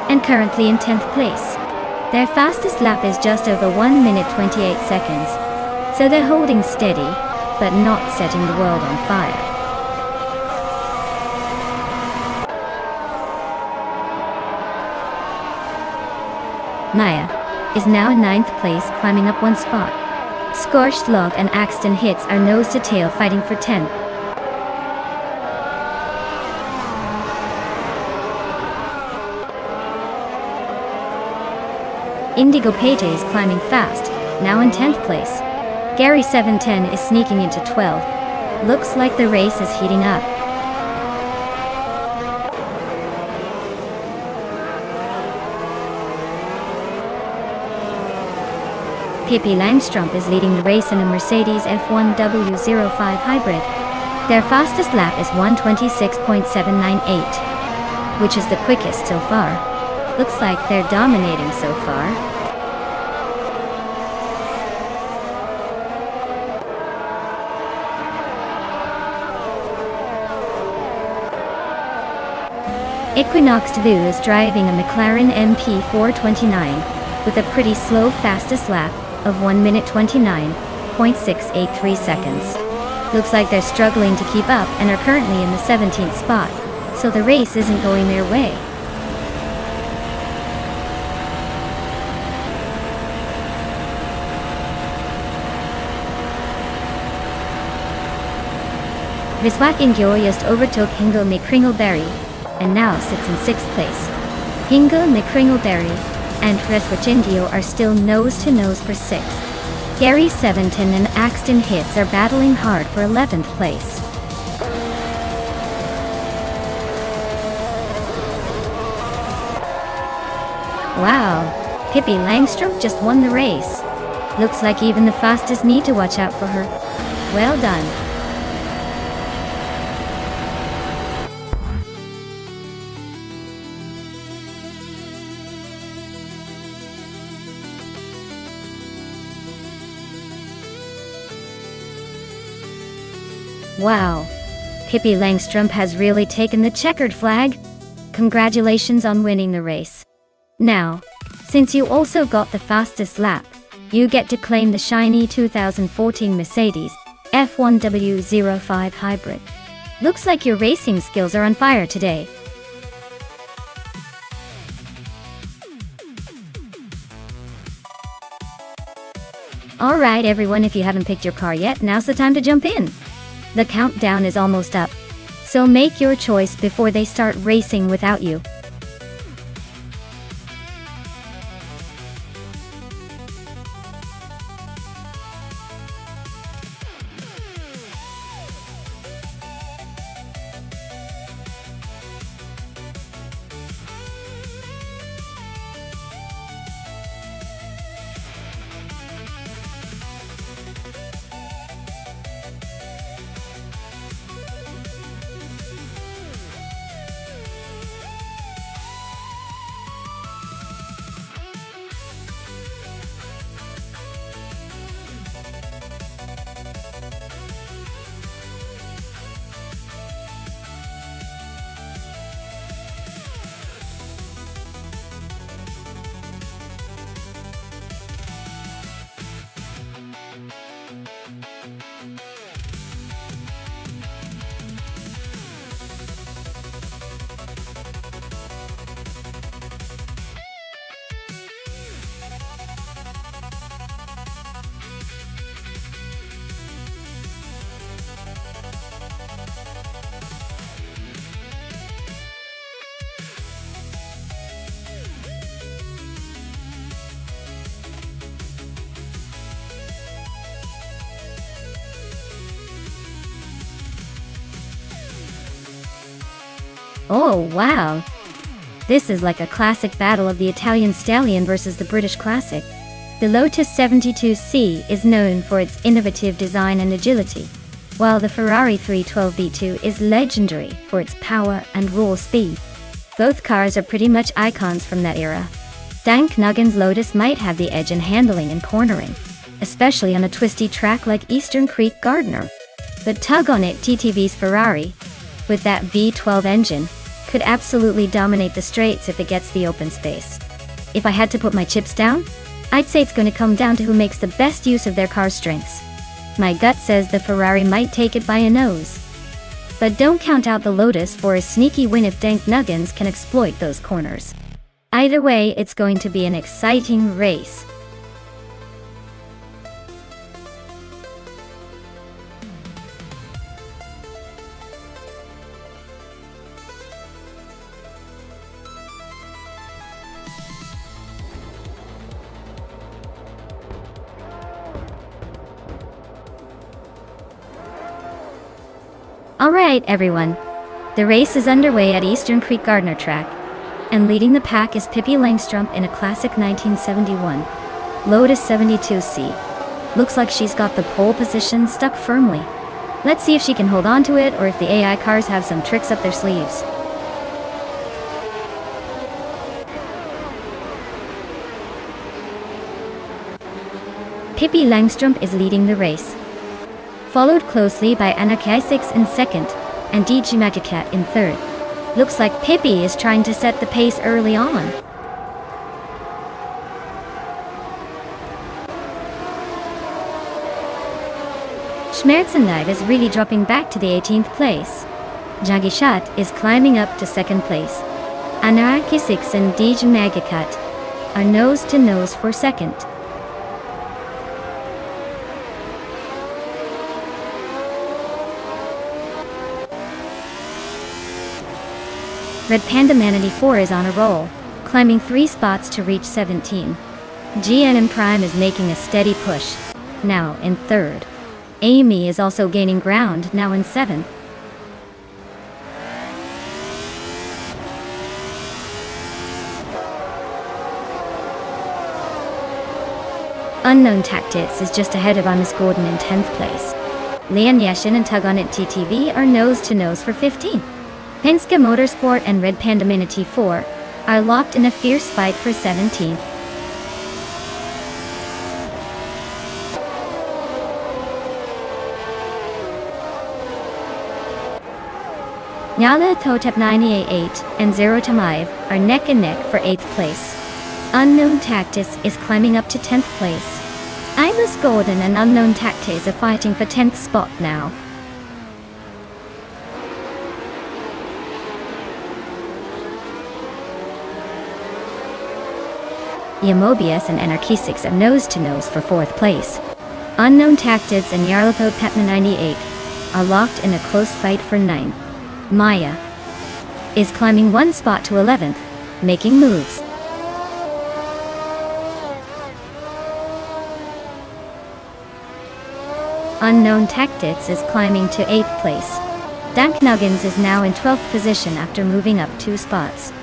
and currently in 10th place. Their fastest lap is just over 1 minute 28 seconds, so they're holding steady, but not setting the world on fire. Maya is now in 9th place, climbing up 1 spot. Scorched Log and Axton Hits are nose to tail fighting for 10th. Indigo Pate is climbing fast, now in 10th place. Gary 710 is sneaking into 12th. Looks like the race is heating up. Pippi Langstrup is leading the race in a Mercedes F1W05 hybrid. Their fastest lap is 1:26.798, which is the quickest so far. Looks like they're dominating so far. Equinox Vu is driving a McLaren MP429 with a pretty slow fastest lap of 1 minute 29.683 seconds. Looks like they're struggling to keep up and are currently in the 17th spot, so the race isn't going their way. Viswat Ingyo just overtook Hingo McCringleberry and now sits in 6th place. Hingo McCringleberry and Reswat Ingyo are still nose-to-nose for 6th. Gary 710 and Axton Hits are battling hard for 11th place. Wow, Pippi Langstrup just won the race. Looks like even the fastest need to watch out for her. Well done. Wow, Pippi Langstrup has really taken the checkered flag. Congratulations on winning the race. Now, since you also got the fastest lap, you get to claim the shiny 2014 Mercedes F1W05 hybrid. Looks like your racing skills are on fire today. Alright everyone, if you haven't picked your car yet, now's the time to jump in. The countdown is almost up, so make your choice before they start racing without you. Oh wow! This is like a classic battle of the Italian Stallion versus the British Classic. The Lotus 72C is known for its innovative design and agility, while the Ferrari 312B2 is legendary for its power and raw speed. Both cars are pretty much icons from that era. Dank Nuggen's Lotus might have the edge in handling and cornering, especially on a twisty track like Eastern Creek Gardner. But tug on it, TTV's Ferrari, with that V12 engine, could absolutely dominate the straights if it gets the open space. If I had to put my chips down, I'd say it's going to come down to who makes the best use of their car's strengths. My gut says the Ferrari might take it by a nose. But don't count out the Lotus for a sneaky win if Dank Nuggins can exploit those corners. Either way, it's going to be an exciting race. Alright everyone, the race is underway at Eastern Creek Gardner track, and leading the pack is Pippi Langstrup in a classic 1971 Lotus 72C. Looks like she's got the pole position stuck firmly. Let's see if she can hold on to it or if the AI cars have some tricks up their sleeves. Pippi Langstrup is leading the race, followed closely by Anarchisix in second, and DJ Magicat in third. Looks like Pippi is trying to set the pace early on. Schmerzendive is really dropping back to the 18th place. Jagishat is climbing up to second place. Anarchisix and DJ Magicat are nose to nose for second. Red Panda Manatee 4 is on a roll, climbing 3 spots to reach 17. GNM Prime is making a steady push, now in third. Amy is also gaining ground, now in 7th. Unknown Tactics is just ahead of Amos Gordon in 10th place. Leon Yashin and Tug on It TTV are nose to nose for 15th. Penske Motorsport and Red Panda Manatee 4 are locked in a fierce fight for 17th. Nyala Thotep 988 and Zero Tamaev are neck and neck for 8th place. Unknown Tactics is climbing up to 10th place. Amos Gordon and Unknown Tactics are fighting for 10th spot now. Yamobius and Anarchisix are nose to nose for 4th place. Unknown Tactics and Yarlathot Patna 98 are locked in a close fight for 9th. Maya is climbing 1 spot to 11th, making moves. Unknown Tactics is climbing to 8th place. Dank Nuggins is now in 12th position after moving up 2 spots.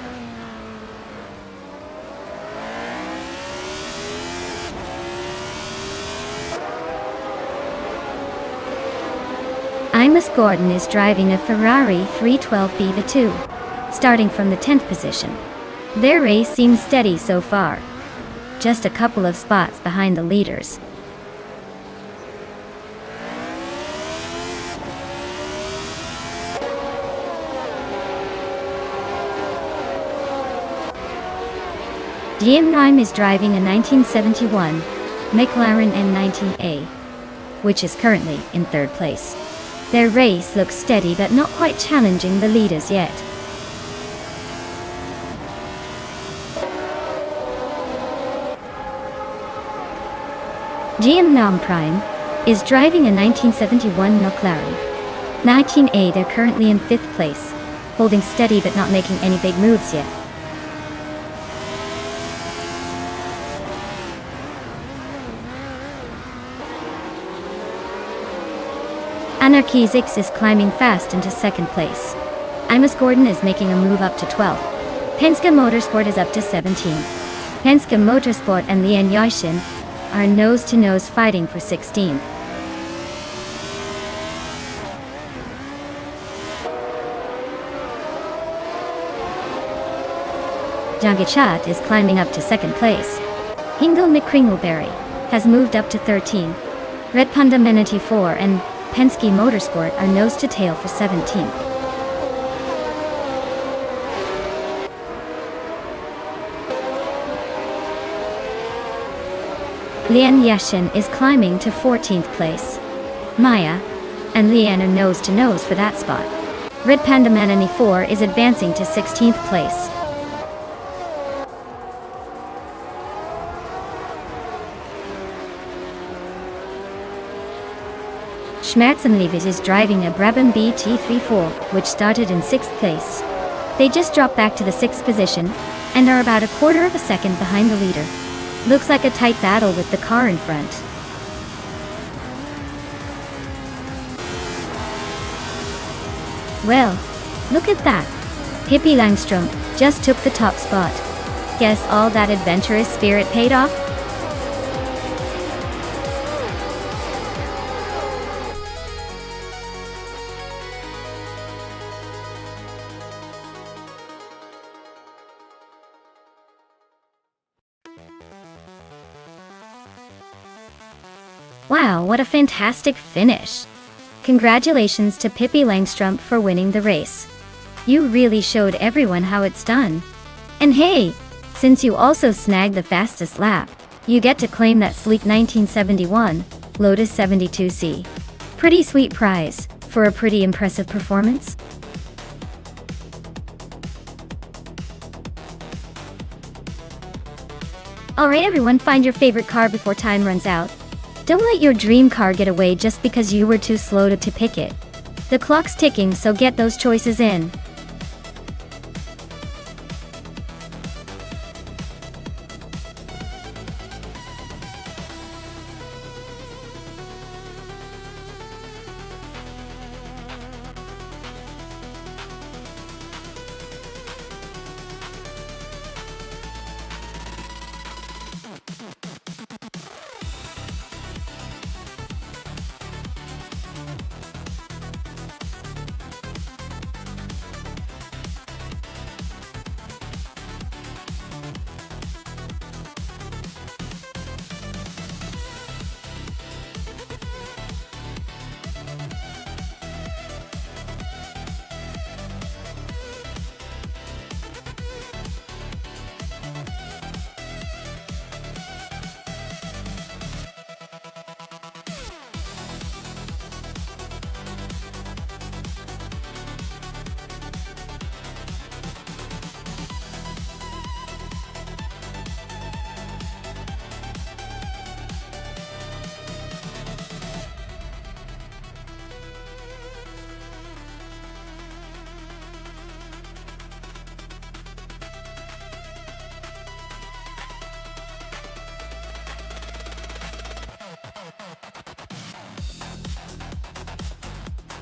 Amos Gordon is driving a Ferrari 312 B2, starting from the 10th position. Their race seems steady so far, just a couple of spots behind the leaders. DM9 is driving a 1971 McLaren N19A, which is currently in 3rd place. Their race looks steady but not quite challenging the leaders yet. GM Prime is driving a 1971 McLaren 19A. They're currently in 5th place, holding steady but not making any big moves yet. Anarchisix is climbing fast into 2nd place. Amos Gordon is making a move up to 12th. Penske Motorsport is up to 17th. Penske Motorsport and Leon Yashin are nose-to-nose fighting for 16th. Jagachat is climbing up to 2nd place. Hingle McCringleberry has moved up to 13th. Red Panda Menity 4 and Penske Motorsport are nose-to-tail for 17th. Lian Yashin is climbing to 14th place. Maya and Lian are nose-to-nose for that spot. Red Panda Manani 4 is advancing to 16th place. Schmerzenliebes is driving a Brabham BT34, which started in 6th place. They just dropped back to the 6th position, and are about a quarter of a second behind the leader. Looks like a tight battle with the car in front. Well, look at that. Pippi Langstrom just took the top spot. Guess all that adventurous spirit paid off? Wow, what a fantastic finish! Congratulations to Pippi Langstrom for winning the race. You really showed everyone how it's done. And hey, since you also snagged the fastest lap, you get to claim that sleek 1971 Lotus 72C. Pretty sweet prize for a pretty impressive performance. Alright everyone, find your favorite car before time runs out. Don't let your dream car get away just because you were too slow to pick it. The clock's ticking, so get those choices in.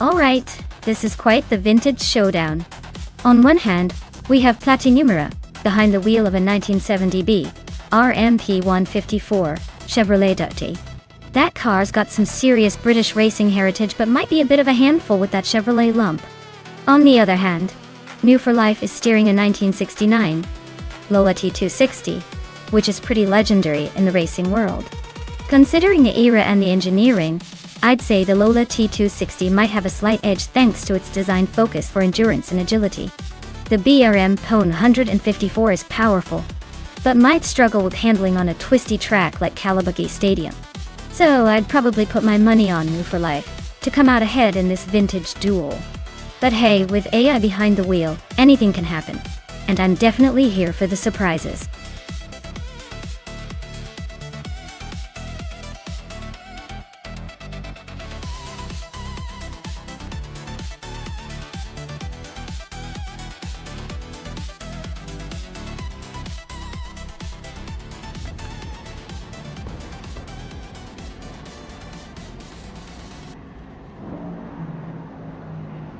Alright, this is quite the vintage showdown. On one hand, we have Platinumera, behind the wheel of a 1970B RMP 154 Chevrolet Duty. That car's got some serious British racing heritage but might be a bit of a handful with that Chevrolet lump. On the other hand, New for Life is steering a 1969 Lola T260, which is pretty legendary in the racing world. Considering the era and the engineering, I'd say the Lola T260 might have a slight edge thanks to its design focus for endurance and agility. The BRM Pone 154 is powerful, but might struggle with handling on a twisty track like Calabugie Stadium. So I'd probably put my money on New for Life to come out ahead in this vintage duel. But hey, with AI behind the wheel, anything can happen, and I'm definitely here for the surprises.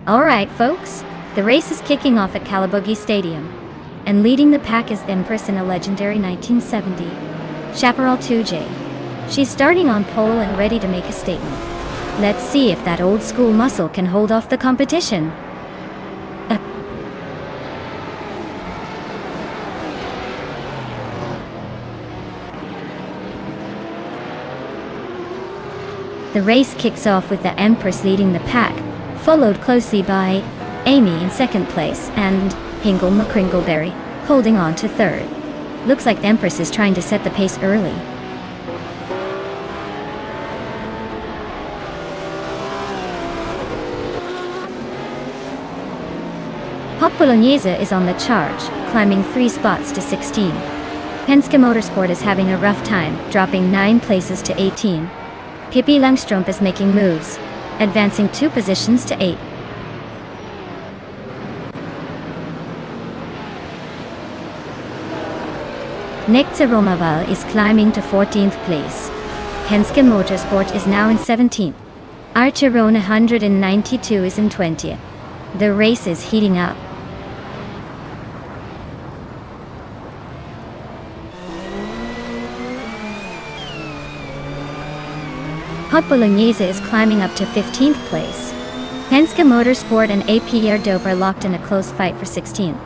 Alright folks, the race is kicking off at Calabugie Stadium, and leading the pack is the Empress in a legendary 1970 Chaparral 2J. She's starting on pole and ready to make a statement. Let's see if that old school muscle can hold off the competition. The race kicks off with the Empress leading the pack, followed closely by Amy in second place and Hingle McCringleberry holding on to third. Looks like the Empress is trying to set the pace early. Hot Bolognese is on the charge, climbing 3 spots to 16. Penske Motorsport is having a rough time, dropping 9 places to 18. Pippi Langstrump is making moves, advancing 2 positions to 8. Nekce Romaval is climbing to 14th place. Penske Motorsport is now in 17th. Archeron 192 is in 20th. The race is heating up. Hot Bolognese is climbing up to 15th place. Penske Motorsport and APR Dope are locked in a close fight for 16th.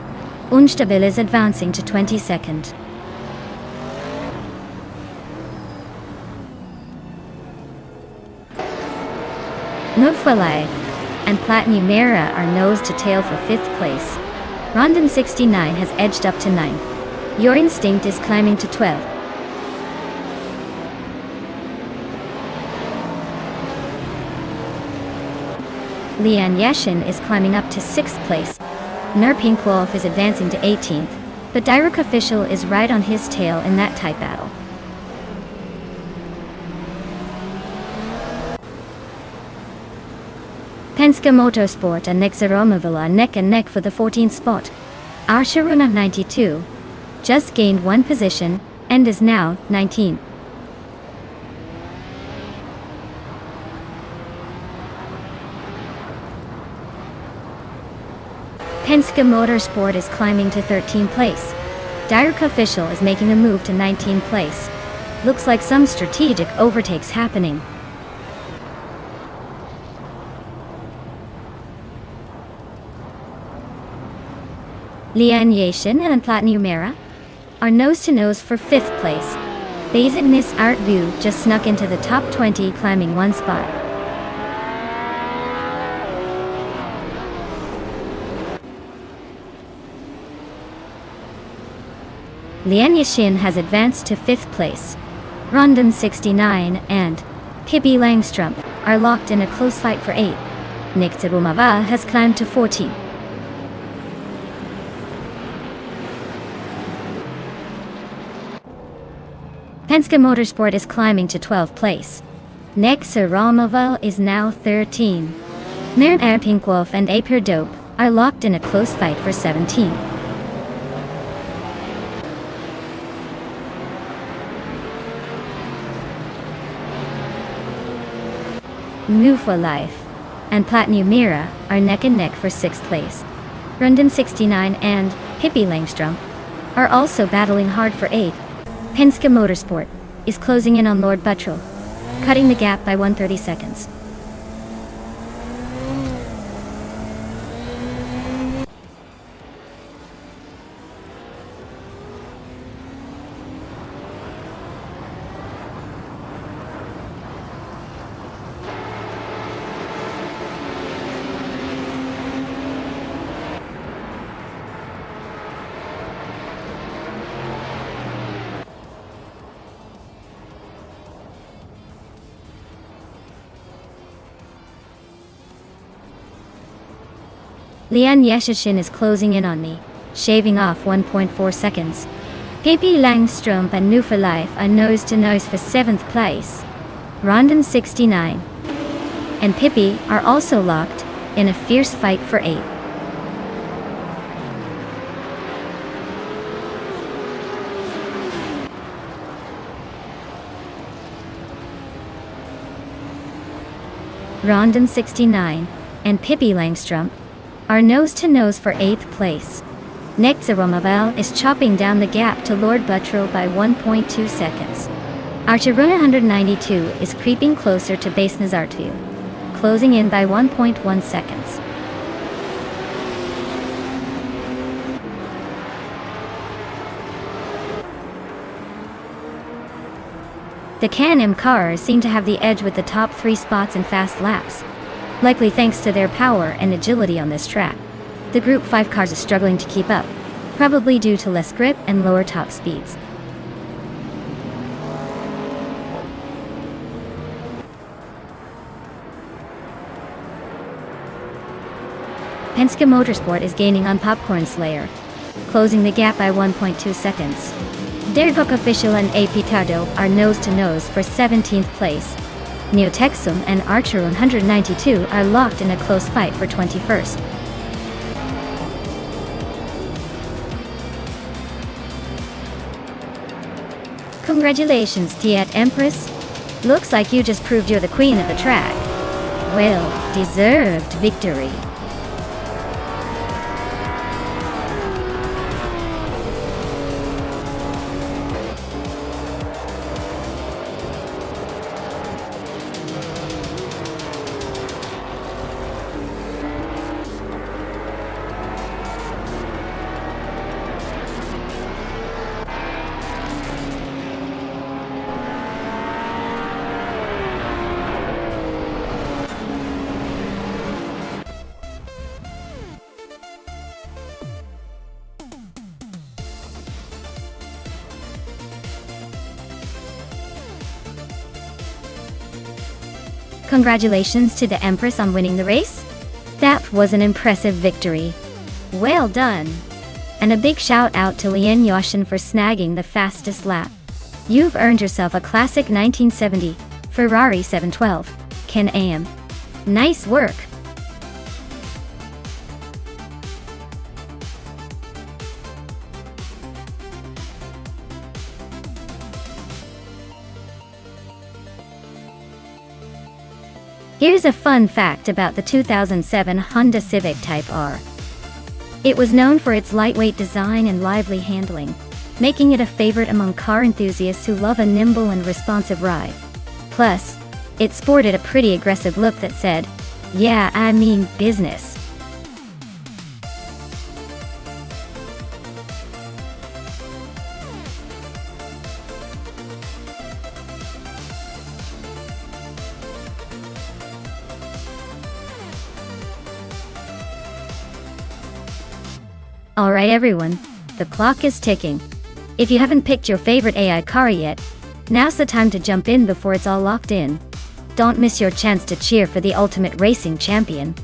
Unstabil is advancing to 22nd. Nufalive and Platinum Era are nose to tail for 5th place. Rondon 69 has edged up to 9th. Your Instinct is climbing to 12th. Lian Yashin is climbing up to 6th place. Nurpinkwolf is advancing to 18th, but Direct Official is right on his tail in that tight battle. Penske Motorsport and Nekce Romaval are neck and neck for the 14th spot. Arsharuna 92 just gained 1 position and is now 19th. Penske Motorsport is climbing to 13th place. Direct Official is making a move to 19th place. Looks like some strategic overtakes happening. Lian Yashin and Platinum Era are nose-to-nose for 5th place. Basicness Art View just snuck into the top 20, climbing 1 spot. Lian Yashin has advanced to 5th place. Rondon 69 and Pippi Langstrump are locked in a close fight for 8th. Nekce Romaval has climbed to 14th. Penske Motorsport is climbing to 12th place. Nekce Romaval is now 13. Mern Erpinkwolf and Apir Dope are locked in a close fight for 17th. New for Life and Platinum Mira are neck and neck for 6th place. Rondon 69 and Pippi Langstrump are also battling hard for 8th. Penske Motorsport is closing in on Lord Buttrell, cutting the gap by 130 seconds. Lian Yashin is closing in on me, shaving off 1.4 seconds. Pippi Langstrump and New for Life are nose-to-nose for 7th place. Rondon 69 and Pippi are also locked in a fierce fight for 8th. Rondon 69 and Pippi Langstrump are nose-to-nose for 8th place. Nekce Romaval is chopping down the gap to Lord Buttrell by 1.2 seconds. Archer 192 is creeping closer to base Nazartview, closing in by 1.1 seconds. The Can-Am cars seem to have the edge with the top 3 spots in fast laps, likely thanks to their power and agility on this track. The Group 5 cars are struggling to keep up, probably due to less grip and lower top speeds. Penske Motorsport is gaining on Popcorn Slayer, closing the gap by 1.2 seconds. Dergok Official and A. Pitardo are nose-to-nose for 17th place. Neotexum and Archer 192 are locked in a close fight for 21st. Congratulations, Tiet Empress. Looks like you just proved you're the queen of the track. Well, deserved victory. Congratulations to the Empress on winning the race. That was an impressive victory. Well done. And a big shout out to Lien Yoshin for snagging the fastest lap. You've earned yourself a classic 1970 Ferrari 712 Can-Am. Nice work. Here's a fun fact about the 2007 Honda Civic Type R. It was known for its lightweight design and lively handling, making it a favorite among car enthusiasts who love a nimble and responsive ride. Plus, it sported a pretty aggressive look that said, "Yeah, I mean business." Alright everyone, the clock is ticking. If you haven't picked your favorite AI car yet, now's the time to jump in before it's all locked in. Don't miss your chance to cheer for the ultimate racing champion.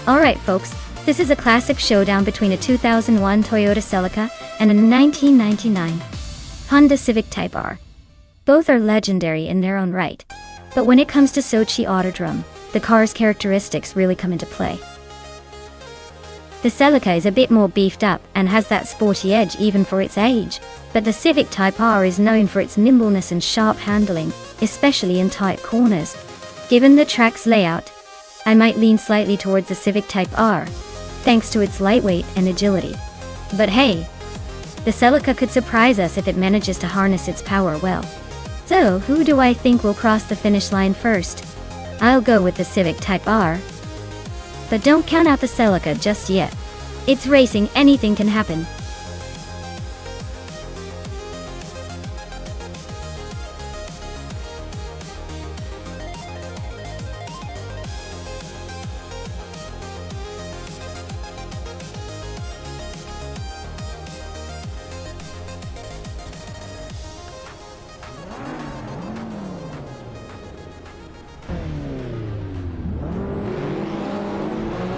Alright folks, this is a classic showdown between a 2001 Toyota Celica and a 1999 Honda Civic Type R. Both are legendary in their own right, but when it comes to Sochi Autodrome, the car's characteristics really come into play. The Celica is a bit more beefed up and has that sporty edge even for its age, but the Civic Type R is known for its nimbleness and sharp handling, especially in tight corners. Given the track's layout, I might lean slightly towards the Civic Type R, thanks to its lightweight and agility. But hey, the Celica could surprise us if it manages to harness its power well. So, who do I think will cross the finish line first? I'll go with the Civic Type R. But don't count out the Celica just yet. It's racing, anything can happen.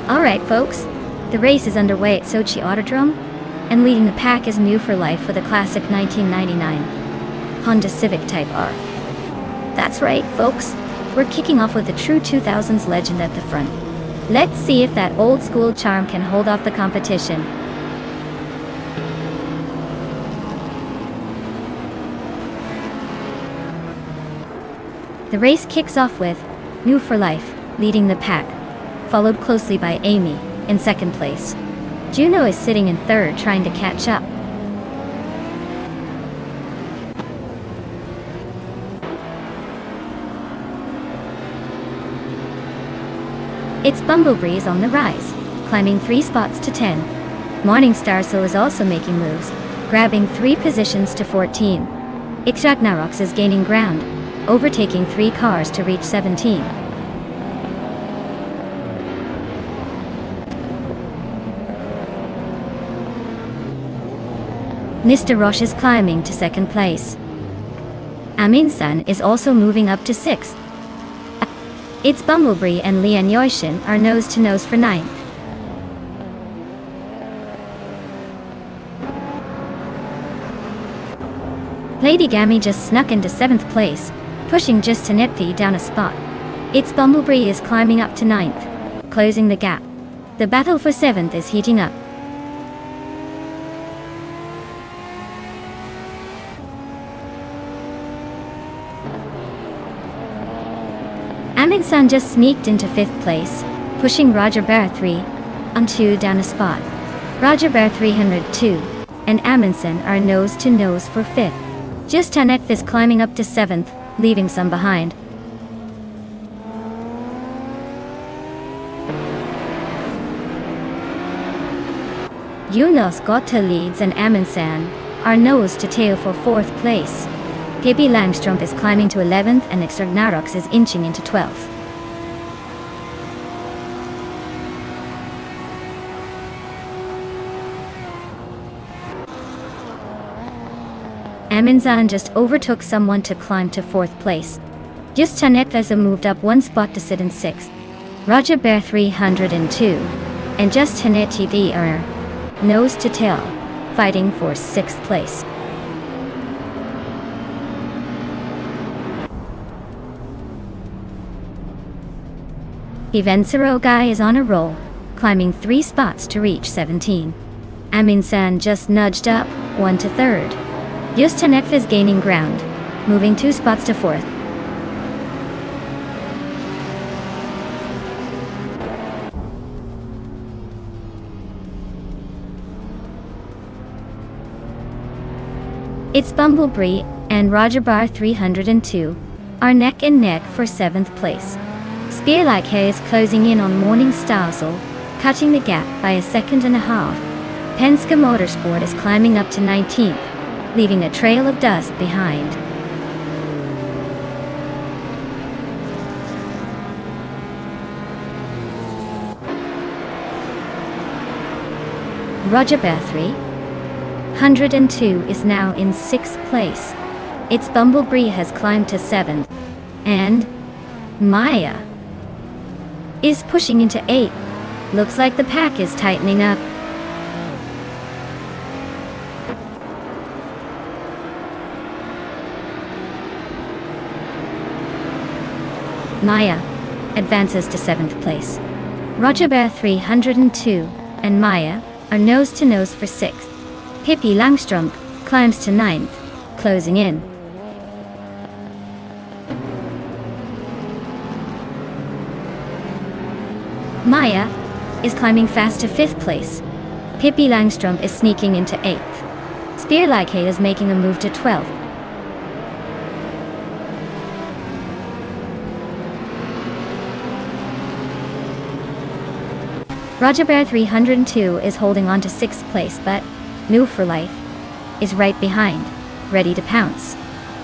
Alright folks, the race is underway at Sochi Autodrome, and leading the pack is New for Life for the classic 1999 Honda Civic Type R. That's right folks, we're kicking off with the true 2000s legend at the front. Let's see if that old school charm can hold off the competition. The race kicks off with New for Life leading the pack, followed closely by Amy in second place. Juno is sitting in third trying to catch up. It's Bumblebreeze on the rise, climbing 3 spots to 10. Morningstar Soul is also making moves, grabbing 3 positions to 14. Ragnarok is gaining ground, overtaking 3 cars to reach 17. Mr. Roche is climbing to second place. Amin-san is also moving up to 6th. It's Bumblebee and Lian Yoishin are nose to nose for 9th. Lady Gammy just snuck into 7th place, pushing just Tanetfi down a spot. It's Bumblebee is climbing up to 9th, closing the gap. The battle for 7th is heating up. Amin-san just sneaked into 5th place, pushing Roger Bear 3 on 2 down a spot. Roger Bear 302 and Amin-san are nose to nose for 5th. Just Tanetfi is climbing up to 7th, leaving some behind. Yunus Gota leads and Amin-san are nose to tail for 4th place. Pippi Langström is climbing to 11th and Ragnarok is inching into 12th. Amin-san just overtook someone to climb to 4th place. Just Tanetfi moved up 1 spot to sit in 6th. Roger Bear 302 and Just Tanetfi are nose to tail, fighting for 6th place. Ivensero Guy is on a roll, climbing 3 spots to reach 17. Amin-san just nudged up 1 to 3rd. Just Tanetfi is gaining ground, moving 2 spots to 4th. It's Bumblebee and Roger Bar 302 are neck and neck for 7th place. Spearlike Hay is closing in on Morningstar Soul, cutting the gap by 1.5 seconds. Penske Motorsport is climbing up to 19th, leaving a trail of dust behind. Roger Bear 302 is now in 6th place. Its Bumblebee has climbed to 7th, and Maya is pushing into 8th. Looks like the pack is tightening up. Maya advances to 7th place. Roger Bear 302 and Maya are nose to nose for 6th. Pippi Langström climbs to 9th, closing in. Maya is climbing fast to 5th place. Pippi Langstrump is sneaking into 8th. Spear Like Hail is making a move to 12th. Roger Bear 302 is holding on to 6th place, but Move for Life is right behind, ready to pounce.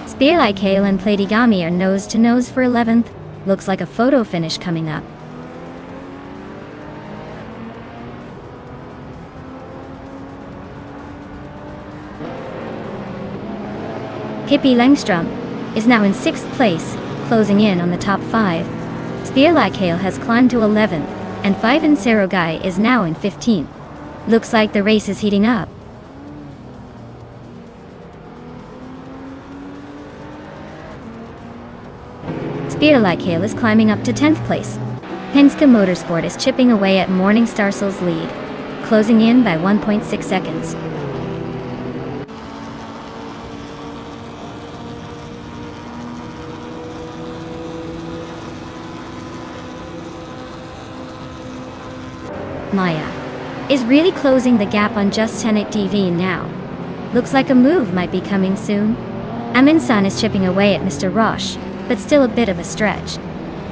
Spear Like Hail and Platigami are nose to nose for 11th. Looks like a photo finish coming up. Pippi Langstrump is now in 6th place, closing in on the top 5. Spear Like Hail has climbed to 11th, and 5 and Serogai is now in 15th. Looks like the race is heating up. Spear Like Hail is climbing up to 10th place. Penske Motorsport is chipping away at Morningstar Soul's lead, closing in by 1.6 seconds. Maya is really closing the gap on Just Tenet TV now. Looks like a move might be coming soon. Amin-san is chipping away at Mr. Roche, but still a bit of a stretch.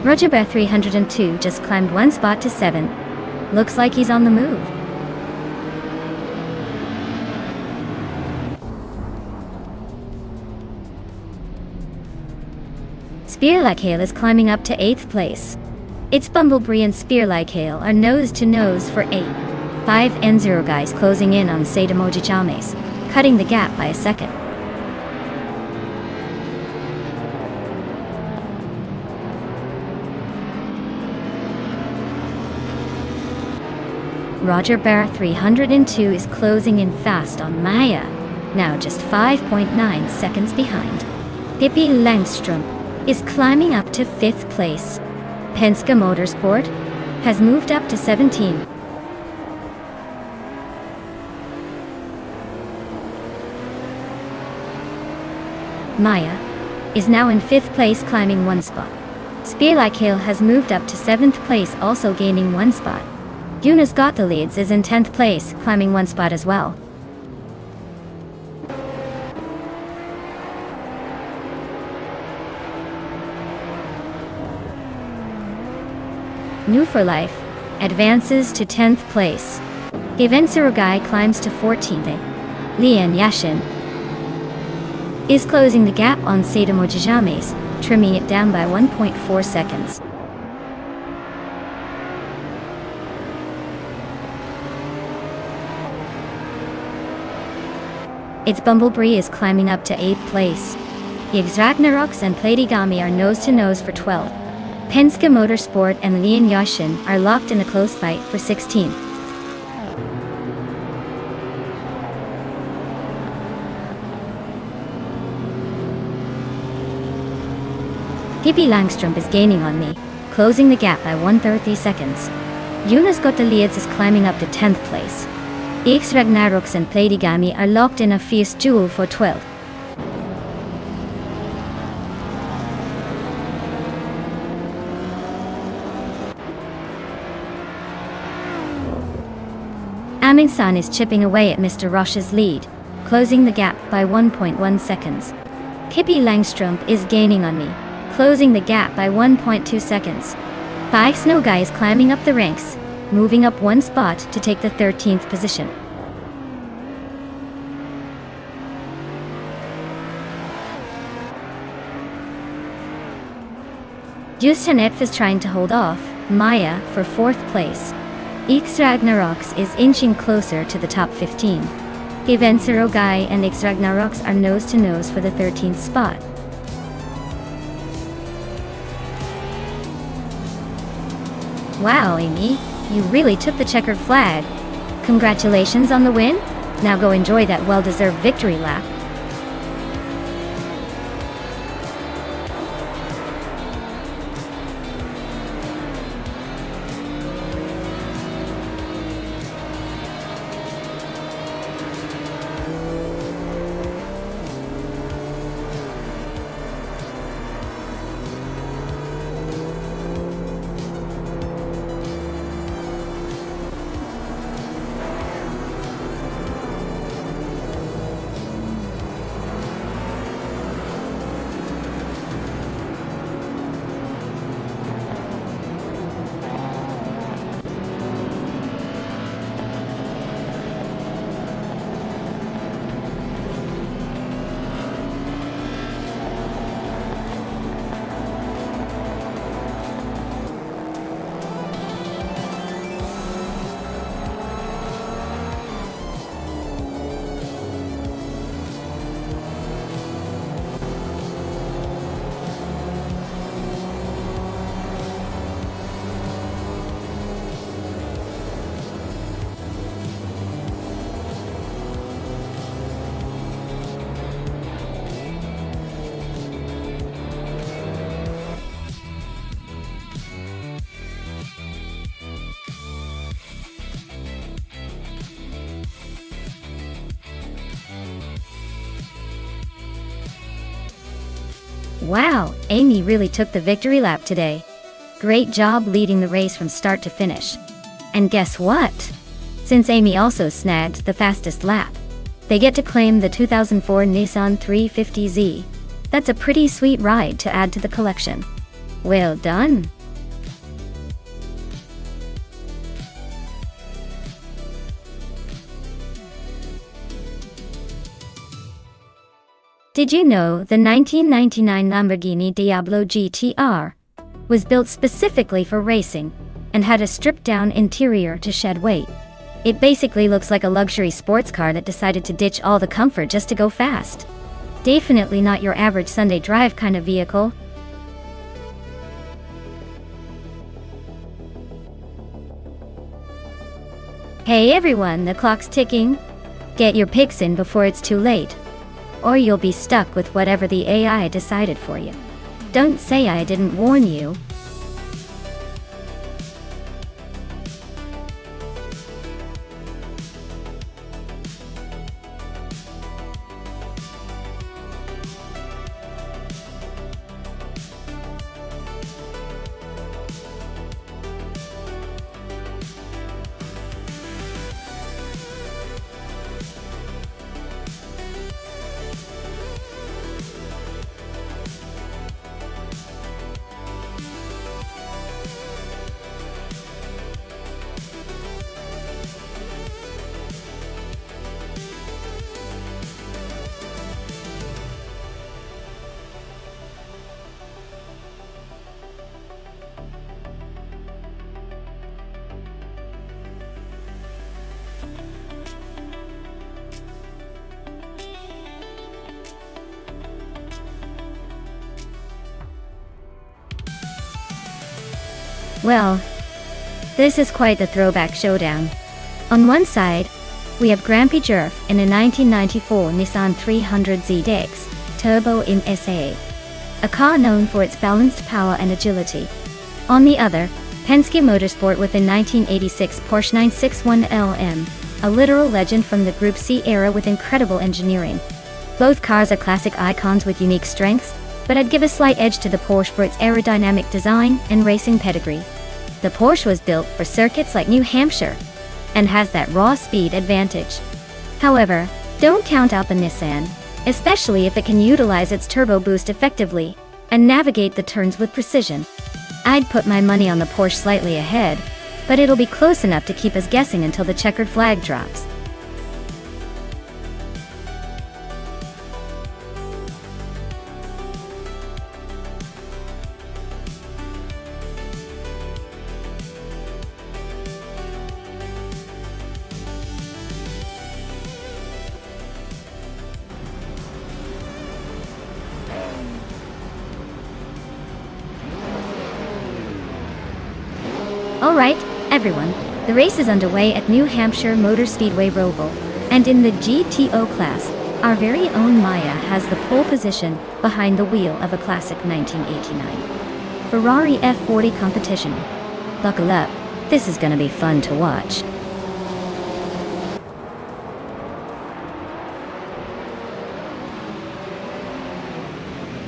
Roger Bear 302 just climbed 1 spot to 7. Looks like he's on the move. Spear Like Hail is climbing up to 8th place. It's Bumblebee and Spear Like Hail are nose to nose for 8. 5 and 0 guys closing in on Sadamoji Chames, cutting the gap by a second. Roger Bear 302 is closing in fast on Maya, now just 5.9 seconds behind. Pippi Langstrump is climbing up to 5th place. Penske Motorsport has moved up to 17. Maya is now in 5th place, climbing 1 spot. Spear Like Hail has moved up to 7th place, also gaining 1 spot. Yunus Got the Leads is in 10th place, climbing 1 spot as well. New for Life advances to 10th place. Given Surugai climbs to 14th. Lian Yashin is closing the gap on Sadamoji Chames, trimming it down by 1.4 seconds. Its Bumblebee is climbing up to 8th place. Ygs Ragnaroks and Platigami are nose to nose for 12th. Penske Motorsport and Lian Yashin are locked in a close fight for 16th. Pippi Langstrump is gaining on me, closing the gap by 130 seconds. Yunus Got the Leads is climbing up to 10th place. Ygs Ragnaroks and Platigami are locked in a fierce duel for 12th. Amin-san is chipping away at Mr. Roche's lead, closing the gap by 1.1 seconds. Pippi Langstrump is gaining on me, closing the gap by 1.2 seconds. 5 Snow Guy is climbing up the ranks, moving up 1 spot to take the 13th position. Justin Epf is trying to hold off Maya for 4th place. Ygs Ragnaroks is inching closer to the top 15. Given Surugai and Ygs Ragnaroks are nose to nose for the 13th spot. Wow, Amy, you really took the checkered flag. Congratulations on the win. Now go enjoy that well-deserved victory lap. Wow, Amy really took the victory lap today. Great job leading the race from start to finish. And guess what? Since Amy also snagged the fastest lap, they get to claim the 2004 Nissan 350Z. That's a pretty sweet ride to add to the collection. Well done! Did you know the 1999 Lamborghini Diablo GTR was built specifically for racing and had a stripped-down interior to shed weight? It basically looks like a luxury sports car that decided to ditch all the comfort just to go fast. Definitely not your average Sunday drive kind of vehicle. Hey everyone, the clock's ticking. Get your picks in before it's too late, or you'll be stuck with whatever the AI decided for you. Don't say I didn't warn you. Well, this is quite the throwback showdown. On one side, we have Grampy Jerf in a 1994 Nissan 300Z Dex Turbo im SA, a car known for its balanced power and agility. On the other, Penske Motorsport with a 1986 Porsche 961 LM, a literal legend from the Group C era with incredible engineering. Both cars are classic icons with unique strengths, but I'd give a slight edge to the Porsche for its aerodynamic design and racing pedigree. The Porsche was built for circuits like New Hampshire and has that raw speed advantage. However, don't count out the Nissan, especially if it can utilize its turbo boost effectively and navigate the turns with precision. I'd put my money on the Porsche slightly ahead, but it'll be close enough to keep us guessing until the checkered flag drops. Alright, everyone, the race is underway at New Hampshire Motor Speedway Roval, and in the GTO class, our very own Maya has the pole position behind the wheel of a classic 1989 Ferrari F40 competition. Buckle up, this is gonna be fun to watch.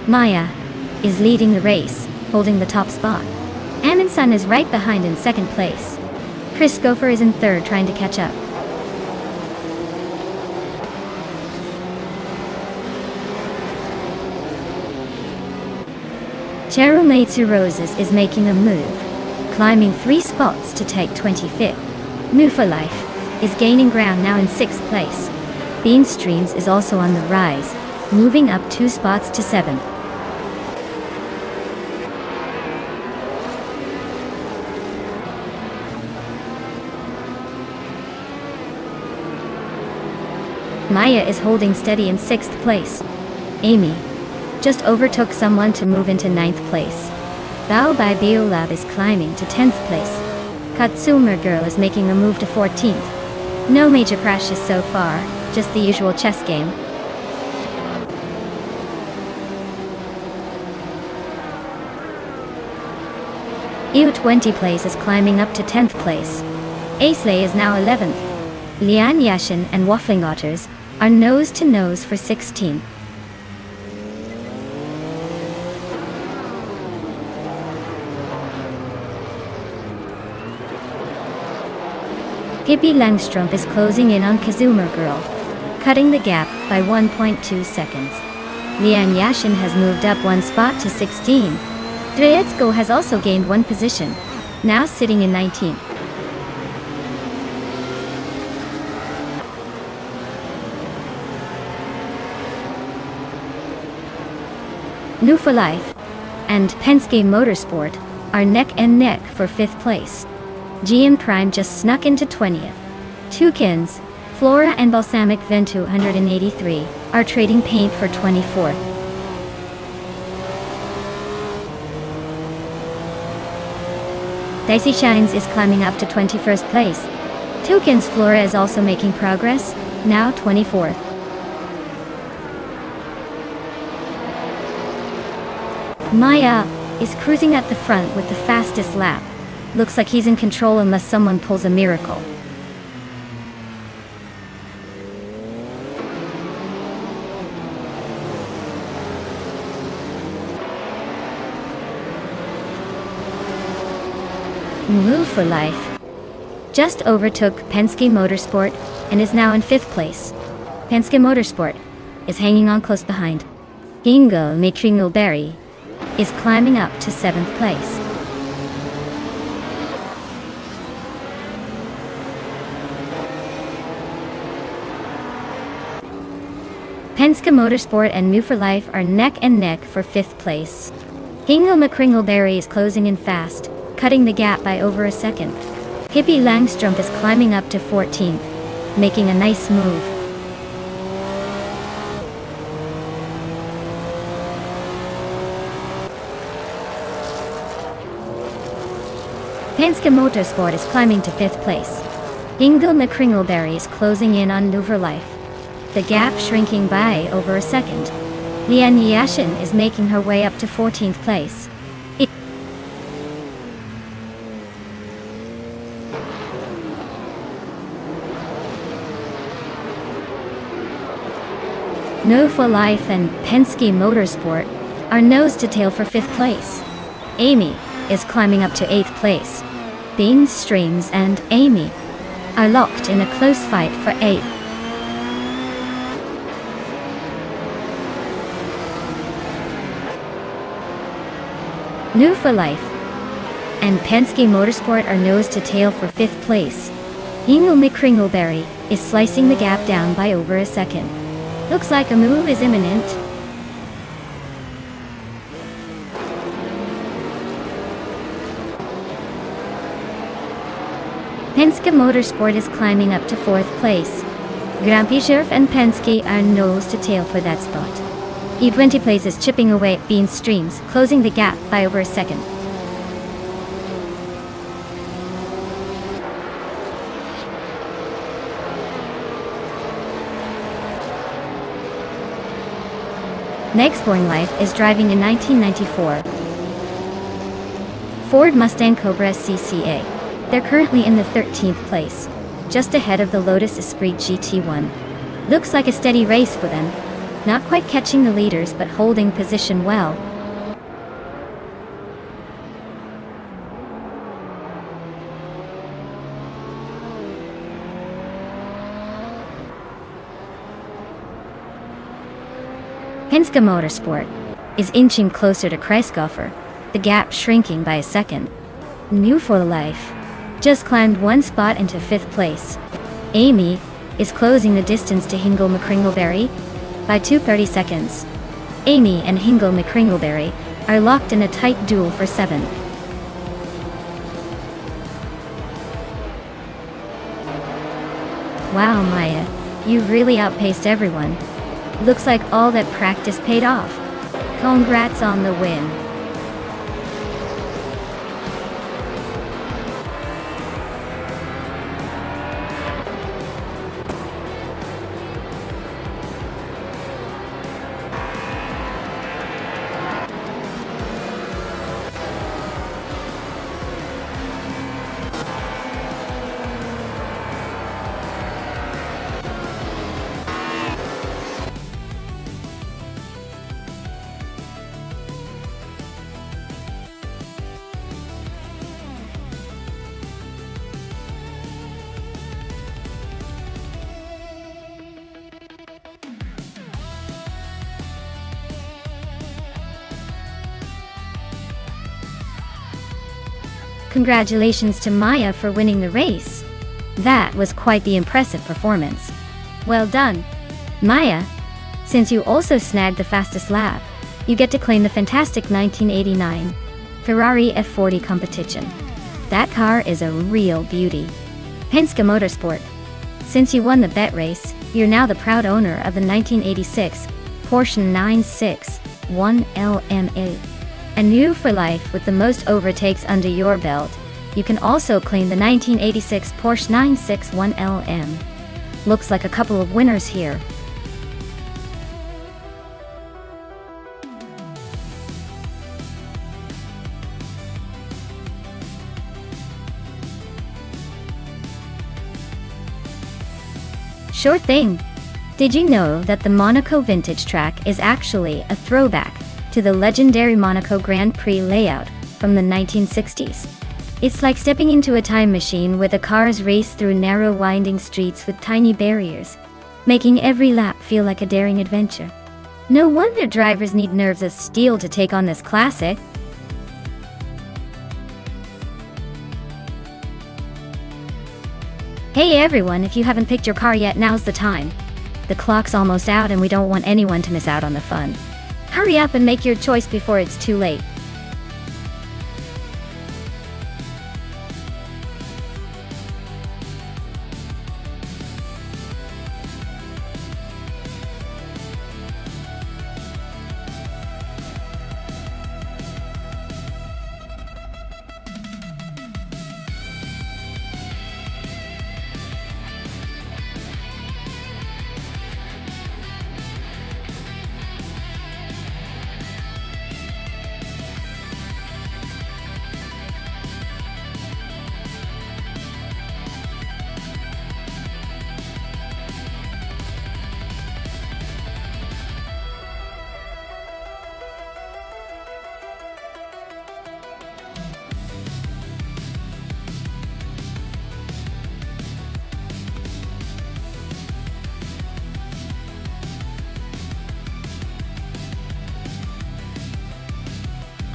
Maya is leading the race, holding the top spot. Amundsen is right behind in second place. Chris Gopher is in third, trying to catch up. Cherumatsu Roses is making a move, climbing 3 spots to take 25th. Mufa Life is gaining ground now in 6th place. Bean Streams is also on the rise, moving up 2 spots to 7th. Maya is holding steady in 6th place. Amy just overtook someone to move into 9th place. Bao by Biolab is climbing to 10th place. Katsumer Girl is making a move to 14th. No major crashes so far, just the usual chess game. EU20 place is climbing up to 10th place. Aisley is now 11th. Lian Yashin and Waffling Otters are nose to nose for 16th. Pippi Langstrumpf is closing in on Kazuma Girl, cutting the gap by 1.2 seconds. Lian Yashin has moved up one spot to 16. Dreetsko has also gained one position, now sitting in 19th. New for Life and Penske Motorsport are neck and neck for 5th place. GM Prime just snuck into 20th. Toucans, Flora and Balsamic Vent 283 are trading paint for 24th. Dicey Shines is climbing up to 21st place. Toucans Flora is also making progress, now 24th. Maya is cruising at the front with the fastest lap. Looks like he's in control unless someone pulls a miracle. Move for Life just overtook Penske Motorsport and is now in 5th place. Penske Motorsport is hanging on close behind. Hingo Mikringleberry is climbing up to 7th place. Penske Motorsport and New for Life are neck and neck for 5th place. Hingo McCringleberry is closing in fast, cutting the gap by over a second. Pippi Langstrumpf is climbing up to 14th, making a nice move. Penske Motorsport is climbing to 5th place. Hingo McCringleberry is closing in on New for Life, the gap shrinking by over a second. Lian Yashin is making her way up to 14th place. New for Life and Penske Motorsport are nose to tail for 5th place. Amy is climbing up to 8th place. Bean Streams and Amy are locked in a close fight for 8th. New for Life and Penske Motorsport are nose to tail for 5th place. Hingo McCringleberry is slicing the gap down by over a second. Looks like a move is imminent. Penske Motorsport is climbing up to 4th place. Grampy and Penske are nose to tail for that spot. E20 Plays is chipping away at Bean Streams, closing the gap by over a second. Nextborn Life is driving a 1994 Ford Mustang Cobra CCA. They're currently in the 13th place, just ahead of the Lotus Esprit GT1. Looks like a steady race for them, not quite catching the leaders but holding position well. Penske Motorsport is inching closer to Kreisgoffer, the gap shrinking by a second. New for Life just climbed one spot into 5th place. Amy is closing the distance to Hingo McCringleberry by 2:30 seconds. Amy and Hingo McCringleberry are locked in a tight duel for 7th. Wow, Maya, you really outpaced everyone. Looks like all that practice paid off. Congrats on the win. Congratulations to Maya for winning the race. That was quite the impressive performance. Well done, Maya. Since you also snagged the fastest lap, you get to claim the fantastic 1989 Ferrari F40 competition. That car is a real beauty. Penske Motorsport. Since you won the bet race, you're now the proud owner of the 1986 Porsche 961 LMA. And new for life with the most overtakes under your belt, you can also claim the 1986 Porsche 961 LM. Looks like a couple of winners here. Sure thing. Did you know that the Monaco vintage track is actually a throwback to the legendary Monaco Grand Prix layout from the 1960s? It's like stepping into a time machine where the cars race through narrow winding streets with tiny barriers, making every lap feel like a daring adventure. No wonder drivers need nerves of steel to take on this classic. Hey everyone, if you haven't picked your car yet, now's the time. The clock's almost out and we don't want anyone to miss out on the fun. Hurry up and make your choice before it's too late.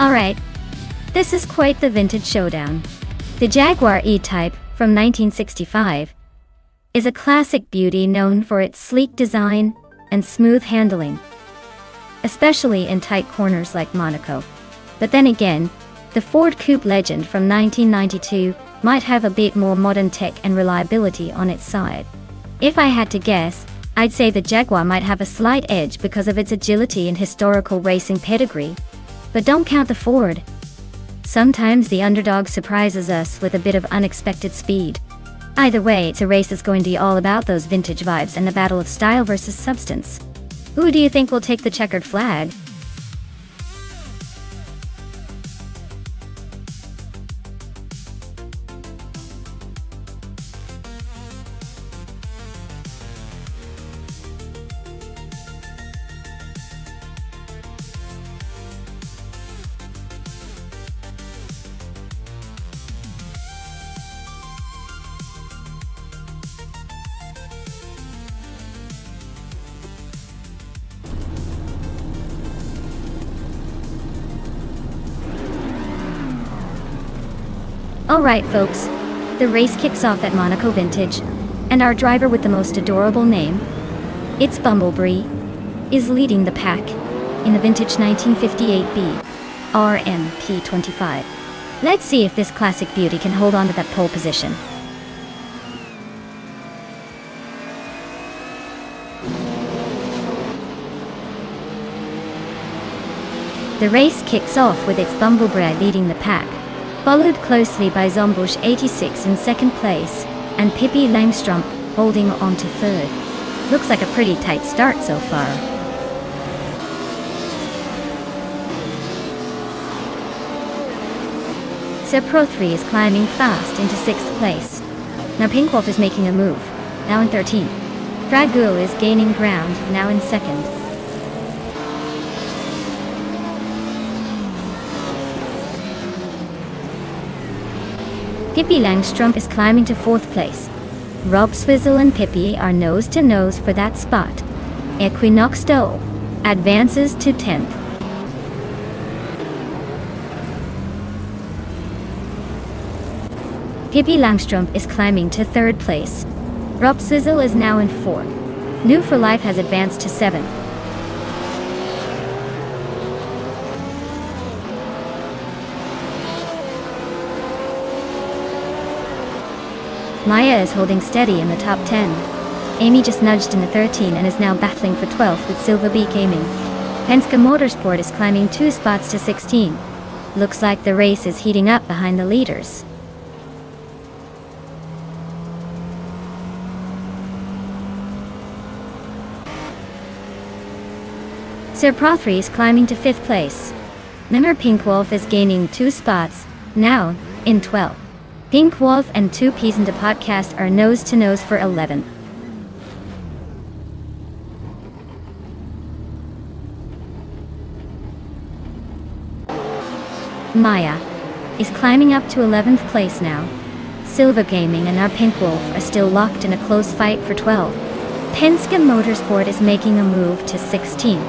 Alright, this is quite the vintage showdown. The Jaguar E-Type from 1965 is a classic beauty known for its sleek design and smooth handling, especially in tight corners like Monaco. But then again, the Ford Coupe Legend from 1992 might have a bit more modern tech and reliability on its side. If I had to guess, I'd say the Jaguar might have a slight edge because of its agility and historical racing pedigree. But don't count the Ford. Sometimes the underdog surprises us with a bit of unexpected speed. Either way, it's a race that's going to be all about those vintage vibes and a battle of style versus substance. Who do you think will take the checkered flag? Alright folks, the race kicks off at Monaco Vintage, and our driver with the most adorable name, it's Bumblebee, is leading the pack in the vintage 1958B RMP25. Let's see if this classic beauty can hold on to that pole position. The race kicks off with its Bumblebee leading the pack, followed closely by Zombush 86 in second place, and Pippi Langstrumpf holding on to third. Looks like a pretty tight start so far. Pro 3 is climbing fast into 6th place. Now Pinkwolf is making a move, now in 13th. Dragul is gaining ground, now in 2nd. Pippi Langstrumpf is climbing to 4th place. Rob Swizzle and Pippi are nose to nose for that spot. Equinox Doe advances to 10th. Pippi Langstrumpf is climbing to 3rd place. Rob Sizzle is now in 4th. New for Life has advanced to 7th. Maya is holding steady in the top 10. Amy just nudged into 13 and is now battling for 12th with Silver Bee Gaming. Penske Motorsport is climbing 2 spots to 16. Looks like the race is heating up behind the leaders. Sir Prothry is climbing to 5th place. Nimmer Pink Wolf is gaining 2 spots, now in 12th. Pink Wolf and 2 Peas into Podcast are nose to nose for 11th. Maya is climbing up to 11th place now. Silver Gaming and our Pink Wolf are still locked in a close fight for 12. Penske Motorsport is making a move to 16.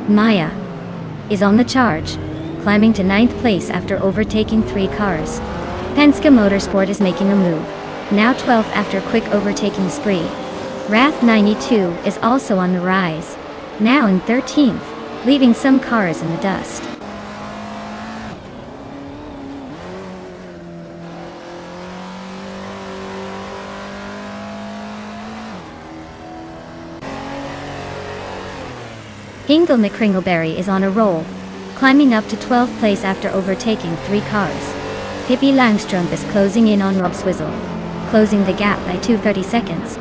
Maya is on the charge, climbing to 9th place after overtaking 3 cars. Penske Motorsport is making a move, now 12th after a quick overtaking spree. Wrath 92 is also on the rise, now in 13th, leaving some cars in the dust. Ingle McCringleberry is on a roll, climbing up to 12th place after overtaking 3 cars. Pippi Langstrumpf is closing in on Rob Swizzle, closing the gap by 2:30 seconds.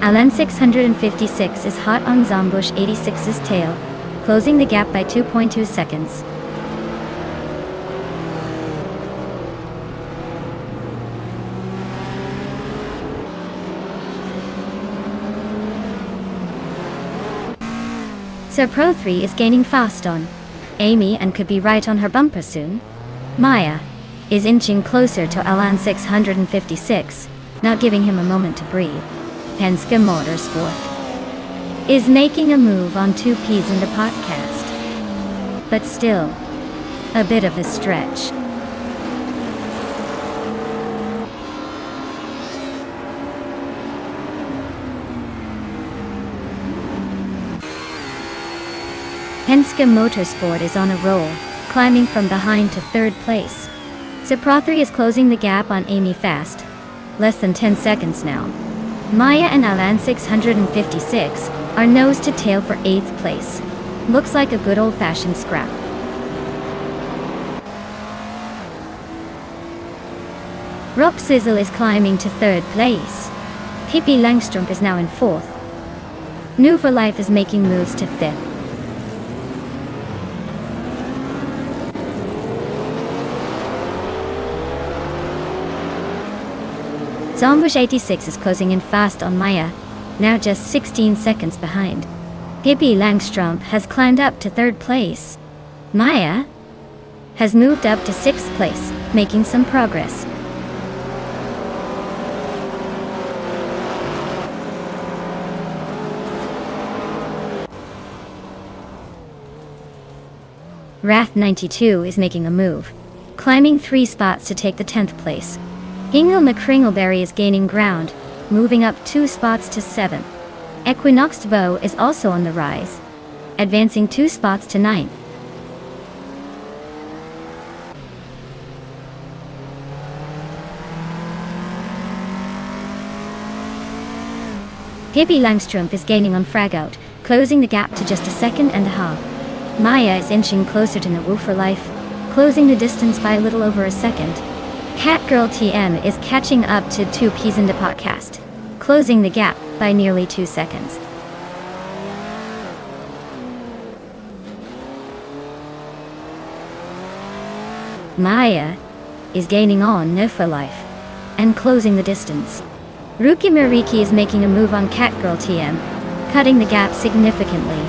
Alan 656 is hot on Zombush 86's tail, closing the gap by 2.2 seconds. Sir Pro 3 is gaining fast on Amy and could be right on her bumper soon. Maya is inching closer to Alan 656, not giving him a moment to breathe. Penske Motorsport is making a move on 2 Peas in the Podcast, but still a bit of a stretch. Penske Motorsport is on a roll, climbing from behind to 3rd place. Sir Prothry is closing the gap on Amy fast, less than 10 seconds now. Maya and Alan 656 are nose to tail for 8th place. Looks like a good old-fashioned scrap. Rob Sizzle is climbing to 3rd place. Pippi Langstrumpf is now in 4th. New for Life is making moves to 5th. Zombush 86 is closing in fast on Maya, now just 16 seconds behind. Pippi Langstrumpf has climbed up to 3rd place. Maya has moved up to 6th place, making some progress. Wrath 92 is making a move, climbing 3 spots to take the 10th place. Ingle McCringleberry is gaining ground, moving up 2 spots to 7th. Equinox Vo is also on the rise, advancing 2 spots to 9th. Pippi Langstrumpf is gaining on Fragout, closing the gap to just 1.5 seconds. Maya is inching closer to New for Life, closing the distance by a little over a second. Catgirl TM is catching up to 2 Peas in the Podcast, closing the gap by nearly 2 seconds. Maya is gaining on New for Life and closing the distance. Ruki Mariki is making a move on Catgirl TM, cutting the gap significantly.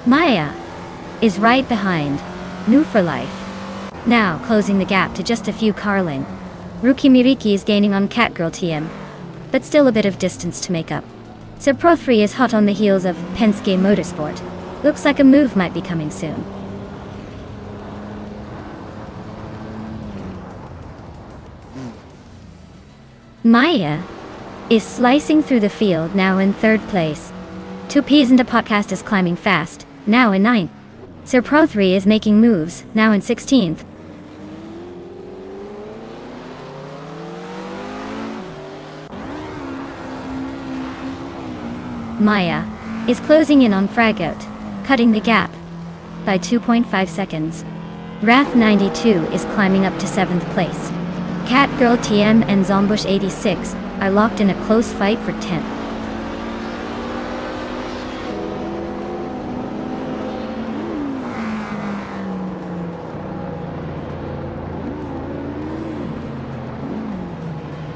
Maya is right behind. New for life. Now closing the gap to just a few car length. Rookie Miriki is gaining on Catgirl TM, but still a bit of distance to make up. So Pro 3 is hot on the heels of Penske Motorsport. Looks like a move might be coming soon. Maya is slicing through the field, now in 3rd place. 2Ps and a podcast is climbing fast, now in 9th. Sir Pro 3 is making moves, now in 16th. Maya is closing in on Fragout, cutting the gap by 2.5 seconds. Wrath 92 is climbing up to 7th place. Catgirl TM and Zombush 86 are locked in a close fight for 10th.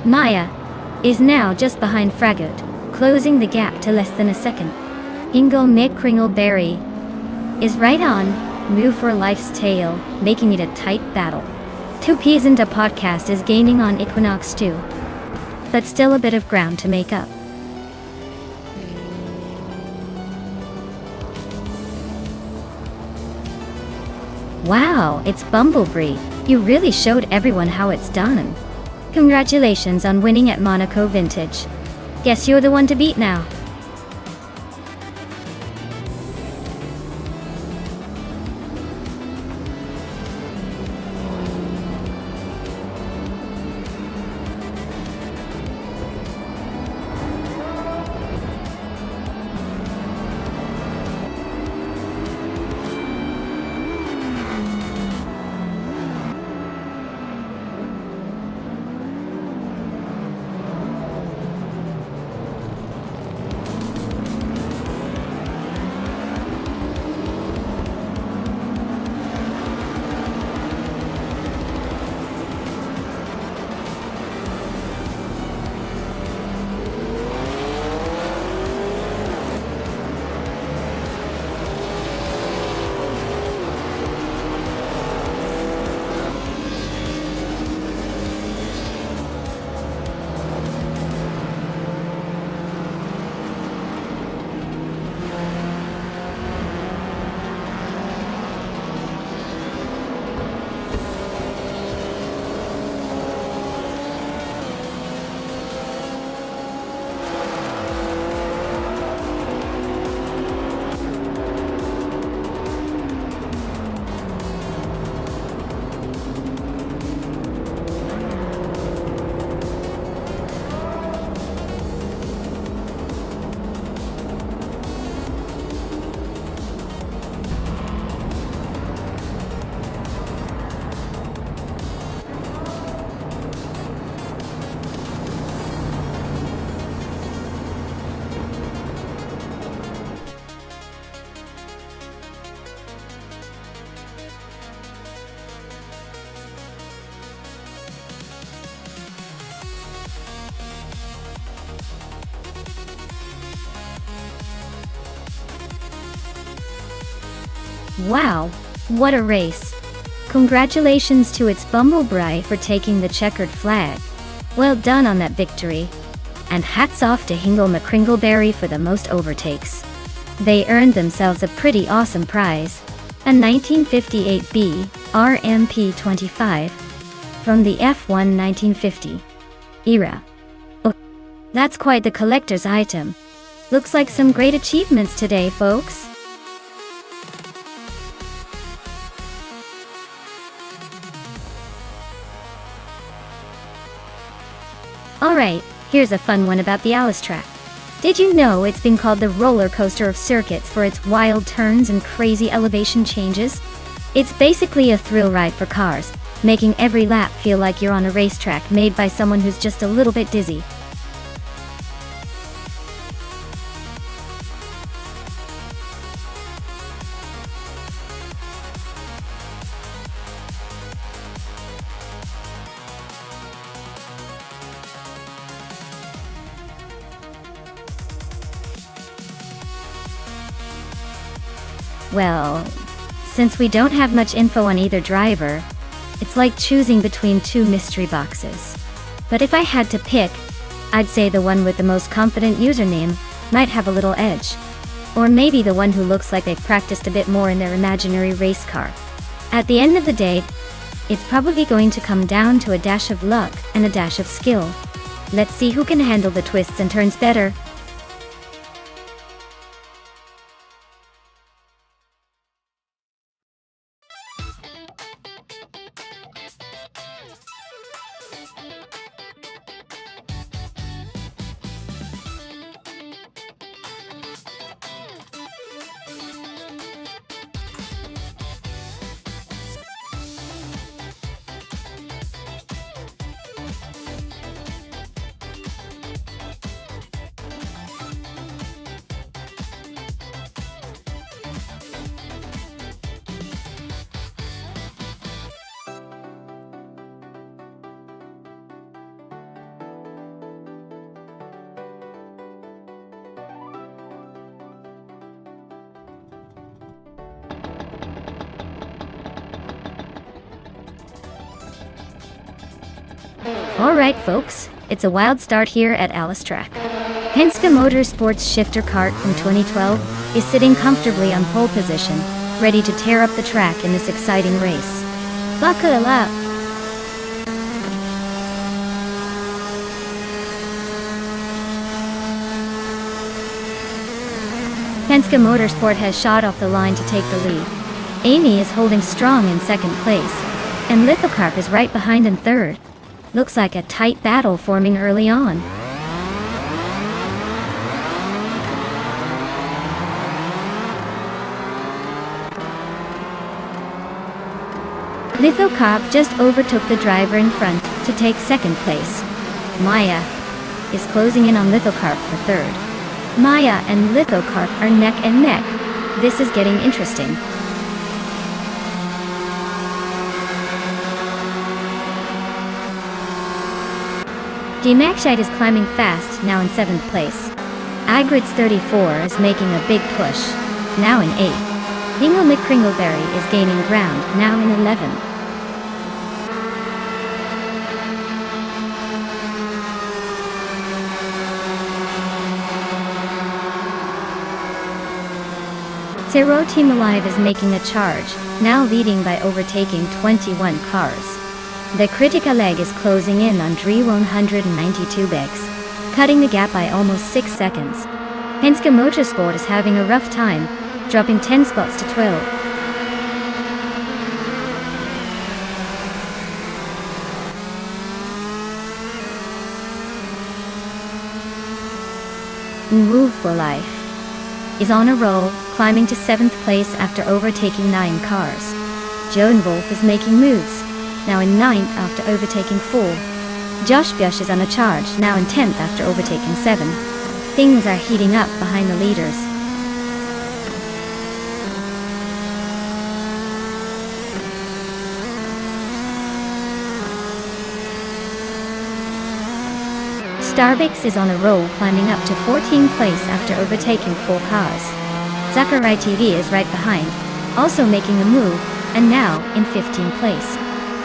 Maya is now just behind Fragout, closing the gap to less than a second. Hingle McCringleberry is right on, move for life's tail, making it a tight battle. 2Ps and a podcast is gaining on Equinox 2, but still a bit of ground to make up. Wow, it's Bumblebee. You really showed everyone how it's done. Congratulations on winning at Monaco Vintage. Guess you're the one to beat now. Wow, what a race. Congratulations to its Bumblebee for taking the checkered flag. Well done on that victory. And hats off to Hingle McCringleberry for the most overtakes. They earned themselves a pretty awesome prize, a 1958B RMP25 from the F1 1950 era. Oh, that's quite the collector's item. Looks like some great achievements today, folks. Alright, here's a fun one about the Alice track. Did you know it's been called the roller coaster of circuits for its wild turns and crazy elevation changes? It's basically a thrill ride for cars, making every lap feel like you're on a racetrack made by someone who's just a little bit dizzy. Well, Since we don't have much info on either driver, it's like choosing between two mystery boxes. But if I had to pick, I'd say the one with the most confident username might have a little edge. Or maybe the one who looks like they've practiced a bit more in their imaginary race car. At the end of the day, it's probably going to come down to a dash of luck and a dash of skill. Let's see who can handle the twists and turns better. Alright folks, it's a wild start here at Alice Track. Penske Motorsports shifter kart from 2012 is sitting comfortably on pole position, ready to tear up the track in this exciting race. Buckle up! Penske Motorsport has shot off the line to take the lead. Amy is holding strong in second place, and Lithocarp is right behind in third. Looks like a tight battle forming early on. Lithocarp just overtook the driver in front to take second place. Maya is closing in on Lithocarp for third. Maya and Lithocarp are neck and neck. This is getting interesting. G-Maxite is climbing fast, now in 7th place. Agrid's 34 is making a big push, now in 8th. Dingle McCringleberry is gaining ground, now in 11th. Zero Team Alive is making a charge, now leading by overtaking 21 cars. The Critica leg is closing in on Dre 192 bigs, cutting the gap by almost 6 seconds. Penske Motorsport is having a rough time, dropping 10 spots to 12. Move for Life is on a roll, climbing to 7th place after overtaking 9 cars. Joan Wolf is making moves, now in 9th after overtaking 4. Josh Bush is on a charge, now in 10th after overtaking 7. Things are heating up behind the leaders. Starbix is on a roll, climbing up to 14th place after overtaking 4 cars. Zachary TV is right behind, also making a move, and now in 15th place.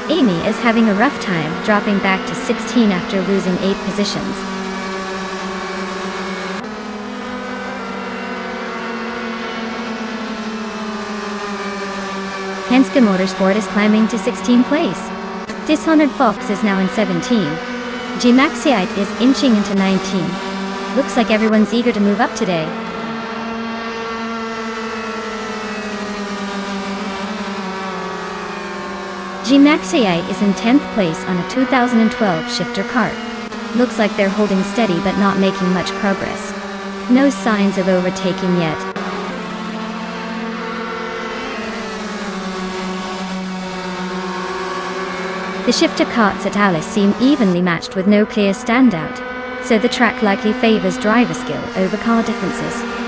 Amy is having a rough time, dropping back to 16 after losing 8 positions. Penske Motorsport is climbing to 16th place. Dishonored Fox is now in 17. G-Maxite is inching into 19. Looks like everyone's eager to move up today. G-Maxite is in 10th place on a 2012 shifter kart. Looks like they're holding steady but not making much progress. No signs of overtaking yet. The shifter karts at Alice seem evenly matched with no clear standout, so the track likely favors driver skill over car differences.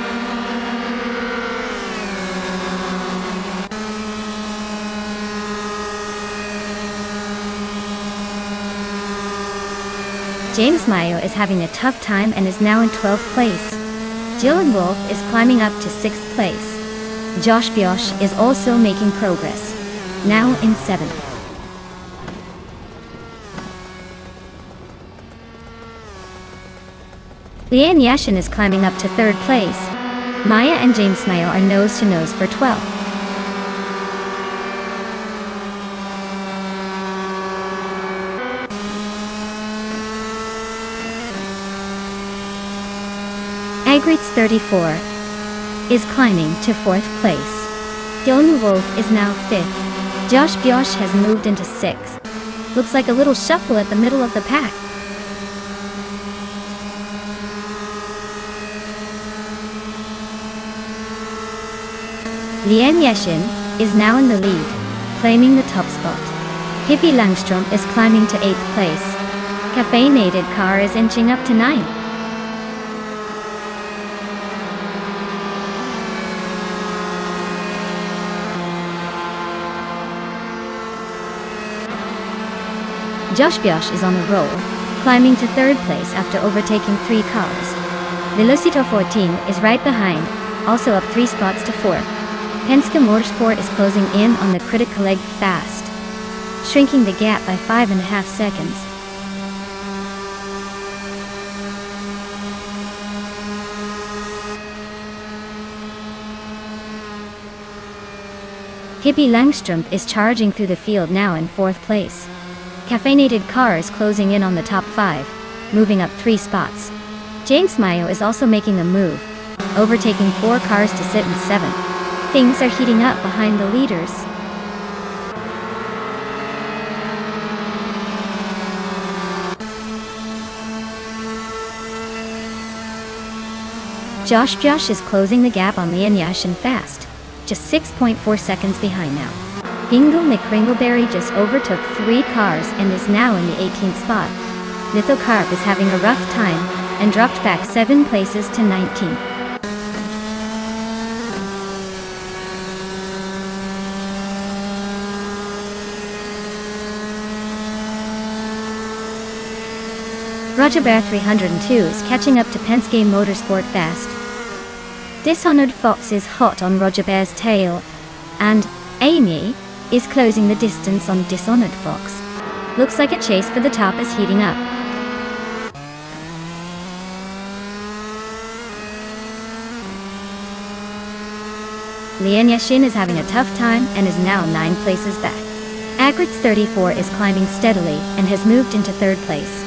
James Mayo is having a tough time and is now in 12th place. Dylan Wolf is climbing up to 6th place. Josh Biosh is also making progress, now in 7th. Lian Yashin is climbing up to 3rd place. Maya and James Smile are nose to nose for 12th. Agrit's 34 is climbing to 4th place. Dylan Wolf is now 5th. Josh Biosh has moved into 6th. Looks like a little shuffle at the middle of the pack. Lian Yashin is now in the lead, claiming the top spot. Hippie Langstrom is climbing to 8th place. Caffeinated Car is inching up to 9th. Josh Biosh is on a roll, climbing to 3rd place after overtaking 3 cars. Velocito 14 is right behind, also up 3 spots to 4th. Penske Motorsport is closing in on the critical leg fast, shrinking the gap by 5.5 seconds. Hippie Langstrom is charging through the field now in 4th place. Caffeinated Car is closing in on the top 5, moving up 3 spots. James Mayo is also making a move, overtaking 4 cars to sit in 7th. Things are heating up behind the leaders. Josh Biosh is closing the gap on Lian Yashin fast, just 6.4 seconds behind now. Hingle McCringleberry just overtook 3 cars and is now in the 18th spot. Lithocarp is having a rough time and dropped back 7 places to 19th. Roger 302 is catching up to Penske Motorsport fast. Dishonored Fox is hot on Roger Bear's tail, and Amy is closing the distance on Dishonored Fox. Looks like a chase for the top is heating up. Lian Yashin is having a tough time and is now 9 places back. Agrit's 34 is climbing steadily and has moved into 3rd place.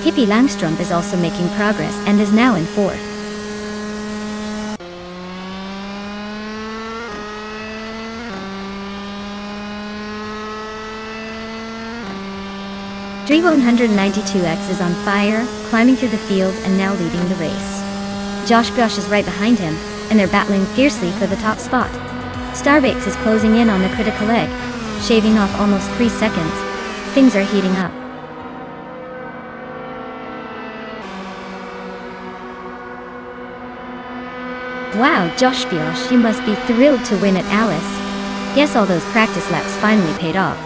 Hippie Langstrom is also making progress and is now in 4th. Dre 192X is on fire, climbing through the field and now leading the race. Josh Biosh is right behind him, and they're battling fiercely for the top spot. Starbakes is closing in on the critical leg, shaving off almost 3 seconds. Things are heating up. Wow, Josh Biosh, you must be thrilled to win at Alice. Guess all those practice laps finally paid off.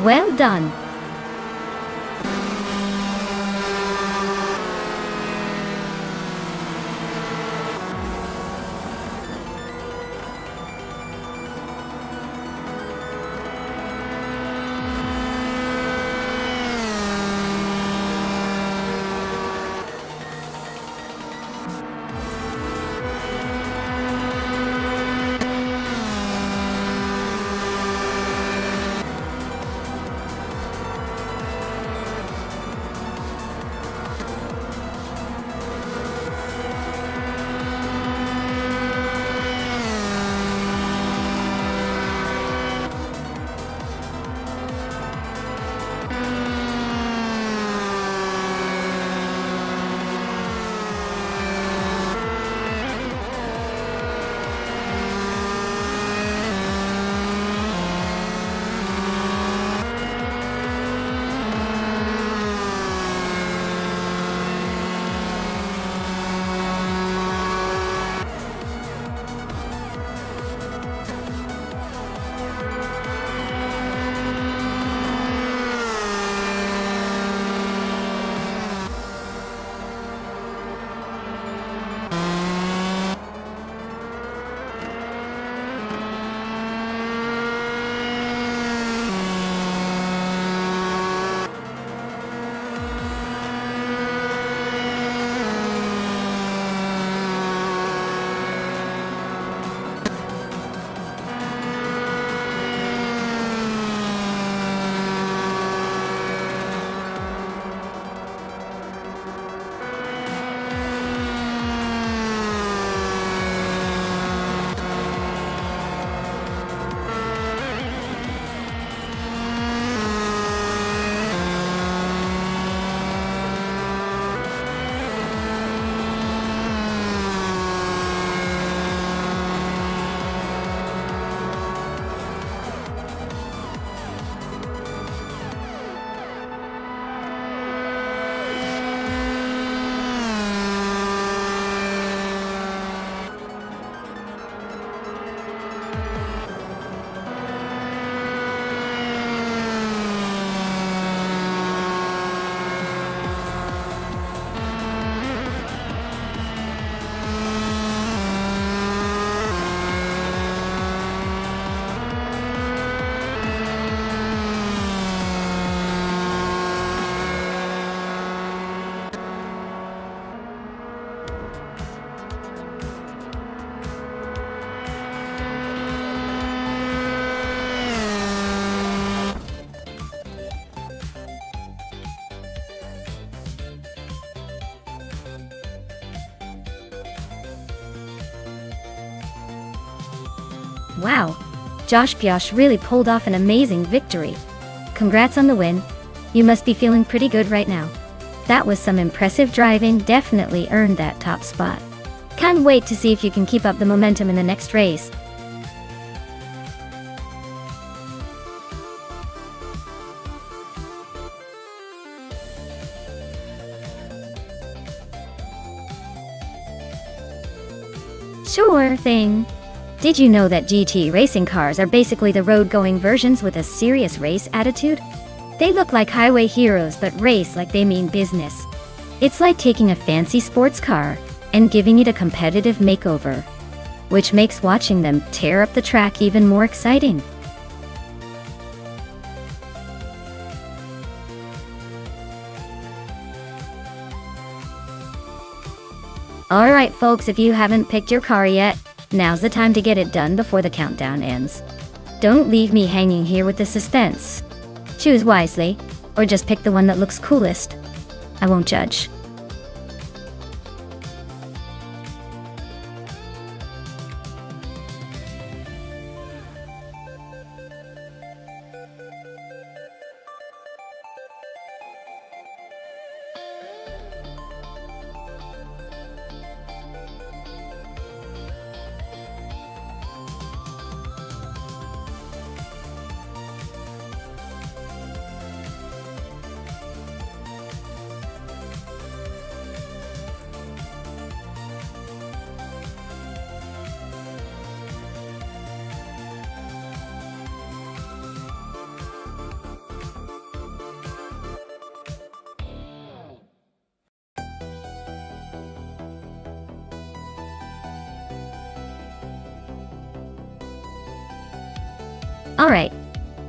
Well done. Wow, Josh Biosh really pulled off an amazing victory. Congrats on the win. You must be feeling pretty good right now. That was some impressive driving, definitely earned that top spot. Can't wait to see if you can keep up the momentum in the next race. Sure thing. Did you know that GT racing cars are basically the road-going versions with a serious race attitude? They look like highway heroes but race like they mean business. It's like taking a fancy sports car and giving it a competitive makeover, which makes watching them tear up the track even more exciting. Alright folks, if you haven't picked your car yet, now's the time to get it done before the countdown ends. Don't leave me hanging here with the suspense. Choose wisely, or just pick the one that looks coolest. I won't judge. Alright,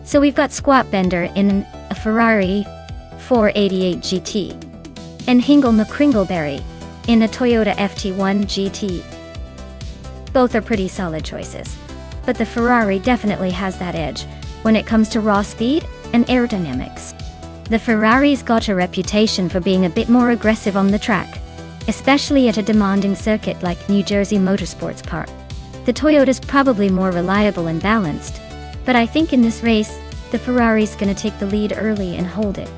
so we've got Squat Bender in a Ferrari 488 GT, and Hingle McCringleberry in a Toyota FT1 GT. Both are pretty solid choices, but the Ferrari definitely has that edge when it comes to raw speed and aerodynamics. The Ferrari's got a reputation for being a bit more aggressive on the track, especially at a demanding circuit like New Jersey Motorsports Park. The Toyota's probably more reliable and balanced, but I think in this race, the Ferrari's gonna take the lead early and hold it.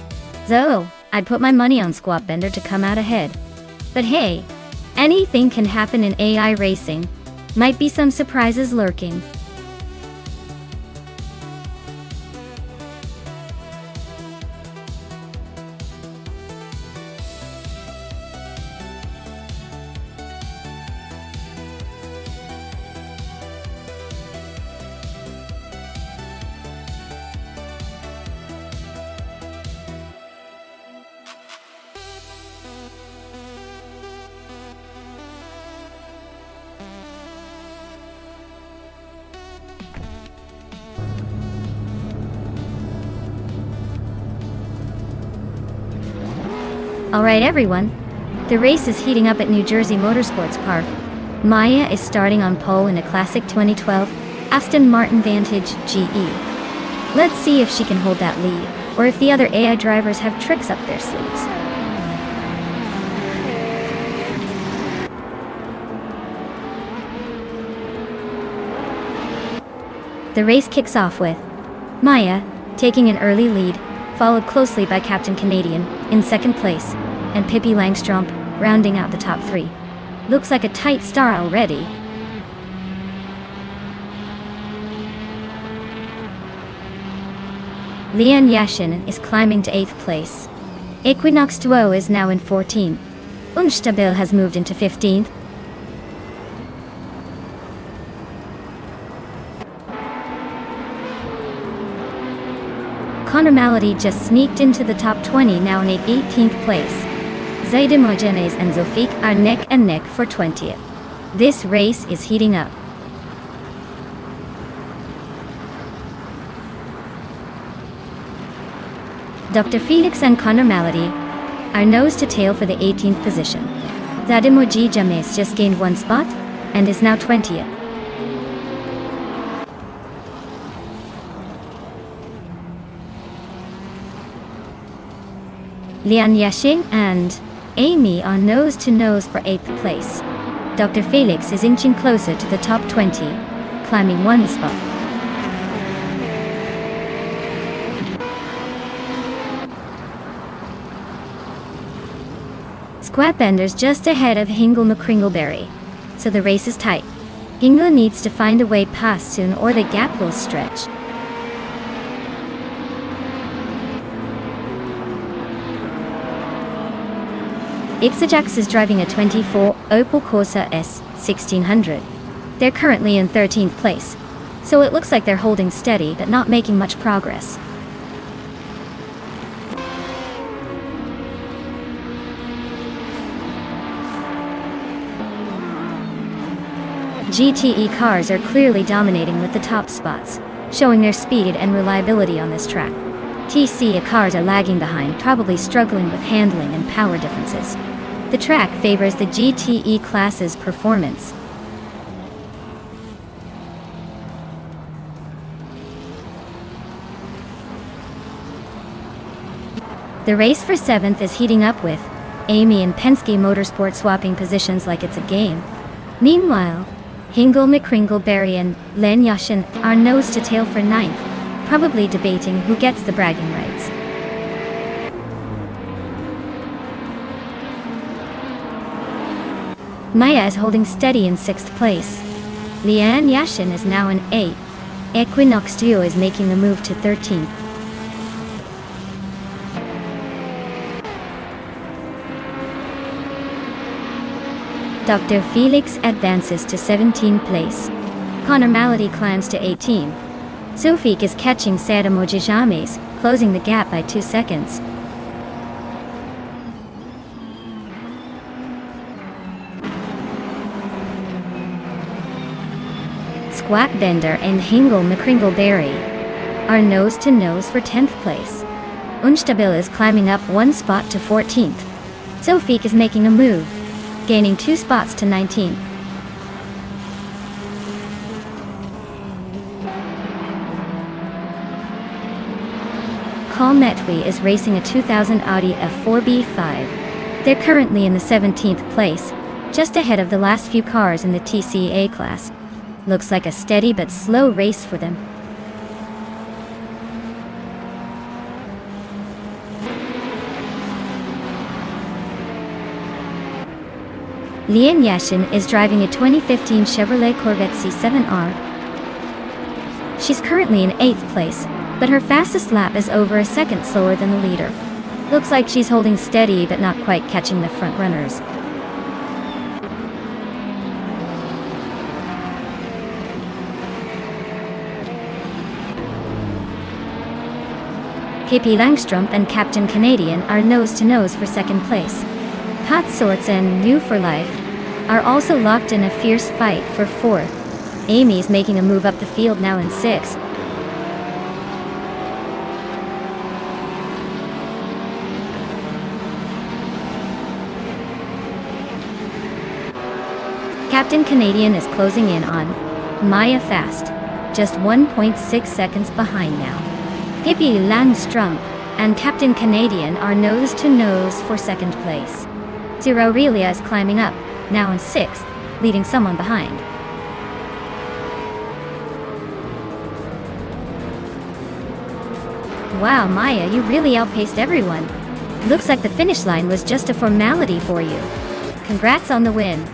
So, I'd put my money on Squat Bender to come out ahead. But hey, anything can happen in AI racing. Might be some surprises lurking. Alright everyone, the race is heating up at New Jersey Motorsports Park. Maya is starting on pole in a classic 2012 Aston Martin Vantage GE. Let's see if she can hold that lead, or if the other AI drivers have tricks up their sleeves. The race kicks off with Maya taking an early lead, followed closely by Captain Canadian in second place, and Pippi Langstrom rounding out the top three. Looks like a tight start already. Lian Yashin is climbing to 8th place. Equinox Duo is now in 14th. Unstabil has moved into 15th. Connor Malady just sneaked into the top 20, now in 18th place. Zaidimogenes and Zofik are neck and neck for 20th. This race is heating up. Dr. Felix and Connor Malady are nose to tail for the 18th position. Zadimoji James just gained one spot and is now 20th. Lian Yashing and Amy are nose to nose for 8th place. Dr. Felix is inching closer to the top 20. climbing one spot. Squatbender's just ahead of Hingle McCringleberry, so the race is tight. Hingle needs to find a way past soon or the gap will stretch. Ixajax is driving a 24 Opel Corsa S 1600. They're currently in 13th place, so it looks like they're holding steady but not making much progress. GTE cars are clearly dominating with the top spots, showing their speed and reliability on this track. TCA cars are lagging behind, probably struggling with handling and power differences. The track favors the GTE class's performance. The race for 7th is heating up with Amy and Penske Motorsport swapping positions like it's a game. Meanwhile, Hingle McCringleberry and Len Yashin are nose to tail for 9th, probably debating who gets the bragging rights. Maya is holding steady in 6th place. Leanne Yashin is now in 8th. Equinox Duo is making the move to 13th. Dr. Felix advances to 17th place. Connor Malady climbs to 18. Sufik is catching Sada Mojijames, closing the gap by 2 seconds. Squatbender and Hingle McCringleberry are nose to nose for 10th place. Unstabil is climbing up 1 spot to 14th. Sufik is making a move, gaining 2 spots to 19th. Paul Metwi is racing a 2000 Audi F4B5. They're currently in the 17th place, just ahead of the last few cars in the TCA class. Looks like a steady but slow race for them. Lian Yashin is driving a 2015 Chevrolet Corvette C7R. She's currently in 8th place, but her fastest lap is over a second slower than the leader. Looks like she's holding steady but not quite catching the front runners. Pippi Langstrom and Captain Canadian are nose to nose for 2nd place. Pat Sorts and New for Life are also locked in a fierce fight for 4th. Amy is making a move up the field now in 6th. Captain Canadian is closing in on Maya fast, just 1.6 seconds behind now. Pippi Langstrom and Captain Canadian are nose to nose for 2nd place. Zero Aurelia is climbing up, now in 6th, leaving someone behind. Wow, Maya, you really outpaced everyone. Looks like the finish line was just a formality for you. Congrats on the win.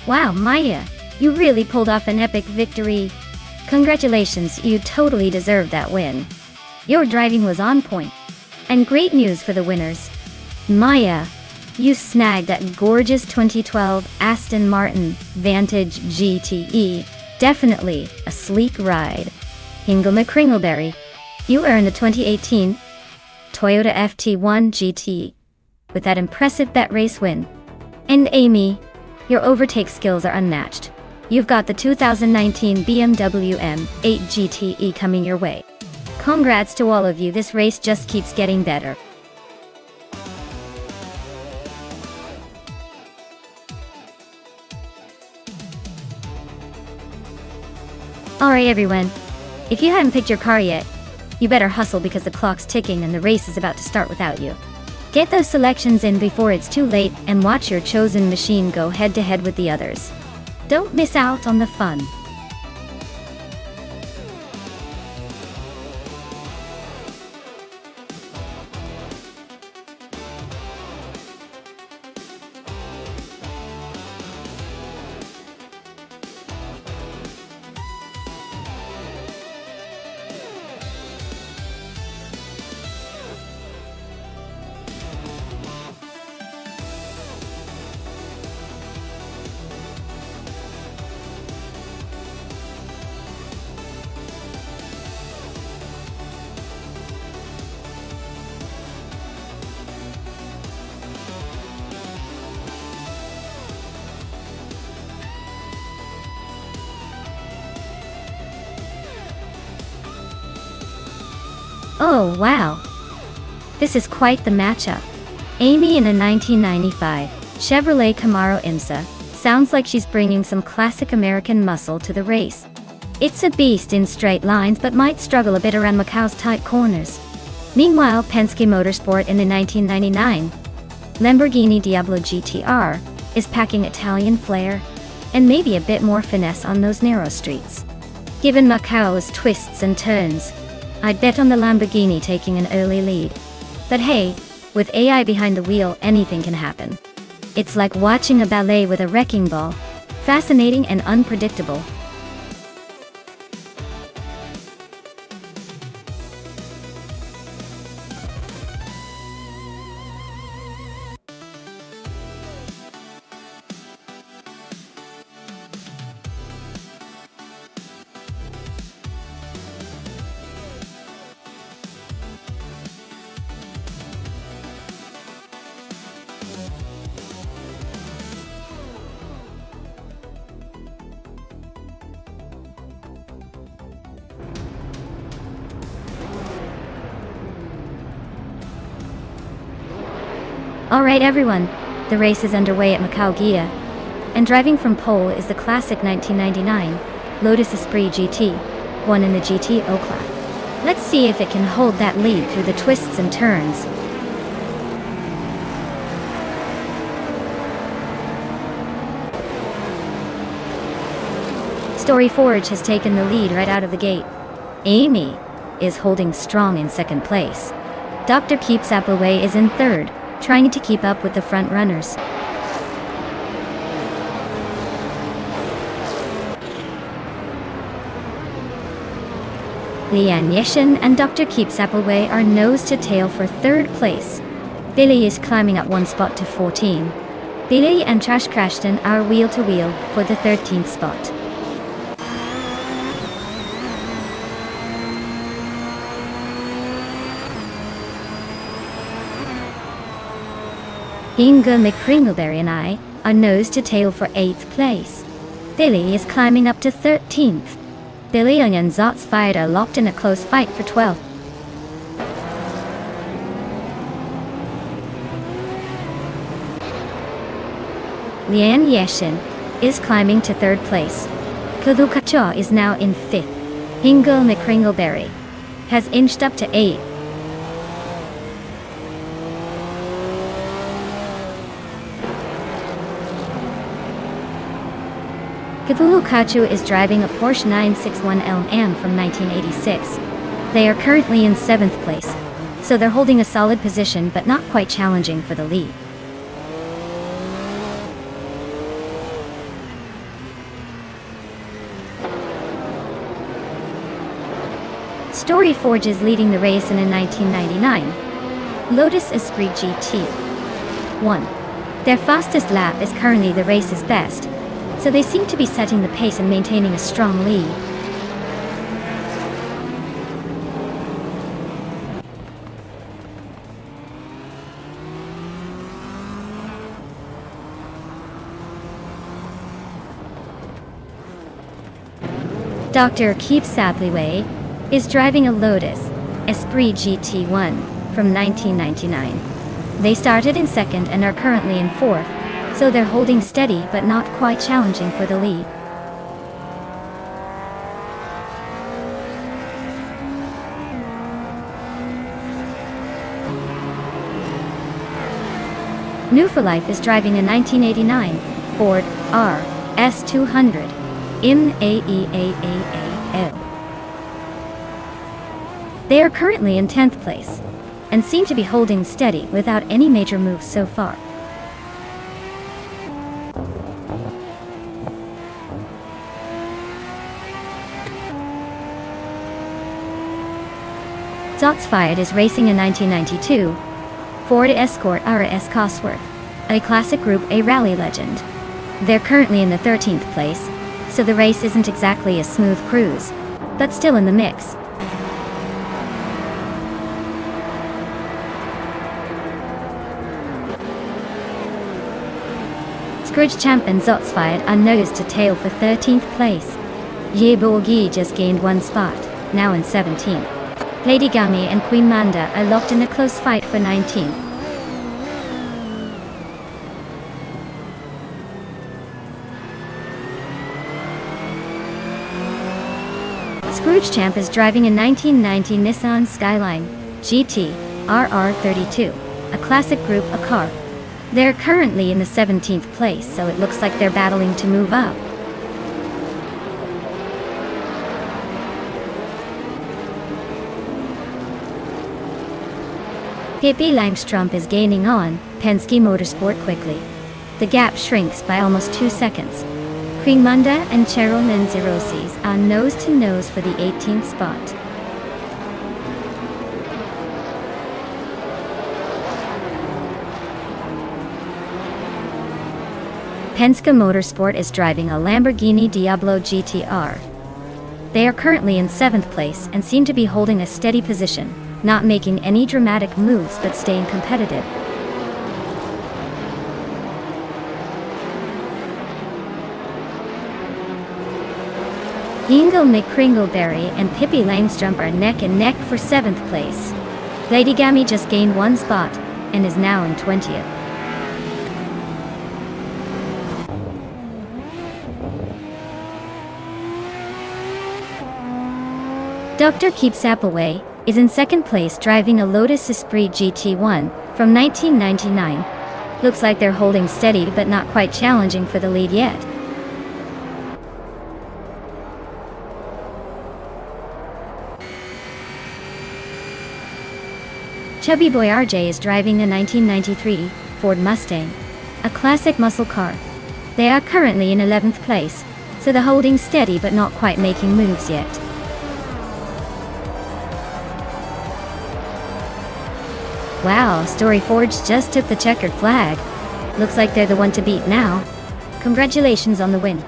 Wow, Maya, you really pulled off an epic victory. Congratulations, you totally deserved that win. Your driving was on point. And great news for the winners. Maya, you snagged that gorgeous 2012 Aston Martin Vantage GTE. Definitely a sleek ride. Hingle McCringleberry, you earned the 2018 Toyota FT1 GT with that impressive bet race win. And Amy, your overtake skills are unmatched. You've got the 2019 BMW M8 GTE coming your way. Congrats to all of you, this race just keeps getting better. Alright everyone, if you haven't picked your car yet, you better hustle because the clock's ticking and the race is about to start without you. Get those selections in before it's too late and watch your chosen machine go head to head with the others. Don't miss out on the fun. Oh wow! This is quite the matchup. Amy in a 1995 Chevrolet Camaro IMSA sounds like she's bringing some classic American muscle to the race. It's a beast in straight lines but might struggle a bit around Macau's tight corners. Meanwhile, Penske Motorsport in the 1999 Lamborghini Diablo GTR is packing Italian flair and maybe a bit more finesse on those narrow streets. Given Macau's twists and turns, I'd bet on the Lamborghini taking an early lead. But hey, with AI behind the wheel, anything can happen. It's like watching a ballet with a wrecking ball. Fascinating and unpredictable. Alright everyone, the race is underway at Macau Gia, and driving from pole is the classic 1999 Lotus Esprit GT, one in the GTO class. Let's see if it can hold that lead through the twists and turns. Story Forge has taken the lead right out of the gate. Amy is holding strong in second place. Dr. Keeps Appleway is in third, trying to keep up with the front runners. Lian Yeshin and Dr. Keeps Appleway are nose to tail for third place. Billy is climbing up one spot to 14. Billy and Trash Crashton are wheel to wheel for the 13th spot. Inga McCringleberry and I are nose to tail for 8th place. Billy is climbing up to 13th. Billy and Zot's Fired are locked in a close fight for 12th. Lian Yeshin is climbing to 3rd place. Kalukacha is now in 5th. Hingle McCringleberry has inched up to 8th. Kivulukachu is driving a Porsche 961 LM from 1986. They are currently in 7th place, so they're holding a solid position but not quite challenging for the lead. Story Forge is leading the race in a 1999 Lotus Esprit GT 1. Their fastest lap is currently the race's best, so they seem to be setting the pace and maintaining a strong lead. Dr. Keep Sapliway is driving a Lotus Esprit GT1 from 1999. They started in second and are currently in fourth, so they're holding steady but not quite challenging for the lead. New for Life is driving a 1989 Ford RS200 in AEAAAL. They are currently in 10th place, and seem to be holding steady without any major moves so far. Zotsfired is racing a 1992 Ford Escort RS Cosworth, a classic Group A rally legend. They're currently in the 13th place, so the race isn't exactly a smooth cruise, but still in the mix. Scrooge Champ and Zotsfired are nose to tail for 13th place. Ye Borgi just gained one spot, now in 17th. Lady Gami and Queen Manda are locked in a close fight for 19th. Scrooge Champ is driving a 1990 Nissan Skyline GT RR32, a classic Group A car. They're currently in the 17th place, so it looks like they're battling to move up. Pippi Langstrump is gaining on Penske Motorsport quickly. The gap shrinks by almost 2 seconds. Queen Manda and Cheryl Menzirosis are nose-to-nose for the 18th spot. Penske Motorsport is driving a Lamborghini Diablo GTR. They are currently in 7th place and seem to be holding a steady position, not making any dramatic moves but staying competitive. Ingo McCringleberry and Pippi Langstrump are neck and neck for 7th place. Lady Gami just gained one spot and is now in 20th. Dr. Keep Sapleway is in 2nd place driving a Lotus Esprit GT1 from 1999. Looks like they're holding steady but not quite challenging for the lead yet. Chubby Boy RJ is driving a 1993 Ford Mustang, a classic muscle car. They are currently in 11th place, so they're holding steady but not quite making moves yet. Wow, Story Forge just took the checkered flag. Looks like they're the one to beat now. Congratulations on the win.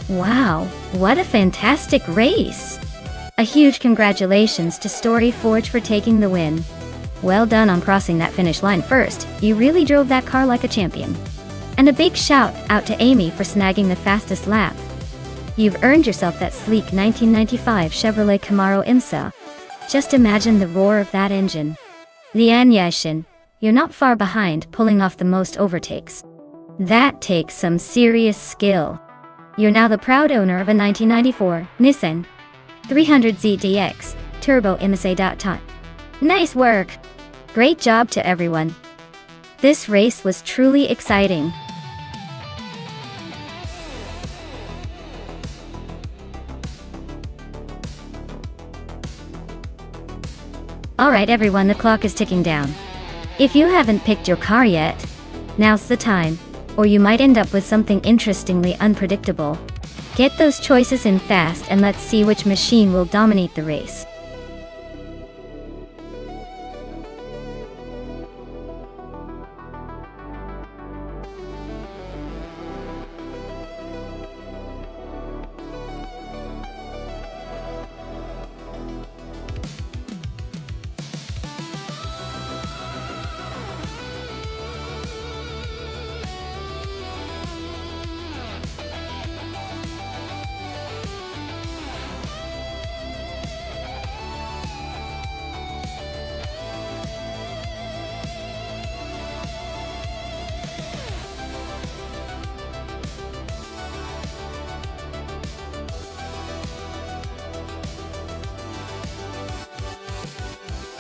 Wow, what a fantastic race! A huge congratulations to Story Forge for taking the win. Well done on crossing that finish line first, you really drove that car like a champion. And a big shout out to Amy for snagging the fastest lap. You've earned yourself that sleek 1995 Chevrolet Camaro IMSA. Just imagine the roar of that engine. Lian Yashin, you're not far behind pulling off the most overtakes. That takes some serious skill. You're now the proud owner of a 1994 Nissan 300 ZDX Turbo IMSA. Nice work! Great job to everyone. This race was truly exciting. Alright everyone, the clock is ticking down. If you haven't picked your car yet, now's the time, or you might end up with something interestingly unpredictable. Get those choices in fast and let's see which machine will dominate the race.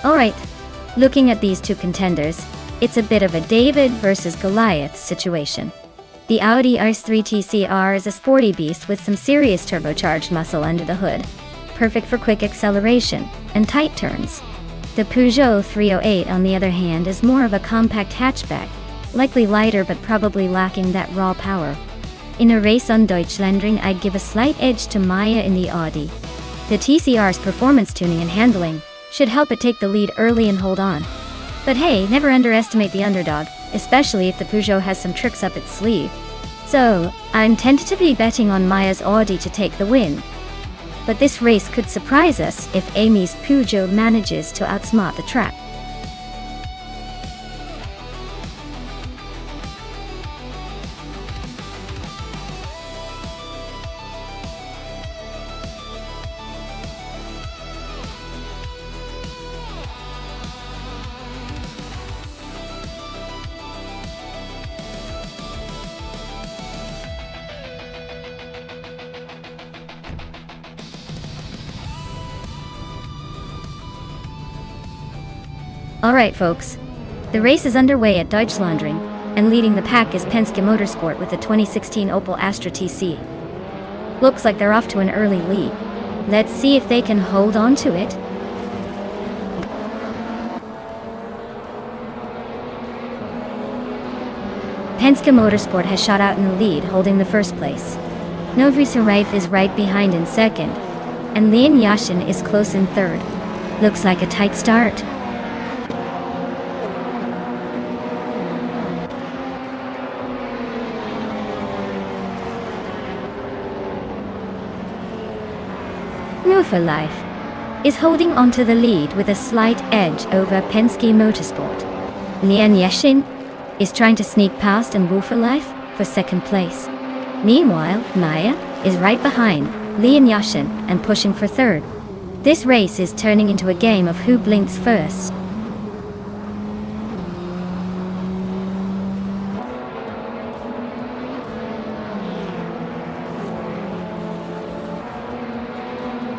Alright, looking at these two contenders, it's a bit of a David versus Goliath situation. The Audi RS3 TCR is a sporty beast with some serious turbocharged muscle under the hood, perfect for quick acceleration and tight turns. The Peugeot 308 on the other hand is more of a compact hatchback, likely lighter but probably lacking that raw power. In a race on Deutschlandring, I'd give a slight edge to Maya in the Audi. The TCR's performance tuning and handling should help it take the lead early and hold on. But hey, never underestimate the underdog, especially if the Peugeot has some tricks up its sleeve. So, I'm tentatively betting on Maya's Audi to take the win. But this race could surprise us if Amy's Peugeot manages to outsmart the track. Alright folks, the race is underway at Deutschlandring, and leading the pack is Penske Motorsport with the 2016 Opel Astra TC. Looks like they're off to an early lead. Let's see if they can hold on to it. Penske Motorsport has shot out in the lead, holding the first place. Novi Saraif is right behind in second, and Lian Yashin is close in third. Looks like a tight start. For Life is holding onto the lead with a slight edge over Penske Motorsport. Lian Yashin is trying to sneak past and Woo for Life for second place. Meanwhile, Maya is right behind Lian Yashin and pushing for third. This race is turning into a game of who blinks first.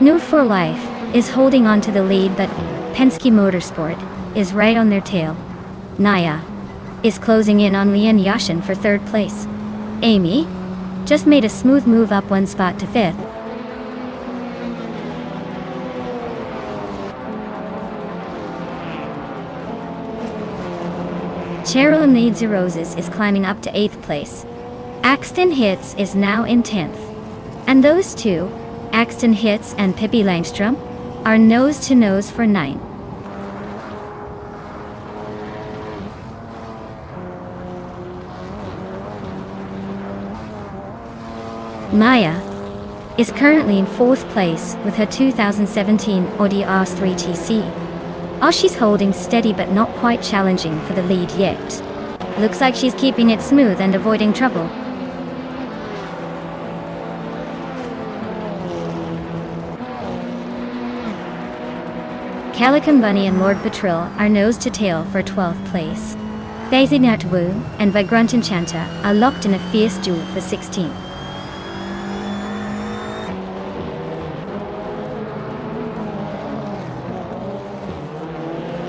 New for Life is holding on to the lead, but Penske Motorsport is right on their tail. Naya is closing in on Lian Yashin for third place. Amy just made a smooth move up one spot to fifth. Cheryl Needs Roses is climbing up to 8th place. Axton Hits is now in 10th. And those two, Axton Hits and Pippi Langstrom, are nose to nose for 9. Maya is currently in 4th place with her 2017 Audi RS3 TC. Oh, she's holding steady but not quite challenging for the lead yet. Looks like she's keeping it smooth and avoiding trouble. Calico Bunny and Lord Patril are nose to tail for 12th place. Daisy Wu and Vagrant Enchanter are locked in a fierce duel for 16th.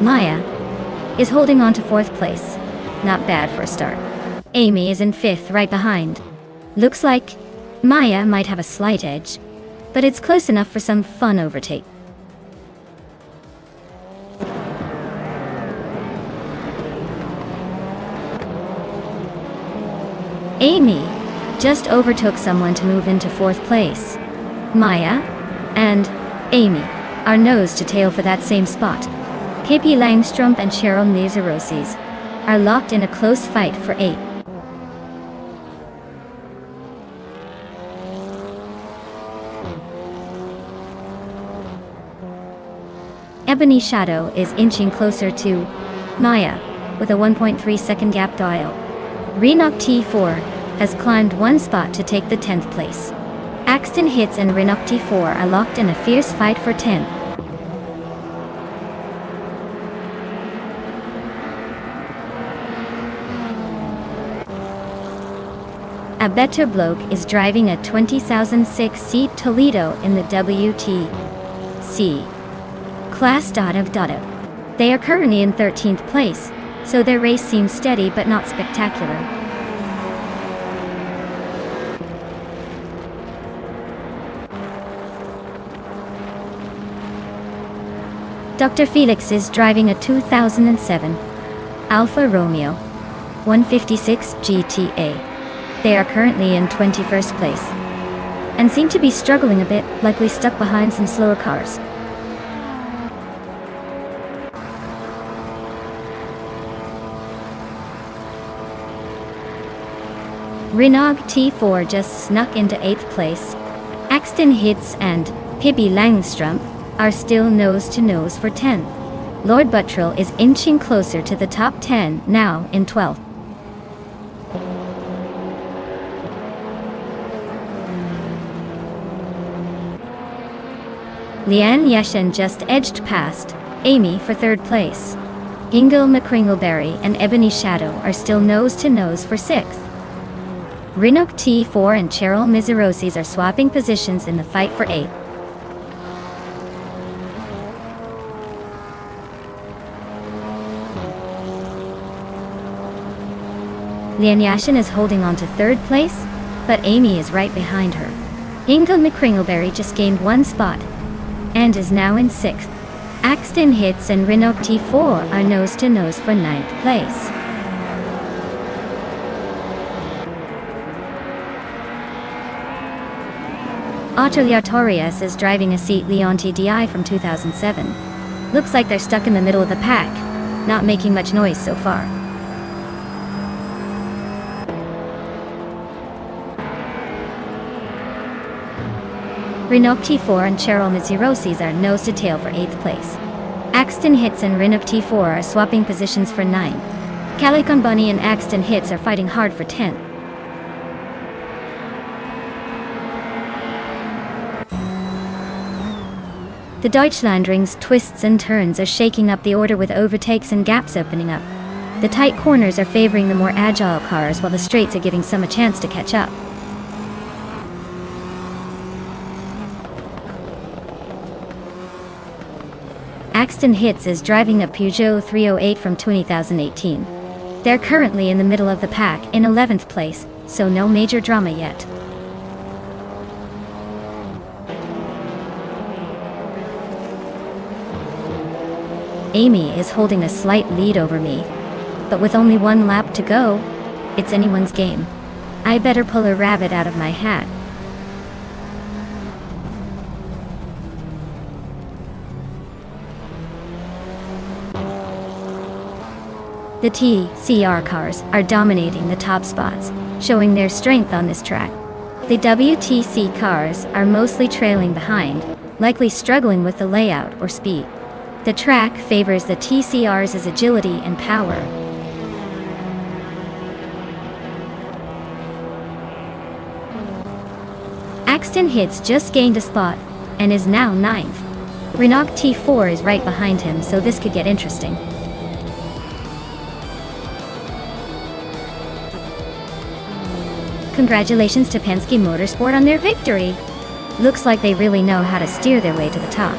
Maya is holding on to 4th place. Not bad for a start. Amy is in 5th right behind. Looks like Maya might have a slight edge, but it's close enough for some fun overtake. Amy just overtook someone to move into 4th place. Maya and Amy are nose to tail for that same spot. KP Langstrom and Cheryl Nizarosis are locked in a close fight for 8th. Ebony Shadow is inching closer to Maya with a 1.3 second gap dial. Renok T4 has climbed 1 spot to take the 10th place. Axton Hits and Renok T4 are locked in a fierce fight for 10th. A Better Bloke is driving a 2006 Toledo in the WTC class. They are currently in 13th place, so their race seems steady but not spectacular. Dr. Felix is driving a 2007 Alfa Romeo 156 GTA. They are currently in 21st place and seem to be struggling a bit, likely stuck behind some slower cars. Renog T4 just snuck into 8th place. Axton Hits and Pibby Langstrom are still nose to nose for 10th. Lord Buttrill is inching closer to the top 10, now in 12th. Leanne Yeshen just edged past Amy for 3rd place. Ingle McCringleberry and Ebony Shadow are still nose to nose for 6th. Renok T4 and Cheryl Mizarosis are swapping positions in the fight for 8th. Leanne Yashin is holding on to 3rd place, but Amy is right behind her. Ingle McCringleberry just gained 1 spot and is now in 6th. Axton Hits and Renok T4 are nose to nose for 9th place. Otto Liartorius is driving a Seat Leon TDI from 2007. Looks like they're stuck in the middle of the pack, not making much noise so far. Renok T4 and Cheryl Mizarosis are nose to tail for 8th place. Axton Hits and Renok T4 are swapping positions for 9th. Calico Bunny and Axton Hits are fighting hard for 10th. The Deutschlandring's twists and turns are shaking up the order with overtakes and gaps opening up. The tight corners are favoring the more agile cars while the straights are giving some a chance to catch up. Axton Hits is driving a Peugeot 308 from 2018. They're currently in the middle of the pack in 11th place, so no major drama yet. Amy is holding a slight lead over me, but with only 1 lap to go, it's anyone's game. I better pull a rabbit out of my hat. The TCR cars are dominating the top spots, showing their strength on this track. The WTC cars are mostly trailing behind, likely struggling with the layout or speed. The track favors the TCR's agility and power. Axton Hits just gained a spot and is now 9th. Renault T4 is right behind him, so this could get interesting. Congratulations to Penske Motorsport on their victory. Looks like they really know how to steer their way to the top.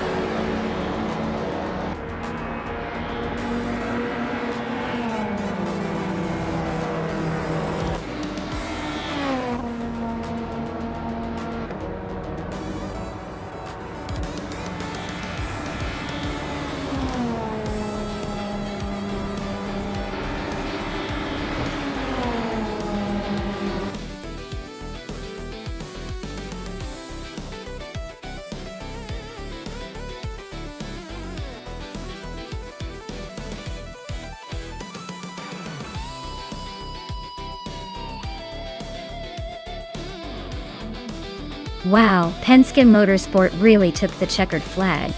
Wow, Penske Motorsport really took the checkered flag.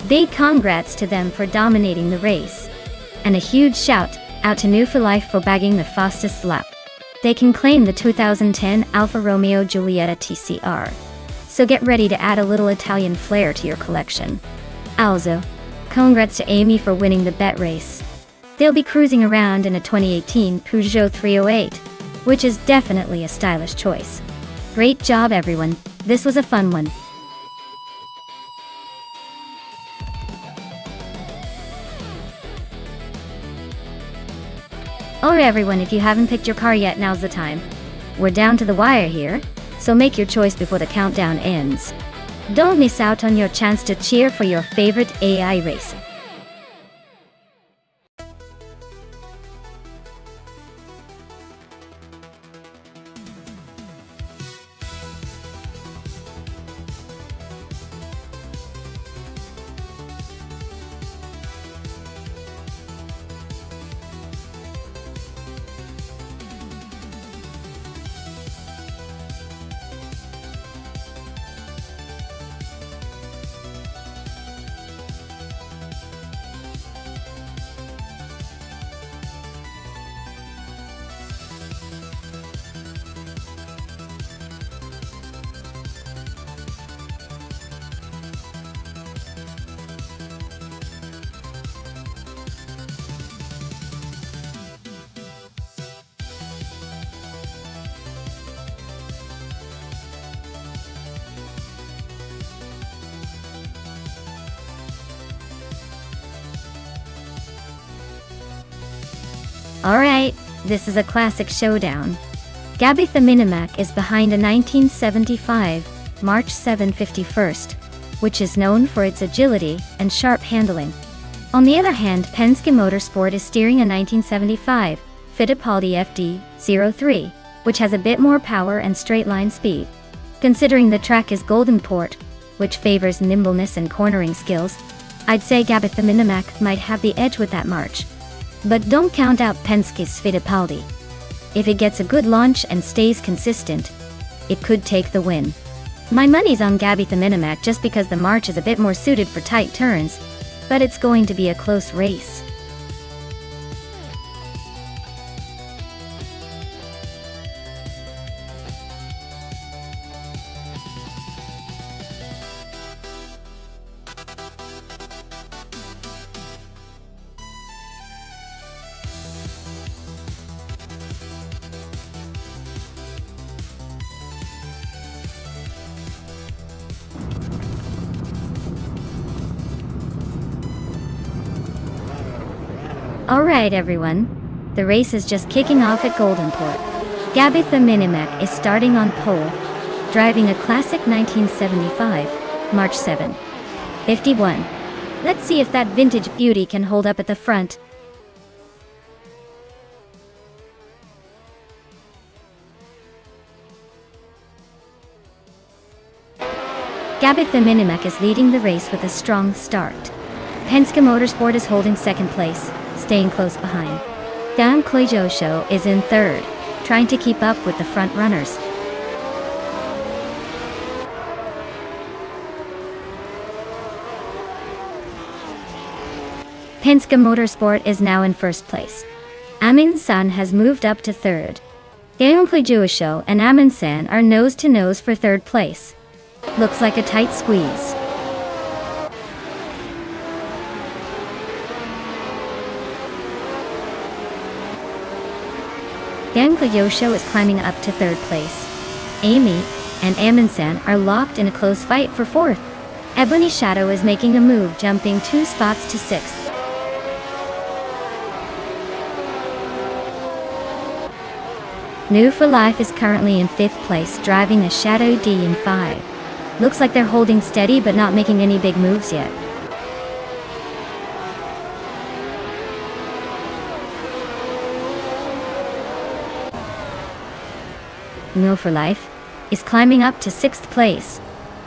Big congrats to them for dominating the race. And a huge shout out to New for Life for bagging the fastest lap. They can claim the 2010 Alfa Romeo Giulietta TCR. So get ready to add a little Italian flair to your collection. Also, congrats to Amy for winning the bet race. They'll be cruising around in a 2018 Peugeot 308, which is definitely a stylish choice. Great job, everyone. This was a fun one. Alright everyone, if you haven't picked your car yet, now's the time. We're down to the wire here, so make your choice before the countdown ends. Don't miss out on your chance to cheer for your favorite AI race. Alright, this is a classic showdown. Gabby the Minimac is behind a 1975 March 751st, which is known for its agility and sharp handling. On the other hand, Penske Motorsport is steering a 1975 Fittipaldi FD03, which has a bit more power and straight-line speed. Considering the track is Goldenport, which favors nimbleness and cornering skills, I'd say Gabby the Minimac might have the edge with that March. But don't count out Penske's Fittipaldi. If it gets a good launch and stays consistent, it could take the win. My money's on Gabby the Minimac just because the March is a bit more suited for tight turns, but it's going to be a close race. Alright everyone, the race is just kicking off at Goldenport. Gabby the Minimac is starting on pole, driving a classic 1975 March 751. Let's see if that vintage beauty can hold up at the front. Gabby the Minimac is leading the race with a strong start. Penske Motorsport is holding second place, staying close behind. Dan Show is in third, trying to keep up with the front runners. Penske Motorsport is now in first place. Amundsen has moved up to third. Show and Amundsen are nose-to-nose for third place. Looks like a tight squeeze. Show is climbing up to third place. Amy and Amundsen are locked in a close fight for fourth. Ebony Shadow is making a move, jumping 2 spots to sixth. New for Life is currently in 5th place, driving a Shadow D in 5. Looks like they're holding steady but not making any big moves yet. New for Life is climbing up to 6th place.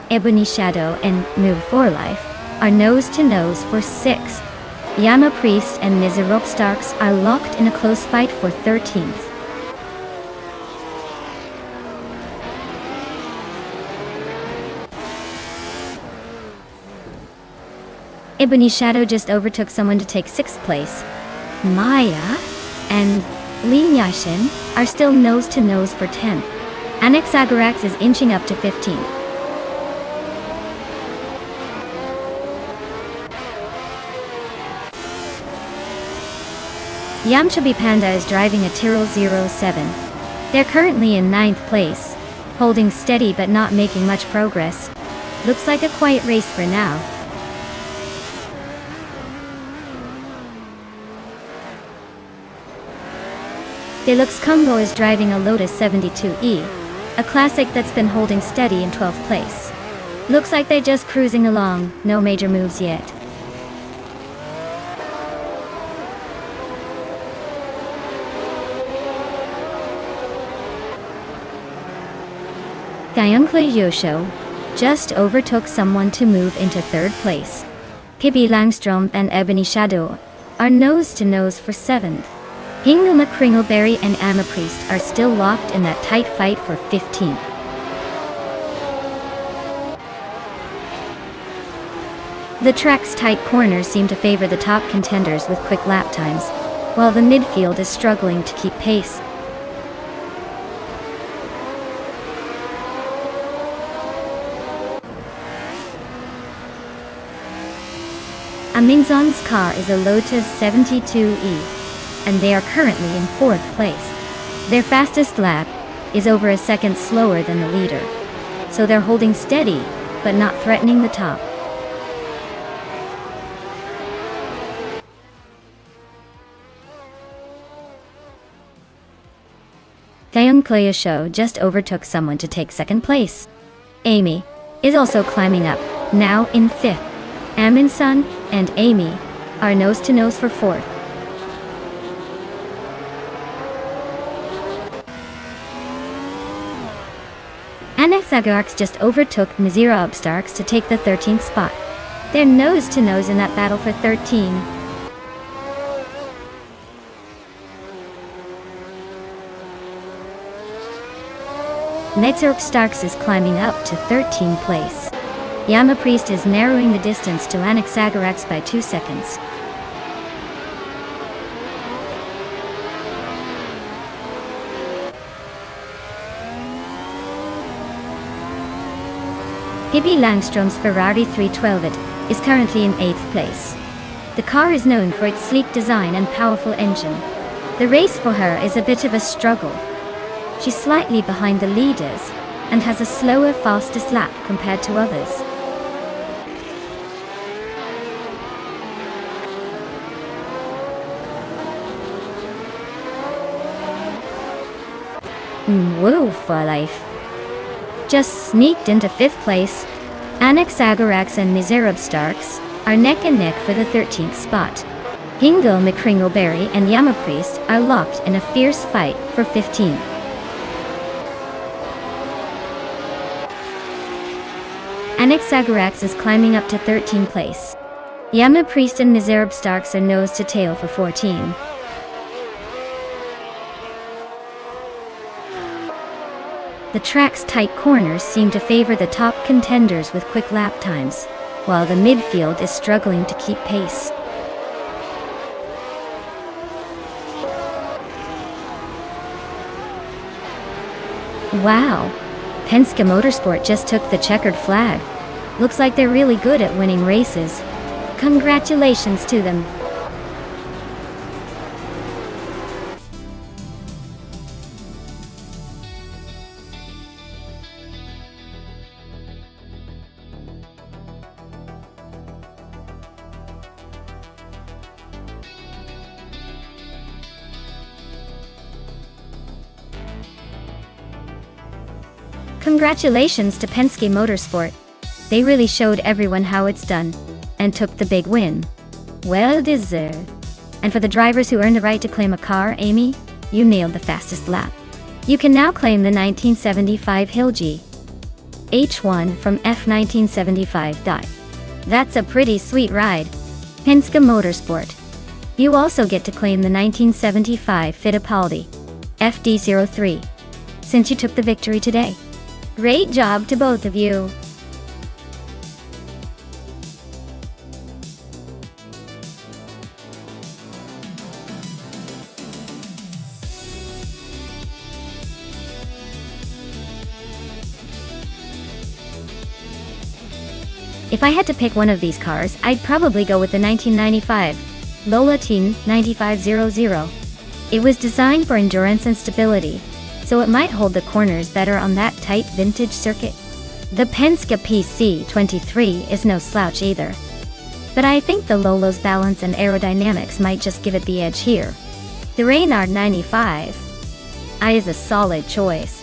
Ebony Shadow and New for Life are nose-to-nose for 6th. Yama Priest and Miserable Starks are locked in a close fight for 13th. Ebony Shadow just overtook someone to take 6th place. Maya and Lin Yashin are still nose-to-nose for 10th. Anaxagorax is inching up to 15th. Yamchabi Panda is driving a Tyrrell 07. They're currently in 9th place, holding steady but not making much progress. Looks like a quiet race for now. Deluxe Combo is driving a Lotus 72E, a classic that's been holding steady in 12th place. Looks like they're just cruising along, no major moves yet. Gyeongkla Yosho just overtook someone to move into 3rd place. Pippi Langstrom and Ebony Shadow are nose-to-nose for 7th. Hingama Kringleberry and Amma Priest are still locked in that tight fight for 15th. The track's tight corners seem to favor the top contenders with quick lap times, while the midfield is struggling to keep pace. Amundsen's car is a Lotus 72E. And they are currently in 4th place. Their fastest lap is over a second slower than the leader, so they're holding steady, but not threatening the top. Gyeongkla Show just overtook someone to take 2nd place. Amy is also climbing up, now in 5th. Amundsen and Amy are nose-to-nose for 4th. Anaxagorax just overtook Mizira Upstarks to take the 13th spot. They're nose-to-nose in that battle for 13. Netzer Starks is climbing up to 13th place. Yama Priest is narrowing the distance to Anaxagorax by 2 seconds. Pippi Langstrom's Ferrari 312 is currently in 8th place. The car is known for its sleek design and powerful engine. The race for her is a bit of a struggle. She's slightly behind the leaders and has a slower fastest lap compared to others. Whoa for life. Just sneaked into 5th place. Anaxagorax and Miserable Starks are neck and neck for the 13th spot. Hingle McCringleberry and Yama Priest are locked in a fierce fight for 15th. Anaxagorax is climbing up to 13th place. Yama Priest and Miserable Starks are nose to tail for 14. The track's tight corners seem to favor the top contenders with quick lap times, while the midfield is struggling to keep pace. Wow! Penske Motorsport just took the checkered flag. Looks like they're really good at winning races. Congratulations to them. Congratulations to Penske Motorsport. They really showed everyone how it's done, and took the big win. Well deserved. And for the drivers who earned the right to claim a car, Amy, you nailed the fastest lap. You can now claim the 1975 Hilji H1 from F1975. That's a pretty sweet ride. Penske Motorsport. You also get to claim the 1975 Fittipaldi FD03, since you took the victory today. Great job to both of you. If I had to pick one of these cars, I'd probably go with the 1995 Lola T 9500. It was designed for endurance and stability, so it might hold the corners better on that tight vintage circuit. The Penske PC23 is no slouch either, but I think the Lola's balance and aerodynamics might just give it the edge here. The Reynard 95 I is a solid choice,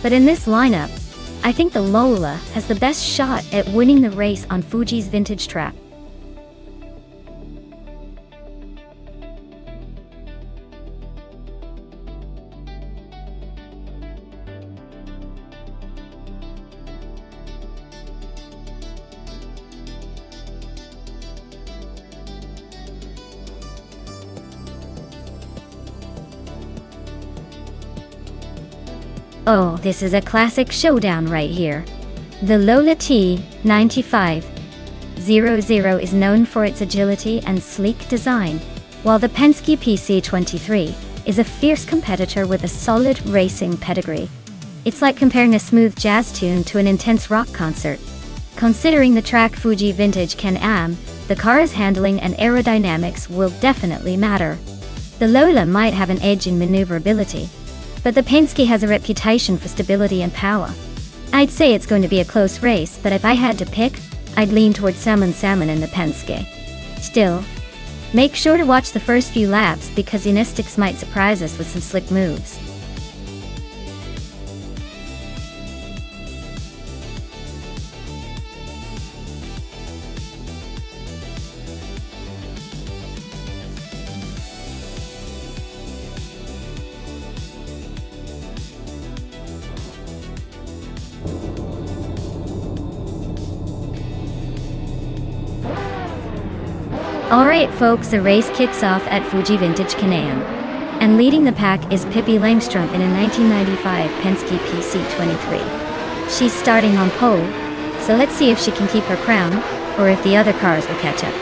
but in this lineup, I think the Lola has the best shot at winning the race on Fuji's vintage track. Oh, this is a classic showdown right here. The Lola T9500 is known for its agility and sleek design, while the Penske PC23 is a fierce competitor with a solid racing pedigree. It's like comparing a smooth jazz tune to an intense rock concert. Considering the track Fuji Vintage Can-Am, the car's handling and aerodynamics will definitely matter. The Lola might have an edge in maneuverability, but the Penske has a reputation for stability and power. I'd say it's going to be a close race, but if I had to pick, I'd lean towards Salmon in the Penske. Still, make sure to watch the first few laps because Unistics might surprise us with some slick moves. Alright folks, the race kicks off at Fuji Vintage Can-Am. And leading the pack is Pippi Langstrom in a 1995 Penske PC23. She's starting on pole, so let's see if she can keep her crown, or if the other cars will catch up.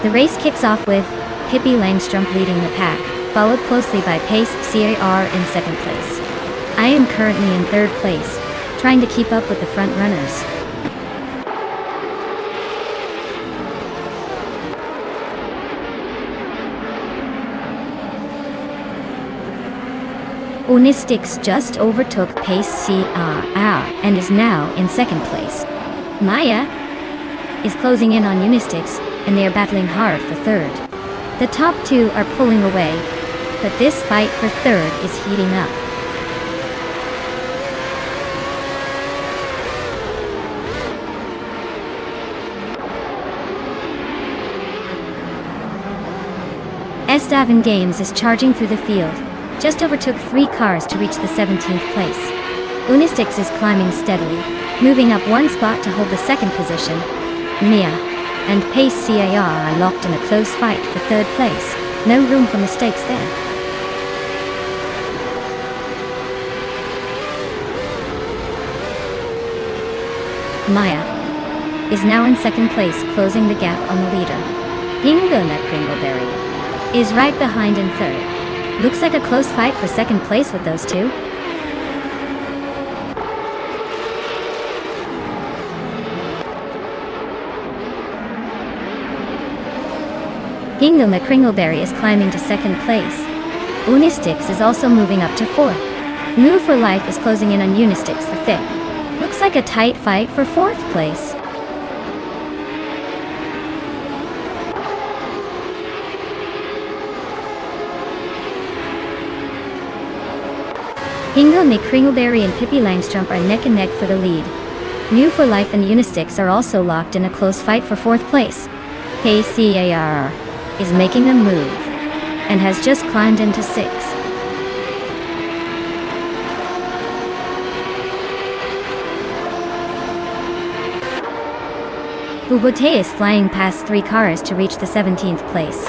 The race kicks off with Pippi Langstrom leading the pack, followed closely by Pace CAR in second place. I am currently in third place, trying to keep up with the front runners. Unistics just overtook Pace CAR and is now in second place. Maya is closing in on Unistics, and they are battling hard for third. The top two are pulling away, but this fight for third is heating up. Estevan Games is charging through the field, just overtook 3 cars to reach the 17th place. Unistics is climbing steadily, moving up 1 spot to hold the second position. Mia and Pace CAR are locked in a close fight for third place. No room for mistakes there. Maya is now in second place, closing the gap on the leader. Hingona Kringleberry is right behind in third. Looks like a close fight for second place with those two. Hingoma Kringleberry is climbing to second place. Unistix is also moving up to fourth. Move for Life is closing in on Unistix for fifth. Looks like a tight fight for fourth place. Hingoma Kringleberry and Pippi Langstrump are neck and neck for the lead. New for Life and Unistix are also locked in a close fight for fourth place. KCAR is making a move and has just climbed into sixth. Ubote is flying past 3 cars to reach the 17th place.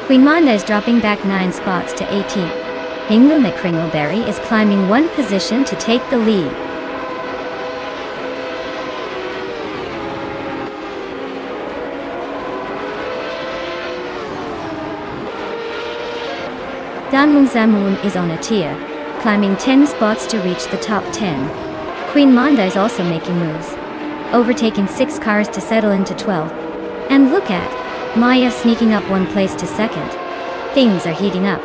Queen Manda is dropping back 9 spots to 18th. Hingoma Kringleberry is climbing 1 position to take the lead. Danmung Zamun is on a tier, climbing 10 spots to reach the top 10. Queen Manda is also making moves, overtaking 6 cars to settle into 12th. And look at Maya sneaking up 1 place to second. Things are heating up.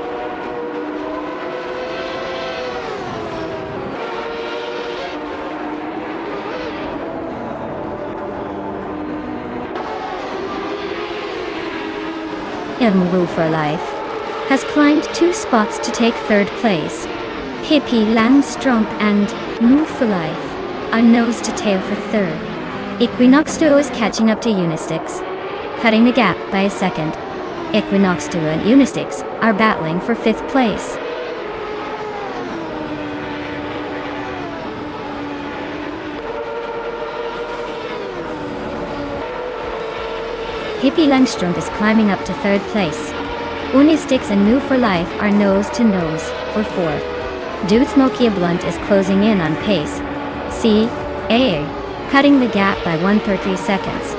Move for Life has climbed 2 spots to take third place. Pippi Langstrump and Move for Life are nose to tail for third. Equinox Duo is catching up to Unistix, cutting the gap by a second. Equinox Duo and Unistix are battling for 5th place. Pippi Langstrump is climbing up to 3rd place. Unistix and Move for Life are nose to nose for 4th. Dude Smoky Blunt is closing in on pace. CA cutting the gap by 1.3 seconds.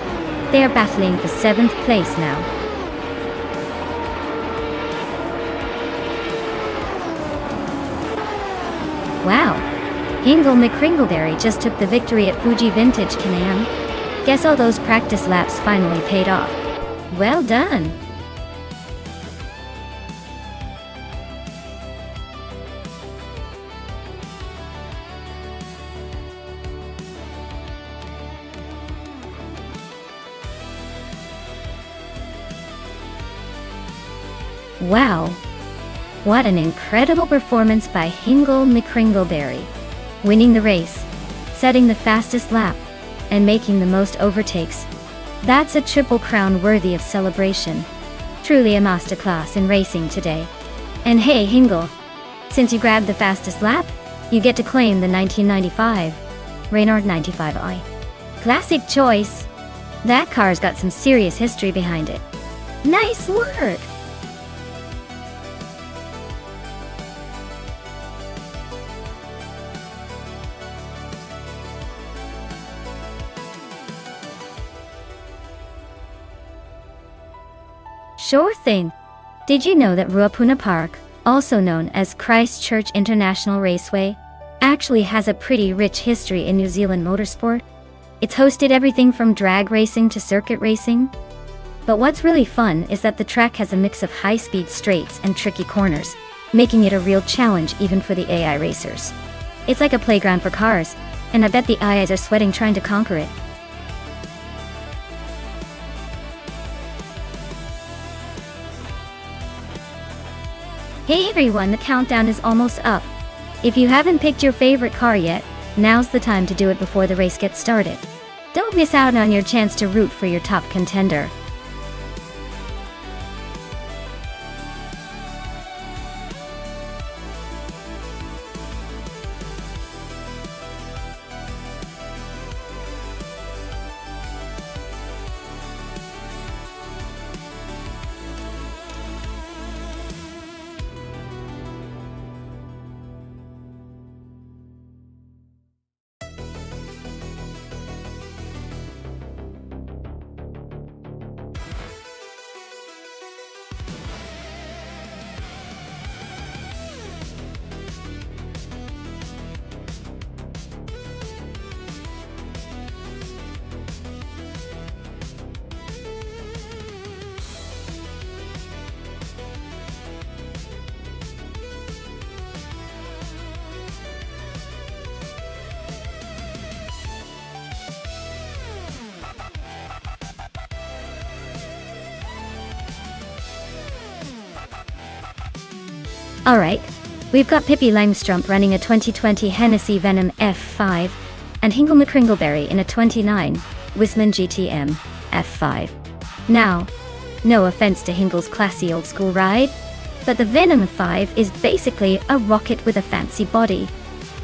They are battling for 7th place now. Wow! Hingoma Kringleberry just took the victory at Fuji Vintage Can-Am. Guess all those practice laps finally paid off. Well done! Wow! What an incredible performance by Hingoma Kringleberry. Winning the race, setting the fastest lap, and making the most overtakes. That's a triple crown worthy of celebration. Truly a masterclass in racing today. And hey Hingle, since you grabbed the fastest lap, you get to claim the 1995 Reynard 95i. Classic choice. That car's got some serious history behind it. Nice work! Sure thing. Did you know that Ruapuna Park, also known as Christchurch International Raceway, actually has a pretty rich history in New Zealand motorsport? It's hosted everything from drag racing to circuit racing. But what's really fun is that the track has a mix of high-speed straights and tricky corners, making it a real challenge even for the AI racers. It's like a playground for cars, and I bet the AIs are sweating trying to conquer it. Hey everyone, the countdown is almost up. If you haven't picked your favorite car yet, now's the time to do it before the race gets started. Don't miss out on your chance to root for your top contender. Alright, we've got Pippi Langstrump running a 2020 Hennessy Venom F5, and Hingle McCringleberry in a 29 Wisman GTM F5. Now, no offense to Hingle's classy old school ride, but the Venom 5 is basically a rocket with a fancy body.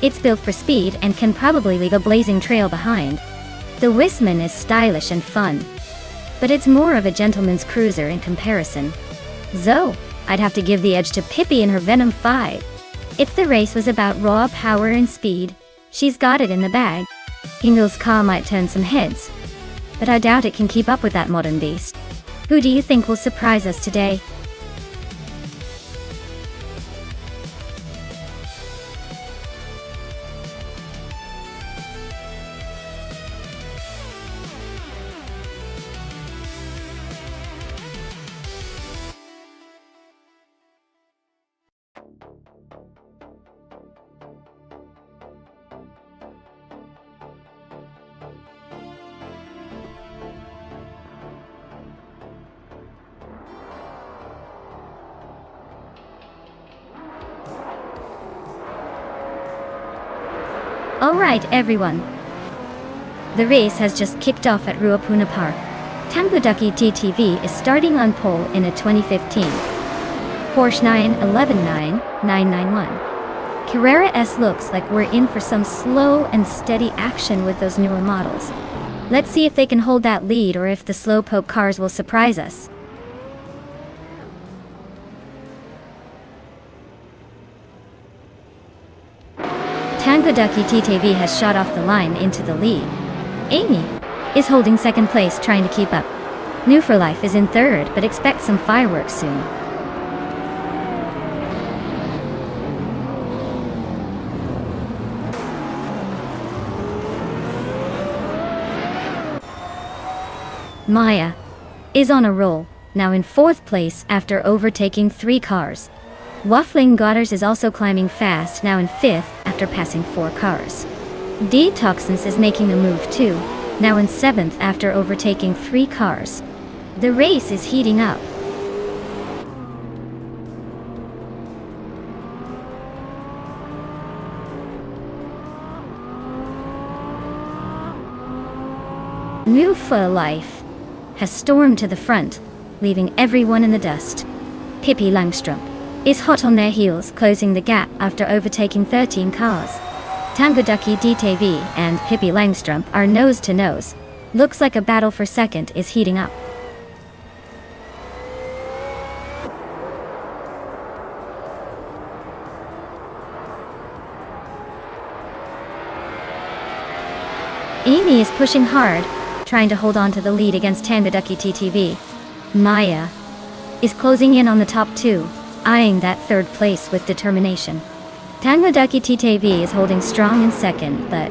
It's built for speed and can probably leave a blazing trail behind. The Wisman is stylish and fun, but it's more of a gentleman's cruiser in comparison. So, I'd have to give the edge to Pippi and her Venom 5. If the race was about raw power and speed, she's got it in the bag. Hingle's car might turn some heads, but I doubt it can keep up with that modern beast. Who do you think will surprise us today? Alright everyone. The race has just kicked off at Ruapuna Park. Tanguducky TTV is starting on pole in a 2015 Porsche 9119991. Carrera S looks like we're in for some slow and steady action with those newer models. Let's see if they can hold that lead or if the slowpoke cars will surprise us. Tanguducky TTV has shot off the line into the lead. Amy is holding second place trying to keep up. New for Life is in third, but expect some fireworks soon. Maya is on a roll, now in fourth place after overtaking 3 cars. Waffling Godders is also climbing fast, now in fifth after passing 4 cars. Detoxins is making a move too, now in seventh after overtaking 3 cars. The race is heating up. New for Life has stormed to the front, leaving everyone in the dust. Pippi Langstrump is hot on their heels, closing the gap after overtaking 13 cars. Tanguducky DTV and Pippi Langstrump are nose to nose. Looks like a battle for second is heating up. Amy is pushing hard, trying to hold on to the lead against Tanguducky TTV. Maya is closing in on the top 2, eyeing that third place with determination. Tanguducky TTV is holding strong in second, but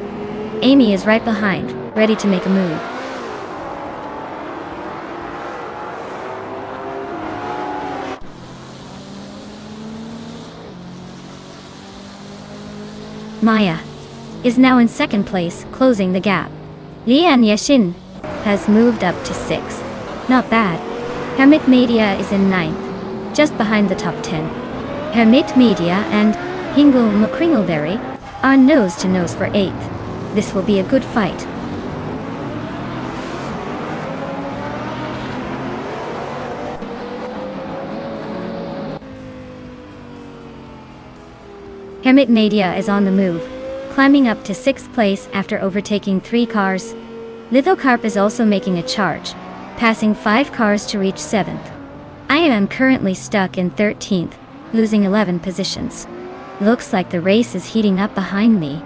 Amy is right behind, ready to make a move. Maya is now in second place, closing the gap. Lian Yashin has moved up to 6th. Not bad. Hermit Media is in 9th, just behind the top 10. Hermit Media and Hingle McCringleberry are nose to nose for 8th. This will be a good fight. Hermit Media is on the move, climbing up to 6th place after overtaking 3 cars. Lithocarp is also making a charge, passing 5 cars to reach 7th. I am currently stuck in 13th, losing 11 positions. Looks like the race is heating up behind me.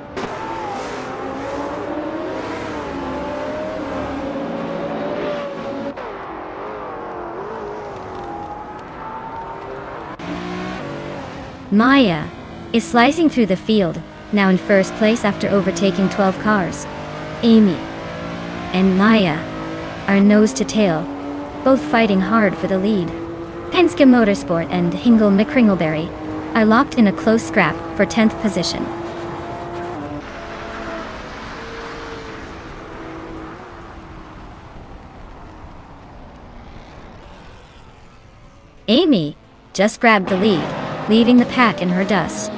Maya is slicing through the field, now in first place after overtaking 12 cars. Amy and Maya are nose to tail, both fighting hard for the lead. Penske Motorsport and Hingle McCringleberry are locked in a close scrap for 10th position. Amy just grabbed the lead, leaving the pack in her dust.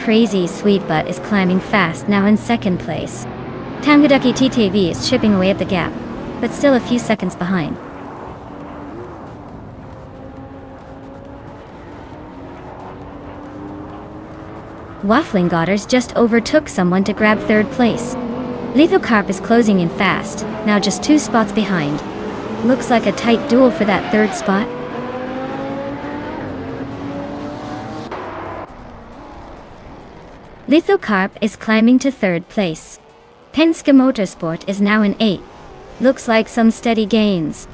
Crazy Sweetbutt is climbing fast, now in second place. Tangaducky TTV is chipping away at the gap, but still a few seconds behind. Waffling Godders just overtook someone to grab third place. Lithocarp is closing in fast, now just 2 spots behind. Looks like a tight duel for that third spot. Lithocarp is climbing to third place. Penske Motorsport is now in 8th. Looks like some steady gains.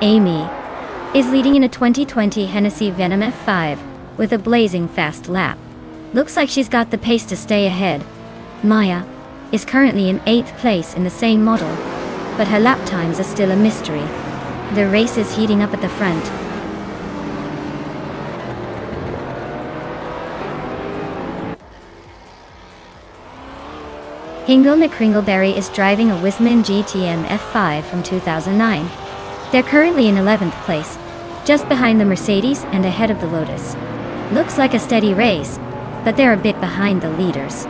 Amy is leading in a 2020 Hennessy Venom F5 with a blazing fast lap. Looks like she's got the pace to stay ahead. Maya is currently in 8th place in the same model, but her lap times are still a mystery. The race is heating up at the front. Hingle McCringleberry is driving a Wisman GTM F5 from 2009. They're currently in 11th place, just behind the Mercedes and ahead of the Lotus. Looks like a steady race, but they're a bit behind the leaders.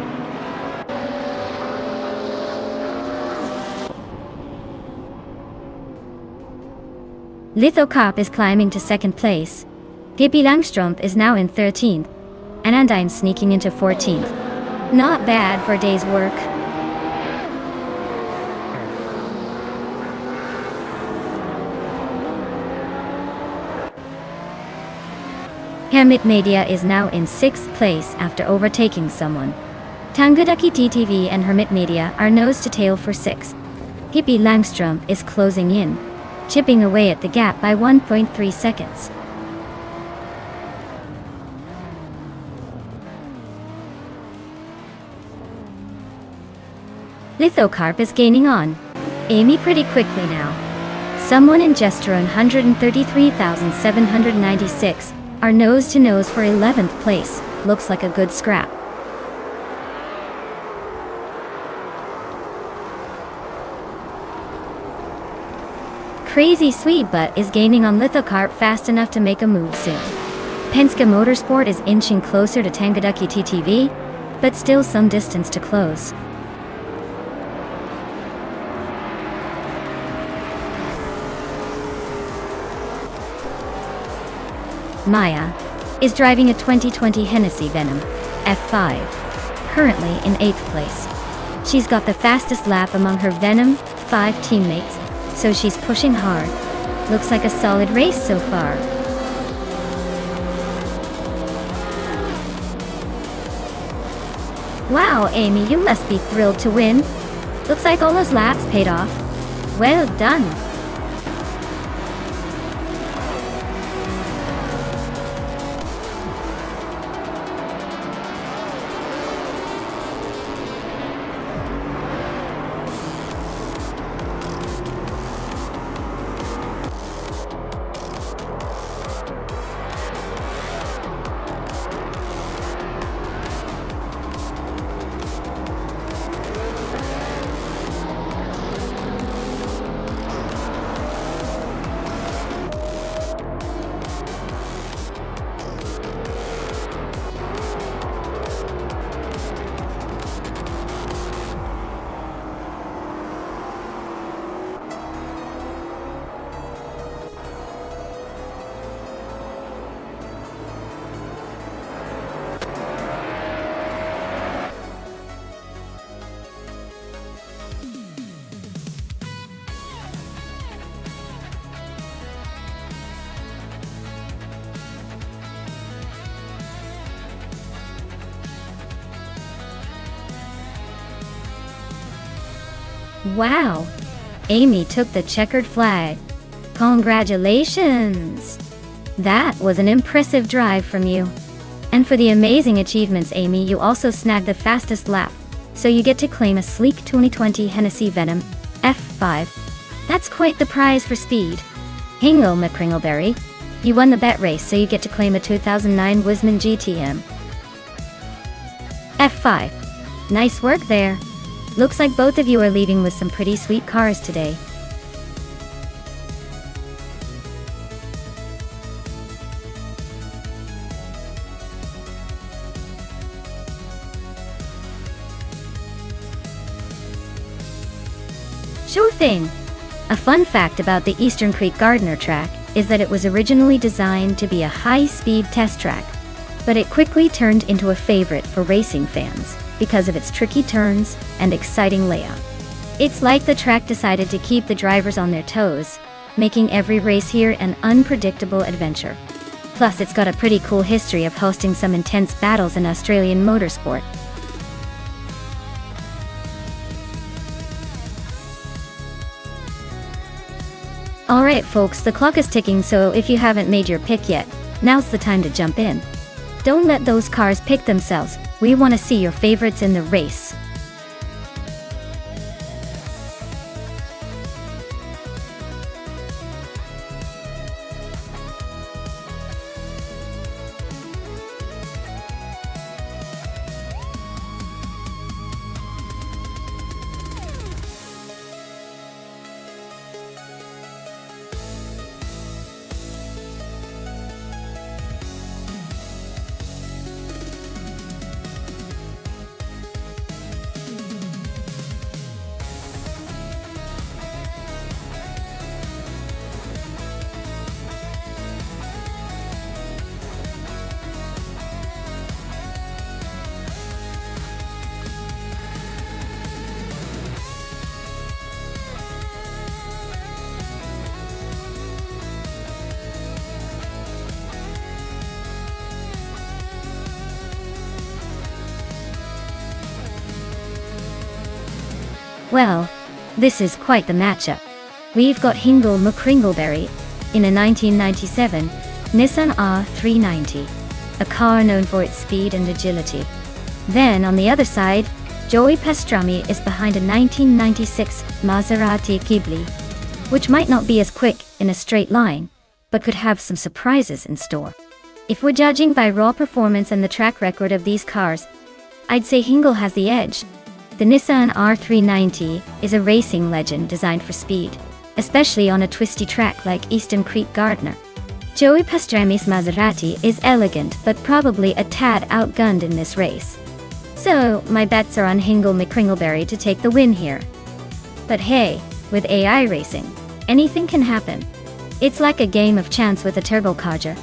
Lithocarp is climbing to second place. Pippi Langström is now in 13th, and Andine sneaking into 14th. Not bad for a day's work. Hermit Media is now in 6th place after overtaking someone. Tangaducky TTV and Hermit Media are nose to tail for 6th. Pippi Langström is closing in, chipping away at the gap by 1.3 seconds. Lithocarp is gaining on Amy pretty quickly now. Someone in Gesturon 133,796 are nose to nose for 11th place. Looks like a good scrap. Crazy Sweetbutt is gaining on Lithocarp fast enough to make a move soon. Penske Motorsport is inching closer to Tangaducky TTV, but still some distance to close. Maya is driving a 2020 Hennessy Venom F5, currently in 8th place. She's got the fastest lap among her Venom 5 teammates, so she's pushing hard. Looks like a solid race so far. Wow, Amy, you must be thrilled to win. Looks like all those laps paid off. Well done. Wow, Amy took the checkered flag. Congratulations! That was an impressive drive from you. And for the amazing achievements, Amy, you also snagged the fastest lap, so you get to claim a sleek 2020 Hennessy Venom F5. That's quite the prize for speed. Hingle McCringleberry, you won the bet race, so you get to claim a 2009 Wisman GTM F5. Nice work there. Looks like both of you are leaving with some pretty sweet cars today. Sure thing. A fun fact about the Eastern Creek Gardner track is that it was originally designed to be a high-speed test track, but it quickly turned into a favorite for racing fans because of its tricky turns and exciting layout. It's like the track decided to keep the drivers on their toes, making every race here an unpredictable adventure. Plus, it's got a pretty cool history of hosting some intense battles in Australian motorsport. Alright folks, the clock is ticking, so if you haven't made your pick yet, now's the time to jump in. Don't let those cars pick themselves, we want to see your favorites in the race. Well, this is quite the matchup. We've got Hingle McCringleberry in a 1997 Nissan R390, a car known for its speed and agility. Then on the other side, Joey Pastrami is behind a 1996 Maserati Ghibli, which might not be as quick in a straight line, but could have some surprises in store. If we're judging by raw performance and the track record of these cars, I'd say Hingle has the edge. The Nissan R390 is a racing legend designed for speed, especially on a twisty track like Eastern Creek Gardner. Joey Pastrami's Maserati is elegant but probably a tad outgunned in this race. So, my bets are on Hingle McCringleberry to take the win here. But hey, with AI racing, anything can happen. It's like a game of chance with a turbocharger.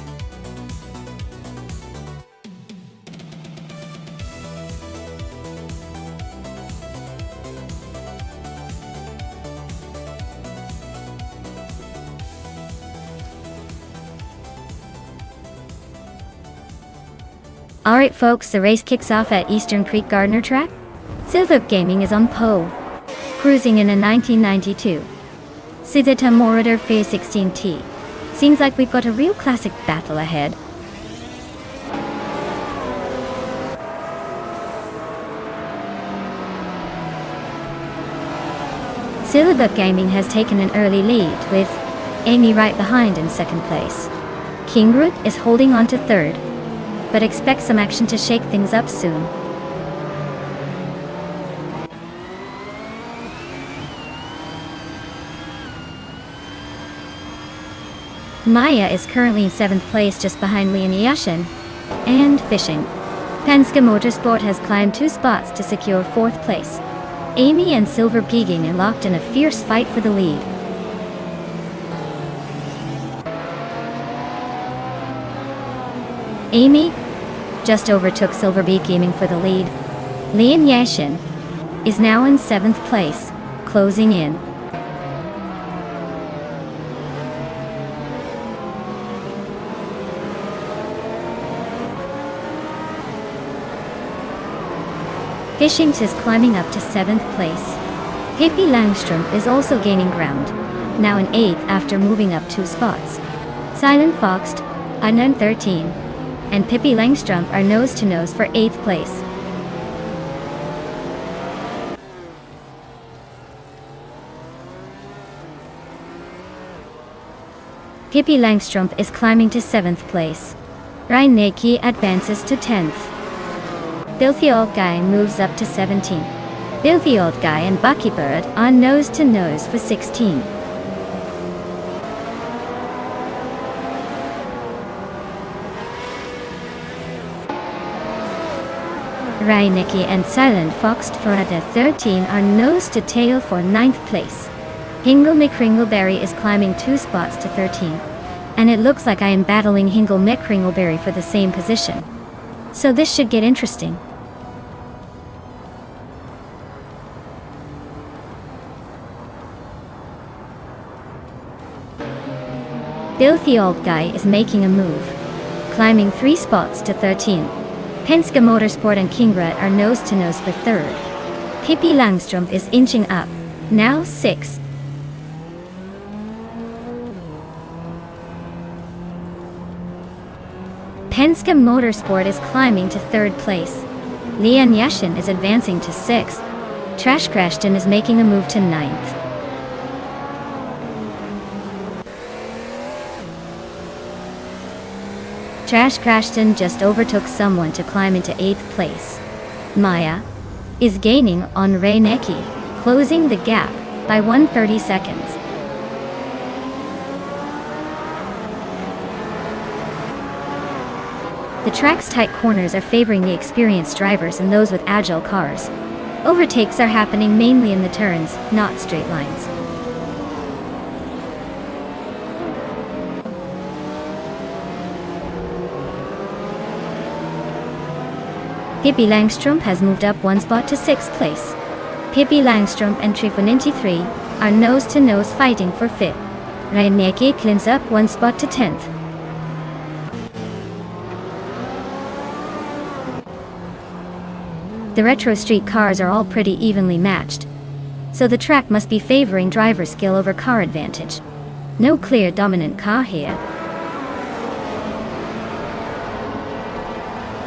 Alright folks, the race kicks off at Eastern Creek Gardner track. Silver Gaming is on pole, cruising in a 1992 Cizeta Moroder Phase 16T. Seems like we've got a real classic battle ahead. Silver Gaming has taken an early lead, with Amy right behind in second place. Kingroot is holding on to third, but expect some action to shake things up soon. Maya is currently in 7th place just behind Leon Yashin and Fishing. Penske Motorsport has climbed 2 spots to secure 4th place. Amy and Silver Pegging are locked in a fierce fight for the lead. Amy just overtook Silver Beak Gaming for the lead. Leon Yashin is now in 7th place, closing in. Fishings is climbing up to 7th place. Pippi Langstrom is also gaining ground, now in 8th after moving up 2 spots. Silent Fox, unknown 13, and Pippi Langstrom are nose-to-nose for 8th place. Pippi Langstrom is climbing to 7th place. Ryan Naki advances to 10th. Filthy Old Guy moves up to 17th. Filthy Old Guy and Bucky Bird are nose to nose for 16. Reinecke and Silent Fox for at 13 are nose to tail for 9th place. Hingle McCringleberry is climbing 2 spots to 13. And it looks like I am battling Hingle McCringleberry for the same position. So this should get interesting. Filthy Old Guy is making a move, climbing 3 spots to 13. Penske Motorsport and Kingrat are nose to nose for 3rd. Pippi Langstrump is inching up, now 6th. Penske Motorsport is climbing to 3rd place. Leon Yashin is advancing to 6th. Trash Crashton is making a move to 9th. Trash Crashton just overtook someone to climb into 8th place. Maya is gaining on Reinecke, closing the gap by 130 seconds. The track's tight corners are favoring the experienced drivers and those with agile cars. Overtakes are happening mainly in the turns, not straight lines. Pippi Langstrump has moved up 1 spot to 6th place. Pippi Langstrump and Trifonenti are nose-to-nose fighting for 5th. Reinecke climbs up 1 spot to 10th. The retro street cars are all pretty evenly matched, so the track must be favoring driver skill over car advantage. No clear dominant car here.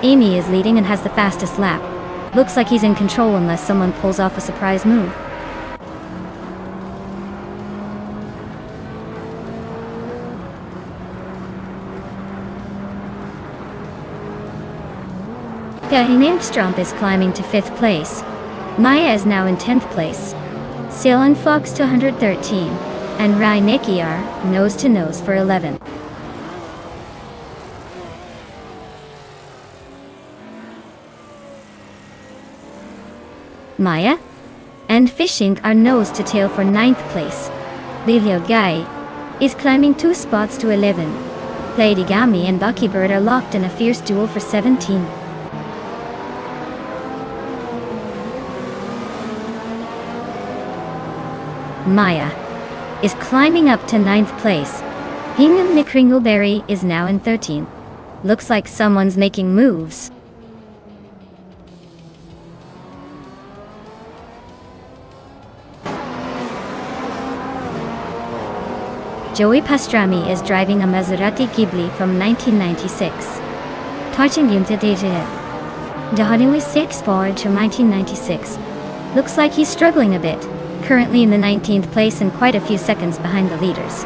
Amy is leading and has the fastest lap. Looks like he's in control unless someone pulls off a surprise move. Langstrump is climbing to 5th place. Maya is now in 10th place. Silent Fox to 113, and Reinecke are nose to nose for 11th. Maya and Fishing are nose to tail for 9th place. Lilio Guy is climbing 2 spots to 11. Lady Gami and Bucky Bird are locked in a fierce duel for 17. Maya is climbing up to 9th place. Hingham McCringleberry is now in 13. Looks like someone's making moves. Joey Pastrami is driving a Maserati Ghibli from 1996. Touching into data. Dahadili 6 forward to 1996. Looks like he's struggling a bit, currently in the 19th place and quite a few seconds behind the leaders.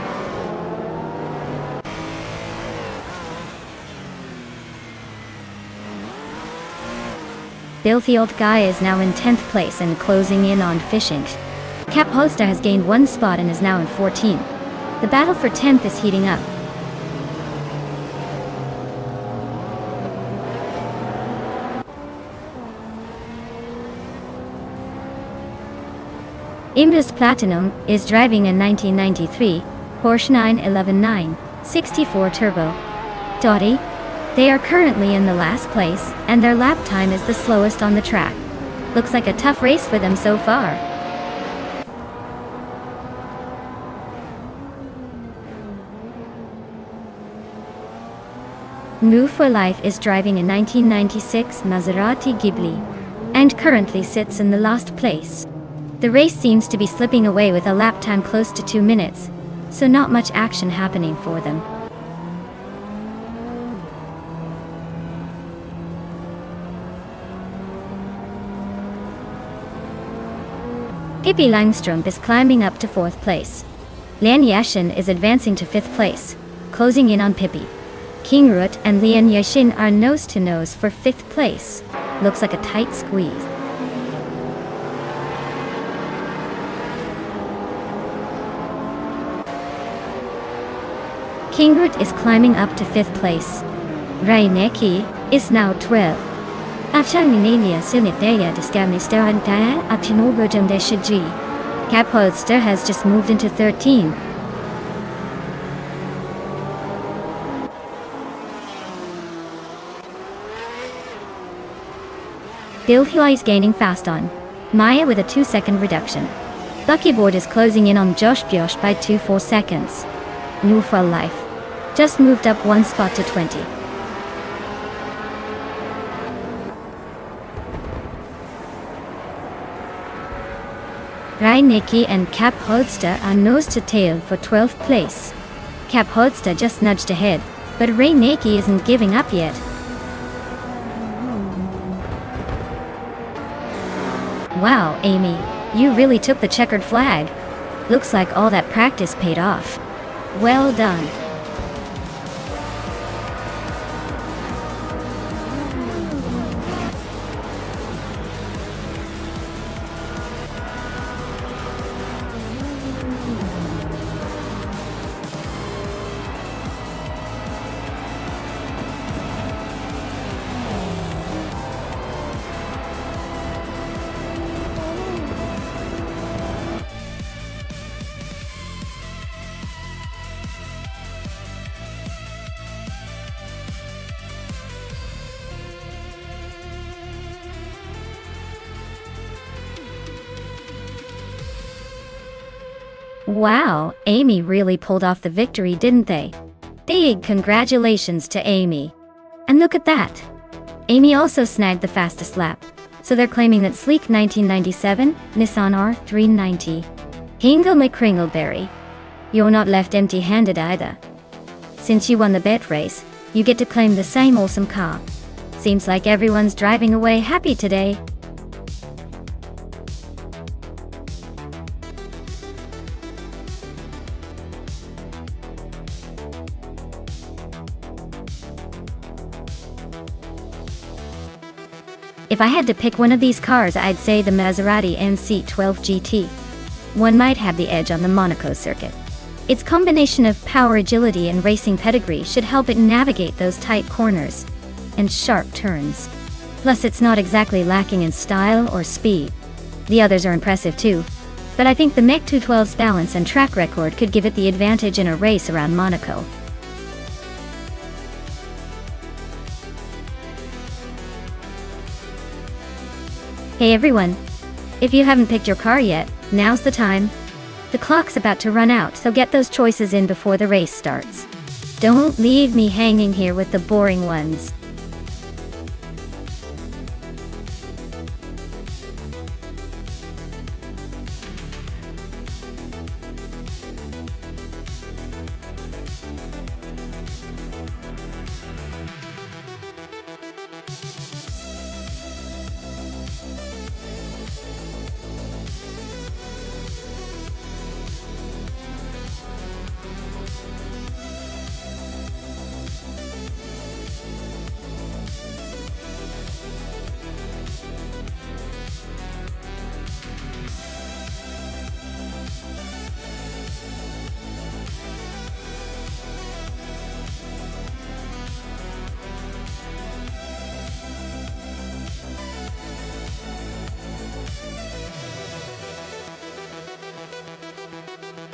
Filthy Old Guy is now in 10th place and closing in on Fishing. Cap Holster has gained 1 spot and is now in 14. The battle for 10th is heating up. Imbus Platinum is driving a 1993 Porsche 911 64 Turbo. Dottie. They are currently in the last place, and their lap time is the slowest on the track. Looks like a tough race for them so far. Move for Life is driving a 1996 Maserati Ghibli, and currently sits in the last place. The race seems to be slipping away with a lap time close to 2 minutes, so not much action happening for them. Pippi Langstrump is climbing up to 4th place. Lian Yashin is advancing to 5th place, closing in on Pippi. King Rut and Lian Yashin are nose to nose for 5th place. Looks like a tight squeeze. Kingrut is climbing up to 5th place. Reineki is now 12th. After Sinitaya Discamistera Apinogojam Deshaji. Kapodster has just moved into 13. Bilhua is gaining fast on Maya with a 2-second reduction. Buckyboard is closing in on Josh Biosh by 2-4 seconds. Nufa Life just moved up 1 spot to 20. Reineki and Cap Hodster are nose to tail for 12th place. Cap Hodster just nudged ahead, but Reineki isn't giving up yet. Wow, Amy, you really took the checkered flag. Looks like all that practice paid off. Well done. Wow, Amy really pulled off the victory, didn't they? Big congratulations to Amy. And look at that. Amy also snagged the fastest lap. So they're claiming that Sleek 1997, Nissan R390. Hingle McCringleberry. You're not left empty-handed either. Since you won the bet race, you get to claim the same awesome car. Seems like everyone's driving away happy today. If I had to pick one of these cars, I'd say the Maserati MC12 GT. One might have the edge on the Monaco circuit. Its combination of power, agility, and racing pedigree should help it navigate those tight corners and sharp turns. Plus, it's not exactly lacking in style or speed. The others are impressive too, but I think the Mech 212's balance and track record could give it the advantage in a race around Monaco. Hey everyone! If you haven't picked your car yet, now's the time. The clock's about to run out, so get those choices in before the race starts. Don't leave me hanging here with the boring ones.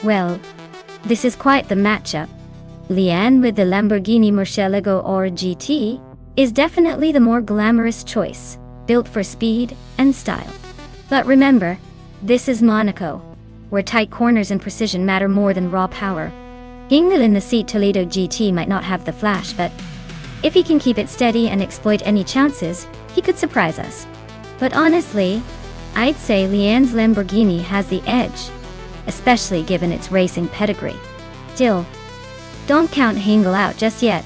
Well, this is quite the matchup. Leanne with the Lamborghini Murcielago or GT is definitely the more glamorous choice, built for speed and style. But remember, this is Monaco, where tight corners and precision matter more than raw power. Hingle in the seat Toledo GT might not have the flash, but if he can keep it steady and exploit any chances, he could surprise us. But honestly, I'd say Leanne's Lamborghini has the edge, especially given its racing pedigree. Still, don't count Hingle out just yet.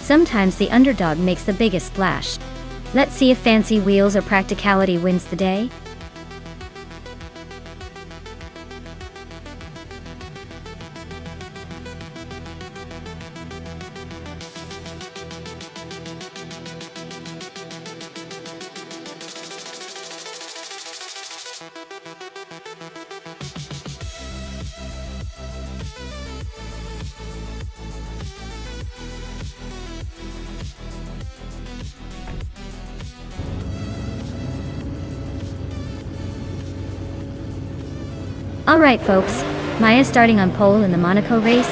Sometimes the underdog makes the biggest splash. Let's see if fancy wheels or practicality wins the day. Alright folks, Maya starting on pole in the Monaco race,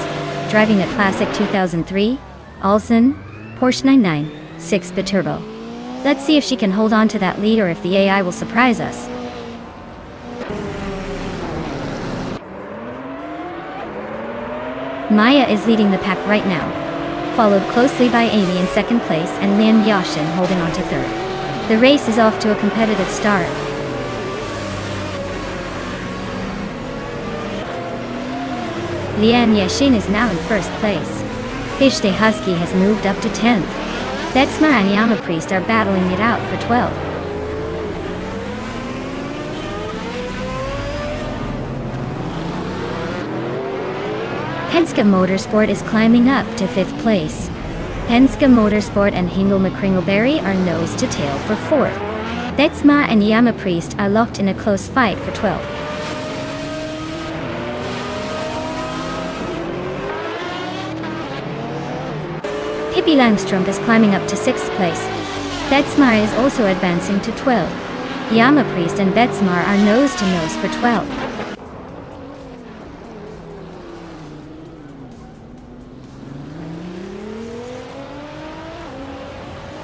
driving a classic 2003, Alson, Porsche 996 Biturbo. Let's see if she can hold on to that lead or if the AI will surprise us. Maya is leading the pack right now, followed closely by Amy in second place and Lian Yashin holding on to third. The race is off to a competitive start. Lian Yashin is now in first place. Fishte Husky has moved up to 10th. Betsmar and Yama Priest are battling it out for 12th. Penske Motorsport is climbing up to 5th place. Penske Motorsport and Hingle McCringleberry are nose to tail for 4th. Betsma and Yama Priest are locked in a close fight for 12th. Pippi Langström is climbing up to 6th place. Betsmar is also advancing to 12th. Yama Priest and Betsmar are nose to nose for 12th.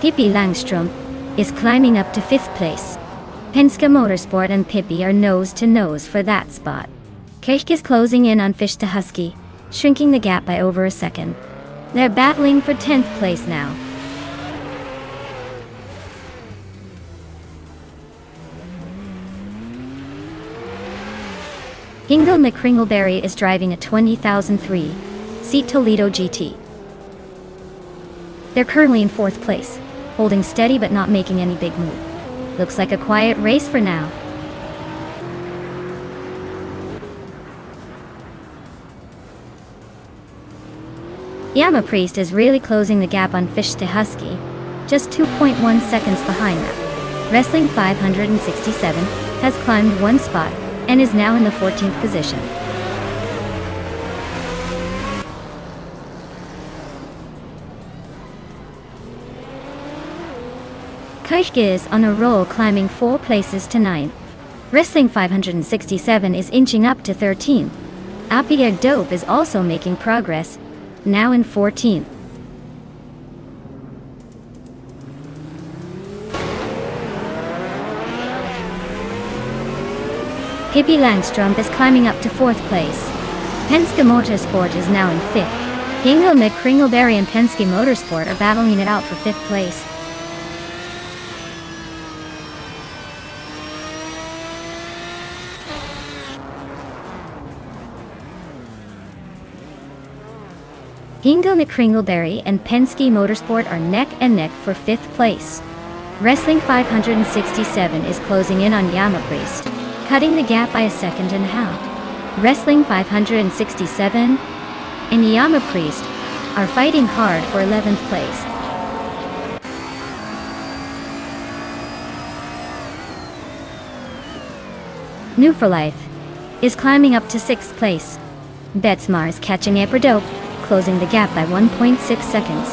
Pippi Langström is climbing up to 5th place. Penske Motorsport and Pippi are nose to nose for that spot. Kirch is closing in on Fishte Husky, shrinking the gap by over a second. They're battling for 10th place now. Hingle McCringleberry is driving a 2003 Seat Toledo GT. They're currently in 4th place, holding steady but not making any big move. Looks like a quiet race for now. Yama Priest is really closing the gap on Fishte Husky, just 2.1 seconds behind that. Wrestling 567 has climbed 1 spot and is now in the 14th position. Kirch is on a roll, climbing 4 places to 9th. Wrestling 567 is inching up to 13th. Appier Dope is also making progress, now in 14th. Pippi Langström is climbing up to 4th place. Penske Motorsport is now in 5th. Hingle McCringleberry and Penske Motorsport are battling it out for 5th place. Hingle McCringleberry and Penske Motorsport are neck and neck for 5th place. Wrestling 567 is closing in on Yama Priest, cutting the gap by a second and a half. Wrestling 567 and Yama Priest are fighting hard for 11th place. New for Life is climbing up to 6th place. Betsmar is catching Appier Dope, closing the gap by 1.6 seconds.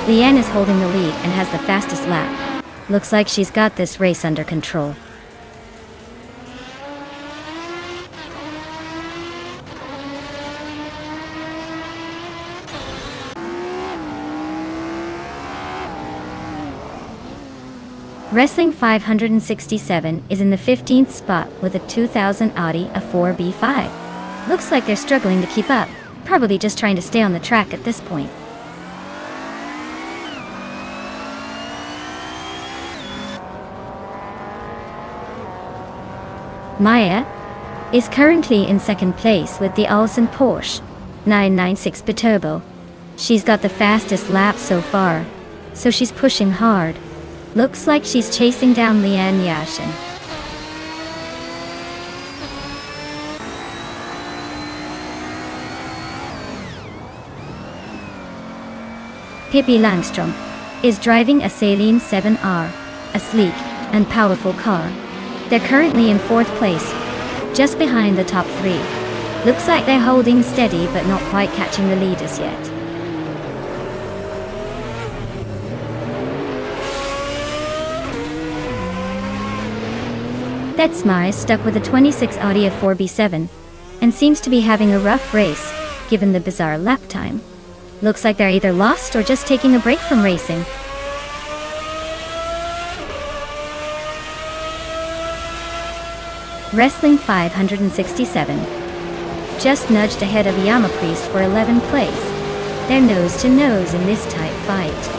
Lian is holding the lead and has the fastest lap. Looks like she's got this race under control. Wrestling 567 is in the 15th spot with a 2000 Audi A4B5. Looks like they're struggling to keep up, probably just trying to stay on the track at this point. Maya is currently in 2nd place with the Alson Porsche 996 Biturbo. She's got the fastest lap so far, so she's pushing hard. Looks like she's chasing down Lian Yashin. Pippi Langström is driving a Saleen 7R, a sleek and powerful car. They're currently in 4th place, just behind the top 3. Looks like they're holding steady but not quite catching the leaders yet. Detsmar is stuck with a 26 Audi A4B7 and seems to be having a rough race, given the bizarre lap time. Looks like they're either lost or just taking a break from racing. Wrestling 567. Just nudged ahead of Yama Priest for 11th place. They're nose to nose in this tight fight.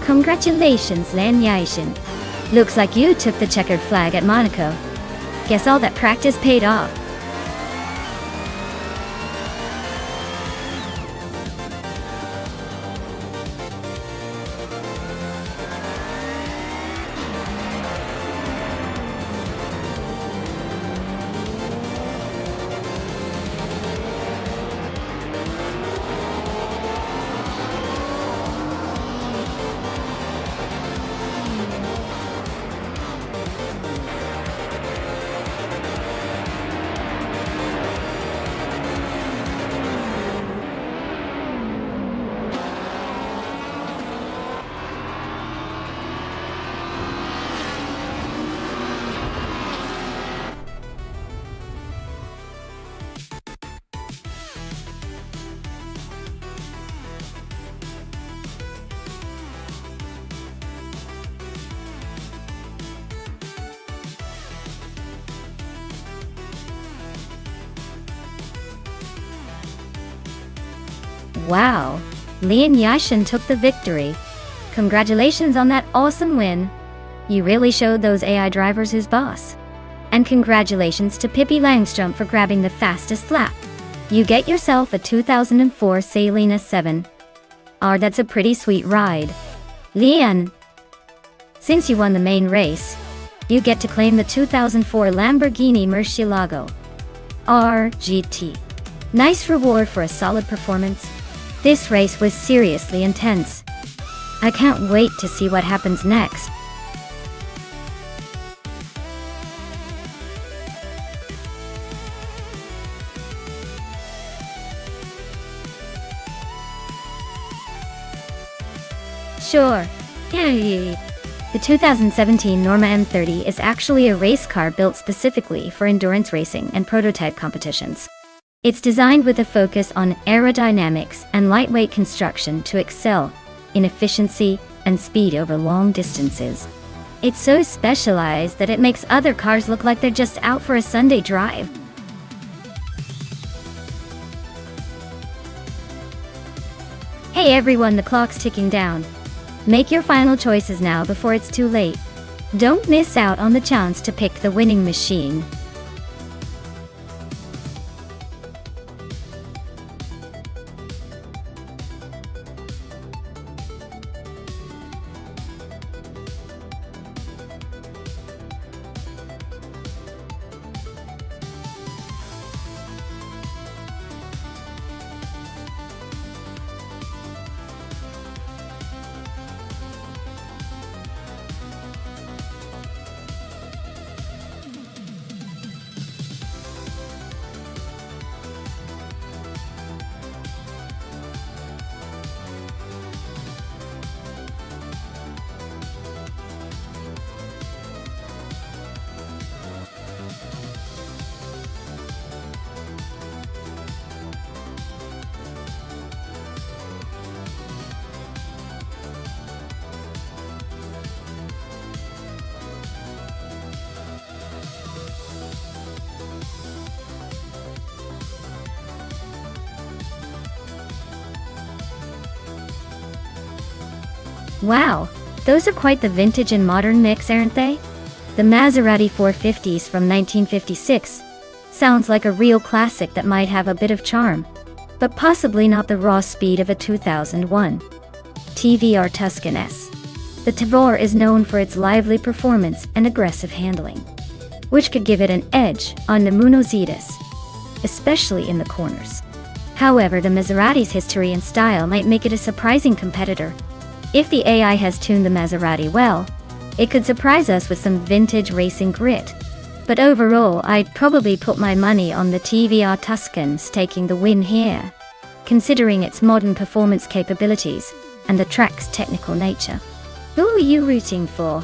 Congratulations, Lan Yaishin. Looks like you took the checkered flag at Monaco. Guess all that practice paid off. Wow, Lian Yashin took the victory. Congratulations on that awesome win. You really showed those AI drivers who's boss. And congratulations to Pippi Langstrom for grabbing the fastest lap. You get yourself a 2004 Salina 7. That's a pretty sweet ride. Lian, since you won the main race, you get to claim the 2004 Lamborghini Murcielago RGT. Nice reward for a solid performance. This race was seriously intense. I can't wait to see what happens next. Sure. The 2017 Norma M30 is actually a race car built specifically for endurance racing and prototype competitions. It's designed with a focus on aerodynamics and lightweight construction to excel in efficiency and speed over long distances. It's so specialized that it makes other cars look like they're just out for a Sunday drive. Hey everyone, the clock's ticking down. Make your final choices now before it's too late. Don't miss out on the chance to pick the winning machine. Wow, those are quite the vintage and modern mix, aren't they? The Maserati 450s from 1956 sounds like a real classic that might have a bit of charm, but possibly not the raw speed of a 2001 TVR Tuscan S. The Tavor is known for its lively performance and aggressive handling, which could give it an edge on the Munozidis, especially in the corners. However, the Maserati's history and style might make it a surprising competitor. If the AI has tuned the Maserati well, it could surprise us with some vintage racing grit. But overall, I'd probably put my money on the TVR Tuscans taking the win here, considering its modern performance capabilities and the track's technical nature. Who are you rooting for?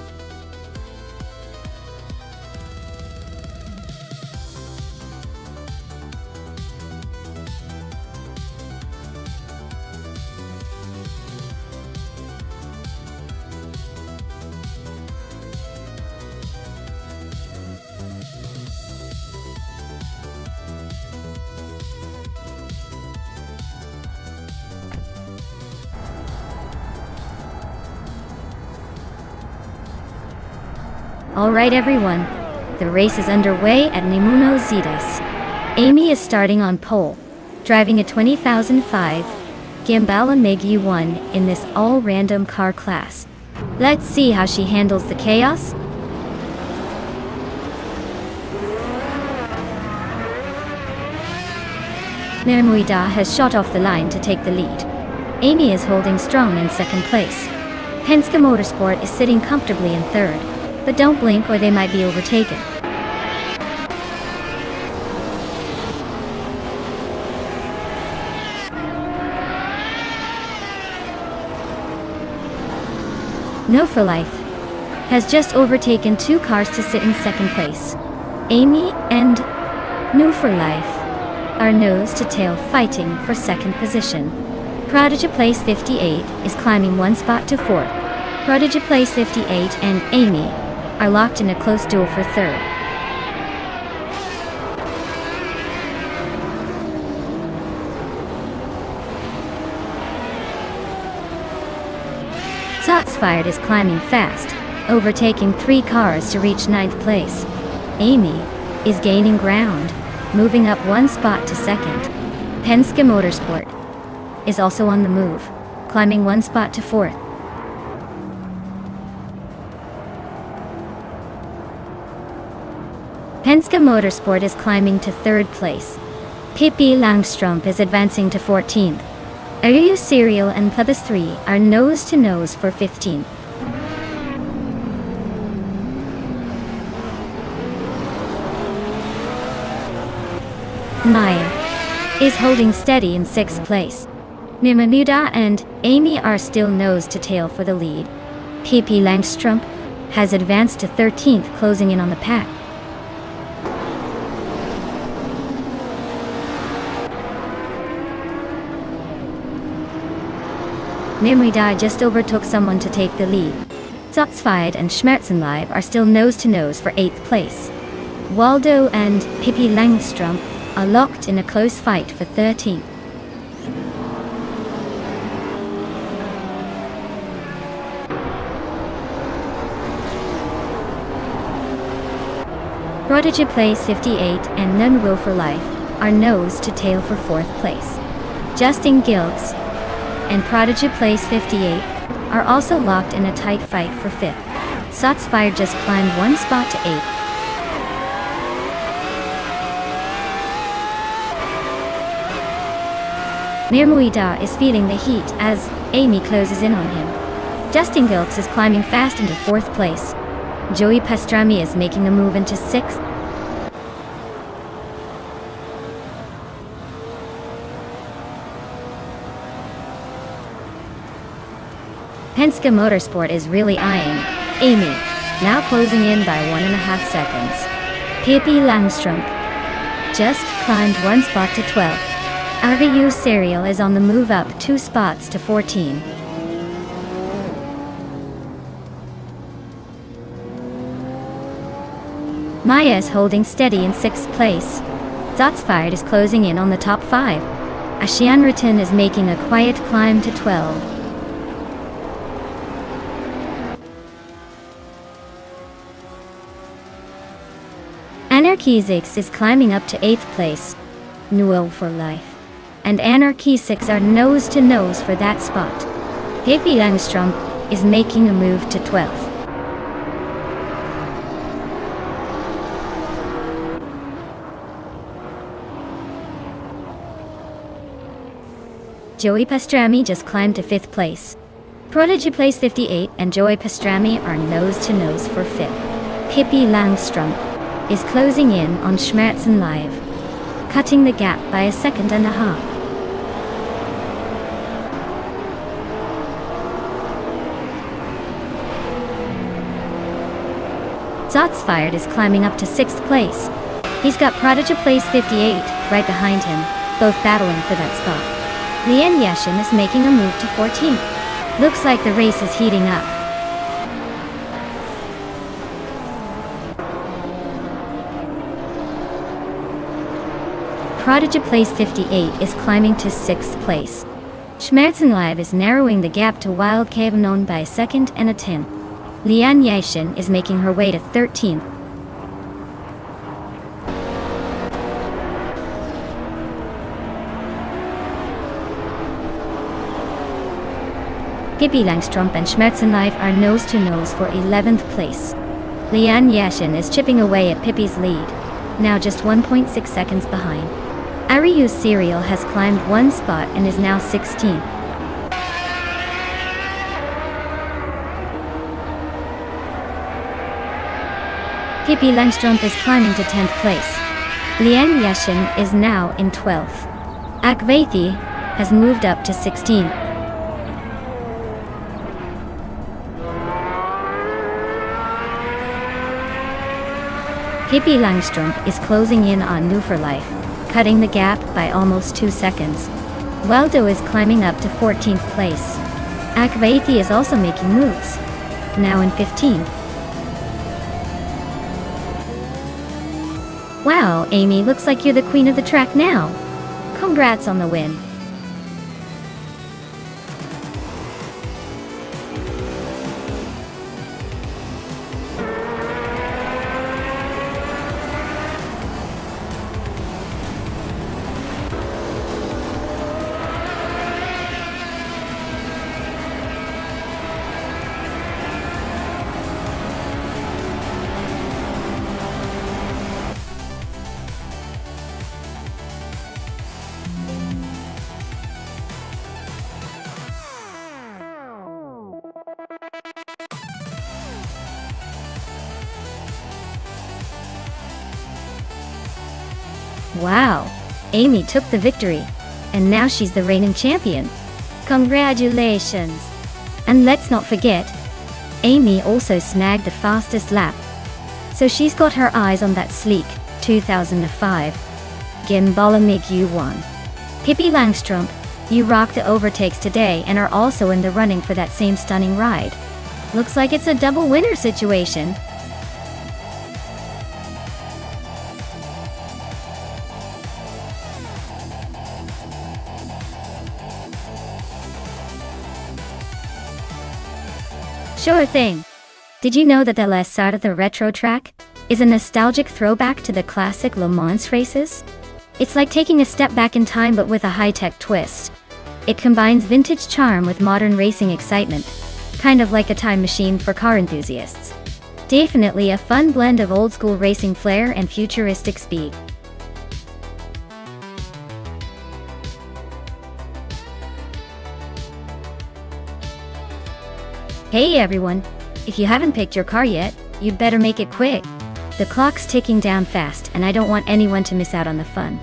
Alright everyone, the race is underway at Nemuno Zetas. Amy is starting on pole, driving a 20,005 Gambala MiG U1 in this all-random car class. Let's see how she handles the chaos. Nermuida has shot off the line to take the lead. Amy is holding strong in second place. Penske Motorsport is sitting comfortably in third, but don't blink or they might be overtaken. No for Life has just overtaken 2 cars to sit in second place. Amy and No for Life are nose to tail fighting for second position. Prodigy Place 58 is climbing 1 spot to 4th. Prodigy Place 58 and Amy are locked in a close duel for third. Shots Fired is climbing fast, overtaking 3 cars to reach 9th place. Amy is gaining ground, moving up 1 spot to 2nd. Penske Motorsport is also on the move, climbing 1 spot to 4th. Penske Motorsport is climbing to 3rd place. Pippi Langstrump is advancing to 14th. Ariu Serial and Plebis 3 are nose to nose for 15th. Maya is holding steady in 6th place. Nimanuda and Amy are still nose to tail for the lead. Pippi Langstrump has advanced to 13th, closing in on the pack. Nimrida just overtook someone to take the lead. Zotsfied and Schmerzenlive are still nose to nose for 8th place. Waldo and Pippi Langstrump are locked in a close fight for 13th. Prodigy Place 58 and None Will for Life are nose to tail for 4th place. Justin Gilks and Prodigy Place 58 are also locked in a tight fight for 5th. Shots Fired just climbed 1 spot to 8th. Nirmuida is feeling the heat as Amy closes in on him. Justin Gilks is climbing fast into 4th place. Joey Pastrami is making a move into 6th. Penske Motorsport is really eyeing Amy, now closing in by 1.5 seconds. Pippi Langstrump just climbed 1 spot to 12th. RVU Serial is on the move up 2 spots to 14. Maya is holding steady in 6th place. Zotsfired is closing in on the top 5. Ashianritin is making a quiet climb to 12. Anarchy 6 is climbing up to 8th place. Newell for Life and Anarchy 6 are nose to nose for that spot. Pippi Langstrump is making a move to 12th. Joey Pastrami just climbed to 5th place. Prodigy Place 58 and Joey Pastrami are nose to nose for 5th. Pippi Langstrump is closing in on Schmerzenlive, cutting the gap by 1.5 seconds. Zotsfired is climbing up to 6th place. He's got Prodigy place 58 right behind him, both battling for that spot. Lian Yashin is making a move to 14th. Looks like the race is heating up. Prodigy place 58 is climbing to 6th place. Schmerzenlive is narrowing the gap to Wild Cavenon by a 2nd and a 10th. Lian Yashin is making her way to 13th. Pippi Langstrumpf and Schmerzenlive are nose to nose for 11th place. Lian Yashin is chipping away at Pippi's lead, now just 1.6 seconds behind. Ariu's Serial has climbed one spot and is now 16th. Pippi Langstrumpf is climbing to 10th place. Lian Yashin is now in 12th. Akvaithi has moved up to 16th. Pippi Langstrumpf is closing in on New for Life, cutting the gap by almost 2 seconds. Waldo is climbing up to 14th place. Akvaithi is also making moves, now in 15th. Wow, Amy, looks like you're the queen of the track now. Congrats on the win. Wow, Amy took the victory, and now she's the reigning champion. Congratulations! And let's not forget, Amy also snagged the fastest lap. So she's got her eyes on that sleek 2005 Gimbala MiG U1. Pippi Langstrumpf, you rocked the overtakes today and are also in the running for that same stunning ride. Looks like it's a double winner situation. Sure thing. Did you know that the last side of the retro track is a nostalgic throwback to the classic Le Mans races? It's like taking a step back in time but with a high-tech twist. It combines vintage charm with modern racing excitement, kind of like a time machine for car enthusiasts. Definitely a fun blend of old-school racing flair and futuristic speed. Hey everyone, if you haven't picked your car yet, you'd better make it quick. The clock's ticking down fast and I don't want anyone to miss out on the fun.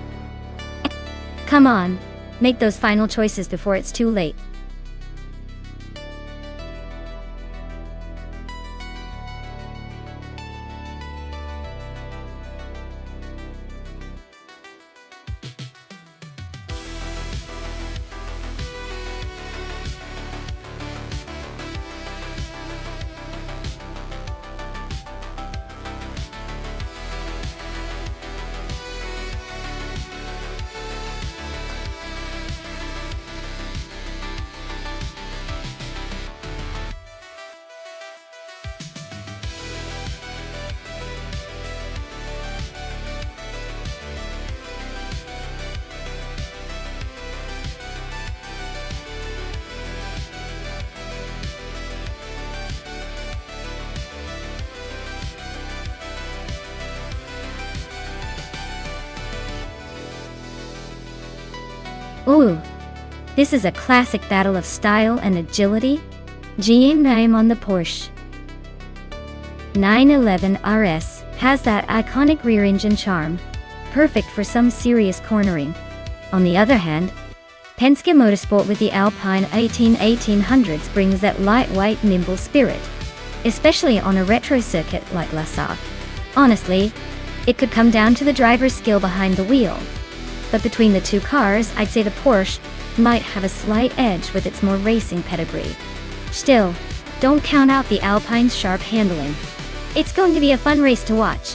Come on, make those final choices before it's too late. Ooh, this is a classic battle of style and agility. GM9 on the Porsche 911 RS has that iconic rear engine charm, perfect for some serious cornering. On the other hand, Penske Motorsport with the Alpine 1800s brings that lightweight, nimble spirit. especially on a retro circuit like La Sarthe. Honestly, it could come down to the driver's skill behind the wheel. But between the two cars, I'd say the Porsche might have a slight edge with its more racing pedigree. Still, don't count out the Alpine's sharp handling. It's going to be a fun race to watch.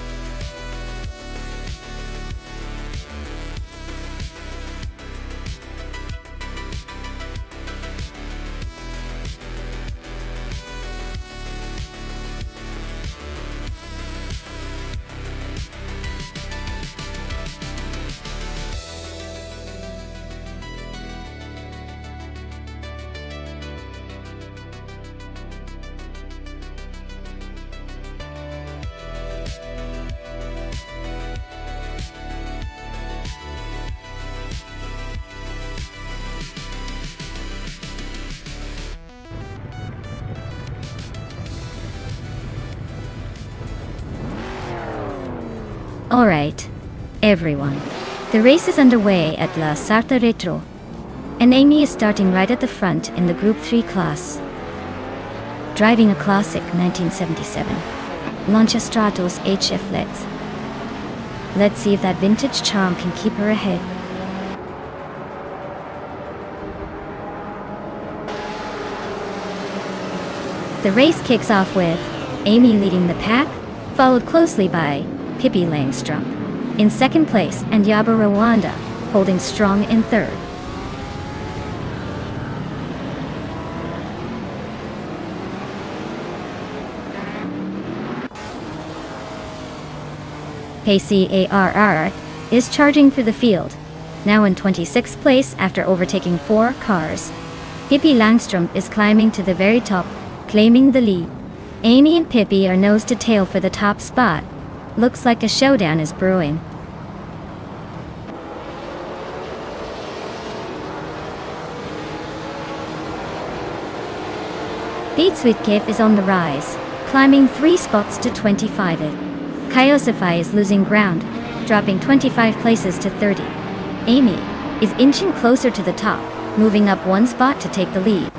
Alright, everyone. The race is underway at La Sarthe Retro, and Amy is starting right at the front in the Group 3 class. Driving a classic 1977 Lancia Stratos HF LEDs. Let's see if that vintage charm can keep her ahead. The race kicks off with Amy leading the pack, followed closely by Pippi Langstrump in second place and Yaba Rwanda holding strong in third. KCARR is charging through the field, now in 26th place after overtaking 4 cars. Pippi Langstrump is climbing to the very top, claiming the lead. Amy and Pippi are nose to tail for the top spot. Looks like a showdown is brewing. Beat Sweet Kif is on the rise, climbing 3 spots to 25. Kyosify is losing ground, dropping 25 places to 30. Amy is inching closer to the top, moving up 1 spot to take the lead.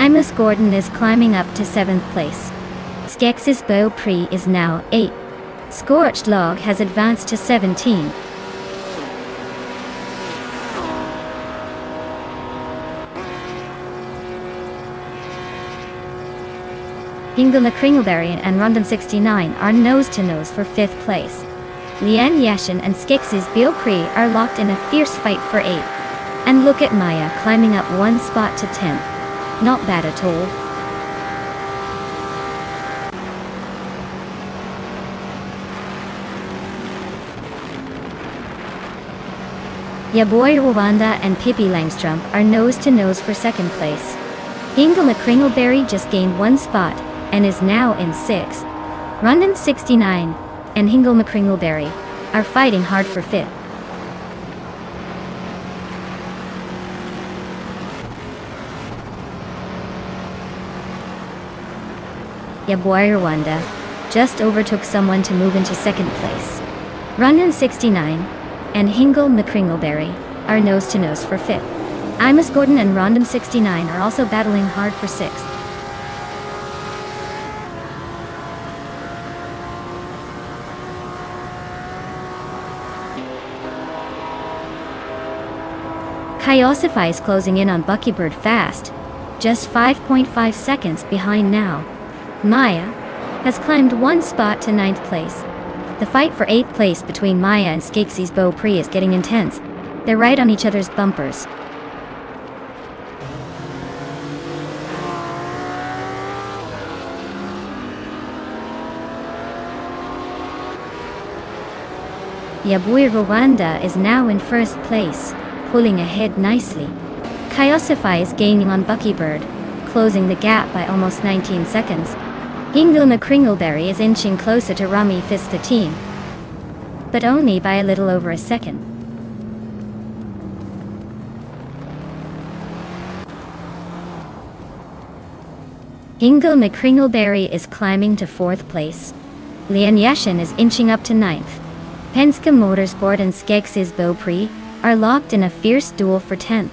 Amos Gordon is climbing up to 7th place. Skexis Beau Prix is now 8. Scorched Log has advanced to 17. Ingela Kringleberry and Rondon 69 are nose-to-nose for 5th place. Liane Yashin and Skexis Beau Prix are locked in a fierce fight for 8th. And look at Maya climbing up 1 spot to 10th. Not bad at all. Yaboy Rwanda and Pippi Langstrump are nose-to-nose for 2nd place. Ingela Kringleberry just gained 1 spot and is now in 6th. Rondon 69 and Ingela Kringleberry are fighting hard for 5th. Yaboy Rwanda just overtook someone to move into 2nd place. Rondon 69 and Ingela Kringleberry are nose-to-nose for 5th. Amos Gordon and Rondon 69 are also battling hard for 6th. Kyosify is closing in on Buckybird fast, just 5.5 seconds behind now. Maya has climbed 1 spot to 9th place. The fight for 8th place between Maya and Skexis Beau Prix is getting intense. They're right on each other's bumpers. Yaboy Rwanda is now in 1st place, pulling ahead nicely. Kyosify is gaining on Buckybird, closing the gap by almost 19 seconds. Ingela Kringleberry is inching closer to Rami Fista team, but only by a little over a second. Ingela Kringleberry is climbing to 4th place. Liane Yashin is inching up to 9th. Penske Motorsport and Skexis Beau Prix are locked in a fierce duel for 10th.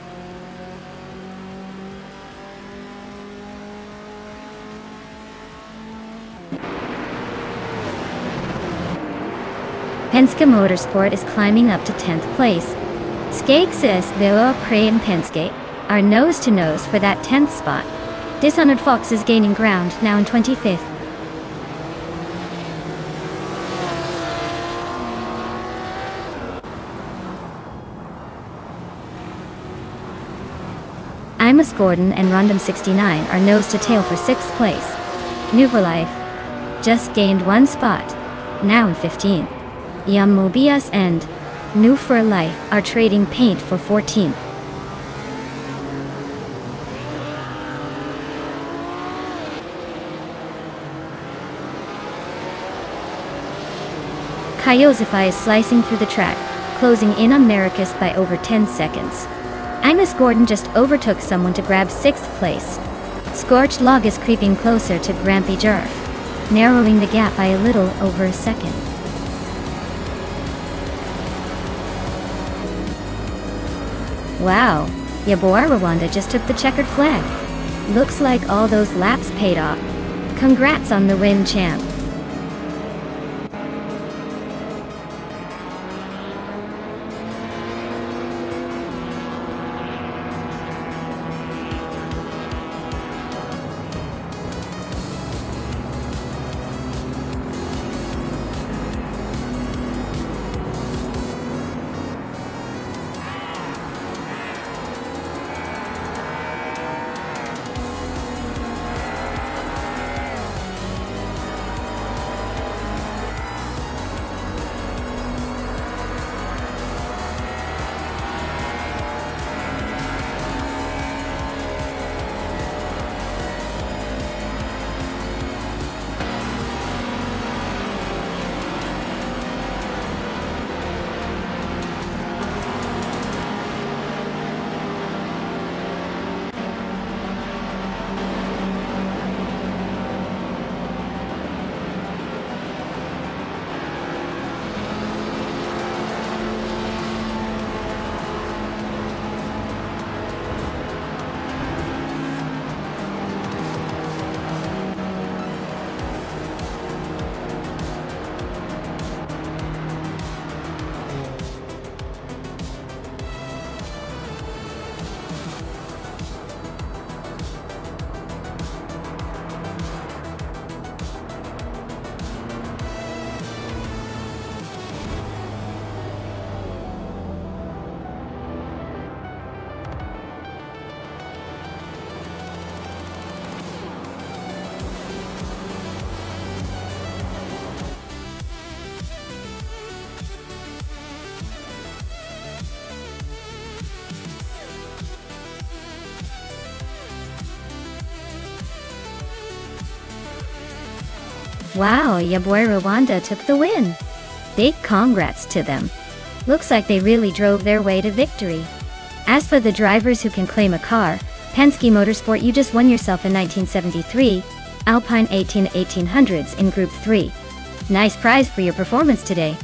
Penske Motorsport is climbing up to 10th place. Skagsis Villa Prey and Penske are nose-to-nose for that 10th spot. Dishonored Fox is gaining ground, now in 25th. Imus Gordon and Rondom 69 are nose-to-tail for 6th place. New for Life just gained 1 spot, now in 15th. Yum Mobius and New for Life are trading paint for 14th. Kyosify is slicing through the track, closing in on Maracus by over 10 seconds. Imus Gordon just overtook someone to grab 6th place. Scorched Log is creeping closer to Grampy Jerf, narrowing the gap by a little over a second. Wow, Yabor Rwanda just took the checkered flag. Looks like all those laps paid off. Congrats on the win, champ. Wow, ya boy Rwanda took the win. Big congrats to them. Looks like they really drove their way to victory. As for the drivers who can claim a car, Penske Motorsport, you just won yourself a 1973 Alpine 1800s in Group 3. Nice prize for your performance today.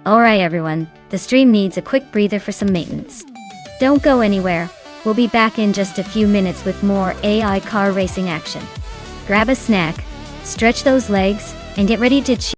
Alright everyone, the stream needs a quick breather for some maintenance. Don't go anywhere, we'll be back in just a few minutes with more AI car racing action. Grab a snack, stretch those legs, and get ready to